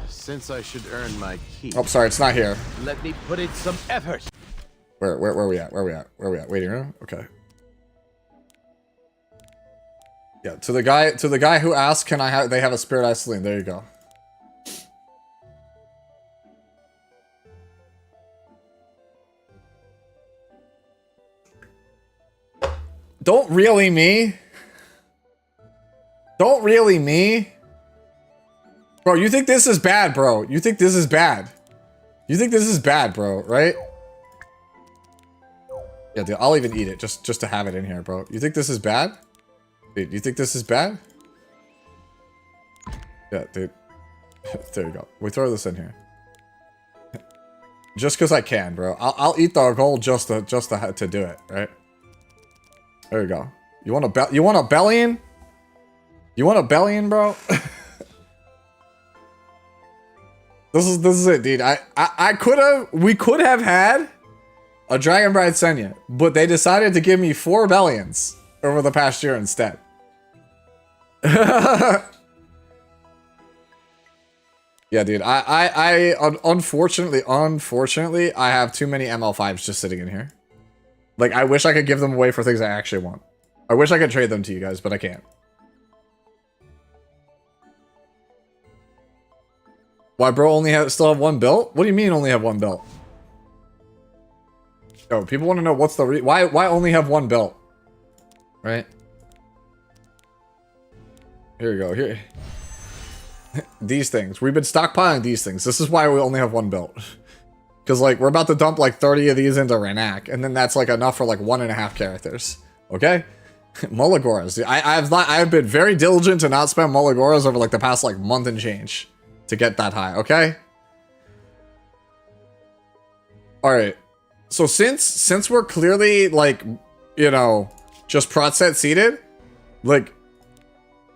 Since I should earn my keep. Oh, sorry, it's not here. Let me put in some effort. Where are we at? Where are we at? Where are we at? Waiting room? Okay. Yeah, to the guy who asked, can I have, they have a Spirit Eye Selene. There you go. Don't really me. Don't really me. Bro, you think this is bad, bro. You think this is bad. You think this is bad, bro, right? Yeah, dude, I'll even eat it just to have it in here, bro. You think this is bad? Dude, you think this is bad? Yeah, dude. There you go. We throw this in here. Just because I can, bro. I'll eat the gold just to do it, right? There you go. You want a bellion? You want a bellion, bro? This is it, dude. We could have had a Dragon Bride Senya, but they decided to give me 4 bellions over the past year instead. Yeah, dude. I unfortunately, I have too many ML5s just sitting in here. Like, I wish I could give them away for things I actually want. I wish I could trade them to you guys, but I can't. Why, bro, still have 1 belt? What do you mean only have 1 belt? Yo, people want to know what's the why only have 1 belt? Right? Here we go. Here. These things. We've been stockpiling these things. This is why we only have one belt. Because, like, we're about to dump, like, 30 of these into Ranak. And then that's, like, enough for, like, 1.5 characters. Okay? Mulligoras. I've been very diligent to not spend Mulligoras over, like, the past, like, month and change. To get that high. Okay? Alright. So, since we're clearly, like, you know, just prot set seated, like,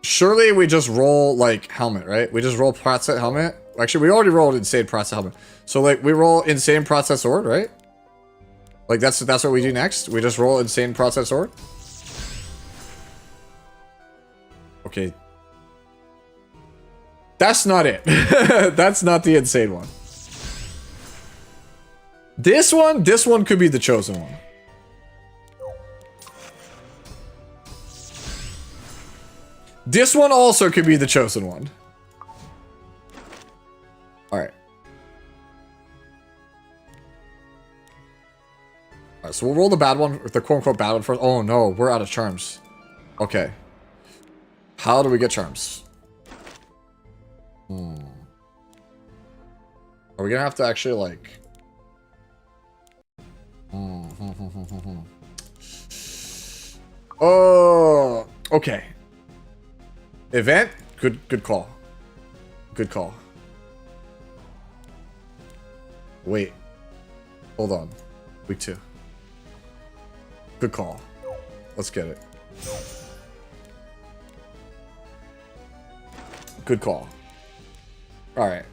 surely we just roll, like, helmet, right? We just roll prot set helmet. Actually, we already rolled insane prot set helmet. So, like, we roll insane prot set sword, right? Like, that's what we do next. We just roll insane prot set sword. Okay. That's not it. That's not the insane one. This one could be the chosen one. This one also could be the chosen one. Alright. Alright, so we'll roll the bad one, the quote-unquote bad one first. Oh no, we're out of charms. Okay. How do we get charms? Are we gonna have to actually, like... Oh, okay. Event? Good call. Good call. Wait. Hold on. Week 2. Good call. Let's get it. Good call. Alright.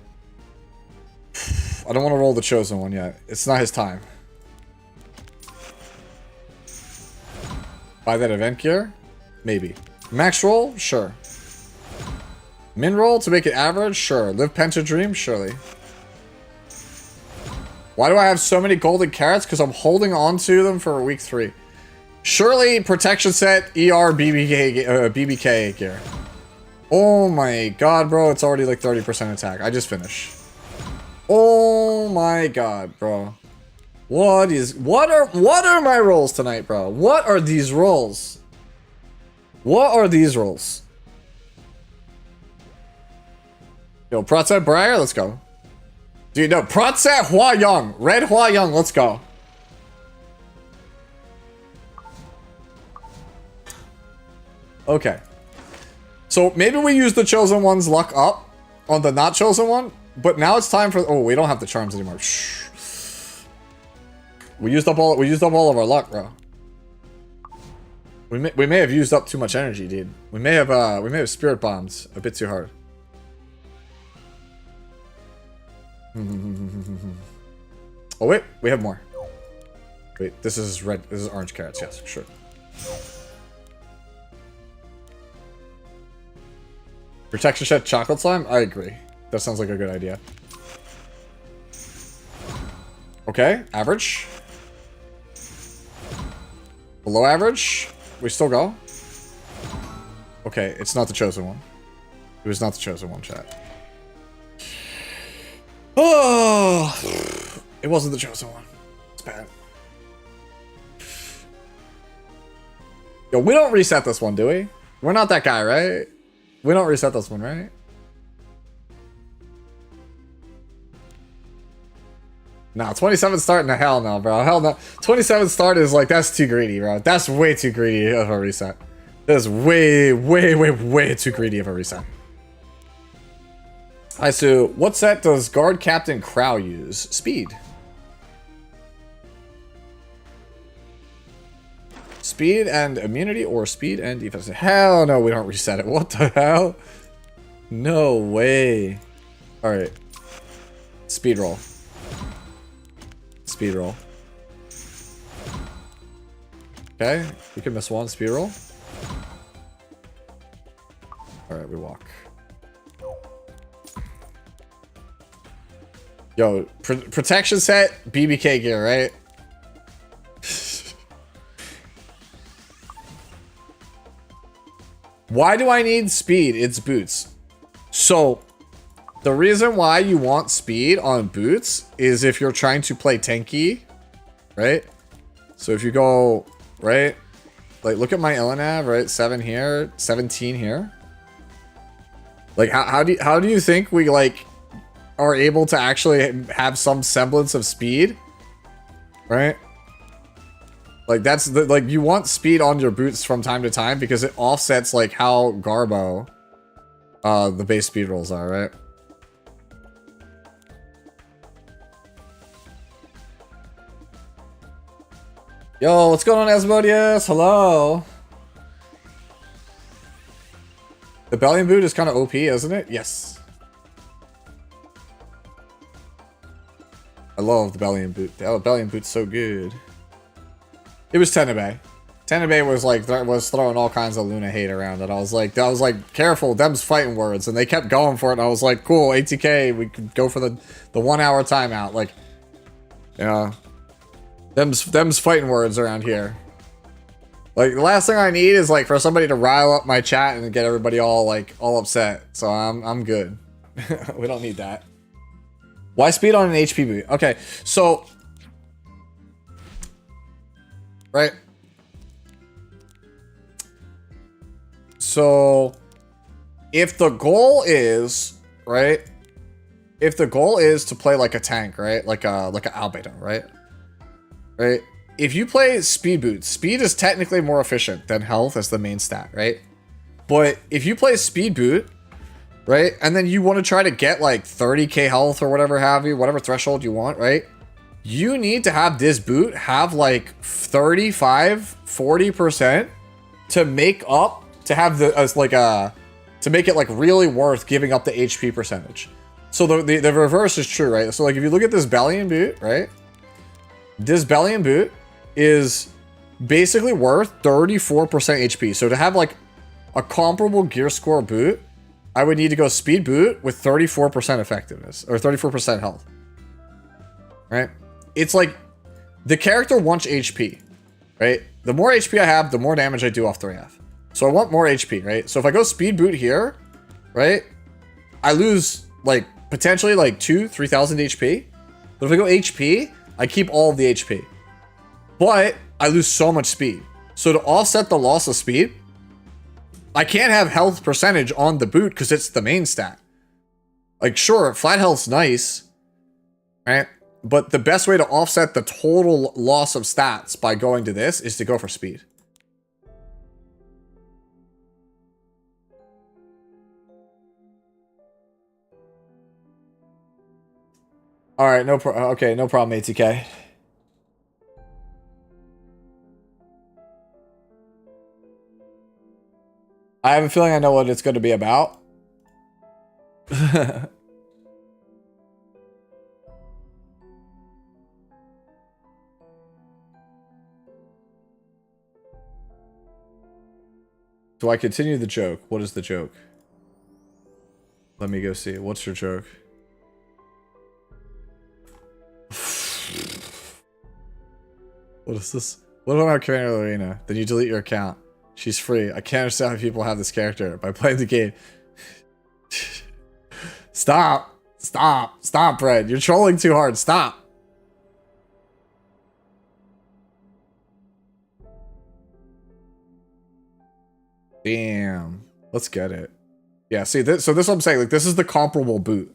I don't want to roll the chosen one yet. It's not his time. Buy that event gear? Maybe. Max roll? Sure. Min roll to make it average? Sure. Live Penta Dream? Surely. Why do I have so many golden carrots? Because I'm holding on to them for week 3. Surely protection set, ER, BBK gear. Oh my god, bro. It's already like 30% attack. I just finished. Oh my god, bro. What are my rolls tonight, bro? What are these rolls? What are these rolls? Yo, Protset Briar, let's go. Dude, no, Protset Hua Young. Red Hua Young, let's go. Okay. So maybe we use the chosen one's luck up on the not chosen one, but now it's time for... Oh, we don't have the charms anymore. Shh. We used up all of our luck, bro. We may have used up too much energy, dude. We may have spirit bombed a bit too hard. Oh wait, we have more. Wait, this is red. This is orange carrots. Yes, sure. Protection shed chocolate slime? I agree. That sounds like a good idea. Okay, average. Below average. We still go. Okay, it's not the chosen one. It was not the chosen one, chat. Oh, it wasn't the chosen one. It's bad. Yo, we don't reset this one, do we? We're not that guy, right? We don't reset this one, right? Nah, 27 start? No, hell no, bro. Hell no. 27 start is like, that's too greedy, bro. That's way too greedy of a reset. That is way too greedy of a reset. Alright, so what set does Guard Captain Crow use? Speed. Speed and immunity or speed and defense? Hell no, we don't reset it. What the hell? No way. Alright. Speed roll. Speed roll. Okay, you can miss one. Speed roll. Alright, we walk. Yo, protection set, BBK gear, right? Why do I need speed? It's boots. So, the reason why you want speed on boots is if you're trying to play tanky, right? So if you go, right? Like, look at my Elinav, right? 7 here, 17 here. Like, how do you think we, like, are able to actually have some semblance of speed? Right? Like, that's the, like, you want speed on your boots from time to time because it offsets, like, how Garbo the base speed rolls are, right? Yo, what's going on, Asmodeus? Hello. The Bellion boot is kind of OP, isn't it? Yes. I love the Bellion boot. The Bellion boot's so good. It was Tenebae. Tenebae was like was throwing all kinds of Luna hate around it. I was like, careful, them's fighting words, and they kept going for it. And I was like, cool, ATK, we could go for the 1 hour timeout. Like, yeah, them's fighting words around here. Like, the last thing I need is like for somebody to rile up my chat and get everybody all upset. So I'm good. We don't need that. Why speed on an HP boot? Okay, so right. So if the goal is, right? If the goal is to play like a tank, right? Like a Albedo, right? Right? If you play speed boots, speed is technically more efficient than health as the main stat, right? But if you play speed boot, right? And then you want to try to get like 30k health or whatever have you, whatever threshold you want, right? You need to have this boot have like 35-40% to make up, to have the to make it like really worth giving up the HP percentage. So the reverse is true, right? So like if you look at this Bellion boot, right? This Bellion boot is basically worth 34% HP. So to have like a comparable gear score boot, I would need to go speed boot with 34% effectiveness or 34% health. Right? It's like the character wants HP, right? The more HP I have, the more damage I do off 3F. So I want more HP, right? So if I go speed boot here, right? I lose like potentially like 2,000-3,000 HP. But if I go HP, I keep all of the HP. But I lose so much speed. So to offset the loss of speed, I can't have health percentage on the boot because it's the main stat. Like, sure, flat health's nice, right? But the best way to offset the total loss of stats by going to this is to go for speed. All right, no problem, ATK. I have a feeling I know what it's going to be about. So I continue the joke. What is the joke? Let me go see. What's your joke? What is this? What about our Commander Arena? Then you delete your account. She's free. I can't understand how people have this character by playing the game. Stop. Stop. Stop, Brad. You're trolling too hard. Stop. Damn. Let's get it. Yeah, see, so this is what I'm saying. Like, this is the comparable boot.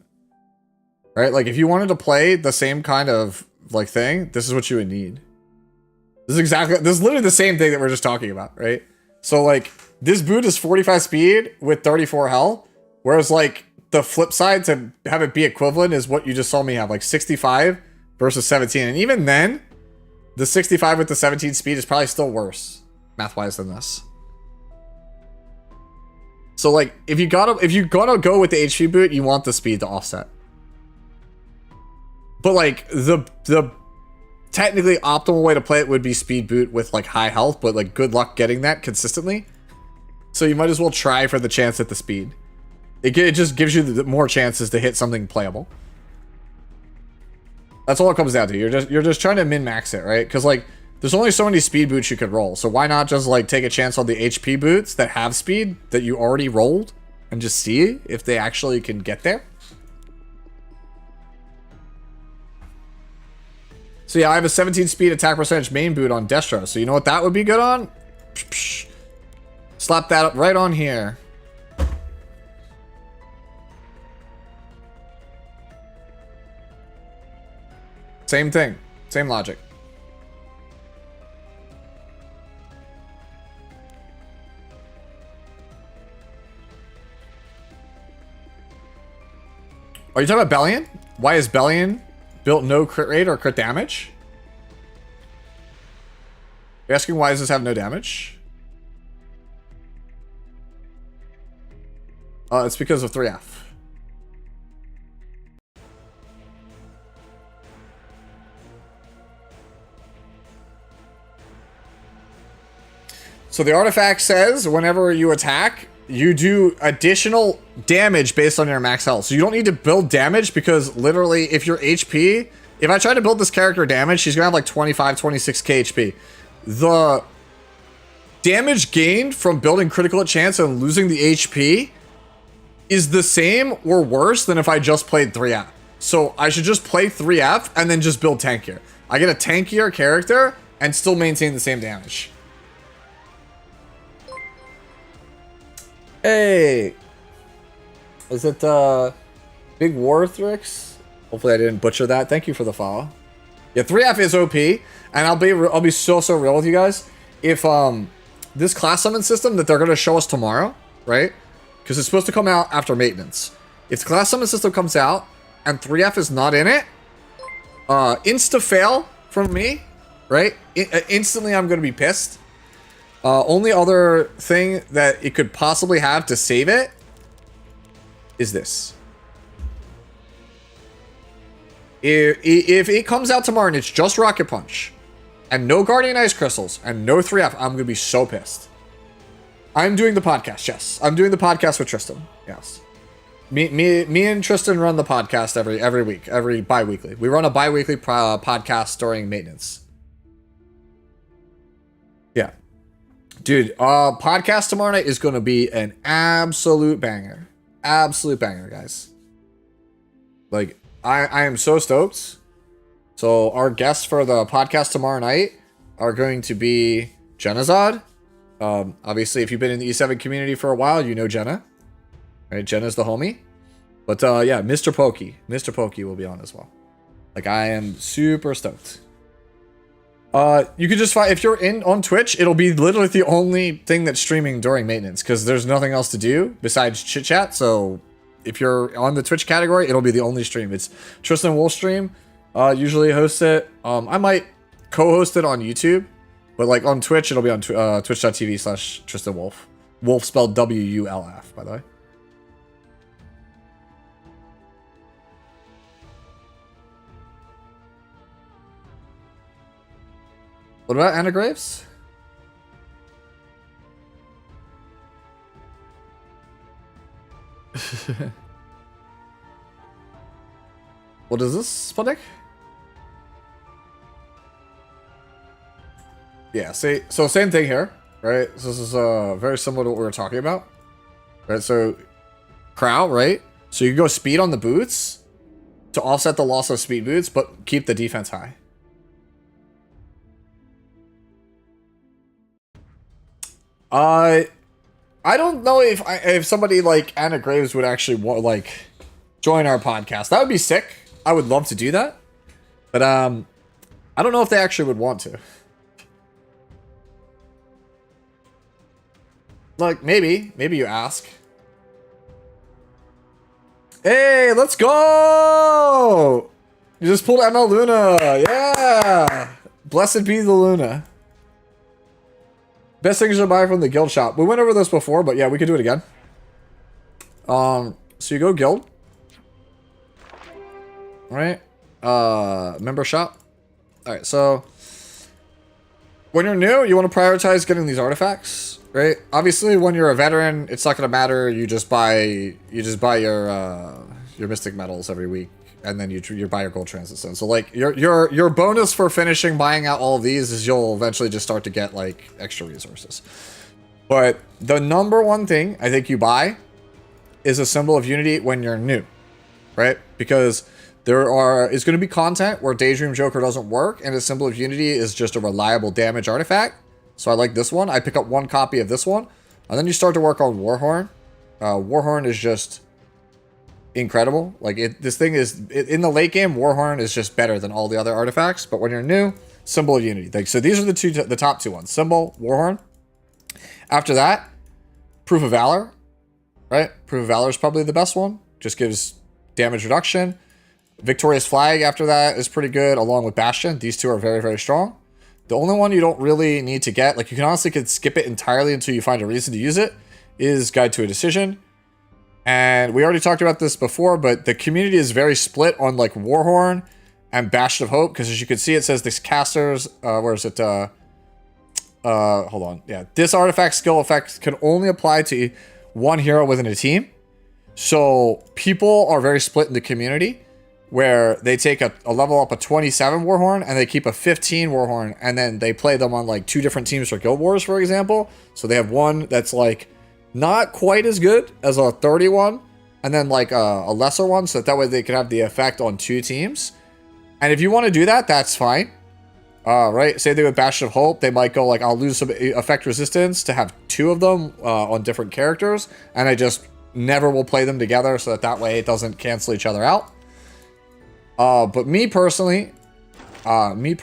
Right? Like, if you wanted to play the same kind of, like, thing, this is what you would need. This is literally the same thing that we're just talking about, right? So, like, this boot is 45 speed with 34 health, whereas, like, the flip side to have it be equivalent is what you just saw me have, like, 65 versus 17. And even then, the 65 with the 17 speed is probably still worse, math-wise, than this. So, like, if you gotta go with the HP boot, you want the speed to offset. But, like, the technically optimal way to play it would be speed boot with like high health, but like good luck getting that consistently. So you might as well try for the chance at the speed. It just gives you the more chances to hit something playable. That's all it comes down to. You're just trying to min-max it, right? Because like there's only so many speed boots you could roll. So why not just like take a chance on the HP boots that have speed that you already rolled and just see if they actually can get there? So yeah, I have a 17 speed attack percentage main boot on Destro. So you know what that would be good on? Slap that up right on here. Same thing. Same logic. Are you talking about Bellion? Why is Bellion built no crit rate or crit damage? You're asking why does this have no damage? It's because of 3F. So the artifact says whenever you attack, you do additional damage based on your max health. So you don't need to build damage because literally if your HP, if I try to build this character damage, she's gonna have like 25, 26k HP. The damage gained from building critical hit chance and losing the HP is the same or worse than if I just played 3F. So I should just play 3F and then just build tankier. I get a tankier character and still maintain the same damage. Hey, is it Big Warthrix? Hopefully I didn't butcher that. Thank you for the follow. Yeah, 3F is OP, and I'll be so real with you guys. If this class summon system that they're gonna show us tomorrow, right? Because it's supposed to come out after maintenance. If the class summon system comes out and 3F is not in it, insta fail from me, right? Instantly I'm gonna be pissed. Only other thing that it could possibly have to save it is this. If it comes out tomorrow and it's just Rocket Punch and no Guardian Ice Crystals and no 3F, I'm going to be so pissed. I'm doing the podcast, yes. I'm doing the podcast with Tristan, yes. Me and Tristan run the podcast every week, every bi-weekly. We run a bi-weekly podcast during maintenance. Yeah. Dude, podcast tomorrow night is going to be an absolute banger. Absolute banger, guys. Like, I am so stoked. So, our guests for the podcast tomorrow night are going to be Jenazad. Obviously, if you've been in the E7 community for a while, you know Jenna. Right? Jenna's the homie. But, yeah, Mr. Pokey. Mr. Pokey will be on as well. Like, I am super stoked. You could just find, if you're on Twitch, it'll be literally the only thing that's streaming during maintenance because there's nothing else to do besides chit chat. So if you're on the Twitch category, it'll be the only stream. It's Tristan Wolf stream. Usually hosts it. I might co-host it on YouTube, but like on Twitch, it'll be on twitch.tv/Tristan Wolf. Wolf spelled WULF, by the way. What about Anna Graves? What is this, Sputnik? Yeah, so same thing here, right? So this is very similar to what we were talking about. Right, so Crow, right? So you go speed on the boots to offset the loss of speed boots, but keep the defense high. I don't know if somebody like Anna Graves would actually like join our podcast. That would be sick. I would love to do that, but I don't know if they actually would want to. Like maybe you ask. Hey, let's go! You just pulled ML Luna, yeah. Blessed be the Luna. Best things to buy from the guild shop. We went over this before, but yeah, we could do it again. So you go guild. Alright. Member shop. Alright, so when you're new, you want to prioritize getting these artifacts, right? Obviously, when you're a veteran, it's not gonna matter. You just buy your mystic medals every week, and then you buy your gold transit stone. So like your bonus for finishing buying out all of these is you'll eventually just start to get like extra resources. But the number one thing I think you buy is a symbol of unity when you're new, right? Because is going to be content where Daydream Joker doesn't work, and a symbol of unity is just a reliable damage artifact. So I like this one. I pick up one copy of this one, and then you start to work on Warhorn. Warhorn is just incredible. Like this thing is in the late game, Warhorn is just better than all the other artifacts. But when you're new, Symbol of Unity. Like, so these are the top two ones: Symbol, Warhorn. After that, Proof of Valor. Right, Proof of Valor is probably the best one. Just gives damage reduction. Victorious Flag after that is pretty good, along with Bastion. These two are very, very strong. The only one you don't really need to get, like you can honestly could skip it entirely until you find a reason to use it, is Guide to a Decision. And we already talked about this before, but the community is very split on like Warhorn and Bastion of Hope, because as you can see, it says this casters, where is it? Hold on. Yeah, this artifact skill effect can only apply to one hero within a team. So people are very split in the community, where they take a level up a 27 Warhorn and they keep a 15 Warhorn, and then they play them on like 2 different teams for Guild Wars, for example. So they have one that's like not quite as good as a 31, and then like a lesser one, so that way they can have the effect on 2 teams. And if you want to do that, that's fine. Right? Same thing with Bastion of Hope. They might go like, I'll lose some effect resistance to have 2 of them on different characters, and I just never will play them together, so that way it doesn't cancel each other out. But me personally, in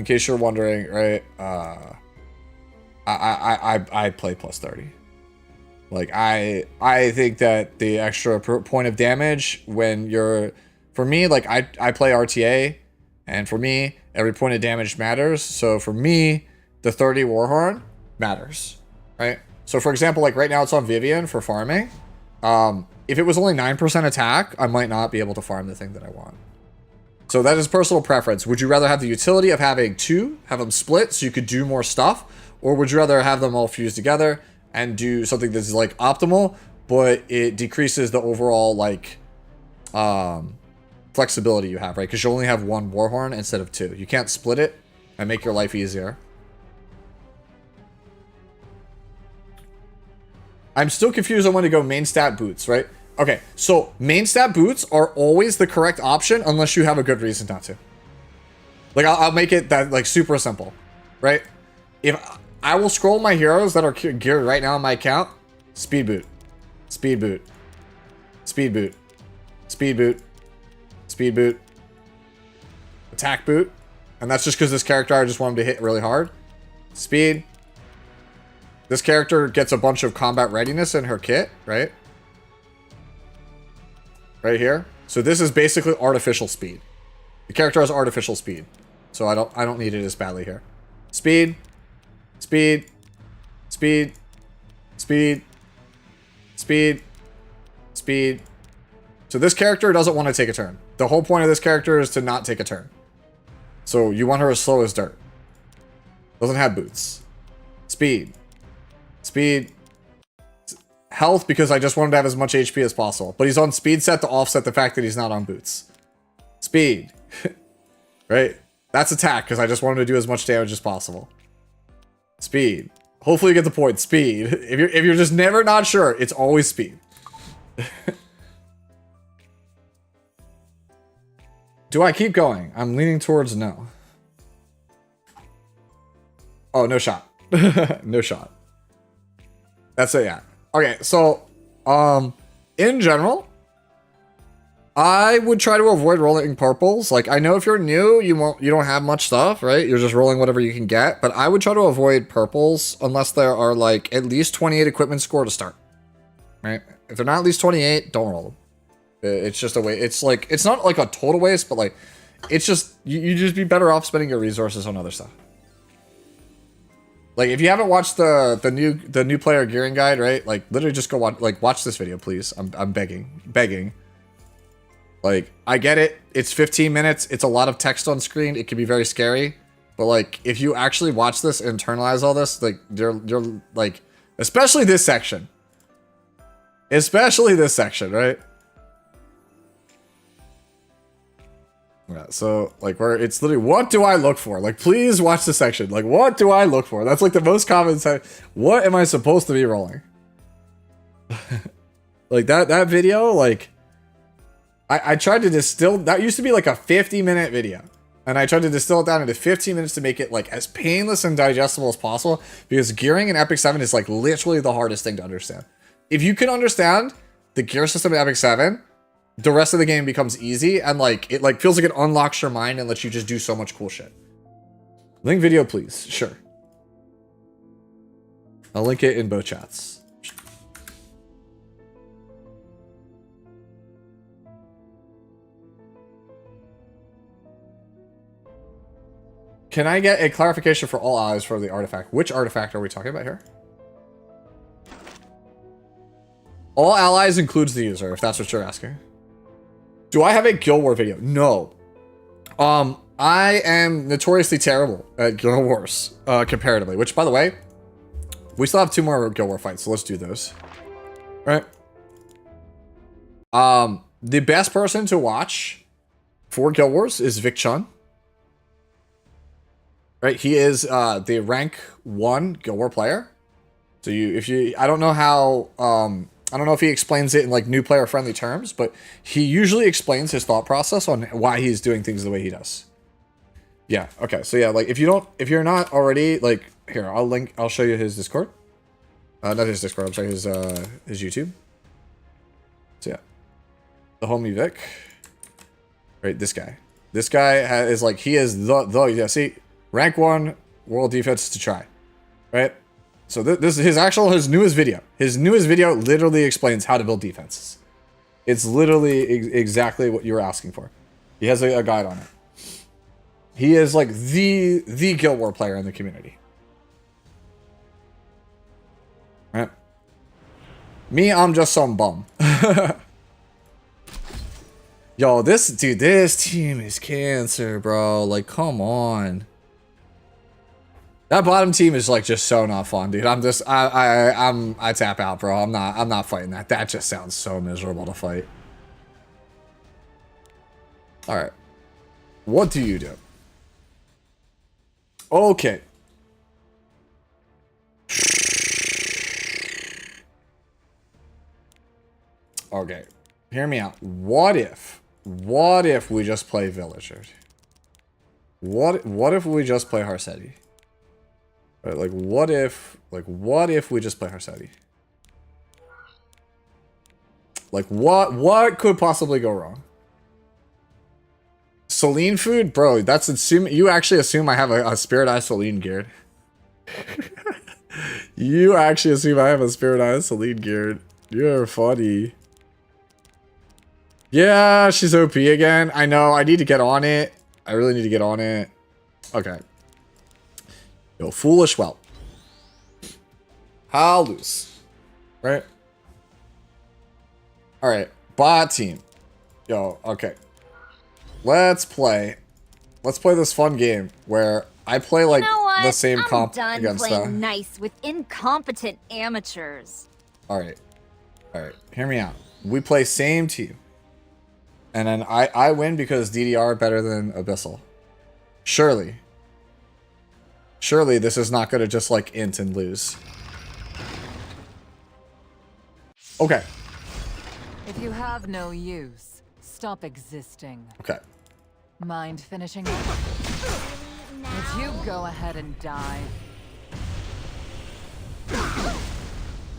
case you're wondering, right? I play plus 30. Like I think that the extra point of damage when you're, for me, like I play RTA, and for me every point of damage matters. So for me, the 30 Warhorn matters, right? So for example, like right now it's on Vivian for farming. If it was only 9% attack, I might not be able to farm the thing that I want. So that is personal preference. Would you rather have the utility of having 2, have them split so you could do more stuff? Or would you rather have them all fused together and do something that's like optimal, but it decreases the overall like flexibility you have, right? Because you only have 1 Warhorn instead of 2. You can't split it and make your life easier. I'm still confused on when to go main stat boots, right? Okay, so main stat boots are always the correct option unless you have a good reason not to. Like, I'll make it that like super simple, right? If I will scroll my heroes that are geared right now on my account, speed boot, speed boot, speed boot, speed boot, speed boot, attack boot, and that's just because this character I just want him to hit really hard. Speed. This character gets a bunch of combat readiness in her kit, right? Right here. So this is basically artificial speed. The character has artificial speed. So I don't need it as badly here. Speed. Speed. Speed. Speed. Speed. Speed. So this character doesn't want to take a turn. The whole point of this character is to not take a turn. So you want her as slow as dirt. Doesn't have boots. Speed. Speed. Health, because I just want him to have as much HP as possible. But he's on speed set to offset the fact that he's not on boots. Speed. Right? That's attack, because I just want him to do as much damage as possible. Speed. Hopefully you get the point. Speed. If you're just never not sure, it's always speed. Do I keep going? I'm leaning towards no. Oh, no shot. No shot. That's it, yeah. Okay, so, in general, I would try to avoid rolling purples. Like, I know if you're new, you don't have much stuff, right? You're just rolling whatever you can get. But I would try to avoid purples unless there are, like, at least 28 equipment score to start. Right? If they're not at least 28, don't roll them. It's just a way. It's like, it's not like a total waste, but like, it's just, you just be better off spending your resources on other stuff. Like, if you haven't watched the new player gearing guide, right? Like, literally just go watch this video, please. I'm begging. Like, I get it. It's 15 minutes. It's a lot of text on screen. It can be very scary. But like, if you actually watch this, internalize all this, like, you're like, especially this section. Especially this section, right? Yeah, so like it's literally, what do I look for? Like, please watch the section. Like, what do I look for? That's like the most common side. What am I supposed to be rolling? Like that video, like I tried to distill, that used to be like a 50-minute video. And I tried to distill it down into 15 minutes to make it like as painless and digestible as possible, because gearing in Epic 7 is like literally the hardest thing to understand. If you can understand the gear system in Epic 7, the rest of the game becomes easy, and like it like feels like it unlocks your mind and lets you just do so much cool shit. Link video, please. Sure. I'll link it in both chats. Can I get a clarification for all eyes for the artifact? Which artifact are we talking about here? All allies includes the user, if that's what you're asking. Do I have a Guild War video? No. I am notoriously terrible at Guild Wars, comparatively. Which, by the way, we still have 2 more Guild War fights, so let's do those. Right? The best person to watch for Guild Wars is Vic Chun. Right? He is the rank 1 Guild War player. So I don't know how, I don't know if he explains it in like new player friendly terms, but he usually explains his thought process on why he's doing things the way he does. Yeah, okay. So yeah, like if you're not already, like, here, I'll show you his Discord. Not his Discord, I'm sorry, his YouTube. So yeah. The homie Vic. Right, this guy. This guy is like, he is yeah, see, rank 1 world defense to try. Right? So this is his newest video. His newest video literally explains how to build defenses. It's literally exactly what you were asking for. He has a guide on it. He is like the Guild War player in the community. Right? Me, I'm just some bum. Yo, this team is cancer, bro. Like, come on. That bottom team is like just so not fun, dude. I tap out, bro. I'm not fighting that. That just sounds so miserable to fight. All right. What do you do? Okay. Okay. Hear me out. What if we just play Villagers? What if we just play Harsetti? Right, like what if we just play Harsetti? Like what could possibly go wrong? Celine food? Bro, that's assuming you actually assume I have a Spirit Eye Celine geared. You actually assume I have a Spirit Eye Celine geared. You're funny. Yeah, she's OP again. I know, I need to get on it. I really need to get on it. Okay. Yo, foolish whelp. How loose. Right? Alright. Bot team. Yo, okay. Let's play this fun game where I play like the same comp against them. I'm done playing nice with incompetent amateurs. Alright. Alright. Hear me out. We play same team. And then I win because DDR better than Abyssal. Surely. Surely this is not going to just like int and lose. Okay. If you have no use, stop existing. Okay. Mind finishing up? Would you go ahead and die?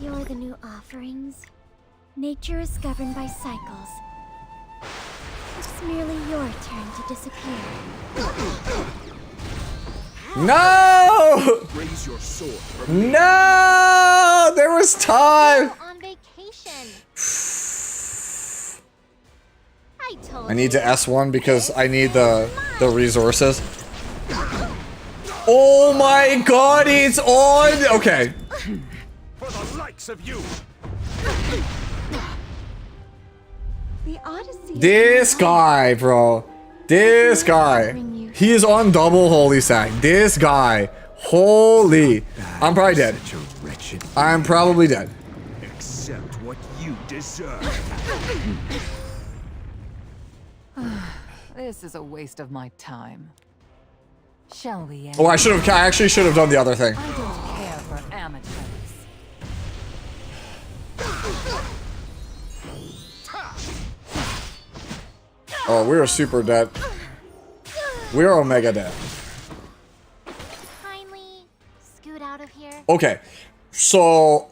You're the new offerings. Nature is governed by cycles. It's merely your turn to disappear. No! Raise your sword. No! There was time! On vacation. I need to S1 because I need the resources. Oh my god, it's on! Okay. For the likes of you. The Odyssey. This guy, bro. This guy. He is on double holy sack. This guy. Holy. I'm probably dead. I'm probably dead. Accept what you deserve. This is a waste of my time. Shall we end? Oh, I actually should have done the other thing. I don't care for amateurs. Oh, we are super dead. We are omega dead. Kindly scoot out of here. Okay. So,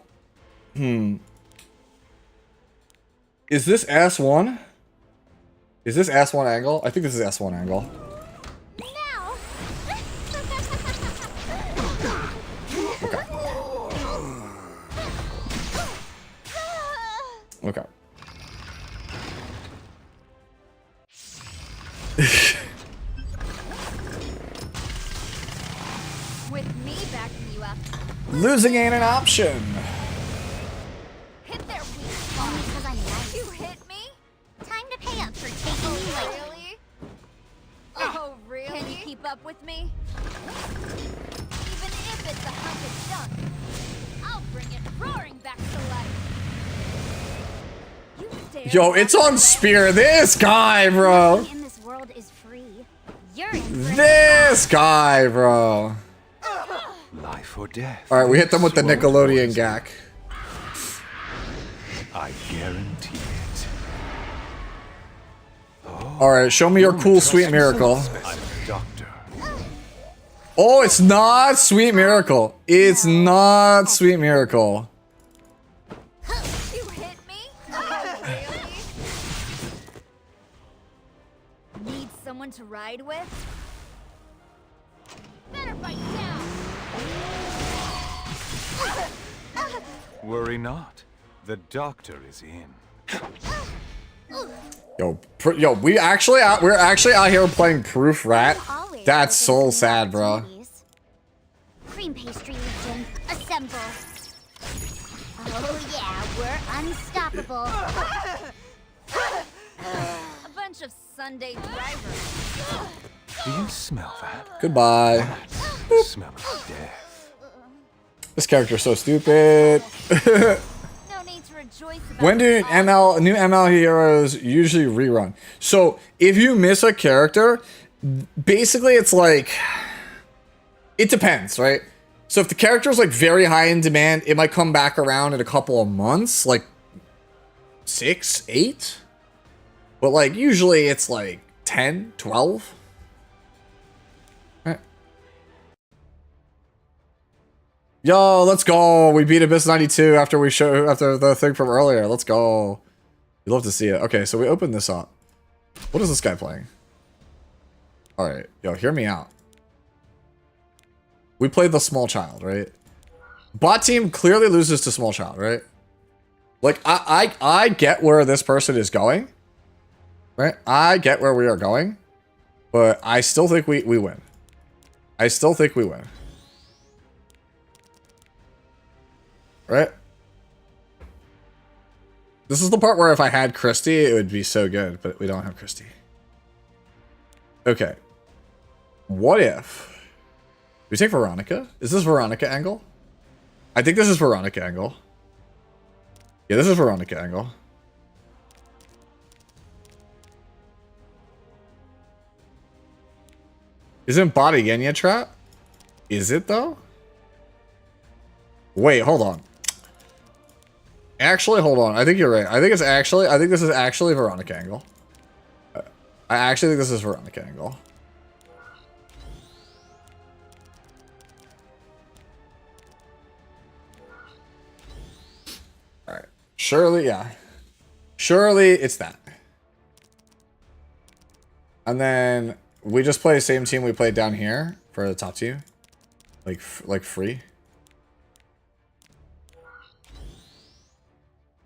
Is this S1? Is this S1 angle? I think this is S1 angle. Okay. Okay. With me backing you up. Losing ain't an option. Hit their weak spot. Only 'cause I'm nice. You hit me? Time to pay up for taking me like. Really? Oh, really? Can you keep up with me? Even if it's a hunk of junk, I'll bring it roaring back to life. You dare Yo, it's on Spear. This guy, bro. Nothing in this world is free. You're in for This guy, bro. Life or death. All right, we hit them with the Nickelodeon gack. I guarantee it. All right, show me your cool sweet miracle. I'm a doctor. Oh, it's not sweet miracle. It's not sweet miracle. You hit me? Oh, really? Need someone to ride with? Better bite down. Worry not. The doctor is in. Yo, we're actually out here playing Proof Rat. That's so sad, bro. Cream pastry legion, assemble. Oh yeah, we're unstoppable. A bunch of Sunday drivers. Do you smell that? Goodbye. The smell of death. This character's so stupid. No need to rejoice about When do new ML heroes usually rerun? So if you miss a character, basically it's like, it depends, right? So if the character is like very high in demand, it might come back around in a couple of months, like 6, 8. But like usually it's like 10, 12. Right. Yo, let's go. We beat Abyss 92 after the thing from earlier. Let's go. We'd love to see it. Okay, so we open this up. What is this guy playing? All right, yo, hear me out. We played the small child, right? Bot team clearly loses to small child, right? Like, I get where this person is going, right? I get where we are going, but I still think we win. I still think we win. Right? This is the part where if I had Christy, it would be so good, but we don't have Christy. Okay. What if we take Veronica? Is this Veronica angle? I think this is Veronica angle. Yeah, this is Veronica angle. Isn't Body Genya trap? Is it though? Wait, hold on. Actually, hold on. I think you're right. I think this is actually Veronica angle. I actually think this is Veronica angle. Alright. Surely, yeah. Surely it's that. And then we just play the same team we played down here for the top two. Like free.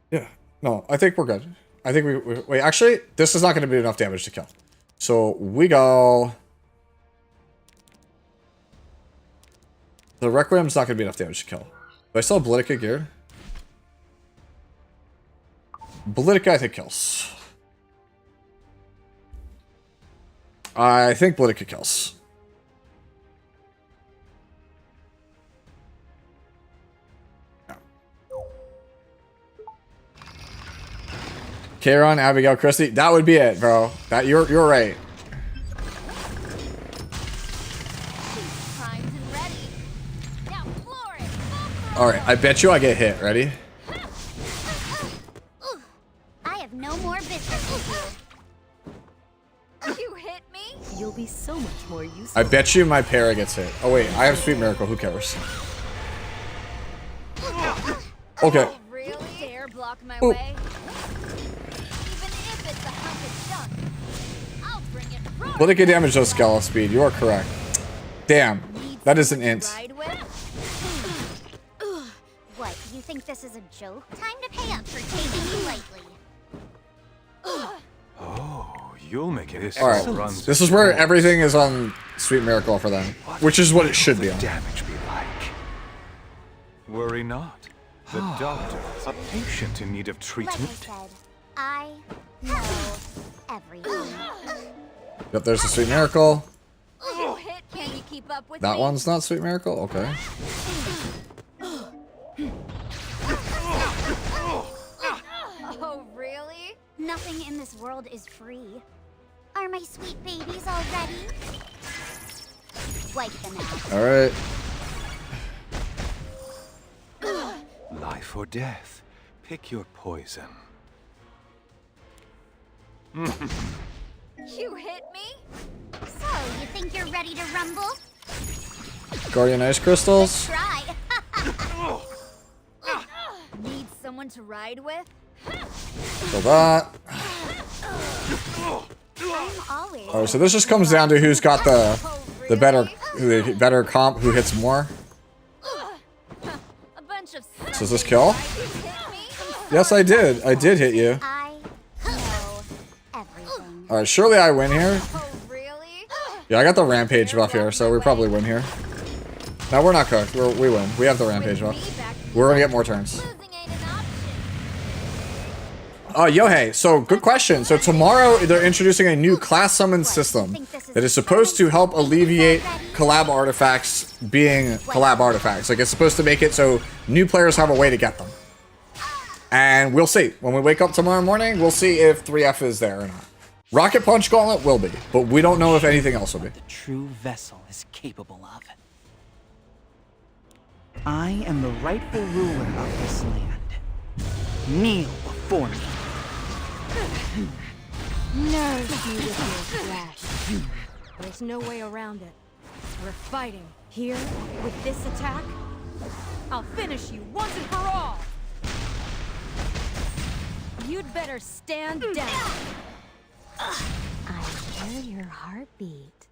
Yeah. No, I think we're good. I think we wait, actually, this is not going to be enough damage to kill. So we go. The Requiem's not going to be enough damage to kill. Do I still have Politica geared? Politica, I think, kills. I think Politica kills. Kairon, Abigail, Christie. That would be it, bro. That you're right. All right, I bet you I get hit. Ready? I have no more business with You hit me? You'll be so much more useful. I bet you my para gets hit. Oh wait, I have Sweet Miracle. Who cares? Okay. Really? Dare block block my Ooh. way. Even if it's a hunk of junk, I'll bring it roaring. Politica damage does scale speed. You are correct. Damn. That is an int. What, you think this is a joke? Time to pay up for taking me lightly. Oh, you'll make it. All right. This is where everything is on Sweet Miracle for them, which is what it should be on. Damage be like. Worry not. The doctor, a patient in need of Like treatment. I said, I know everything. Yep, there's the Sweet Miracle. You hit, can you keep up with That me? one's not Sweet Miracle? Okay. Oh, really? Nothing in this world is free. Are my sweet babies all ready? Wipe them out. Alright. Life or death. Pick your poison. You hit me? So, you think you're ready to rumble? Guardian Ice Crystals. Try. Need someone to ride with? So that. I'm always. Oh, so this just comes down to who's got the better comp, who hits more. A bunch of So does this kill? Yes, I did. I did hit you. I know everything. All right, surely I win here. Oh, really? Yeah, I got the Rampage buff here, so we probably win here. No, we're not cooked. We win. We have the Rampage buff. We're gonna get more turns. Yohei, so good question. So tomorrow they're introducing a new class summon system that is supposed to help alleviate collab artifacts being collab artifacts. Like it's supposed to make it so new players have a way to get them. And we'll see. When we wake up tomorrow morning, we'll see if 3F is there or not. Rocket Punch Gauntlet will be, but we don't know if anything else will be. The true vessel is capable of. I am the rightful ruler of this land. Kneel before me. Nourish me with your flesh. There's no way around it. We're fighting. Here, with this attack, I'll finish you once and for all! You'd better stand down. I hear your heartbeat.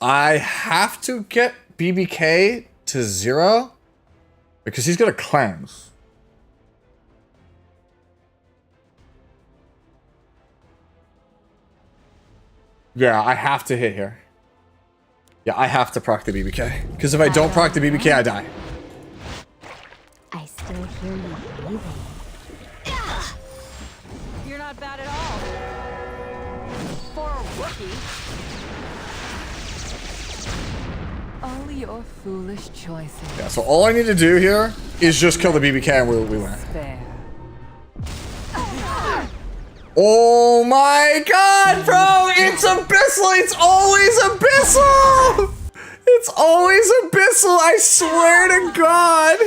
I have to get BBK to 0 because he's gonna cleanse. Yeah, I have to hit here. Yeah, I have to proc the BBK. Because if I don't proc the BBK, I die. I still hear you breathing. You're not bad at all. For a rookie. All your foolish choices. Yeah, so all I need to do here is just kill the BBK and we win. Fair. Oh my god, bro! It's Abyssal! It's always Abyssal! It's always Abyssal, I swear to god!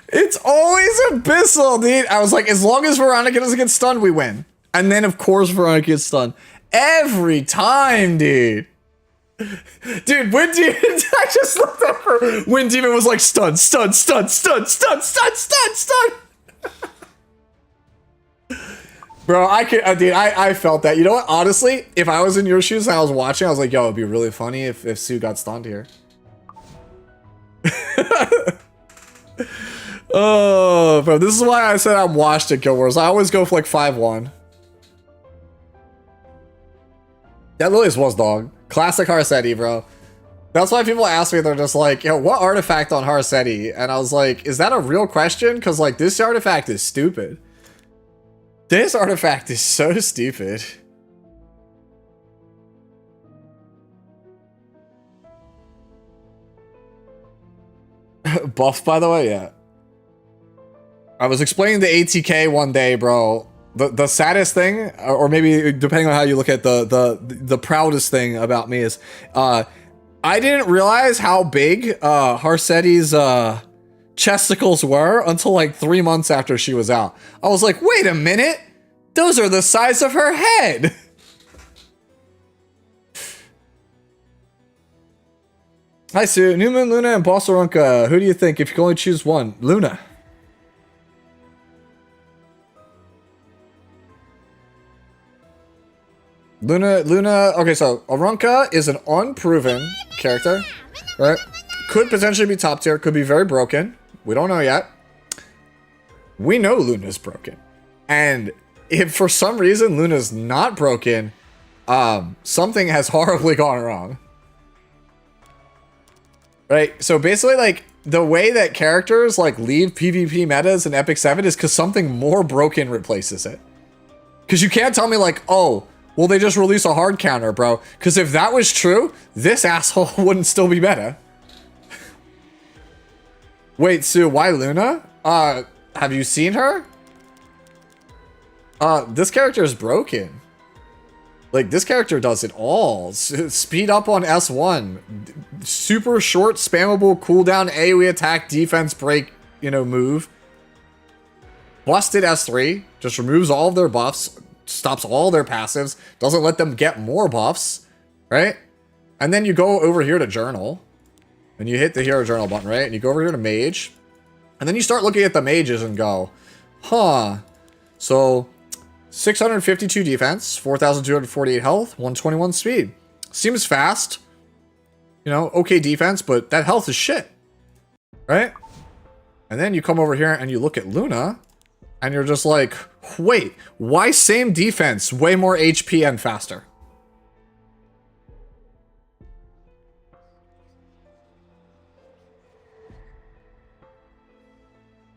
It's always Abyssal, dude! I was like, as long as Veronica doesn't get stunned, we win. And then, of course, Veronica gets stunned. Every time, dude! Dude, Wind Demon, I just looked at her. Wind Demon was like, stun, stun, stun, stun, stun, stun, stun, stun! Bro, dude, I felt that. You know what? Honestly, if I was in your shoes and I was watching, I was like, yo, it'd be really funny if Sue got stunned here. Oh, bro, this is why I said I'm washed at Guild Wars. I always go for like 5-1. That Lilius was dog. Classic Harsetti, bro. That's why people ask me, they're just like, yo, what artifact on Harsetti? And I was like, is that a real question? Because like, this artifact is stupid. This artifact is so stupid. Buff, by the way, yeah. I was explaining the ATK one day, bro. The saddest thing, or maybe depending on how you look at the proudest thing about me is, I didn't realize how big Harsetti's chesticles were until like 3 months after she was out. I was like, wait a minute, those are the size of her head. Hi Sue, Newman, Luna, and Boss Arunka. Who do you think if you can only choose one? Luna. Luna, okay, so Arunka is an unproven character, right? Could potentially be top tier, could be very broken. We don't know yet. We know Luna's broken. And if for some reason Luna's not broken, something has horribly gone wrong. Right? So basically, like, the way that characters, like, leave PvP metas in Epic 7 is because something more broken replaces it. Because you can't tell me, like, oh, well, they just release a hard counter, bro. Because if that was true, this asshole wouldn't still be meta. Wait, Sue, why Luna? Have you seen her? This character is broken. Like, this character does it all. Speed up on S1. Super short, spammable, cooldown, AoE attack, defense, break, you know, move. Busted S3. Just removes all of their buffs. Stops all their passives. Doesn't let them get more buffs. Right? And then you go over here to Journal. And you hit the Hero Journal button, right? And you go over here to Mage. And then you start looking at the mages and go, huh. So, 652 defense, 4,248 health, 121 speed. Seems fast. You know, okay defense, but that health is shit. Right? And then you come over here and you look at Luna, and you're just like, wait, why same defense, way more HP and faster?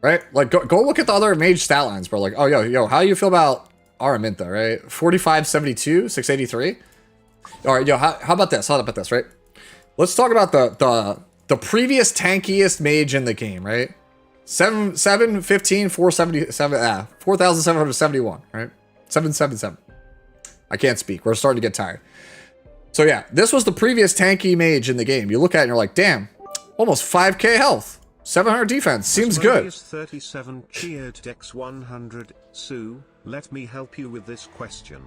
Right? Like, go look at the other mage stat lines, bro. Like, oh, yo, how do you feel about Araminta, right? 4572, 683. All right, yo, how about this? How about this, right? Let's talk about the previous tankiest mage in the game, right? 715, 477, 4,771, right? 777. I can't speak. We're starting to get tired. So yeah, this was the previous tanky mage in the game. You look at it and you're like, damn, almost 5k health. 700 defense. Seems good. 37 cheered Dex 100. Sue, let me help you with this question.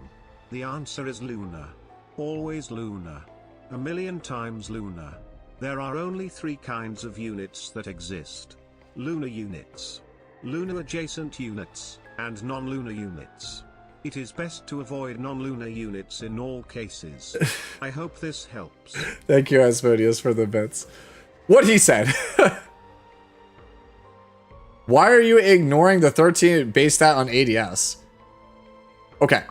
The answer is Luna. Always Luna. A million times Luna. There are only 3 kinds of units that exist. Luna units, Luna adjacent units, and non-Luna units. It is best to avoid non-Luna units in all cases. I hope this helps. Thank you, Asmodeus, for the bits. What he said. Why are you ignoring the 13 base stat on ADS? Okay.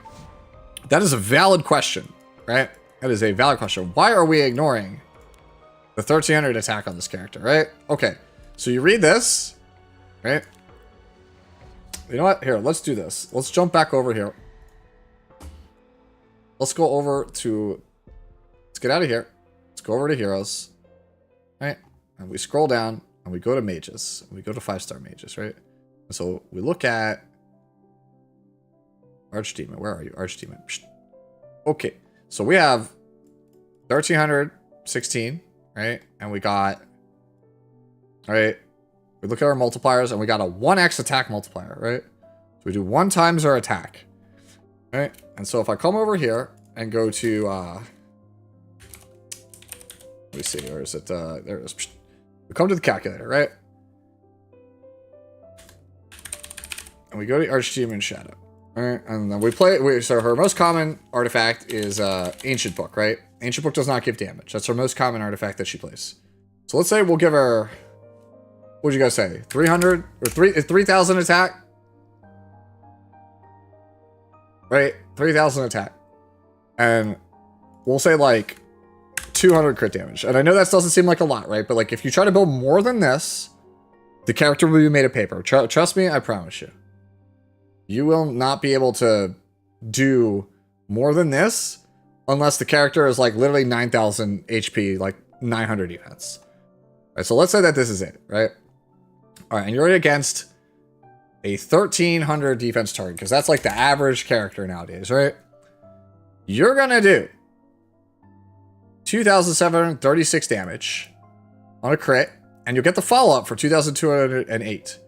That is a valid question, right? That is a valid question. Why are we ignoring the 1300 attack on this character, right? Okay. So you read this, right? You know what? Here, let's do this. Let's jump back over here. Let's go over to... Let's get out of here. Let's go over to Heroes. Right? And we scroll down. And we go to mages. We go to 5-star mages, right? And so we look at Archdemon. Where are you? Archdemon. Okay. So we have 1316, right? And we got, right? We look at our multipliers and we got a 1x attack multiplier, right? So we do 1 times our attack, right? And so if I come over here and go to, let me see, where is it? There it is. We come to the calculator, right? And we go to Archdemon Shadow. Alright, and then we play so her most common artifact is Ancient Book, right? Ancient Book does not give damage. That's her most common artifact that she plays. So let's say we'll give her, what would you guys say? 300 or 3,000 attack? Right? 3,000 attack. And we'll say like 200 crit damage. And I know that doesn't seem like a lot, right? But like if you try to build more than this, the character will be made of paper. Trust me, I promise you. You will not be able to do more than this unless the character is like literally 9,000 HP, like 900 units. All right, so let's say that this is it, right? All right, and you're against a 1,300 defense target because that's like the average character nowadays, right? You're gonna do 2,736 damage on a crit, and you'll get the follow-up for 2,208.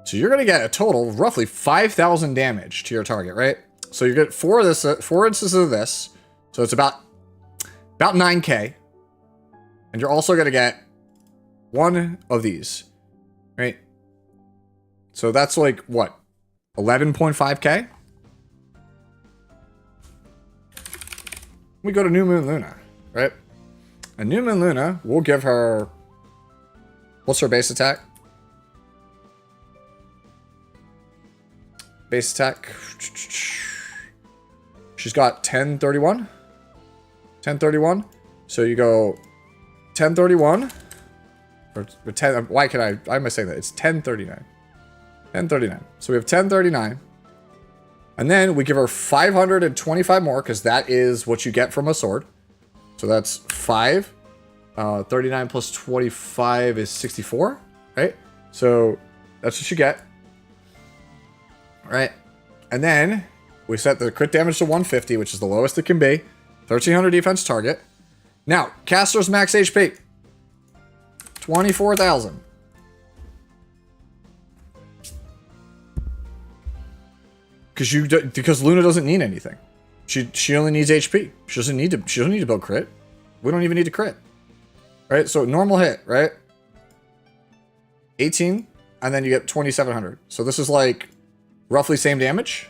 So you're gonna get a total of roughly 5,000 damage to your target, right? So you get 4 instances of this, so it's about 9k, and you're also gonna get 1 of these, right? So that's like what, 11.5k? we go to New Moon Luna, right? And New Moon Luna, we'll give her... What's her base attack? Base attack. She's got 1031. 1031. So you go 1031. Or 10... Why am I saying that? It's 1039. 1039. So we have 1039. And then we give her 525 more, because that is what you get from a sword. So that's 5. 39 plus 25 is 64, right? So that's what you get. Right? And then we set the crit damage to 150, which is the lowest it can be. 1300 defense target. Now, caster's max HP. 24,000. Because Luna doesn't need anything. She only needs HP. She doesn't need to build crit. We don't even need to crit. Right? So normal hit, right? 18, and then you get 2,700. So this is like roughly same damage.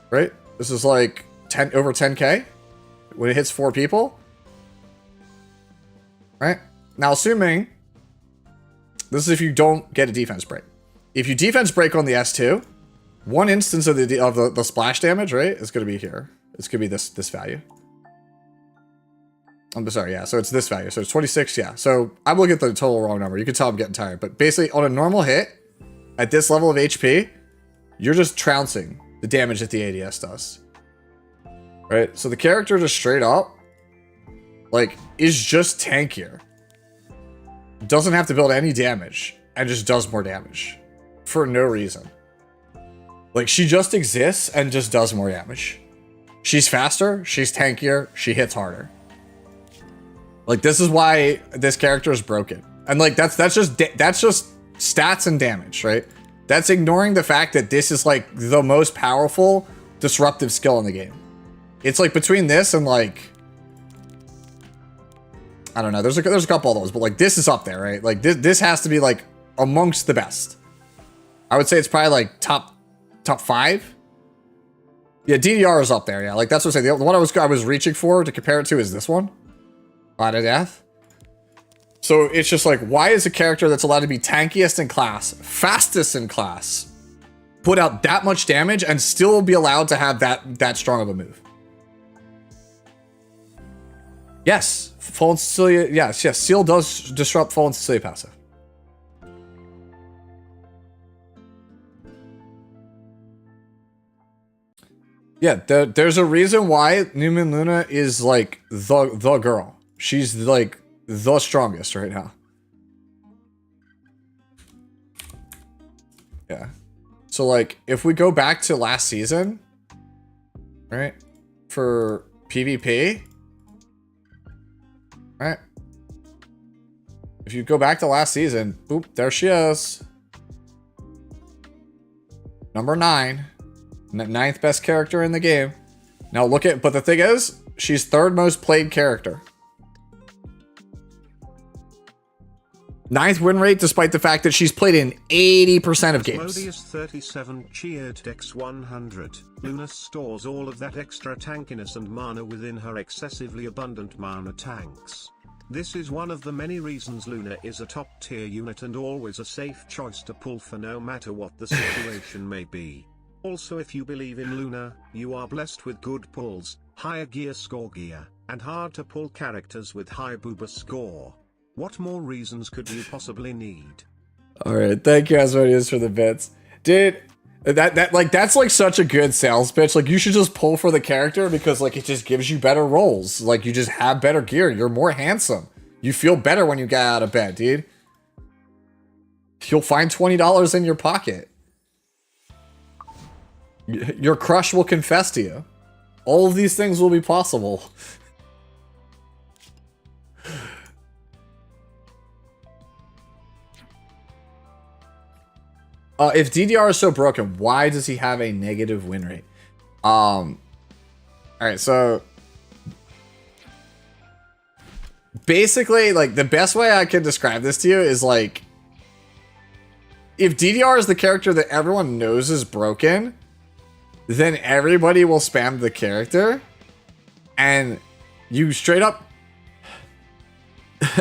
Right? This is like over 10k when it hits 4 people. Right? Now assuming this is if you don't get a defense break. If you defense break on the S2, one instance of the splash damage, right, is going to be here. It's going to be this value. I'm sorry, yeah. So it's this value. So it's 26, yeah. So I'm looking at the total wrong number. You can tell I'm getting tired. But basically, on a normal hit, at this level of HP, you're just trouncing the damage that the ADS does. Right? So the character just straight up, like, is just tankier. Doesn't have to build any damage, and just does more damage. For no reason. Like, she just exists and just does more damage. She's faster, she's tankier, she hits harder. Like, this is why this character is broken. And like, that's just stats and damage, right? That's ignoring the fact that this is like the most powerful disruptive skill in the game. It's like between this and like, I don't know, there's a couple of those, but like this is up there, right? Like this has to be like amongst the best. I would say it's probably like top 5. Yeah, DDR is up there. Yeah, like that's what I'm saying. The one I was reaching for to compare it to is this one. Out of death. So it's just like, why is a character that's allowed to be tankiest in class, fastest in class, put out that much damage and still be allowed to have that strong of a move? Yes, Fallen Cecilia. Yes. Seal does disrupt Fallen Cecilia passive. Yeah, there's a reason why New Moon Luna is like the girl. She's like the strongest right now. Yeah. So like if we go back to last season, right? For PvP, right? If you go back to last season, boop, there she is. Number 9. 9th best character in the game. Now look at, but the thing is, she's 3rd most played character. 9th win rate, despite the fact that she's played in 80% of games. Modius 37 cheered Dex 100. Luna stores all of that extra tankiness and mana within her excessively abundant mana tanks. This is one of the many reasons Luna is a top tier unit and always a safe choice to pull for no matter what the situation may be. Also, if you believe in Luna, you are blessed with good pulls, higher gear score gear, and hard to pull characters with high booba score. What more reasons could you possibly need? Alright, thank you Asmodeus for the bits. Dude, that's like such a good sales pitch. Like you should just pull for the character because like it just gives you better rolls. Like you just have better gear. You're more handsome. You feel better when you get out of bed, dude. You'll find $20 in your pocket. Your crush will confess to you. All of these things will be possible. If DDR is so broken, why does he have a negative win rate? Alright, so basically, like, the best way I can describe this to you is, like, if DDR is the character that everyone knows is broken, then everybody will spam the character. and you straight up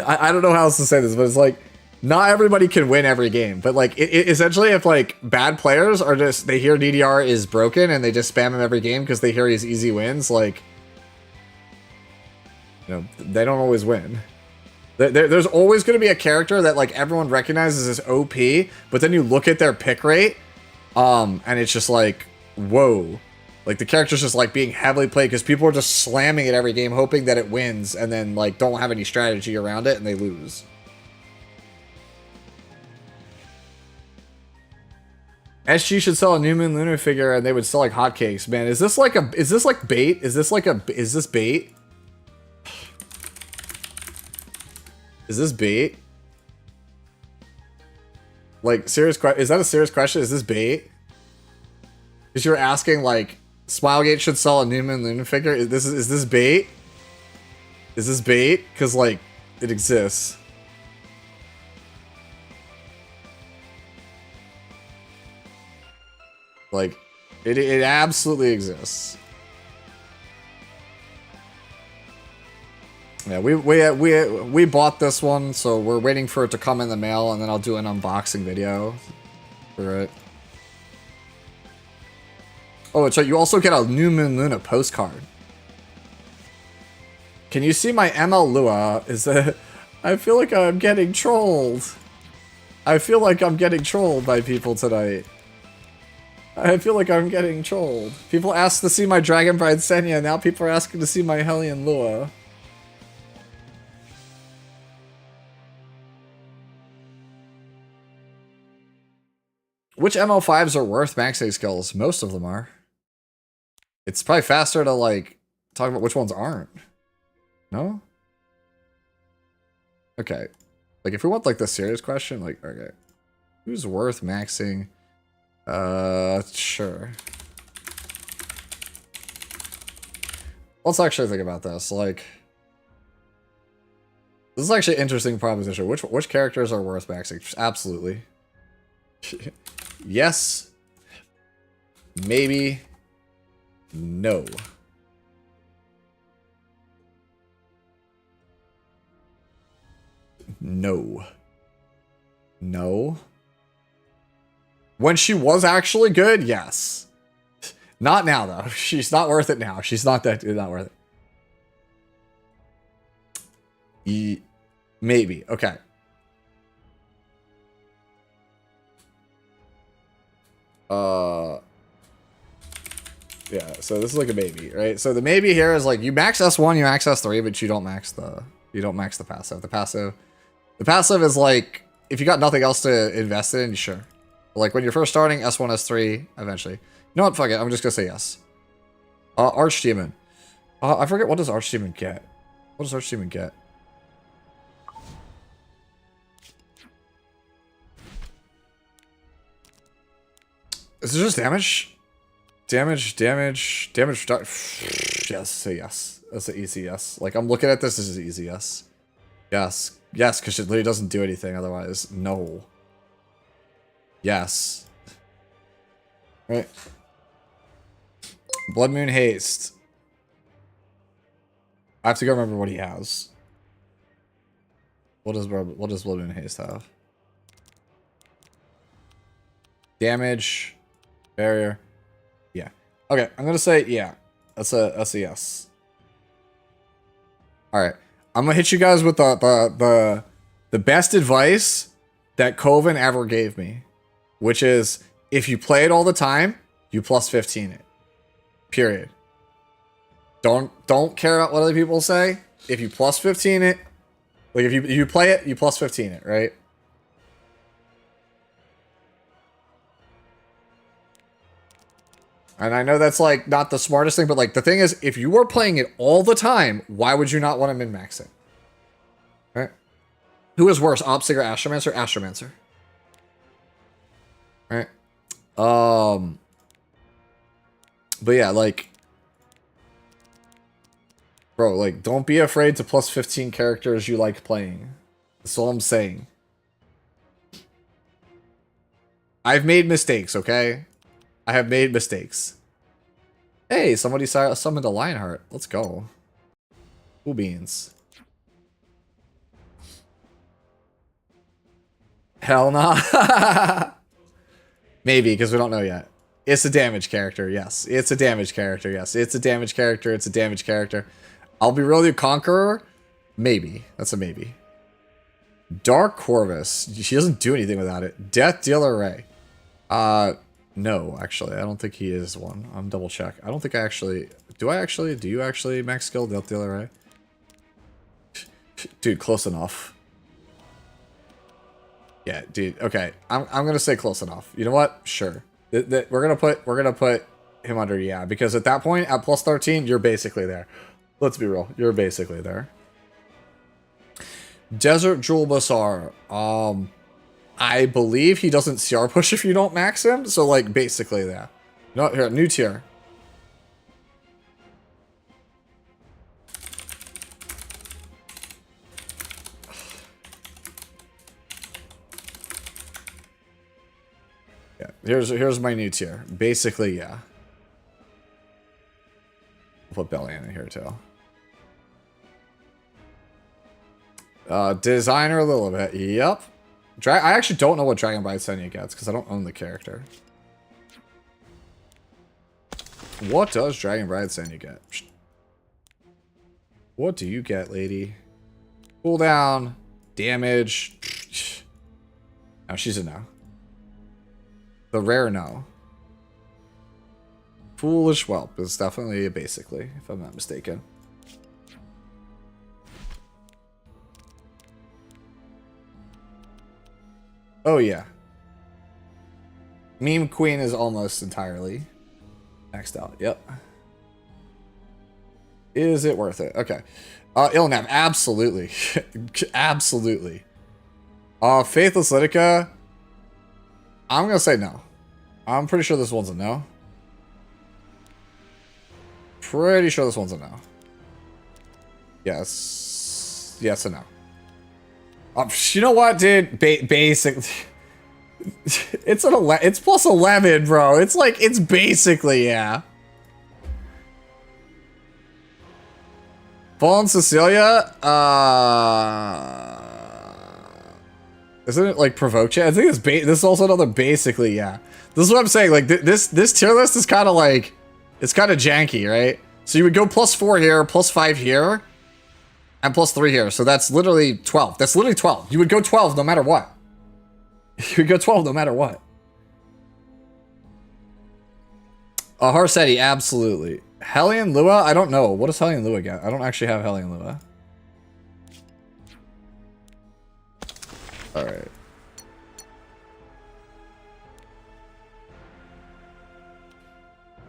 I don't know how else to say this, but it's like not everybody can win every game, but like essentially if like bad players are just, they hear DDR is broken and they just spam him every game because they hear he's easy wins, like, you know, they don't always win. There's always going to be a character that like everyone recognizes as OP, but then you look at their pick rate, and it's just like, whoa. Like the character's just like being heavily played because people are just slamming it every game, hoping that it wins, and then like don't have any strategy around it and they lose. SG should sell a New Moon Lunar figure and they would sell like hotcakes. Man, is this like bait? Is this bait? Is this bait? Like, serious question? Is that a serious question? Is this bait? Because you're asking, like, Smilegate should sell a New Moon Lunar figure? Is this bait? Is this bait? Because, like, it exists. Like, it absolutely exists. Yeah, we bought this one, so we're waiting for it to come in the mail, and then I'll do an unboxing video for it. Oh, so you also get a New Moon Luna postcard. Can you see my ML Lua? Is that? I feel like I'm getting trolled. I feel like I'm getting trolled by people tonight. I feel like I'm getting trolled. People asked to see my Dragon Bride Senya, now people are asking to see my Hellion Lua. Which ML5s are worth maxing skills? Most of them are. It's probably faster to, like, talk about which ones aren't. No? Okay. Like, if we want, like, the serious question, like, okay. Who's worth maxing? Sure. Let's actually think about this. Like, this is actually an interesting proposition. Which characters are worth maxing? Just absolutely. Yes. Maybe. No. No. No. When she was actually good, yes. Not now, though. She's not worth it now. She's not worth it. Maybe. Okay. Yeah, so this is like a maybe, right? So the maybe here is like you max S1, you max S3, but you don't max the passive. The passive is like if you got nothing else to invest in, sure. But like when you're first starting, S1, S3, eventually. You know what? Fuck it. I'm just gonna say yes. Archdemon. I forget, what does Archdemon get? What does Archdemon get? Is it just damage? Damage. Yes, say yes. That's an easy yes. Like, I'm looking at this as an easy yes. Yes. Yes, because it literally doesn't do anything otherwise. No. Yes. Right. Blood Moon Haste. I have to go remember what he has. What does Blood Moon Haste have? Damage. Barrier. Yeah. Okay, I'm gonna say yeah. That's a yes. Alright. I'm gonna hit you guys with the best advice that Coven ever gave me. Which is, if you play it all the time, you plus 15 it. Period. Don't care about what other people say. If you plus 15 it, like if you play it, you plus 15 it, right? And I know that's like not the smartest thing, but like the thing is, if you are playing it all the time, why would you not want to min-max it? Right? Who is worse, Obsig or Astromancer? Astromancer. Right? But yeah, like, bro, like, don't be afraid to plus 15 characters you like playing. That's all I'm saying. I've made mistakes, okay? I have made mistakes. Hey, somebody summoned a Lionheart. Let's go. Cool beans. Hell nah. Maybe, because we don't know yet. It's a damage character, yes. It's a damage character, yes. It's a damage character, it's a damage character. I'll be real with you, Conqueror? Maybe. That's a maybe. Dark Corvus. She doesn't do anything without it. Death Dealer Ray. No, actually. I don't think he is one. I'm double check. I don't think I actually... Do you actually max skill Death Dealer Ray? Dude, close enough. Yeah, dude. Okay, I'm gonna say close enough. You know what? Sure. We're gonna put him under yeah, because at that point, at plus 13, you're basically there. Let's be real. You're basically there. Desert Jewel Basar. I believe he doesn't CR push if you don't max him, so like basically that. No, here, new tier. Yeah, here's my new tier. Basically, yeah. I'll put Belly in here too. Designer a little bit. Yep. I actually don't know what Dragon Bride Senya gets because I don't own the character. What does Dragon Bride Senya get? What do you get, lady? Cooldown, damage. No, she's a no. The rare no. Foolish Whelp is definitely a basically, if I'm not mistaken. Oh yeah. Meme Queen is almost entirely maxed out. Yep. Is it worth it? Okay. Ilnav, absolutely. Absolutely. Faithless Litica. I'm gonna say no. I'm pretty sure this one's a no. Pretty sure this one's a no. Yes. Yes and no. You know what, dude? Basic. It's it's plus 11, bro. It's like, it's basically, yeah. Fallen Cecilia? Isn't it like Provoke? I think this is also another basically, yeah. This is what I'm saying. Like this tier list is kind of like, it's kind of janky, right? So you would go +4 here, +5 here, and +3 here. So that's literally 12. That's literally 12. You would go 12 no matter what. You would go 12 no matter what. Harsetti, absolutely. Hellion Lua? I don't know. What does Hellion Lua get? I don't actually have Hellion Lua. Alright.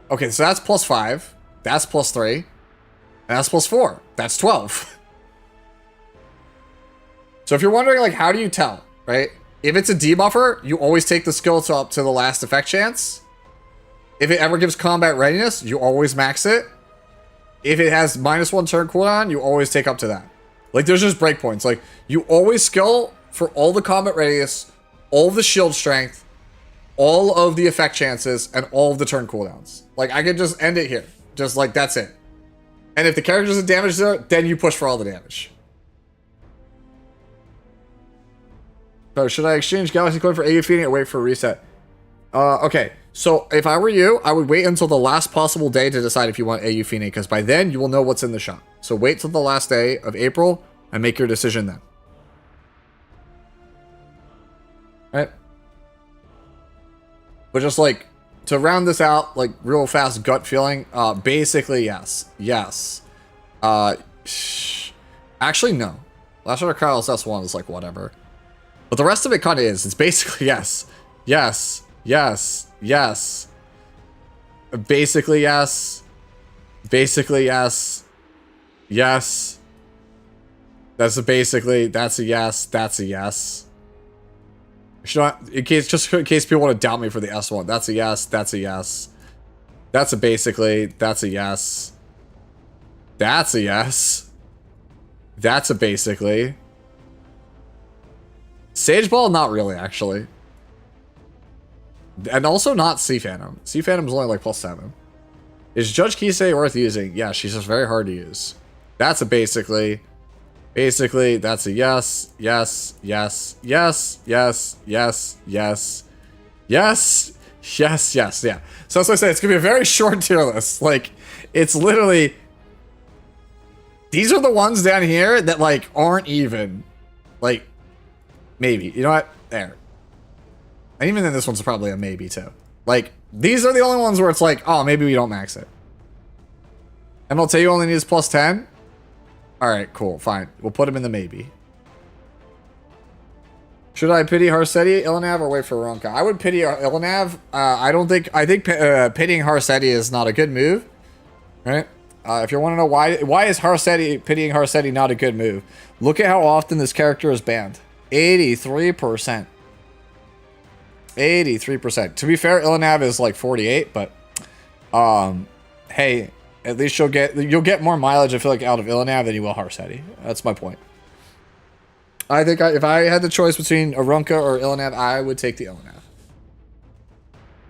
Okay, so that's +5. That's +3. And that's +4. That's 12. So if you're wondering, like, how do you tell, right? If it's a debuffer, you always take the skill up to the last effect chance. If it ever gives combat readiness, you always max it. If it has -1 turn cooldown, you always take up to that. Like, there's just breakpoints. Like, you always skill for all the combat radius, all the shield strength, all of the effect chances, and all of the turn cooldowns. Like, I could just end it here. Just, like, that's it. And if the character doesn't damage there, then you push for all the damage. So, should I exchange Galaxy Coin for AU Feeding or wait for a reset? Okay. So, if I were you, I would wait until the last possible day to decide if you want AU Feeding, because by then, you will know what's in the shop. So, wait till the last day of April and make your decision then. Right? But just, like, to round this out, like, real fast gut feeling, basically, yes. Yes. Actually, no. Last Order Kyle's S1 is, like, whatever. But the rest of it kind of is. It's basically yes. Yes. Yes. Yes. Basically, yes. Basically, yes. Yes. That's a basically. That's a yes. That's a yes. In case people want to doubt me for the S1. That's a yes. That's a yes. That's a basically. That's a yes. That's a yes. That's a basically. Sage Ball, not really, actually. And also not Sea Phantom. Sea Phantom's only like +7. Is Judge Kisei worth using? Yeah, she's just very hard to use. That's a basically. Basically, that's a yes, yes, yes, yes, yes, yes, yes, yes, yes, yes, yeah. So as I say, it's gonna be a very short tier list. Like, it's literally, these are the ones down here that like aren't even, like, maybe. You know what? There. And even then, this one's probably a maybe too. Like, these are the only ones where it's like, oh, maybe we don't max it. MLT only needs plus 10. Alright, cool, fine. We'll put him in the maybe. Should I pity Harsetti, Ilanav, or wait for Arunka? I would pity Ilanav. I think pitying Harsetti is not a good move. Right? If you want to know why is pitying Harsetti not a good move? Look at how often this character is banned. 83%. 83%. To be fair, Ilanav is like 48, but hey, at least you'll get more mileage, I feel like, out of Ilanav than you will Harsetti. That's my point. I think if I had the choice between Arunka or Ilanav, I would take the Ilanav.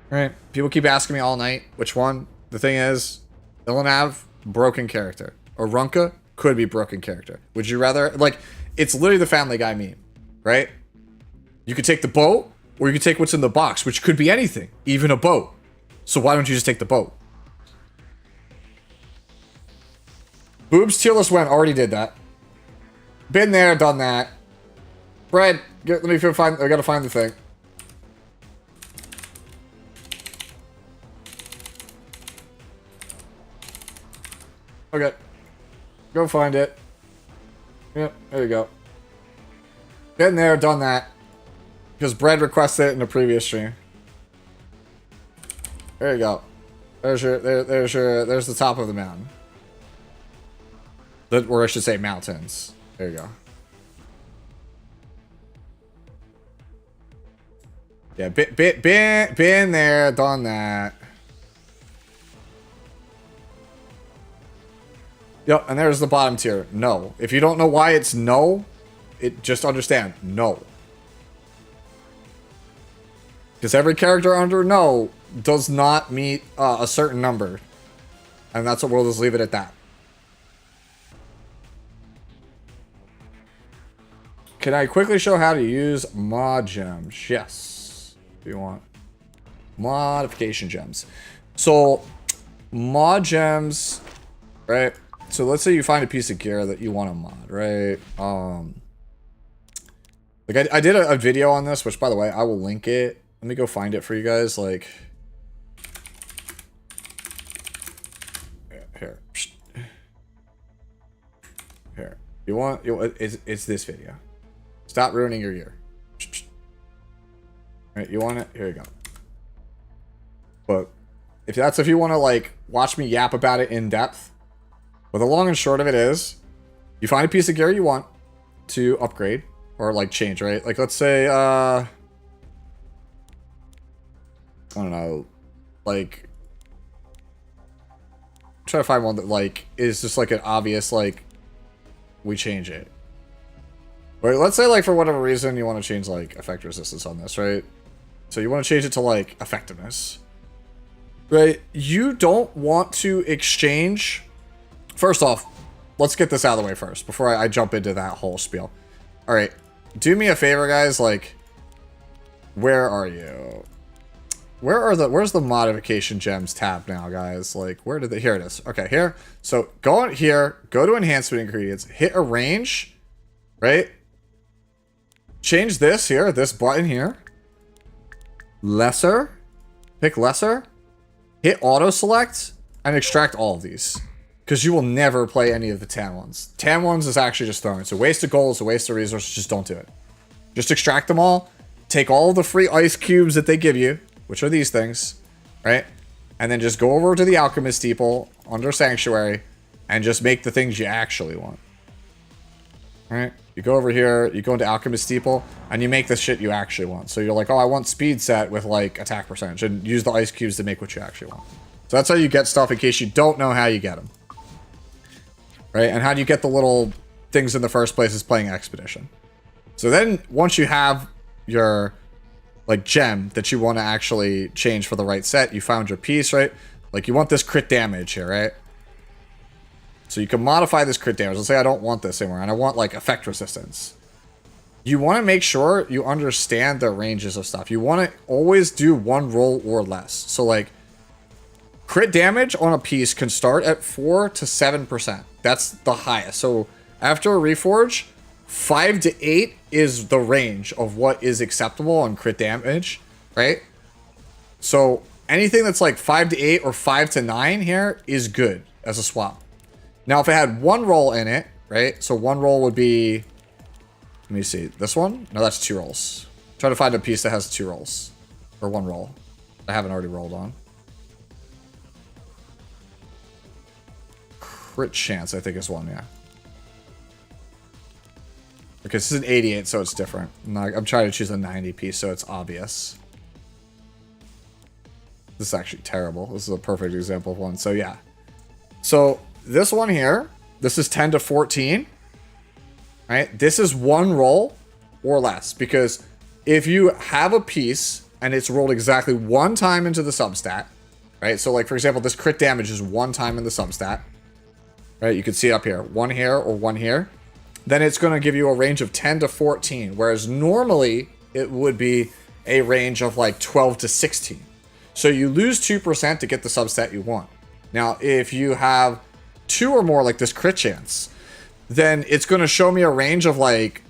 Right? People keep asking me all night which one. The thing is, Ilanav, broken character. Arunka could be broken character. Would you rather, like, it's literally the Family Guy meme, right? You could take the boat, or you could take what's in the box, which could be anything, even a boat. So why don't you just take the boat? Boobs tier list went, already did that. Been there, done that. Brad, let me find, I gotta find the thing. Okay. Go find it. Yep, there you go. Been there, done that. Because Brad requested it in the previous stream. There you go. There's the top of the mountain. Or I should say mountains. There you go. Yeah, been there, done that. Yep, and there's the bottom tier. No. If you don't know why it's no, just understand. No. Because every character under no does not meet a certain number. And that's what we'll just leave it at that. Can I quickly show how to use mod gems? Yes. If you want. Modification gems. So, mod gems, right? So let's say you find a piece of gear that you want to mod, right? Like I did a video on this, which by the way, I will link it. Let me go find it for you guys. Like, here. Here. It's this video. Stop ruining your gear. Right, you want it? Here you go. But if you want to like watch me yap about it in depth, but the long and short of it is, you find a piece of gear you want to upgrade or like change, right? Like let's say I don't know, like try to find one that like is just like an obvious like we change it. Right, let's say like for whatever reason you want to change like effect resistance on this, right? So you want to change it to like effectiveness. Right? You don't want to exchange. First off, let's get this out of the way first before I jump into that whole spiel. All right, do me a favor, guys. Like, where are you? Where's the modification gems tab now, guys? Like, where did here it is. Okay, here. So go on here, go to enhancement ingredients, hit arrange, right? Change this here, this button here. Lesser, pick lesser, hit auto select, and extract all of these. Because you will never play any of the tan ones. Tan ones is actually just throwing. It's a waste of gold, it's a waste of resources, just don't do it. Just extract them all, take all of the free ice cubes that they give you, which are these things, right? And then just go over to the alchemist steeple under sanctuary and just make the things you actually want. All right? You go over here, you go into alchemist steeple, and you make the shit you actually want. So you're like, oh, I want speed set with like attack percentage, and use the ice cubes to make what you actually want. So that's how you get stuff in case you don't know how you get them. Right? And how do you get the little things in the first place is playing Expedition. So then once you have your like gem that you want to actually change for the right set, you found your piece, right? Like you want this crit damage here, right? So you can modify this crit damage. Let's say I don't want this anymore, and I want like effect resistance. You want to make sure you understand the ranges of stuff. You want to always do one roll or less. So like crit damage on a piece can start at 4 to 7%. That's the highest. So after a reforge, 5 to 8 is the range of what is acceptable on crit damage, right? So anything that's like 5 to 8 or 5 to 9 here is good as a swap. Now, if it had one roll in it, right? So one roll would be, let me see, this one? No, that's 2 rolls. Try to find a piece that has 2 rolls. Or 1 roll. I haven't already rolled on. Crit chance, I think is one, yeah. Okay, this is an 88, so it's different. I'm trying to choose a 90 piece, so it's obvious. This is actually terrible. This is a perfect example of one. So yeah. So this one here, this is 10 to 14. Right? This is 1 roll or less. Because if you have a piece and it's rolled exactly 1 time into the substat, right? So like, for example, this crit damage is 1 time in the substat. Right? You can see it up here. 1 here or 1 here. Then it's going to give you a range of 10 to 14. Whereas normally it would be a range of like 12 to 16. So you lose 2% to get the substat you want. Now, if you have 2 or more, like this crit chance, then it's going to show me a range of like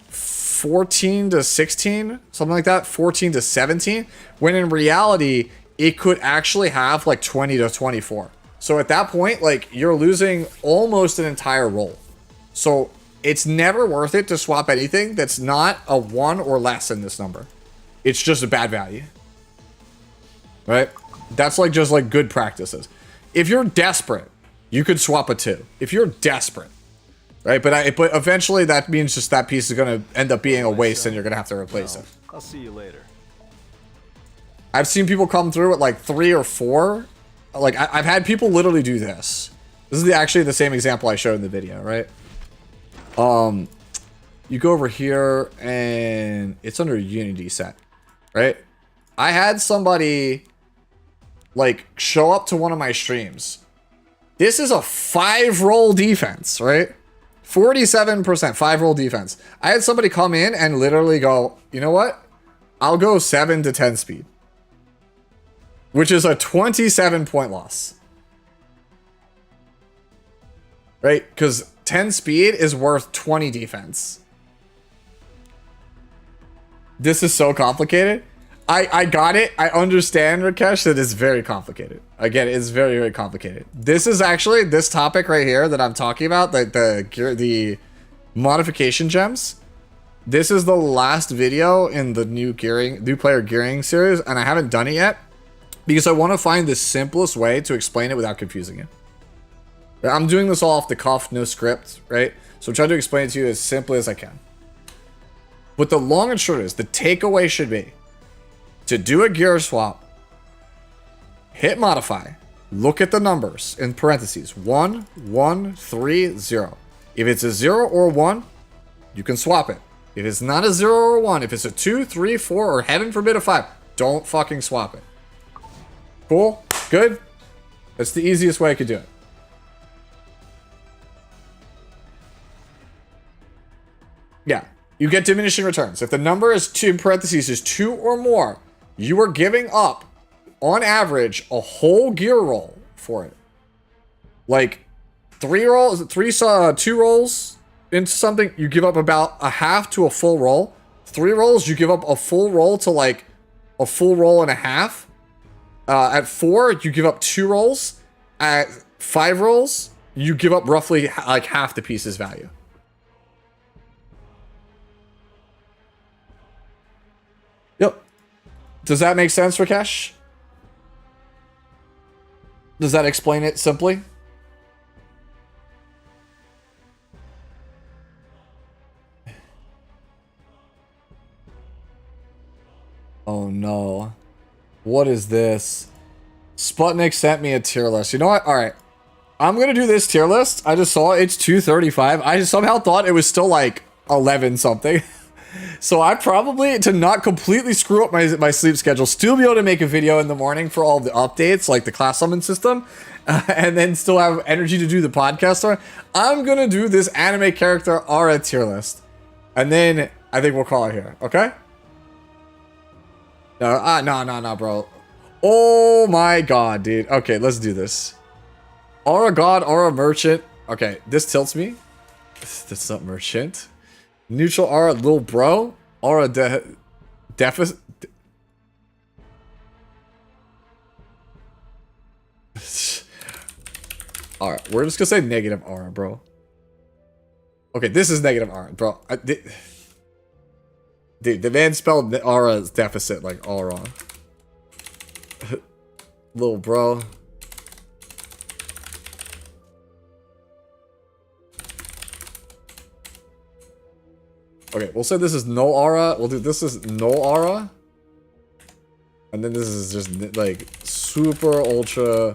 14 to 16, something like that, 14 to 17, when in reality, it could actually have like 20 to 24. So at that point, like you're losing almost an entire roll. So it's never worth it to swap anything that's not a 1 or less in this number. It's just a bad value. Right? That's like just like good practices. If you're desperate, you could swap a 2. If you're desperate, right? But eventually that means just that piece is going to end up being a waste and you're going to have to replace it. I'll see you later. I've seen people come through with like 3 or 4. Like I've had people literally do this. This is actually the same example I showed in the video, right? You go over here and it's under Unity set, right? I had somebody like show up to one of my streams. This is a 5-roll defense, right? 47% 5-roll defense. I had somebody come in and literally go, you know what? I'll go 7 to 10 speed. Which is a 27-point loss. Right? Because 10 speed is worth 20 defense. This is so complicated. I got it. I understand, Rakesh, that it's very complicated. Again, it's very, very complicated. This is actually, this topic right here that I'm talking about, the modification gems. This is the last video in the new player gearing series, and I haven't done it yet because I want to find the simplest way to explain it without confusing you. I'm doing this all off the cuff, no script, right? So I'm trying to explain it to you as simply as I can. But the long and short is, the takeaway should be, to do a gear swap, hit modify, look at the numbers in parentheses, 1, 1, 3, 0. If it's a 0 or 1, you can swap it. If it's not a 0 or 1, if it's a 2, 3, 4, or heaven forbid a 5, don't fucking swap it. Cool? Good? That's the easiest way I could do it. Yeah. You get diminishing returns. If the number is 2, in parentheses, is 2 or more, you are giving up, on average, a whole gear roll for it. Like, 2 rolls into something, you give up about a half to a full roll. 3 rolls, you give up a full roll to like a full roll and a half. At 4, you give up 2 rolls. At 5 rolls, you give up roughly like half the piece's value. Yep. Does that make sense, Rakesh? Does that explain it simply? Oh no. What is this? Sputnik sent me a tier list. You know what? Alright. I'm gonna do this tier list. I just saw it's 235. I somehow thought it was still like 11 something. So I probably, to not completely screw up my sleep schedule, still be able to make a video in the morning for all the updates, like the class summon system, and then still have energy to do the podcast. I'm gonna do this anime character Aura tier list, and then I think we'll call it here. Okay? No, bro. Oh my god, dude. Okay, let's do this. Aura God, Aura Merchant. Okay, this tilts me. This is not Merchant. Neutral Aura, little bro. Aura deficit. Alright, we're just gonna say negative Aura, bro. Okay, this is negative Aura, bro. Dude, the man spelled Aura's deficit like all wrong. Little bro. Okay, we'll say this is no aura. We'll do this is no aura. And then this is just like super ultra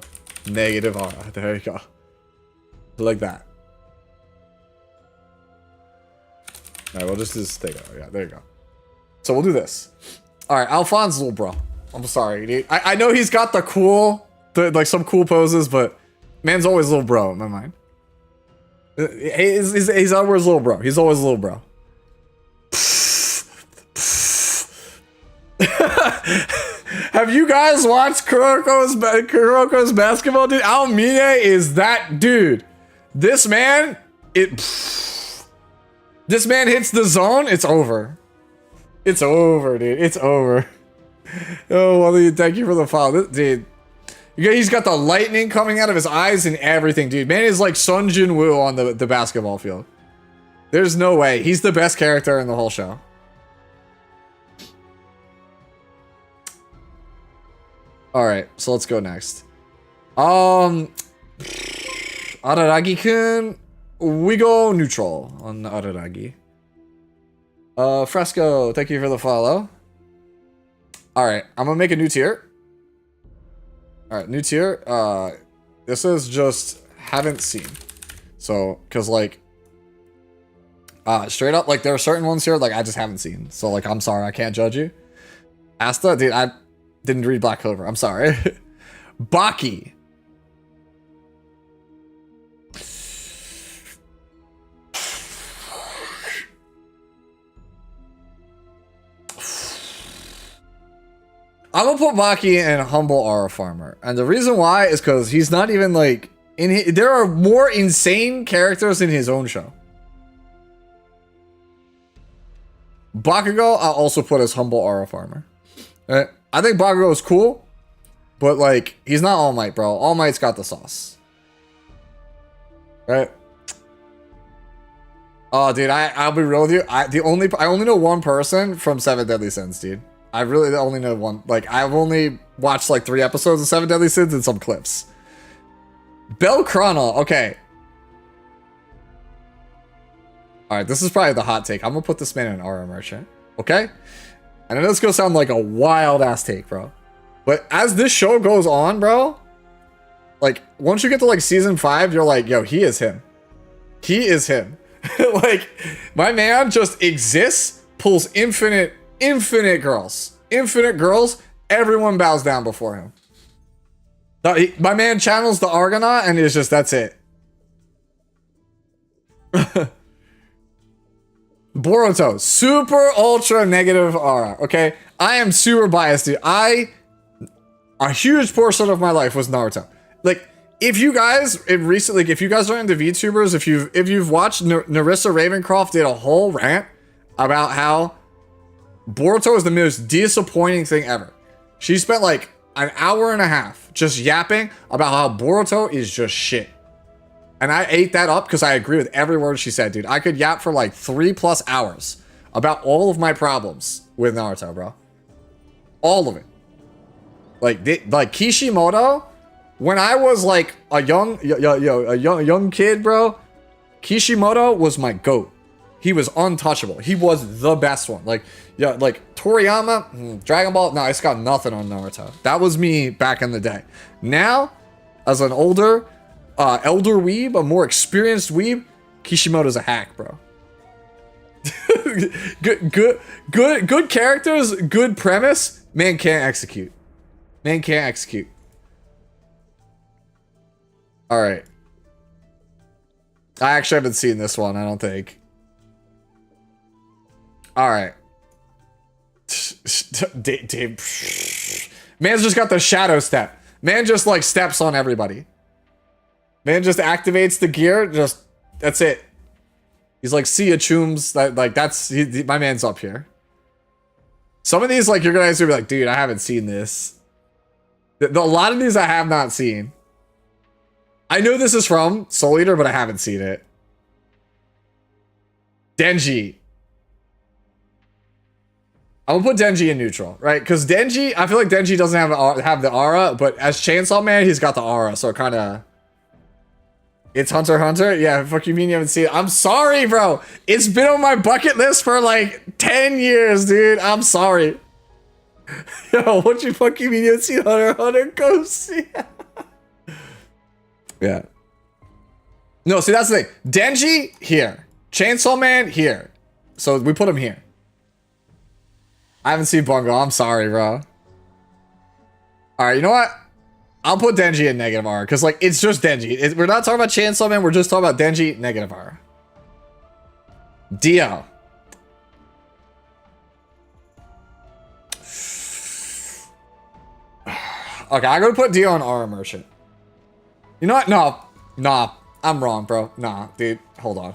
negative aura. There you go. Like that. Alright, we'll just do this thing. Yeah, there you go. So we'll do this. Alright, Alphonse, little bro. I'm sorry, dude. I know he's got the cool, like some cool poses, but man's always little bro in my mind. He's always little bro. He's always little bro. Have you guys watched Kuroko's basketball, dude? Almine is that dude. This man, this man hits the zone, it's over. It's over, dude. It's over. Oh, well, thank you for the follow. Dude, he's got the lightning coming out of his eyes and everything, dude. Man is like Sun Jin-woo on the basketball field. There's no way. He's the best character in the whole show. Alright, so let's go next. Araragi-kun, we go neutral on Araragi. Fresco, thank you for the follow. Alright, I'm gonna make a new tier. Alright, new tier. This is just haven't seen. So, cause like, straight up, like there are certain ones here like I just haven't seen. So like, I'm sorry, I can't judge you. Asta, dude, I didn't read Black Clover. I'm sorry. Baki. I'm gonna put Baki in Humble Aura Farmer. And the reason why is because he's not even like... there are more insane characters in his own show. Bakugo, I'll also put as Humble Aura Farmer. Right? I think Bakugo is cool, but like, he's not All Might, bro. All Might's got the sauce. Right? Oh, dude, I'll be real with you. I only know one person from 7 Deadly Sins, dude. I really only know one. Like, I've only watched like 3 episodes of 7 Deadly Sins and some clips. Bell Chrono, okay. Alright, this is probably the hot take. I'm gonna put this man in an Aura Merchant. Okay? And I know it's gonna sound like a wild ass take, bro. But as this show goes on, bro, like, once you get to like season 5, you're like, yo, he is him. He is him. Like, my man just exists, pulls infinite girls. Infinite girls, everyone bows down before him. My man channels the Argonaut and it's just, that's it. Boruto, super ultra negative aura, okay? I am super biased, dude. A huge portion of my life was Naruto. Like, if you guys if you guys are into VTubers, if you've watched Narissa Ravencroft did a whole rant about how Boruto is the most disappointing thing ever. She spent like an hour and a half just yapping about how Boruto is just shit. And I ate that up because I agree with every word she said, dude. I could yap for like 3+ hours about all of my problems with Naruto, bro. All of it. Like Kishimoto, when I was like a young kid, bro, Kishimoto was my GOAT. He was untouchable. He was the best one. Like, yeah, like Toriyama, Dragon Ball, no, it's got nothing on Naruto. That was me back in the day. Now, as an elder weeb, a more experienced weeb, Kishimoto's a hack, bro. good characters, good premise. Man can't execute. Man can't execute. All right. I actually haven't seen this one, I don't think. All right. Man's just got the shadow step. Man just like steps on everybody. Man just activates the gear. Just that's it. He's like, see ya, chooms. My man's up here. Some of these, like, you're gonna be like, dude, I haven't seen this. A lot of these I have not seen. I know this is from Soul Eater, but I haven't seen it. Denji. I'm gonna put Denji in neutral, right? Because Denji, I feel like Denji doesn't have the aura, but as Chainsaw Man, he's got the aura, so it kind of... It's Hunter x Hunter? Yeah, fuck you mean you haven't seen it? I'm sorry, bro. It's been on my bucket list for like 10 years, dude. I'm sorry. Yo, what you fucking mean you haven't seen Hunter x Hunter? Go see it. Yeah. No, see, that's the thing. Denji, here. Chainsaw Man, here. So we put him here. I haven't seen Bungo. I'm sorry, bro. Alright, you know what? I'll put Denji in negative R, because, like, it's just Denji. We're not talking about Chainsaw Man, we're just talking about Denji, negative R. Dio. Okay, I'm gonna put Dio in R Merchant. You know what? No. Nah. I'm wrong, bro. Nah, dude. Hold on.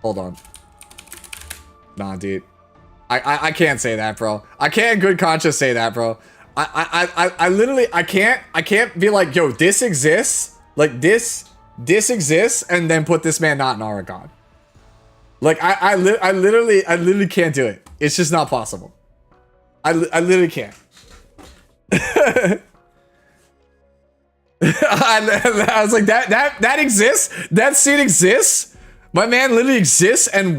Hold on. Nah, dude. I can't say that, bro. I can't in good conscience say that, bro. I literally I can't be like, yo, this exists, like this exists, and then put this man not in Aragon. Like I literally can't do it. It's just not possible. I literally can't. I was like, that exists. That scene exists. My man literally exists, and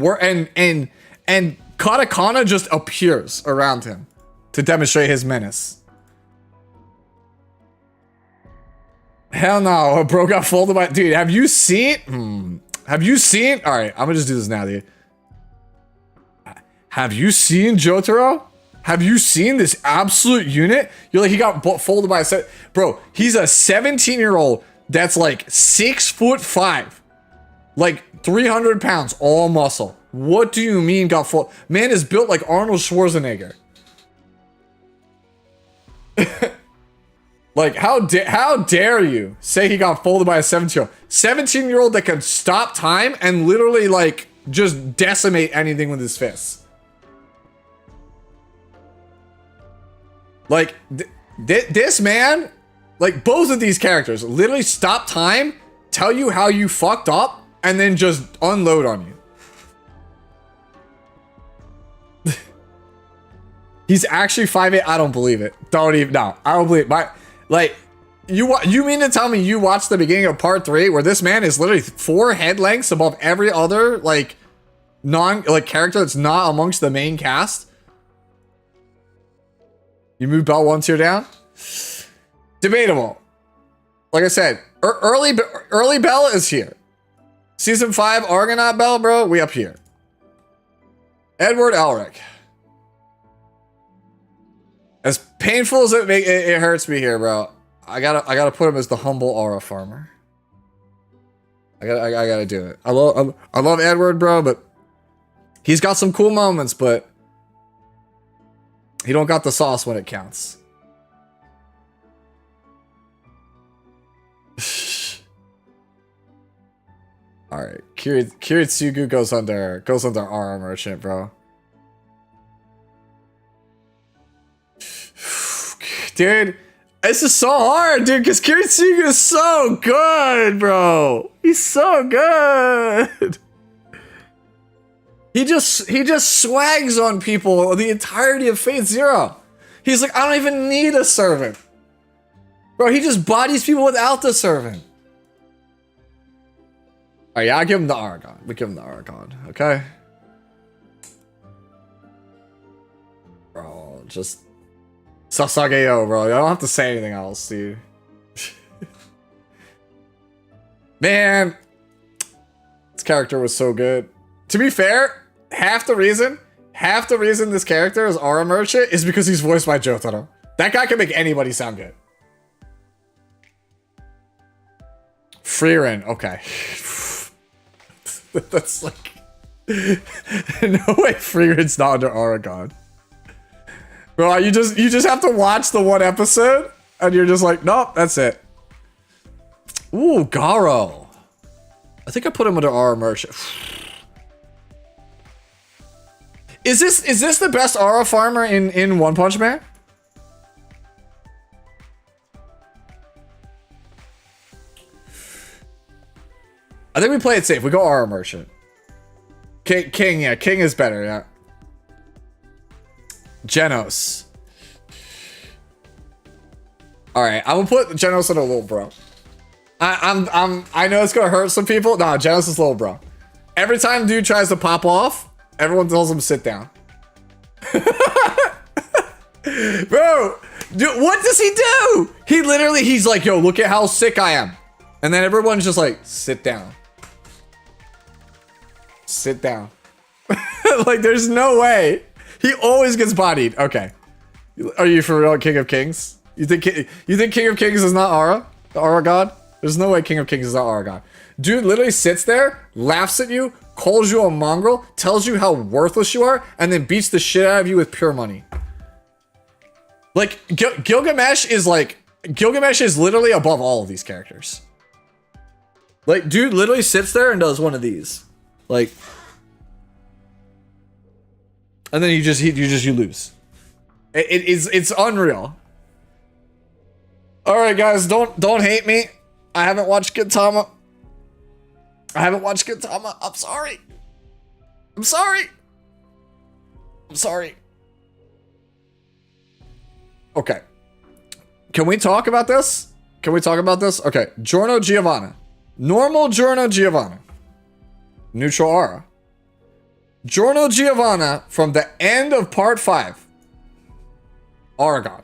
Katakana just appears around him to demonstrate his menace. Hell no, bro got folded by... Dude, have you seen... Have you seen... Alright, I'm gonna just do this now, dude. Have you seen Jotaro? Have you seen this absolute unit? You're like, he got folded by a set... Bro, he's a 17-year-old that's like 6'5". Like 300 pounds, all muscle. What do you mean got folded? Man is built like Arnold Schwarzenegger. Like, how dare you say he got folded by a 17-year-old? 17-year-old that can stop time and literally, like, just decimate anything with his fists. Like, this man, like, both of these characters literally stop time, tell you how you fucked up, and then just unload on you. He's actually 5'8". I don't believe it. Don't even, no, I don't believe it. Like, you mean to tell me you watched the beginning of part 3 where this man is literally 4 head lengths above every other, like, character that's not amongst the main cast? You move Bell 1 tier down? Debatable. Like I said, early Bell is here. Season 5 Argonaut Bell, bro, we up here. Edward Elric. As painful as it hurts me here, bro. I gotta put him as the humble aura farmer. I gotta do it. I love Edward, bro, but he's got some cool moments, but he don't got the sauce when it counts. All right, Kiritsugu goes under aura merchant, bro. Dude, this is so hard, dude, because Kiritsugu is so good, bro. He's so good. He just swags on people the entirety of Fate Zero. He's like, I don't even need a servant. Bro, he just bodies people without the servant. Oh yeah, I'll give him the Aragon. We give him the Aragon, okay? Bro, just... Sasageo, bro. I don't have to say anything else, dude. Man, this character was so good. To be fair, half the reason this character is Aura Merchant is because he's voiced by Jotaro. That guy can make anybody sound good. Freerin, okay. That's like no way Freerin's not under Aura God. Bro, you just have to watch the one episode and you're just like, nope, that's it. Ooh, Garo. I think I put him under Aura Merchant. Is this the best Aura farmer in One Punch Man? I think we play it safe. We go Aura Merchant. King, yeah, King is better, yeah. Genos. Alright, I'm gonna put Genos in a little bro. I know it's gonna hurt some people. Nah, Genos is little bro. Every time dude tries to pop off, everyone tells him sit down. Bro, dude, what does he do? He's like, yo, look at how sick I am. And then everyone's just like, sit down. Sit down. Like, there's no way. He always gets bodied. Okay. Are you for real, King of Kings? You think King of Kings is not Aura? The Aura God? There's no way King of Kings is not Aura God. Dude literally sits there, laughs at you, calls you a mongrel, tells you how worthless you are, and then beats the shit out of you with pure money. Like, Gilgamesh is literally above all of these characters. Like, dude literally sits there and does one of these. Like, and then you lose. It's unreal. All right, guys, don't hate me. I haven't watched Gintama. I'm sorry. Okay. Can we talk about this? Okay. Giorno Giovanna. Normal Giorno Giovanna. Neutral Aura. Giorno Giovanna from the end of part 5. Aura God.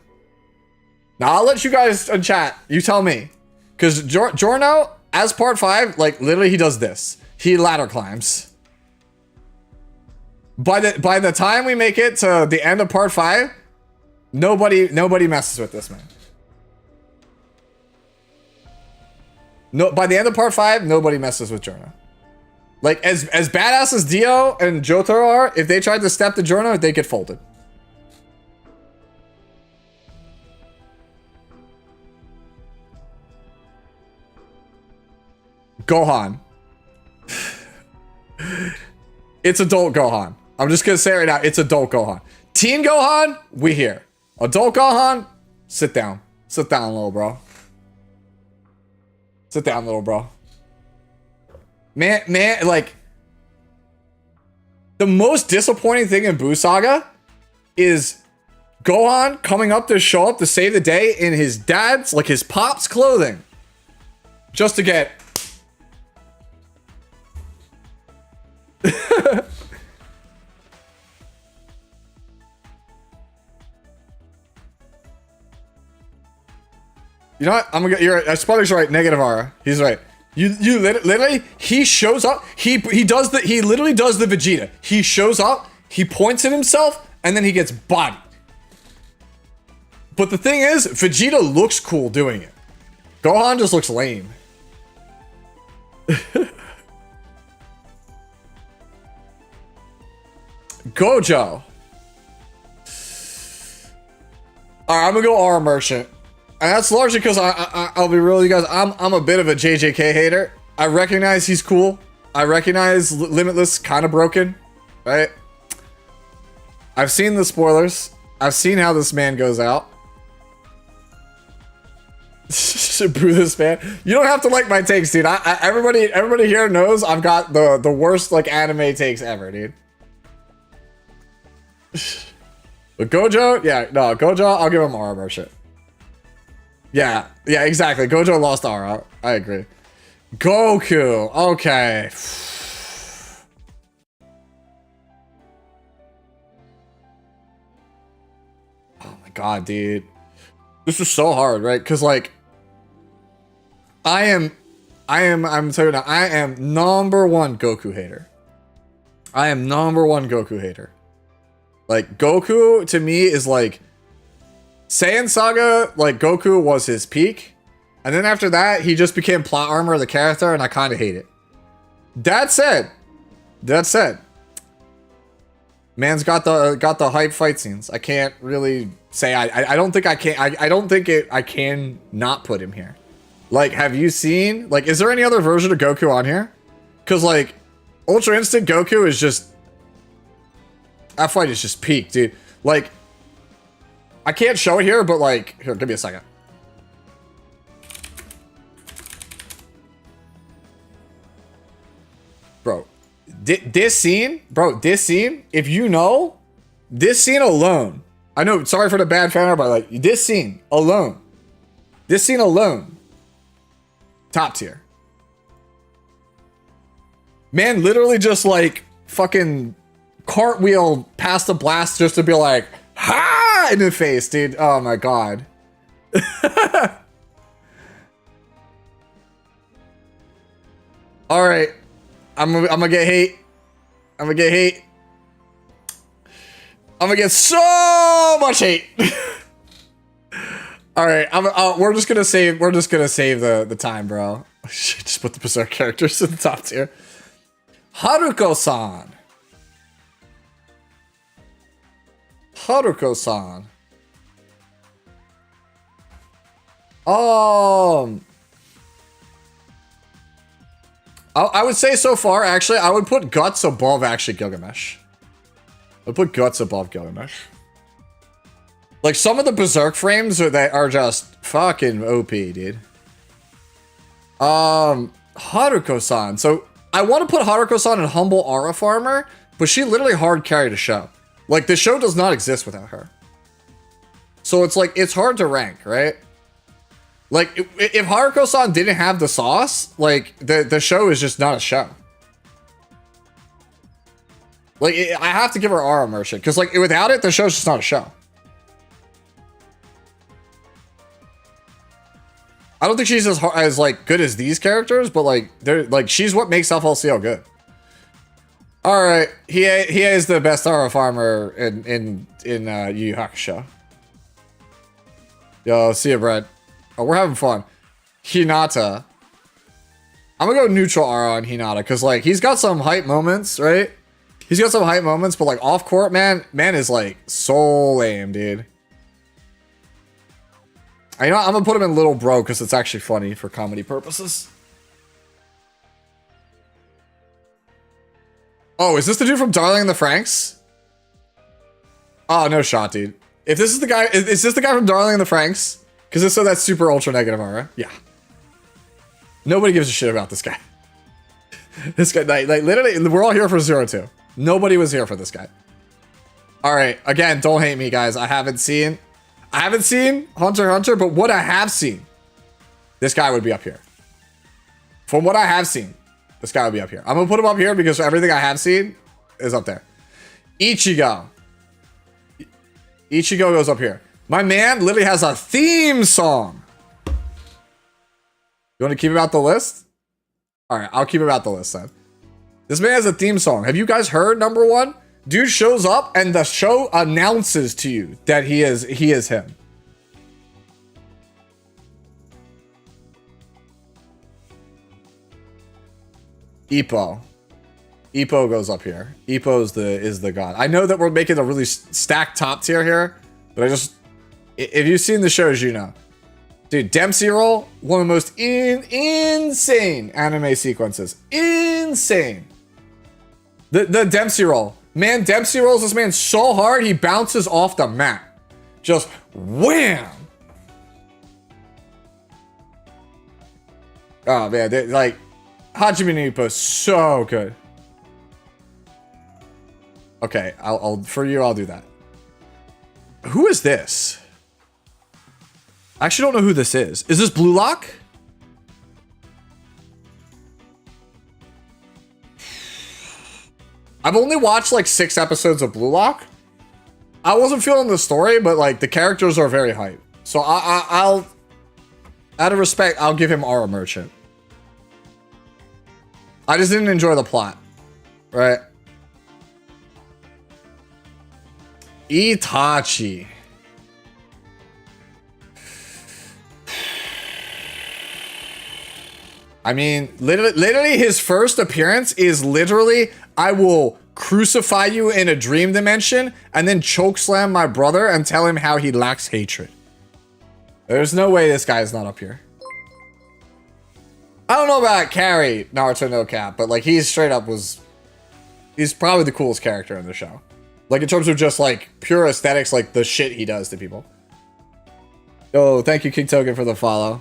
Now I'll let you guys in chat. You tell me. Because Giorno, as part 5, like literally he does this. He ladder climbs. By the time we make it to the end of part 5, nobody messes with this man. No, by the end of part 5, nobody messes with Giorno. Like, as badass as Dio and Jotaro are, if they tried to step to Giorno, they get folded. Gohan. It's adult Gohan. I'm just gonna say it right now, it's adult Gohan. Teen Gohan, we here. Adult Gohan, sit down. Sit down, little bro. Sit down, little bro. Man, like, the most disappointing thing in Buu Saga is Gohan coming up to show up to save the day in his dad's, like his pop's clothing. Just to get... You know what? I'm gonna get. You're right. Sputter's right. Negative Aura. He's right. You literally. He shows up. He literally does the Vegeta. He shows up. He points at himself, and then he gets bodied. But the thing is, Vegeta looks cool doing it. Gohan just looks lame. Gojo. Alright, I'm gonna go Aura Merchant. And that's largely because I'll be real with you guys, I'm a bit of a JJK hater. I recognize he's cool. I recognize Limitless kind of broken, right? I've seen the spoilers. I've seen how this man goes out. Should boo this man. You don't have to like my takes, dude. Everybody here knows I've got the worst like anime takes ever, dude. But Gojo, yeah, no, Gojo, I'll give him Aura Merchant. Yeah, exactly. Gojo lost Aura. I agree. Goku, okay. Oh my god, dude. This is so hard, right? Because like, I'm telling you now, I am #1 Goku hater. I am #1 Goku hater. Like, Goku, to me, is like... Saiyan Saga, like, Goku was his peak. And then after that, he just became plot armor of the character, and I kind of hate it. That said, man's got the hype fight scenes. I can't really say I don't think I can. I don't think I can not put him here. Like, have you seen, like, is there any other version of Goku on here? Because, like, Ultra Instinct Goku is just, that fight is just peak, dude. Like, I can't show it here, but, like, here, give me a second. Bro, this scene, if you know, this scene alone, I know, sorry for the bad fan art, but, like, this scene alone, top tier. Man literally just, like, fucking cartwheel past the blast just to be like, ha! In the face, dude. Oh my god. Alright. I'm gonna get hate. I'm gonna get so much hate. All right, we're just gonna save the time, bro. Just put the Berserk characters in the top tier. Haruko-san. I would say so far, actually, I would put Guts above, actually, Gilgamesh. I'd put Guts above Gilgamesh. Like, some of the Berserk frames that are just fucking OP, dude. Haruko-san. So, I want to put Haruko-san in Humble Aura Farmer, but she literally hard carried a show. Like, the show does not exist without her. So, it's like, it's hard to rank, right? Like, if Haruko-san didn't have the sauce, like, the show is just not a show. Like, I have to give her Aura Merchant, because, like, without it, the show's just not a show. I don't think she's as like, good as these characters, but, like, they're, like, she's what makes FLCL good. Alright, he is the best Aura Farmer in Yu Yu Hakusho. Yo, see ya, Brett. Oh, we're having fun. Hinata. I'm gonna go neutral Aura on Hinata, because, like, he's got some hype moments, right? He's got some hype moments, but, like, off court, man is, like, so lame, dude. You know what? I'm gonna put him in Little Bro, because it's actually funny for comedy purposes. Oh, is this the dude from Darling in the Franxx? Oh, no shot, dude. If this is the guy, is this the guy from Darling in the Franxx? Because if so, that's super ultra negative aura. Yeah. Nobody gives a shit about this guy. This guy, like, literally, we're all here for 0-2. Nobody was here for this guy. All right, again, don't hate me, guys. I haven't seen Hunter x Hunter, but what I have seen, this guy would be up here. From what I have seen, this guy would be up here. I'm gonna put him up here because everything I have seen is up there. Ichigo goes up here. My man literally has a theme song. You want to keep him out the list? All right, I'll keep him out the list then. This man has a theme song. Have you guys heard #1? Dude shows up and the show announces to you that he is him. Ippo goes up here. Ippo is the god. I know that we're making a really stacked top tier here, but if you've seen the shows, you know. Dude, Dempsey Roll, one of the most insane anime sequences. Insane. The Dempsey Roll. Man, Dempsey rolls this man so hard, he bounces off the mat. Just wham! Oh, man, like, Hajime no Ippo is so good. Okay, for you, I'll do that. Who is this? I actually don't know who this is. Is this Blue Lock? I've only watched like 6 episodes of Blue Lock. I wasn't feeling the story, but like the characters are very hype. So I'll out of respect, I'll give him Aura Merchant. I just didn't enjoy the plot, right? Itachi. I mean, literally his first appearance is literally, I will crucify you in a dream dimension and then chokeslam my brother and tell him how he lacks hatred. There's no way this guy is not up here. I don't know about Carrie, Naruto no cap, but like he's straight up he's probably the coolest character in the show. Like in terms of just like pure aesthetics, like the shit he does to people. Oh, thank you King Token for the follow.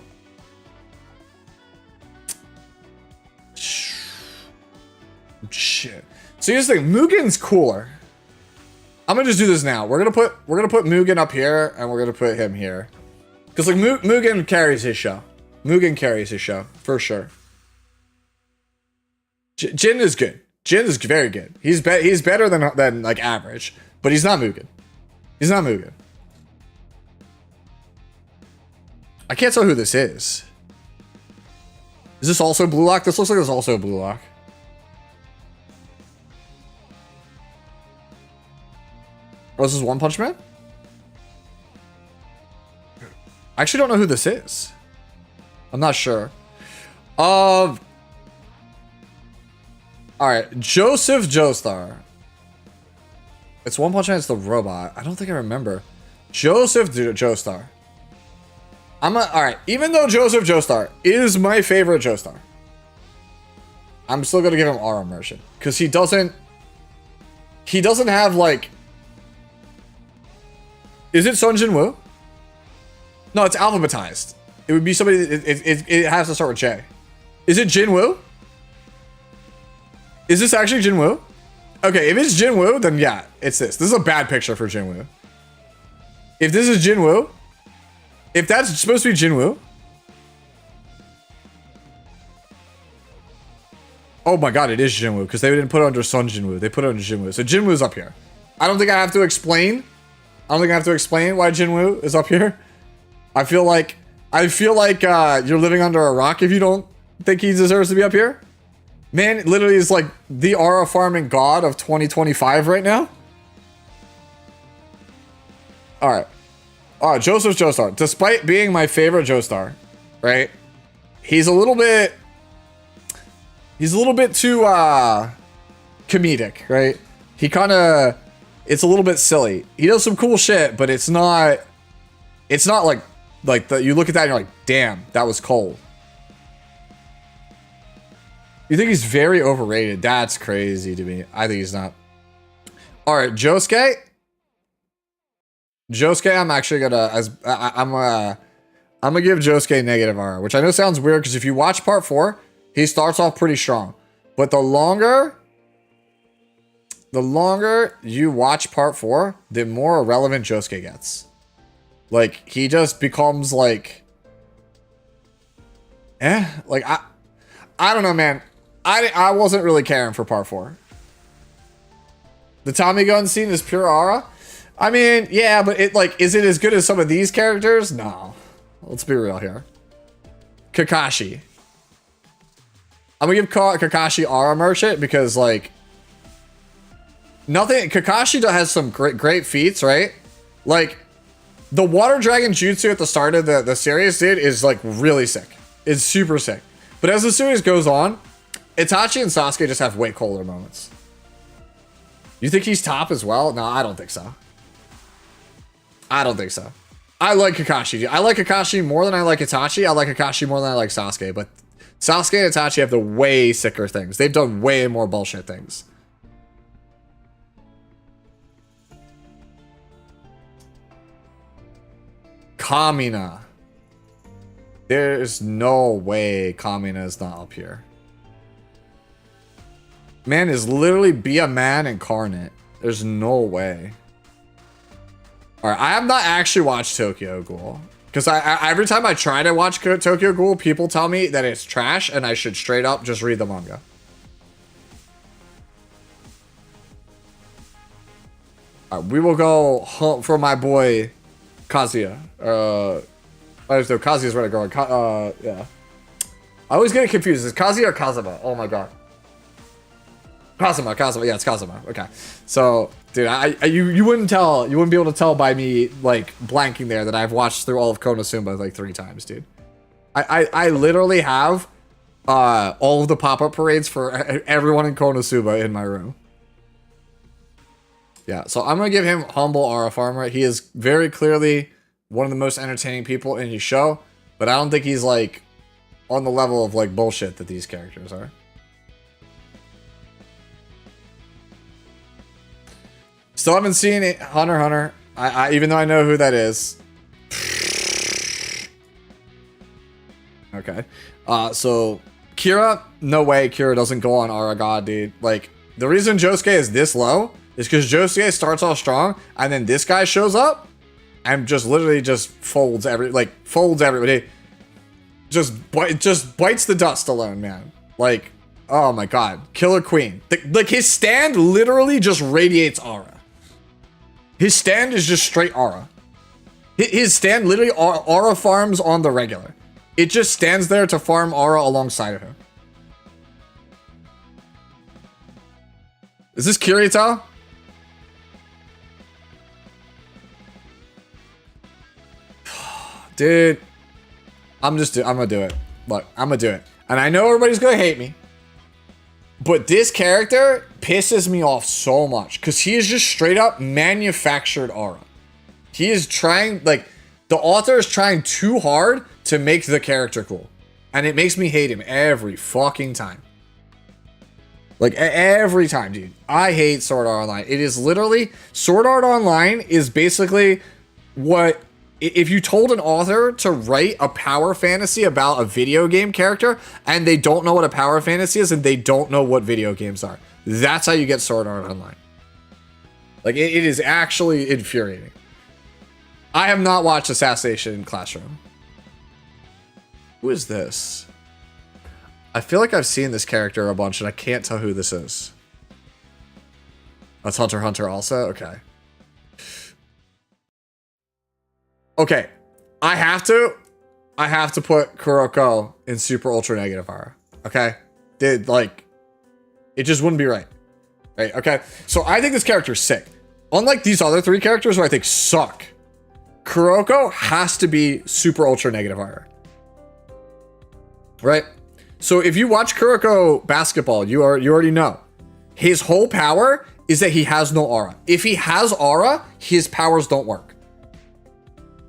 Shit. So here's the thing, Mugen's cooler. I'm gonna just do this now. We're gonna put Mugen up here and we're gonna put him here. Because like Mugen carries his show. Mugen carries his show, for sure. Jin is good. Jin is very good. He's better than like average, but he's not Mugen. He's not Mugen. I can't tell who this is. Is this also Blue Lock? This looks like it's also Blue Lock. Oh, this is One Punch Man? I actually don't know who this is. I'm not sure. Alright, Joseph Joestar. It's One Punch Man, it's the robot. I don't think I remember. Joseph Joestar. Alright, even though Joseph Joestar is my favorite Joestar, I'm still gonna give him aura immersion. Because he doesn't have like... Is it Sun Jin Woo? No, it's alphabetized. It would be somebody. It has to start with J. Is it Jin Woo? Is this actually Jin Woo? Okay, if it's Jin Woo, then yeah, it's this. This is a bad picture for Jin Woo. If this is Jin Woo, if that's supposed to be Jin Woo, oh my god, it is Jin Woo because they didn't put it under Sun Jin Woo. They put it under Jin Woo. So Jin Woo's up here. I don't think I have to explain. I don't think I have to explain why Jin Woo is up here. I feel like you're living under a rock if you don't think he deserves to be up here. Man, literally is like the aura farming god of 2025 right now. All right, Joseph Joestar. Despite being my favorite Joestar, right? He's a little bit too comedic, right? He kind of. It's a little bit silly. He does some cool shit, but it's not like you look at that and you're like, damn, that was cold. You think he's very overrated? That's crazy to me. I think he's not. All right, Josuke. I'm actually gonna I'm gonna give Josuke negative aura, which I know sounds weird because if you watch part 4, he starts off pretty strong, but the longer you watch part 4, the more irrelevant Josuke gets. Like, he just becomes like... Like, I don't know, man. I wasn't really caring for part 4. The Tommy gun scene is pure aura? I mean, yeah, but is it as good as some of these characters? No. Let's be real here. Kakashi. I'm gonna give Kakashi aura merchant because, like... Kakashi has some great feats, right? Like, the water dragon jutsu at the start of the series is like really sick. It's super sick. But as the series goes on, Itachi and Sasuke just have way cooler moments. You think he's top as well? No, I don't think so. I don't think so. I like Kakashi. I like Kakashi more than I like Itachi. I like Kakashi more than I like Sasuke. But Sasuke and Itachi have the way sicker things. They've done way more bullshit things. Kamina. There's no way Kamina is not up here. Man is literally be a man incarnate. There's no way. Alright, I have not actually watched Tokyo Ghoul. Because every time I try to watch Tokyo Ghoul, people tell me that it's trash and I should straight up just read the manga. Alright, we will go home for my boy Kazuya. I just know Kazuya's where to go. Yeah. I always get confused. Is it Kazuya or Kazuma? Oh my god. Kazuma. Yeah, it's Kazuma. Okay. So, dude, you wouldn't be able to tell by me like blanking there that I've watched through all of Konosuba like 3 times, dude. I literally have all of the pop-up parades for everyone in Konosuba in my room. Yeah, so I'm gonna give him humble aura farmer. He is very clearly one of the most entertaining people in his show, but I don't think he's like on the level of like bullshit that these characters are. Still haven't seen it, Hunter x Hunter. I even though I know who that is. Okay. So Kira, no way Kira doesn't go on Aura God, dude. Like, the reason Josuke is this low is because Josuke starts off strong, and then this guy shows up and just literally just folds everybody. Just bites the dust alone, man. Like, oh my god. Killer Queen. Like, his stand literally just radiates aura. His stand is just straight aura. His stand literally aura farms on the regular. It just stands there to farm aura alongside of him. Is this Kirito? Dude, I'm gonna do it. Look, I'm gonna do it. And I know everybody's gonna hate me, but this character pisses me off so much because he is just straight up manufactured aura. He is trying, like, the author is trying too hard to make the character cool. And it makes me hate him every fucking time. Like, every time, dude. I hate Sword Art Online. It is literally, Sword Art Online is basically what, if you told an author to write a power fantasy about a video game character, and they don't know what a power fantasy is, and they don't know what video games are. That's how you get Sword Art Online. Like, it is actually infuriating. I have not watched Assassination Classroom. Who is this? I feel like I've seen this character a bunch and I can't tell who this is. That's Hunter x Hunter also? Okay. Okay. I have to put Kuroko in super ultra negative aura. Okay? Like, it just wouldn't be right. Right? Okay? So I think this character's sick. Unlike these other 3 characters who I think suck, Kuroko has to be super ultra negative aura. Right? So if you watch Kuroko basketball, you already know. His whole power is that he has no aura. If he has aura, his powers don't work.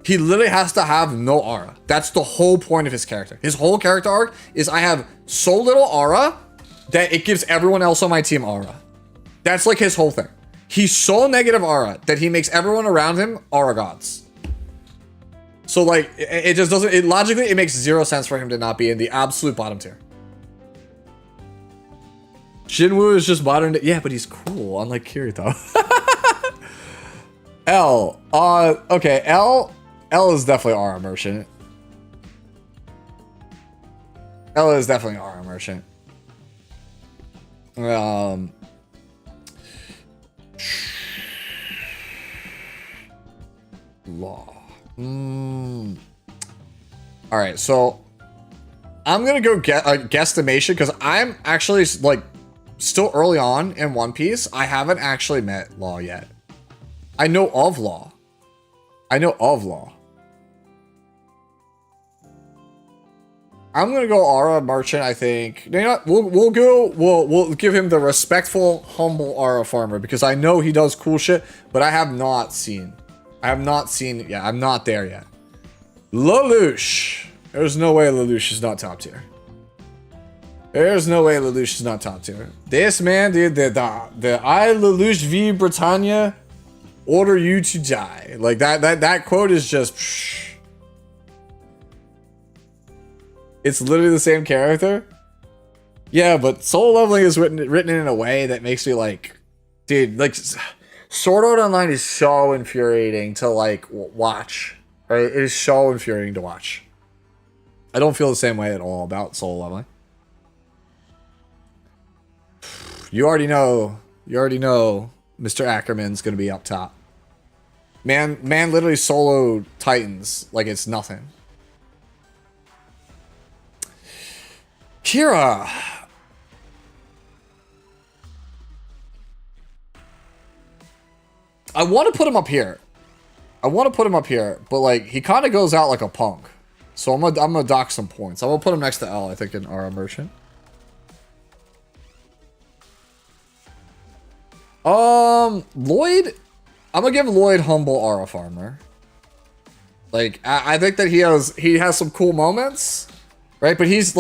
He literally has to have no aura. That's the whole point of his character. His whole character arc is I have so little aura that it gives everyone else on my team aura. That's like his whole thing. He's so negative aura that he makes everyone around him aura gods. So like, it just doesn't, logically, it makes 0 sense for him to not be in the absolute bottom tier. Shinwoo is just modern day. Yeah, but he's cool, unlike Kirito. L. Okay, L is definitely Aura Merchant. L is definitely Aura Merchant. Law. All right, so I'm gonna go get a guesstimation because I'm actually like still early on in One Piece. I haven't actually met Law yet. I know of Law. I'm gonna go Aura Merchant. I think. You know what? We'll give him the respectful, humble Aura Farmer because I know he does cool shit, but I have not seen. Yeah, I'm not there yet. Lelouch. There's no way Lelouch is not top tier. There's no way Lelouch is not top tier. This man, dude, the I Lelouch v Britannia order you to die. Like that quote is just psh. It's literally the same character. Yeah, but soul leveling is written in a way that makes me like, dude, like Sword Art Online is so infuriating to like watch. Right? It is so infuriating to watch. I don't feel the same way at all about soul leveling. You already know Mr. Ackerman's gonna be up top. Man literally soloed Titans like it's nothing. Kira. I want to put him up here. I want to put him up here, but like he kind of goes out like a punk. So I'm gonna dock some points. I'm gonna put him next to L, I think, in our merchant. Lloyd, I'm gonna give Lloyd humble aura farmer. Like I think that he has some cool moments, right? But he's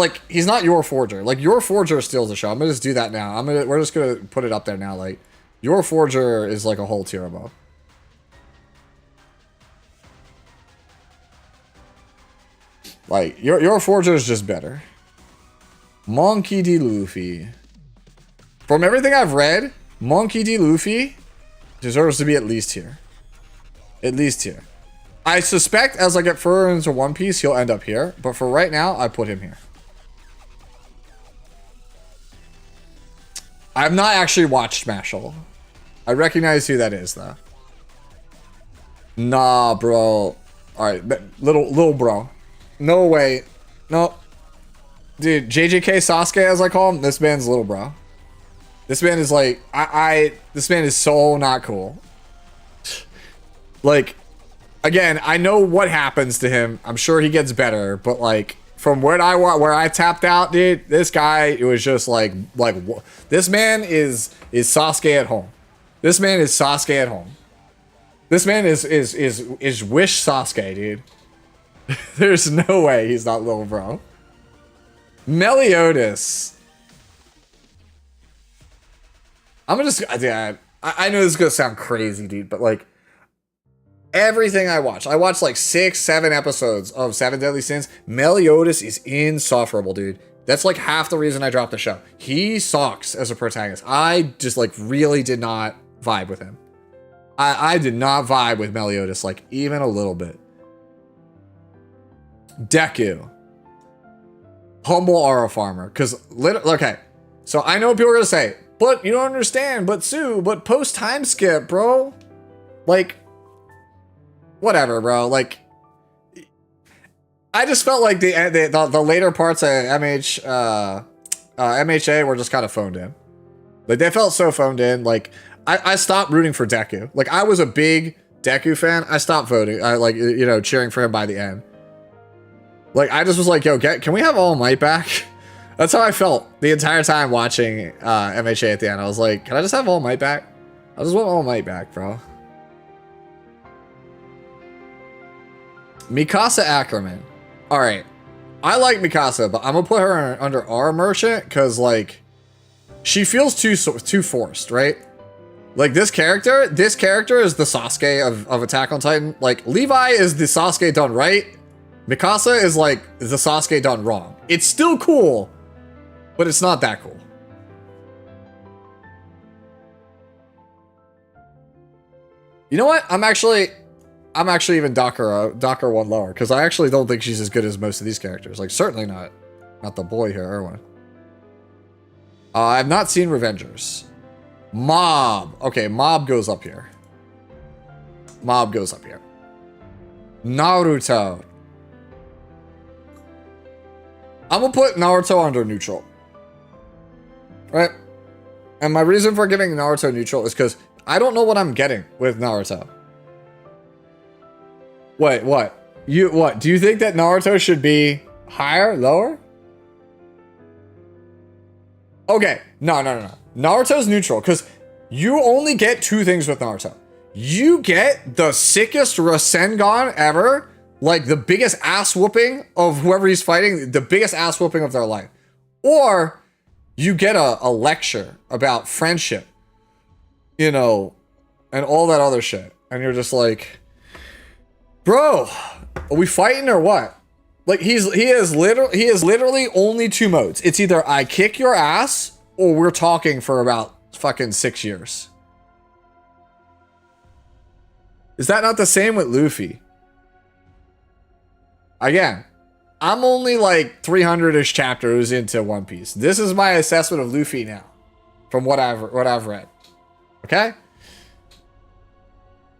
not your forger. Like your forger steals the show. I'm gonna just do that now. We're just gonna put it up there now. Like your forger is like a whole tier above. Like your forger is just better. Monkey D. Luffy. From everything I've read, Monkey D. Luffy deserves to be at least here. At least here. I suspect as I get further into One Piece, he'll end up here. But for right now, I put him here. I've not actually watched Mashal. I recognize who that is, though. Nah, bro. Alright, little bro. No way. No. Dude, JJK Sasuke, as I call him, this man's little bro. This man is like, this man is so not cool. Like, again, I know what happens to him. I'm sure he gets better, but like, from where I tapped out, dude, this guy, it was just like, this man is Sasuke at home. This man is Sasuke at home. This man is wish Sasuke, dude. There's no way he's not little bro. Meliodas. I'm gonna just, yeah, I know this is gonna sound crazy, dude, but like, everything I watched like 6-7 episodes of 7 Deadly Sins. Meliodas is insufferable, dude. That's like half the reason I dropped the show. He sucks as a protagonist. I just like really did not vibe with him. I did not vibe with Meliodas, like even a little bit. Deku. Humble aura farmer. Because, okay. So I know people are going to say, but you don't understand, but Sue, but post time skip, bro. Like, whatever, bro. Like, I just felt like the later parts of MHA were just kind of phoned in. Like, they felt so phoned in. Like, I stopped rooting for Deku. Like, I was a big Deku fan. I stopped voting. I like, you know, cheering for him by the end. Like, I just was like, yo, can we have All Might back? That's how I felt the entire time watching MHA at the end. I was like, can I just have All Might back? I just want All Might back, bro. Mikasa Ackerman. All right. I like Mikasa, but I'm going to put her under our merchant because, like, she feels too forced, right? Like, this character is the Sasuke of Attack on Titan. Like, Levi is the Sasuke done right. Mikasa is, like, the Sasuke done wrong. It's still cool, but it's not that cool. You know what? I'm actually even Docker one lower because I actually don't think she's as good as most of these characters. Like, certainly not the boy here, Erwin. I've not seen Revengers. Mob. Okay, Mob goes up here. Mob goes up here. Naruto. I'm gonna put Naruto under neutral. Right? And my reason for giving Naruto neutral is because I don't know what I'm getting with Naruto. Wait, what? Do you think that Naruto should be higher, lower? Okay, no. Naruto's neutral, because you only get 2 things with Naruto. You get the sickest Rasengan ever, like the biggest ass whooping of whoever he's fighting, the biggest ass whooping of their life. Or you get a lecture about friendship, you know, and all that other shit. And you're just like, bro, are we fighting or what? Like, he is literally only 2 modes. It's either I kick your ass or we're talking for about fucking 6 years. Is that not the same with Luffy? Again, I'm only like 300-ish chapters into One Piece. This is my assessment of Luffy now, from what I've read. Okay?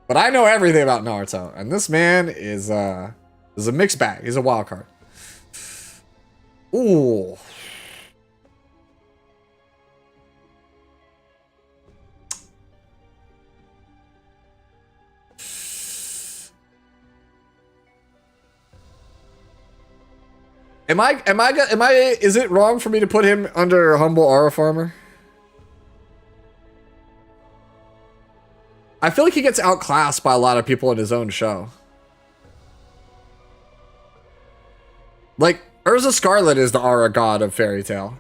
But I know everything about Naruto, and this man is a mixed bag. He's a wild card. Ooh. Is it wrong for me to put him under humble aura farmer? I feel like he gets outclassed by a lot of people in his own show. Like, Urza Scarlet is the aura god of Fairy Tail.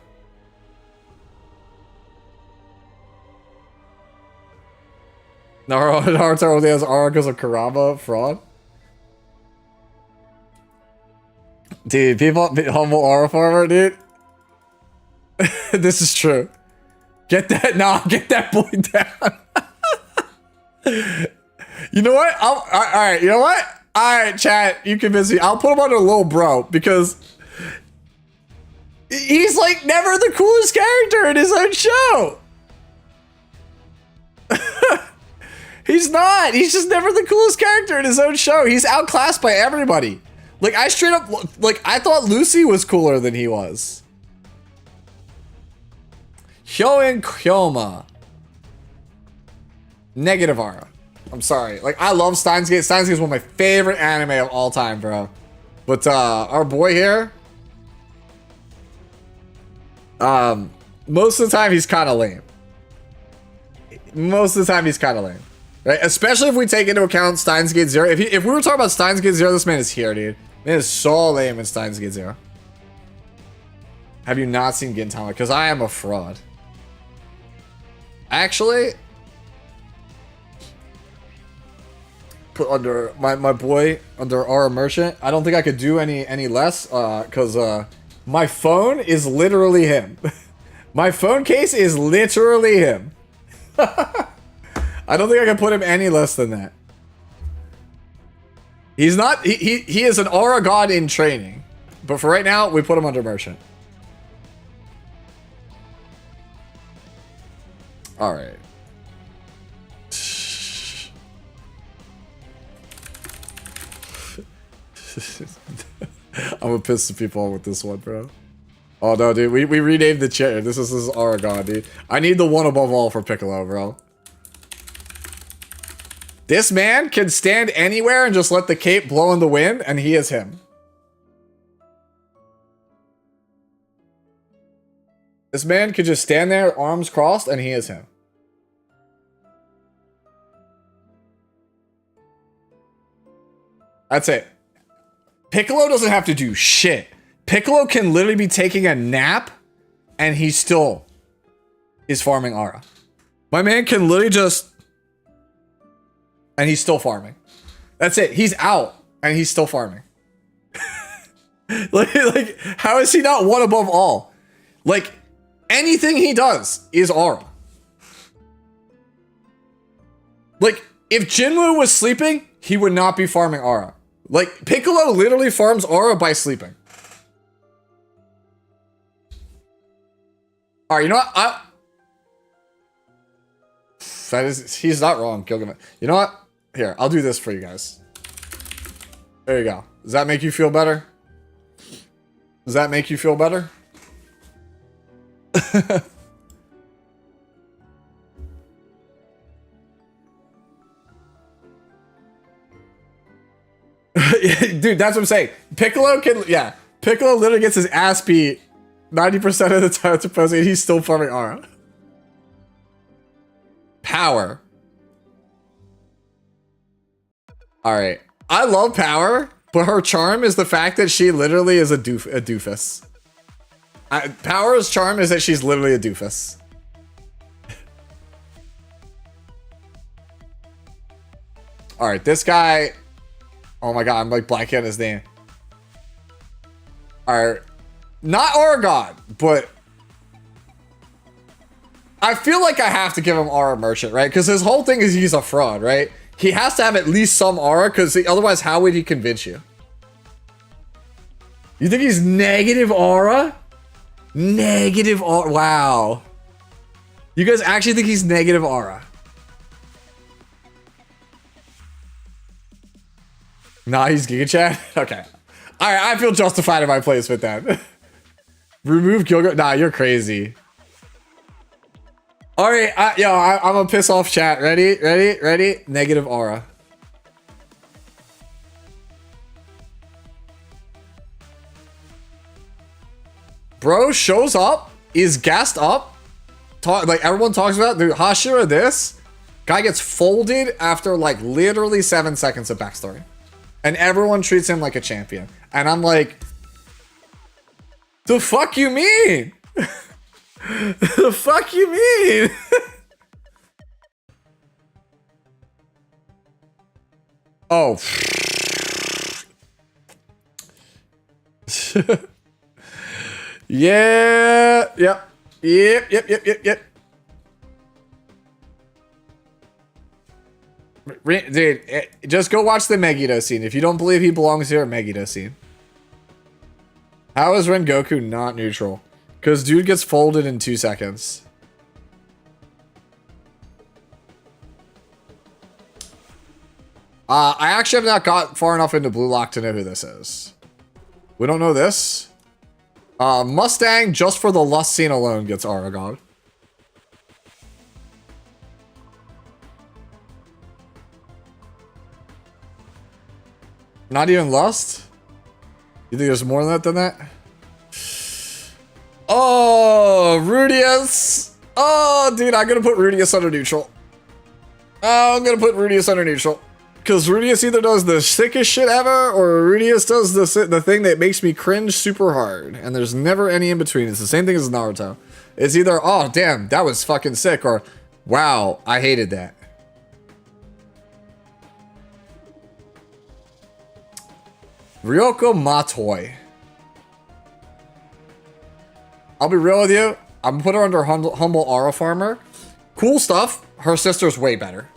Naruto only has aura because of Kurama fraud. Dude, people humble aura farmer, dude. This is true. Get that boy down. You know what? All right, you know what? All right, chat, you convince me. I'll put him under Lil Bro because he's like never the coolest character in his own show. He's not. He's just never the coolest character in his own show. He's outclassed by everybody. Like, I straight up, like, I thought Lucy was cooler than he was. Hyoen Kyoma. Negative aura. I'm sorry. Like, I love Steins Gate. Steins Gate is one of my favorite anime of all time, bro. But, our boy here, most of the time, he's kind of lame. Most of the time, he's kind of lame. Right? Especially if we take into account Steins Gate Zero. If we were talking about Steins Gate Zero, this man is here, dude. Man is so lame in Steins Gate Zero. Have you not seen Gintama? Because I am a fraud. Actually, put under my boy under Aura Merchant. I don't think I could do any less because my phone is literally him. My phone case is literally him. I don't think I can put him any less than that. He's not. He is an aura god in training, but for right now, we put him under Merchant. All right. I'm gonna piss some people off with this one, bro. Oh no, dude. We renamed the chair. This is aura god, dude. I need the one above all for Piccolo, bro. This man can stand anywhere and just let the cape blow in the wind, and he is him. This man could just stand there, arms crossed, and he is him. That's it. Piccolo doesn't have to do shit. Piccolo can literally be taking a nap, and he still is farming aura. My man can literally just... and he's still farming. That's it. He's out, and he's still farming. like, how is he not one above all? Like, anything he does is aura. Like, if Jinwoo was sleeping, he would not be farming aura. Like, Piccolo literally farms aura by sleeping. Alright, you know what? He's not wrong, Gilgamesh. You know what? Here, I'll do this for you guys. There you go. Does that make you feel better? Does that make you feel better? Dude, that's what I'm saying. Piccolo can, yeah. Piccolo literally gets his ass beat 90% of the time, supposedly, and he's still farming aura. Power. Alright. I love Power, but her charm is the fact that she literally is a doofus. Power's charm is that she's literally a doofus. Alright, this guy... oh my god, I'm like blanking on his name. Alright. Not Aura God, but... I feel like I have to give him Aura Merchant, right? Because his whole thing is he's a fraud, right? He has to have at least some aura, because otherwise how would he convince you? You think he's negative aura? Negative aura. Wow. You guys actually think he's negative aura? Nah, he's Giga Chat? Okay. Alright, I feel justified in my placement then. Remove Gilgamesh. Nah, you're crazy. Alright, I'm gonna piss off chat. Ready? Negative aura. Bro shows up, is gassed up, like everyone talks about, dude, Hashira this, guy gets folded after like literally 7 seconds of backstory. And everyone treats him like a champion. And I'm like, the fuck you mean? The fuck you mean? Oh. Yeah. Yep. Yep. Dude, just go watch the Megiddo scene. If you don't believe he belongs here, Megiddo scene. How is Rengoku not neutral? Because dude gets folded in 2 seconds. I actually have not got far enough into Blue Lock to know who this is. We don't know this. Mustang, just for the lust scene alone, gets Aragon. Not even lust? You think there's more than that? Oh, Rudius. Oh, dude, I'm going to put Rudius under neutral. Oh, I'm going to put Rudius under neutral. Because Rudius either does the sickest shit ever, or Rudius does the thing that makes me cringe super hard. And there's never any in between. It's the same thing as Naruto. It's either, oh, damn, that was fucking sick, or, wow, I hated that. Ryoko Matoi. I'll be real with you. I'm gonna put her under Humble Aura Farmer. Cool stuff. Her sister's way better.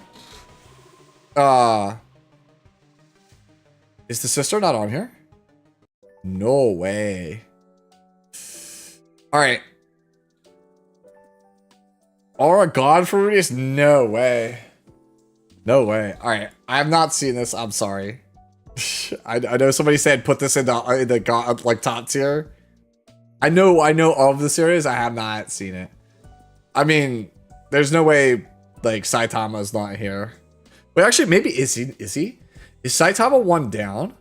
Is the sister not on here? No way. Alright. Aura God for Rudius? No way. No way. Alright. I have not seen this. I'm sorry. I know somebody said put this in the God, like top tier. I know of the series. I have not seen it. I mean, there's no way like Saitama's not here. Wait, actually, maybe is he? Is Saitama one down?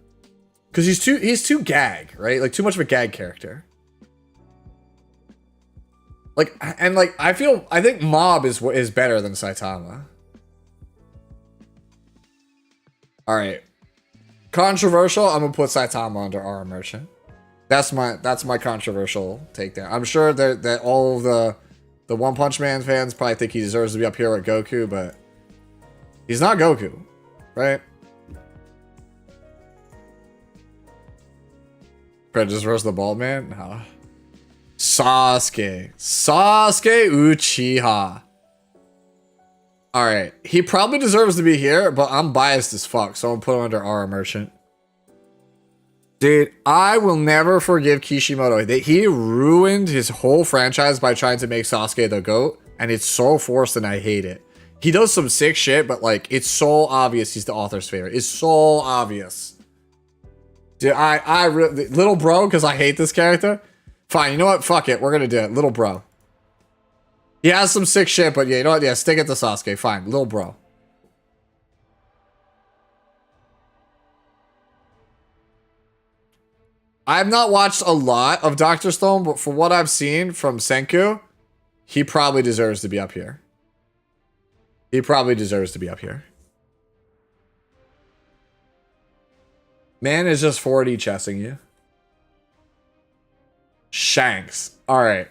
Because he's too gag, right? Like too much of a gag character. Like, and like I think Mob is better than Saitama. All right. Controversial, I'm gonna put Saitama under Aura Merchant. That's my controversial take there. I'm sure that all of the One Punch Man fans probably think he deserves to be up here with Goku, but he's not Goku, right? Prejudice versus the Bald Man? No. Sasuke Uchiha. Alright, he probably deserves to be here, but I'm biased as fuck, so I'm gonna put him under Aura Merchant. Dude, I will never forgive Kishimoto. He ruined his whole franchise by trying to make Sasuke the GOAT, and it's so forced and I hate it. He does some sick shit, but like, it's so obvious he's the author's favorite. It's so obvious. Dude, Little Bro, because I hate this character. Fine, you know what? Fuck it, we're gonna do it. Little Bro. He has some sick shit, but yeah, you know what? Yeah, stick it to Sasuke. Fine, Little Bro. I have not watched a lot of Dr. Stone, but for what I've seen from Senku, he probably deserves to be up here. He probably deserves to be up here. Man is just 4D chessing you. Shanks. All right.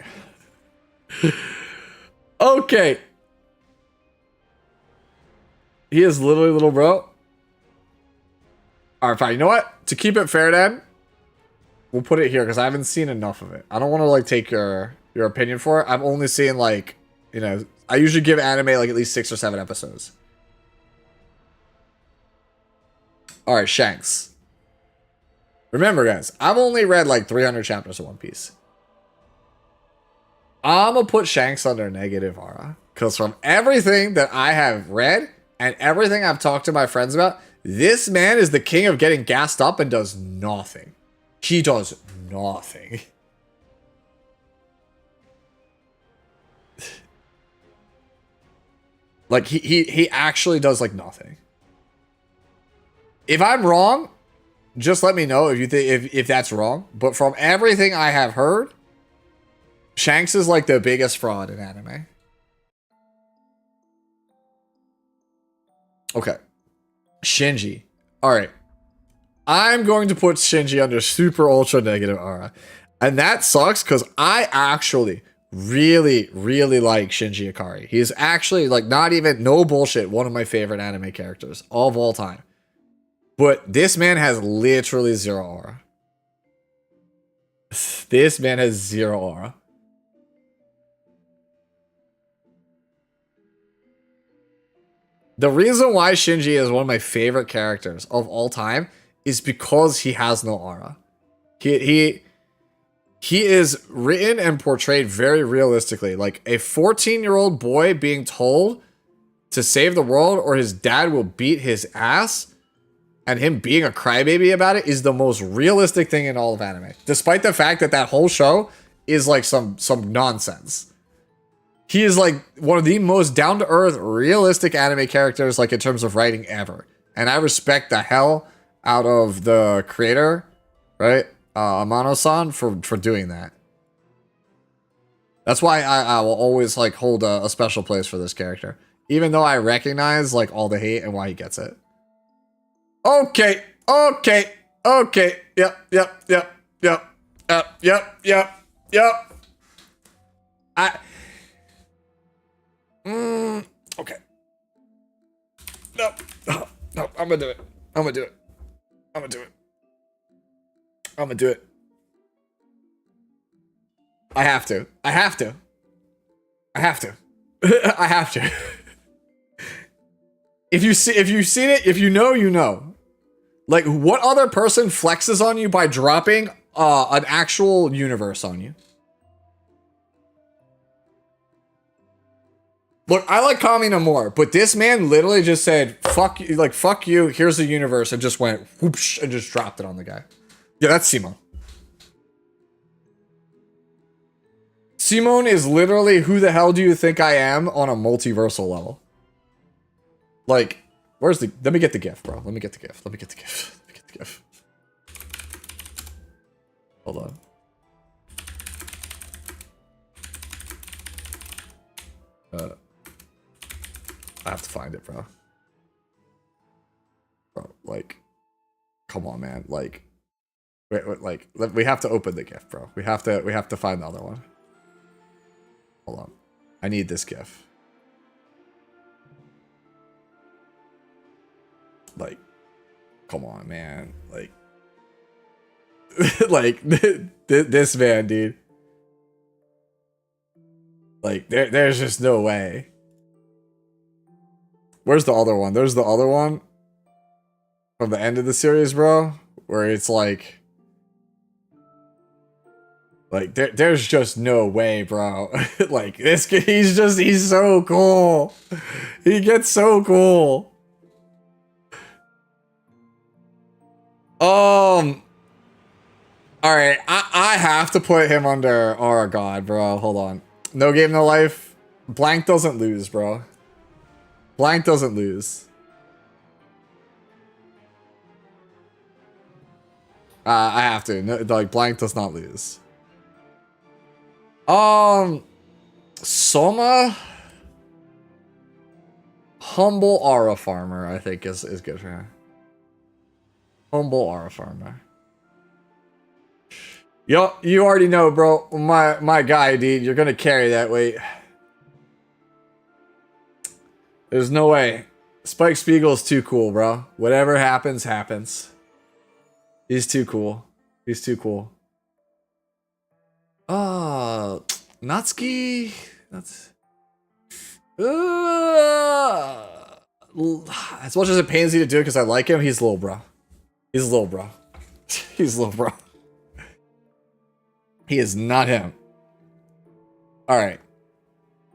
Okay. He is literally Little Bro. All right, fine. You know what? To keep it fair then, we'll put it here because I haven't seen enough of it. I don't want to like take your opinion for it. I've only seen like, you know, I usually give anime like at least 6 or 7 episodes. All right, Shanks. Remember, guys, I've only read like 300 chapters of One Piece. I'm gonna put Shanks under negative aura because from everything that I have read and everything I've talked to my friends about, this man is the king of getting gassed up and does nothing. He does nothing. Like he actually does like nothing. If I'm wrong, just let me know if you think if that's wrong. But from everything I have heard, Shanks is like the biggest fraud in anime. Okay. Shinji. Alright. I'm going to put Shinji under super ultra negative aura. And that sucks because I actually really, really like Shinji Ikari. He's actually, like, not even, no bullshit, one of my favorite anime characters of all time. But this man has literally zero aura. This man has zero aura. The reason why Shinji is one of my favorite characters of all time is because he has no aura. He is written and portrayed very realistically. Like a 14-year-old boy being told to save the world or his dad will beat his ass, and him being a crybaby about it is the most realistic thing in all of anime. Despite the fact that that whole show is like some nonsense. He is like one of the most down-to-earth, realistic anime characters, like in terms of writing ever. And I respect the hell out of the creator, right? Amano-san for doing that. That's why I will always like hold a special place for this character. Even though I recognize like all the hate and why he gets it. Okay. Yep. Okay. No, I'm gonna do it. I'm gonna do it. I have to. I have to. If you've seen it, if you know, you know. Like, what other person flexes on you by dropping an actual universe on you? Look, I like Kamina more, but this man literally just said, fuck you, like, fuck you, here's the universe, and just went whoosh and just dropped it on the guy. Yeah, that's Simone. Simone is literally who the hell do you think I am on a multiversal level. Like, where's the... Let me get the gift, bro. Let me get the gift. Hold on. I have to find it, bro. Bro, like... Come on, man. Like... Wait, like... We have to open the gift, bro. We have to find the other one. Hold on. I need this gift. Like, come on, man. Like, like this man, dude. Like, there's just no way. Where's the other one? There's the other one from the end of the series, bro, where it's like there's just no way, bro. Like, this kid, he's so cool. He gets so cool. Alright, I have to put him under Aura God, bro. Hold on. No game, no life. Blank doesn't lose, bro. Blank doesn't lose. I have to. No, like, Blank does not lose. Soma? Humble Aura Farmer, I think is good for him. Humble Aura Farmer. Yo, you already know, bro. My guy, dude. You're gonna carry that weight. There's no way. Spike Spiegel's too cool, bro. Whatever happens, happens. He's too cool. He's too cool. Natsuki. That's... as much as it pains me to do it because I like him, he's little, bro. He's little, bro. He's little, bro. He is not him. Alright.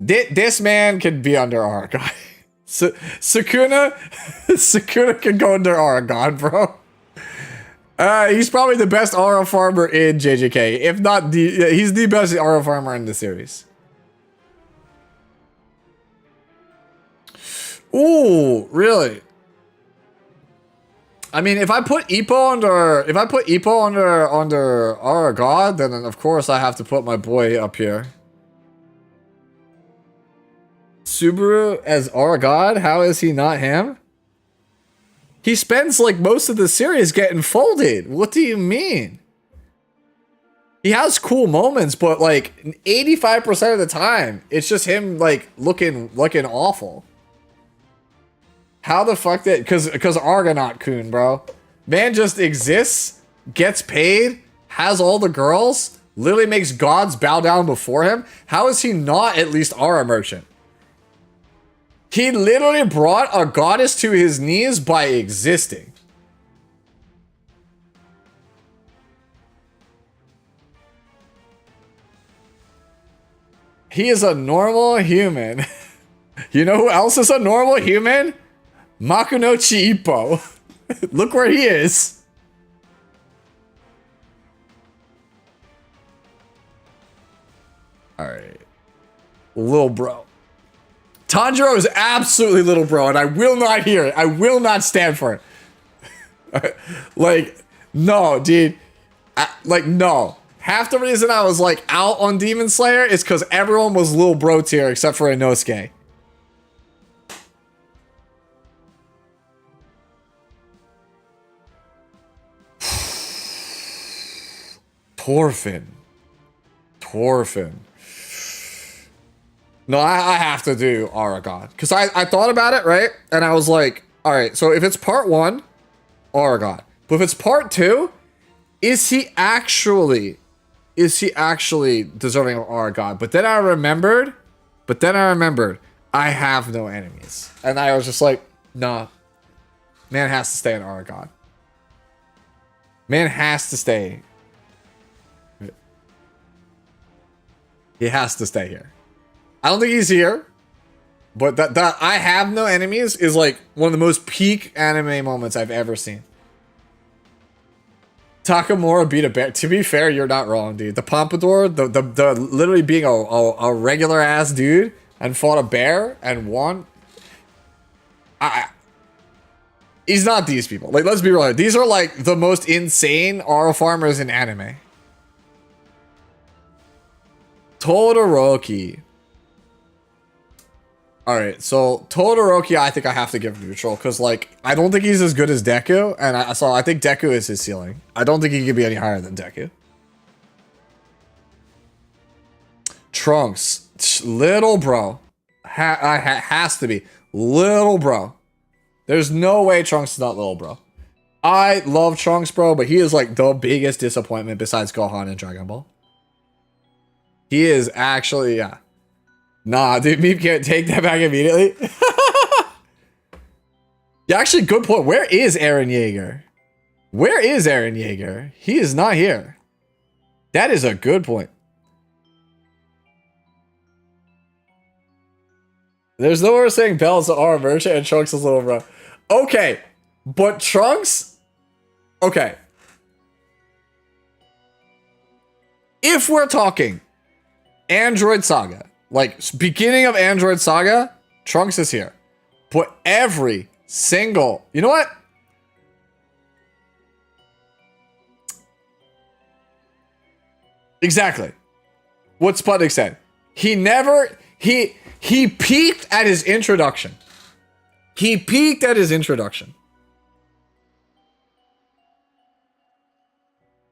This man can be under Aragon. Sukuna can go under Aragon, bro. He's probably the best Aura farmer in JJK. If not he's the best Aura farmer in the series. Ooh, really? I mean, if I put Ippo under Aura God, then of course I have to put my boy up here. Subaru as our god? How is he not him? He spends like most of the series getting folded. What do you mean? He has cool moments, but like 85% of the time, it's just him like looking awful. How the fuck did? Because Argonaut Kun, bro. Man just exists, gets paid, has all the girls, literally makes gods bow down before him. How is he not at least Aura Merchant? He literally brought a goddess to his knees by existing. He is a normal human. You know who else is a normal human? Makunochi Ippo. Look where he is. Alright. Little bro. Tanjiro is absolutely little bro, and I will not hear it. I will not stand for it. Like, no, dude. No. Half the reason I was, like, out on Demon Slayer is because everyone was little bro tier except for Inosuke. Torfin. No, I have to do Aragon. Because I thought about it, right? And I was like, alright, so if it's part 1, Aragon. But if it's part 2, is he actually deserving of Aragon? But then I remembered, I have no enemies. And I was just like, nah. Man has to stay in Aragon. Man has to stay. He has to stay here. I don't think he's here, but that I have no enemies is like one of the most peak anime moments I've ever seen. Takamura beat a bear. To be fair, you're not wrong, dude. The Pompadour, the literally being a regular ass dude and fought a bear and won. He's not these people. Like, let's be real. These are like the most insane Aura farmers in anime. Todoroki. Alright, so Todoroki, I think I have to give neutral, because, like, I don't think he's as good as Deku, and I think Deku is his ceiling. I don't think he can be any higher than Deku. Trunks. Little bro. Has to be. Little bro. There's no way Trunks is not little bro. I love Trunks, bro, but he is, like, the biggest disappointment besides Gohan and Dragon Ball. He is actually, yeah. Nah, dude, Meep can't take that back immediately. Yeah, actually, good point. Where is Eren Yeager? Where is Eren Yeager? He is not here. That is a good point. There's nowhere saying Bell's Aura Merchant and Trunks is little bro. Okay, but Trunks... Okay. If we're talking Android Saga, like, beginning of Android Saga, Trunks is here. But every single... You know what? Exactly. What Sputnik said. He never... He peaked at his introduction. He peaked at his introduction.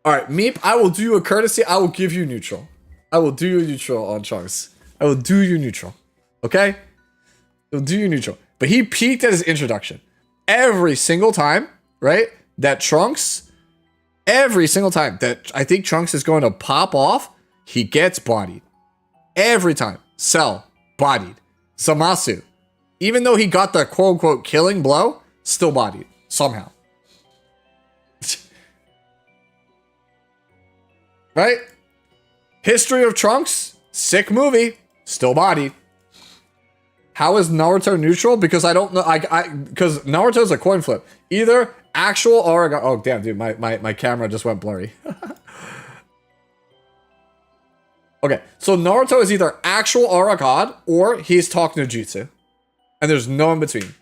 Alright, Meep, I will do you a courtesy. I will give you neutral. I will do you neutral on Trunks. I will do you neutral. Okay? I will do you neutral. But he peaked at his introduction. Every single time, right? That Trunks, every single time that I think Trunks is going to pop off, he gets bodied. Every time. Cell, bodied. Zamasu, even though he got the quote-unquote killing blow, still bodied. Somehow. Right? History of Trunks, sick movie. Still bodied. How is Naruto neutral? Because I don't know. Because Naruto's a coin flip. Either actual Aura. Oh damn, dude, my camera just went blurry. Okay, so Naruto is either actual Aura God or he's talk no jutsu, and there's no in between.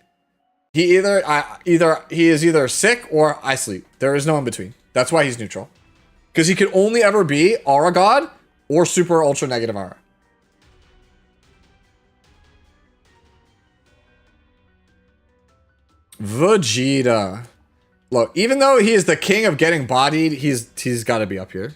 He he is either sick or I sleep. There is no in between. That's why he's neutral, because he can only ever be Aura God or super ultra negative Aura. Vegeta. Look, even though he is the king of getting bodied, he's got to be up here.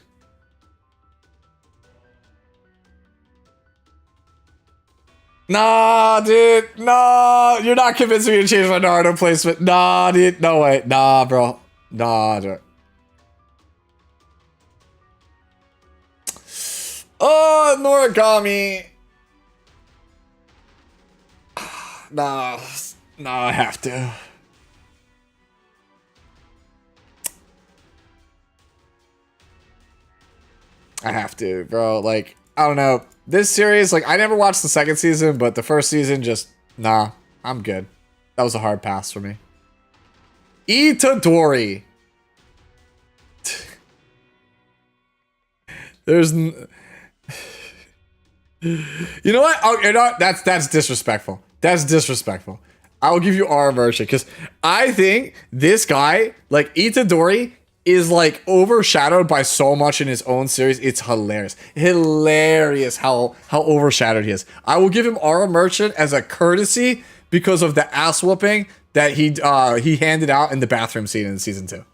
Nah, dude. Nah, you're not convincing me to change my Naruto placement. Nah, dude. No way. Nah, bro. Nah, dude. Oh, Noragami. Nah. Nah, I have to. I have to, bro. Like, I don't know. This series, like, I never watched the second season, but the first season just, nah, I'm good. That was a hard pass for me. Itadori. There's... You know what? Oh, you know what? That's disrespectful. That's disrespectful. I will give you our version, because I think this guy, like, Itadori, is like overshadowed by so much in his own series. It's hilarious. Hilarious how overshadowed he is. I will give him Aura Merchant as a courtesy because of the ass whooping that he handed out in the bathroom scene in season 2.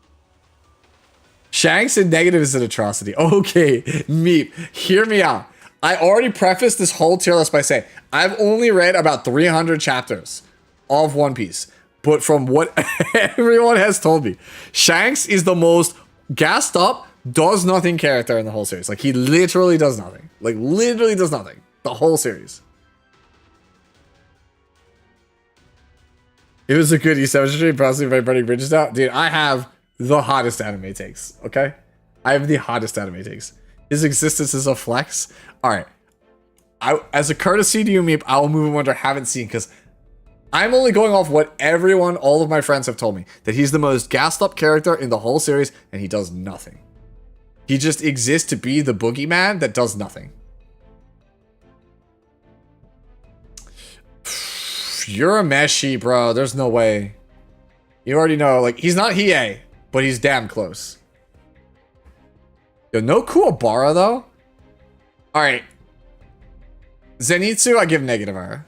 Shanks in negative is an atrocity. Okay, Meep, hear me out. I already prefaced this whole tier list by saying I've only read about 300 chapters of One Piece. But from what everyone has told me, Shanks is the most gassed up, does nothing character in the whole series. Like, he literally does nothing. Like, literally does nothing. The whole series. It was a good E7 stream, possibly by burning bridges out. Dude, I have the hottest anime takes, okay? I have the hottest anime takes. His existence is a flex. Alright. As a courtesy to you, Meep, I will move him under haven't seen, because I'm only going off what all of my friends have told me. That he's the most gassed up character in the whole series, and he does nothing. He just exists to be the boogeyman that does nothing. You're a Meshi, bro. There's no way. You already know, like, he's not Hiei, but he's damn close. Yo, no Kuwabara, though. Alright. Zenitsu, I give negative R.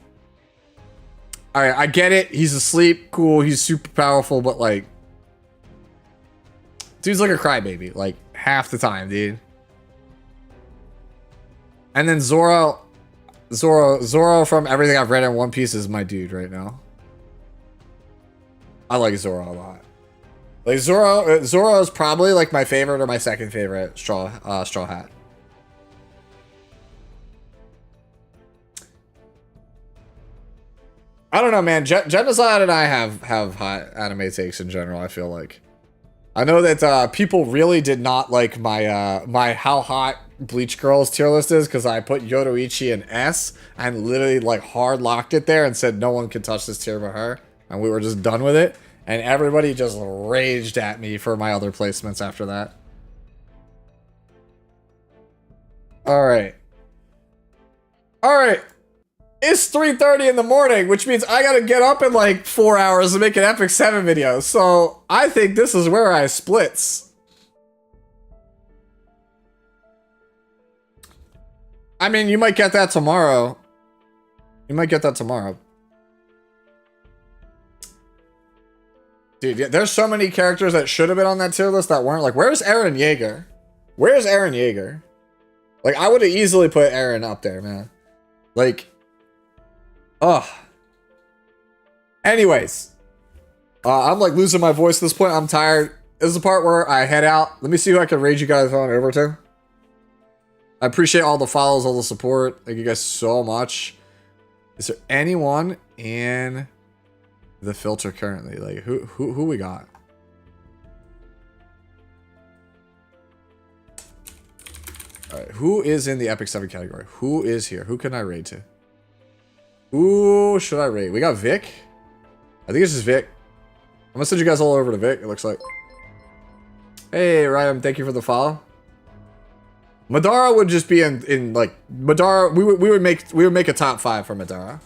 Alright, I get it. He's asleep. Cool. He's super powerful, but like... Dude's like a crybaby. Like, half the time, dude. And then Zoro from everything I've read in One Piece is my dude right now. I like Zoro a lot. Like, Zoro is probably like my favorite or my second favorite Straw Hat. I don't know, man. Genocide and I have hot anime takes in general, I feel like. I know that people really did not like my my how hot Bleach Girls tier list is because I put Yoruichi in S and literally like hard locked it there and said no one can touch this tier but her. And we were just done with it. And everybody just raged at me for my other placements after that. Alright. Alright. It's 3:30 in the morning, which means I gotta get up in like 4 hours to make an Epic 7 video. So I think this is where I splits. I mean, you might get that tomorrow. You might get that tomorrow. Dude, yeah, there's so many characters that should have been on that tier list that weren't. Like, where's Eren Yeager? Where's Eren Yeager? Like, I would have easily put Eren up there, man. Like... Ugh. Anyways. I'm like losing my voice at this point. I'm tired. This is the part where I head out. Let me see who I can raid you guys on over to. I appreciate all the follows, all the support. Thank you guys so much. Is there anyone in the filter currently? Like, who we got? Alright, who is in the Epic 7 category? Who is here? Who can I raid to? Who should I raid? We got Vic. I think it's just Vic. I'm gonna send you guys all over to Vic, it looks like. Hey, Ryan, thank you for the follow. Madara would just be in like Madara. We would make a top 5 for Madara.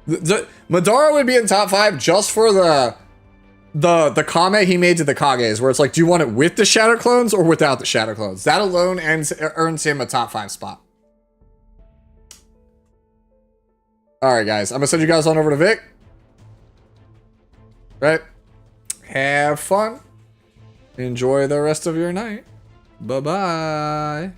Madara would be in top 5 just for the comment he made to the Kages, where it's like, do you want it with the Shadow Clones or without the Shadow Clones? That alone earns him a top 5 spot. All right, guys, I'm gonna send you guys on over to Vic. Right? Have fun. Enjoy the rest of your night. Bye-bye.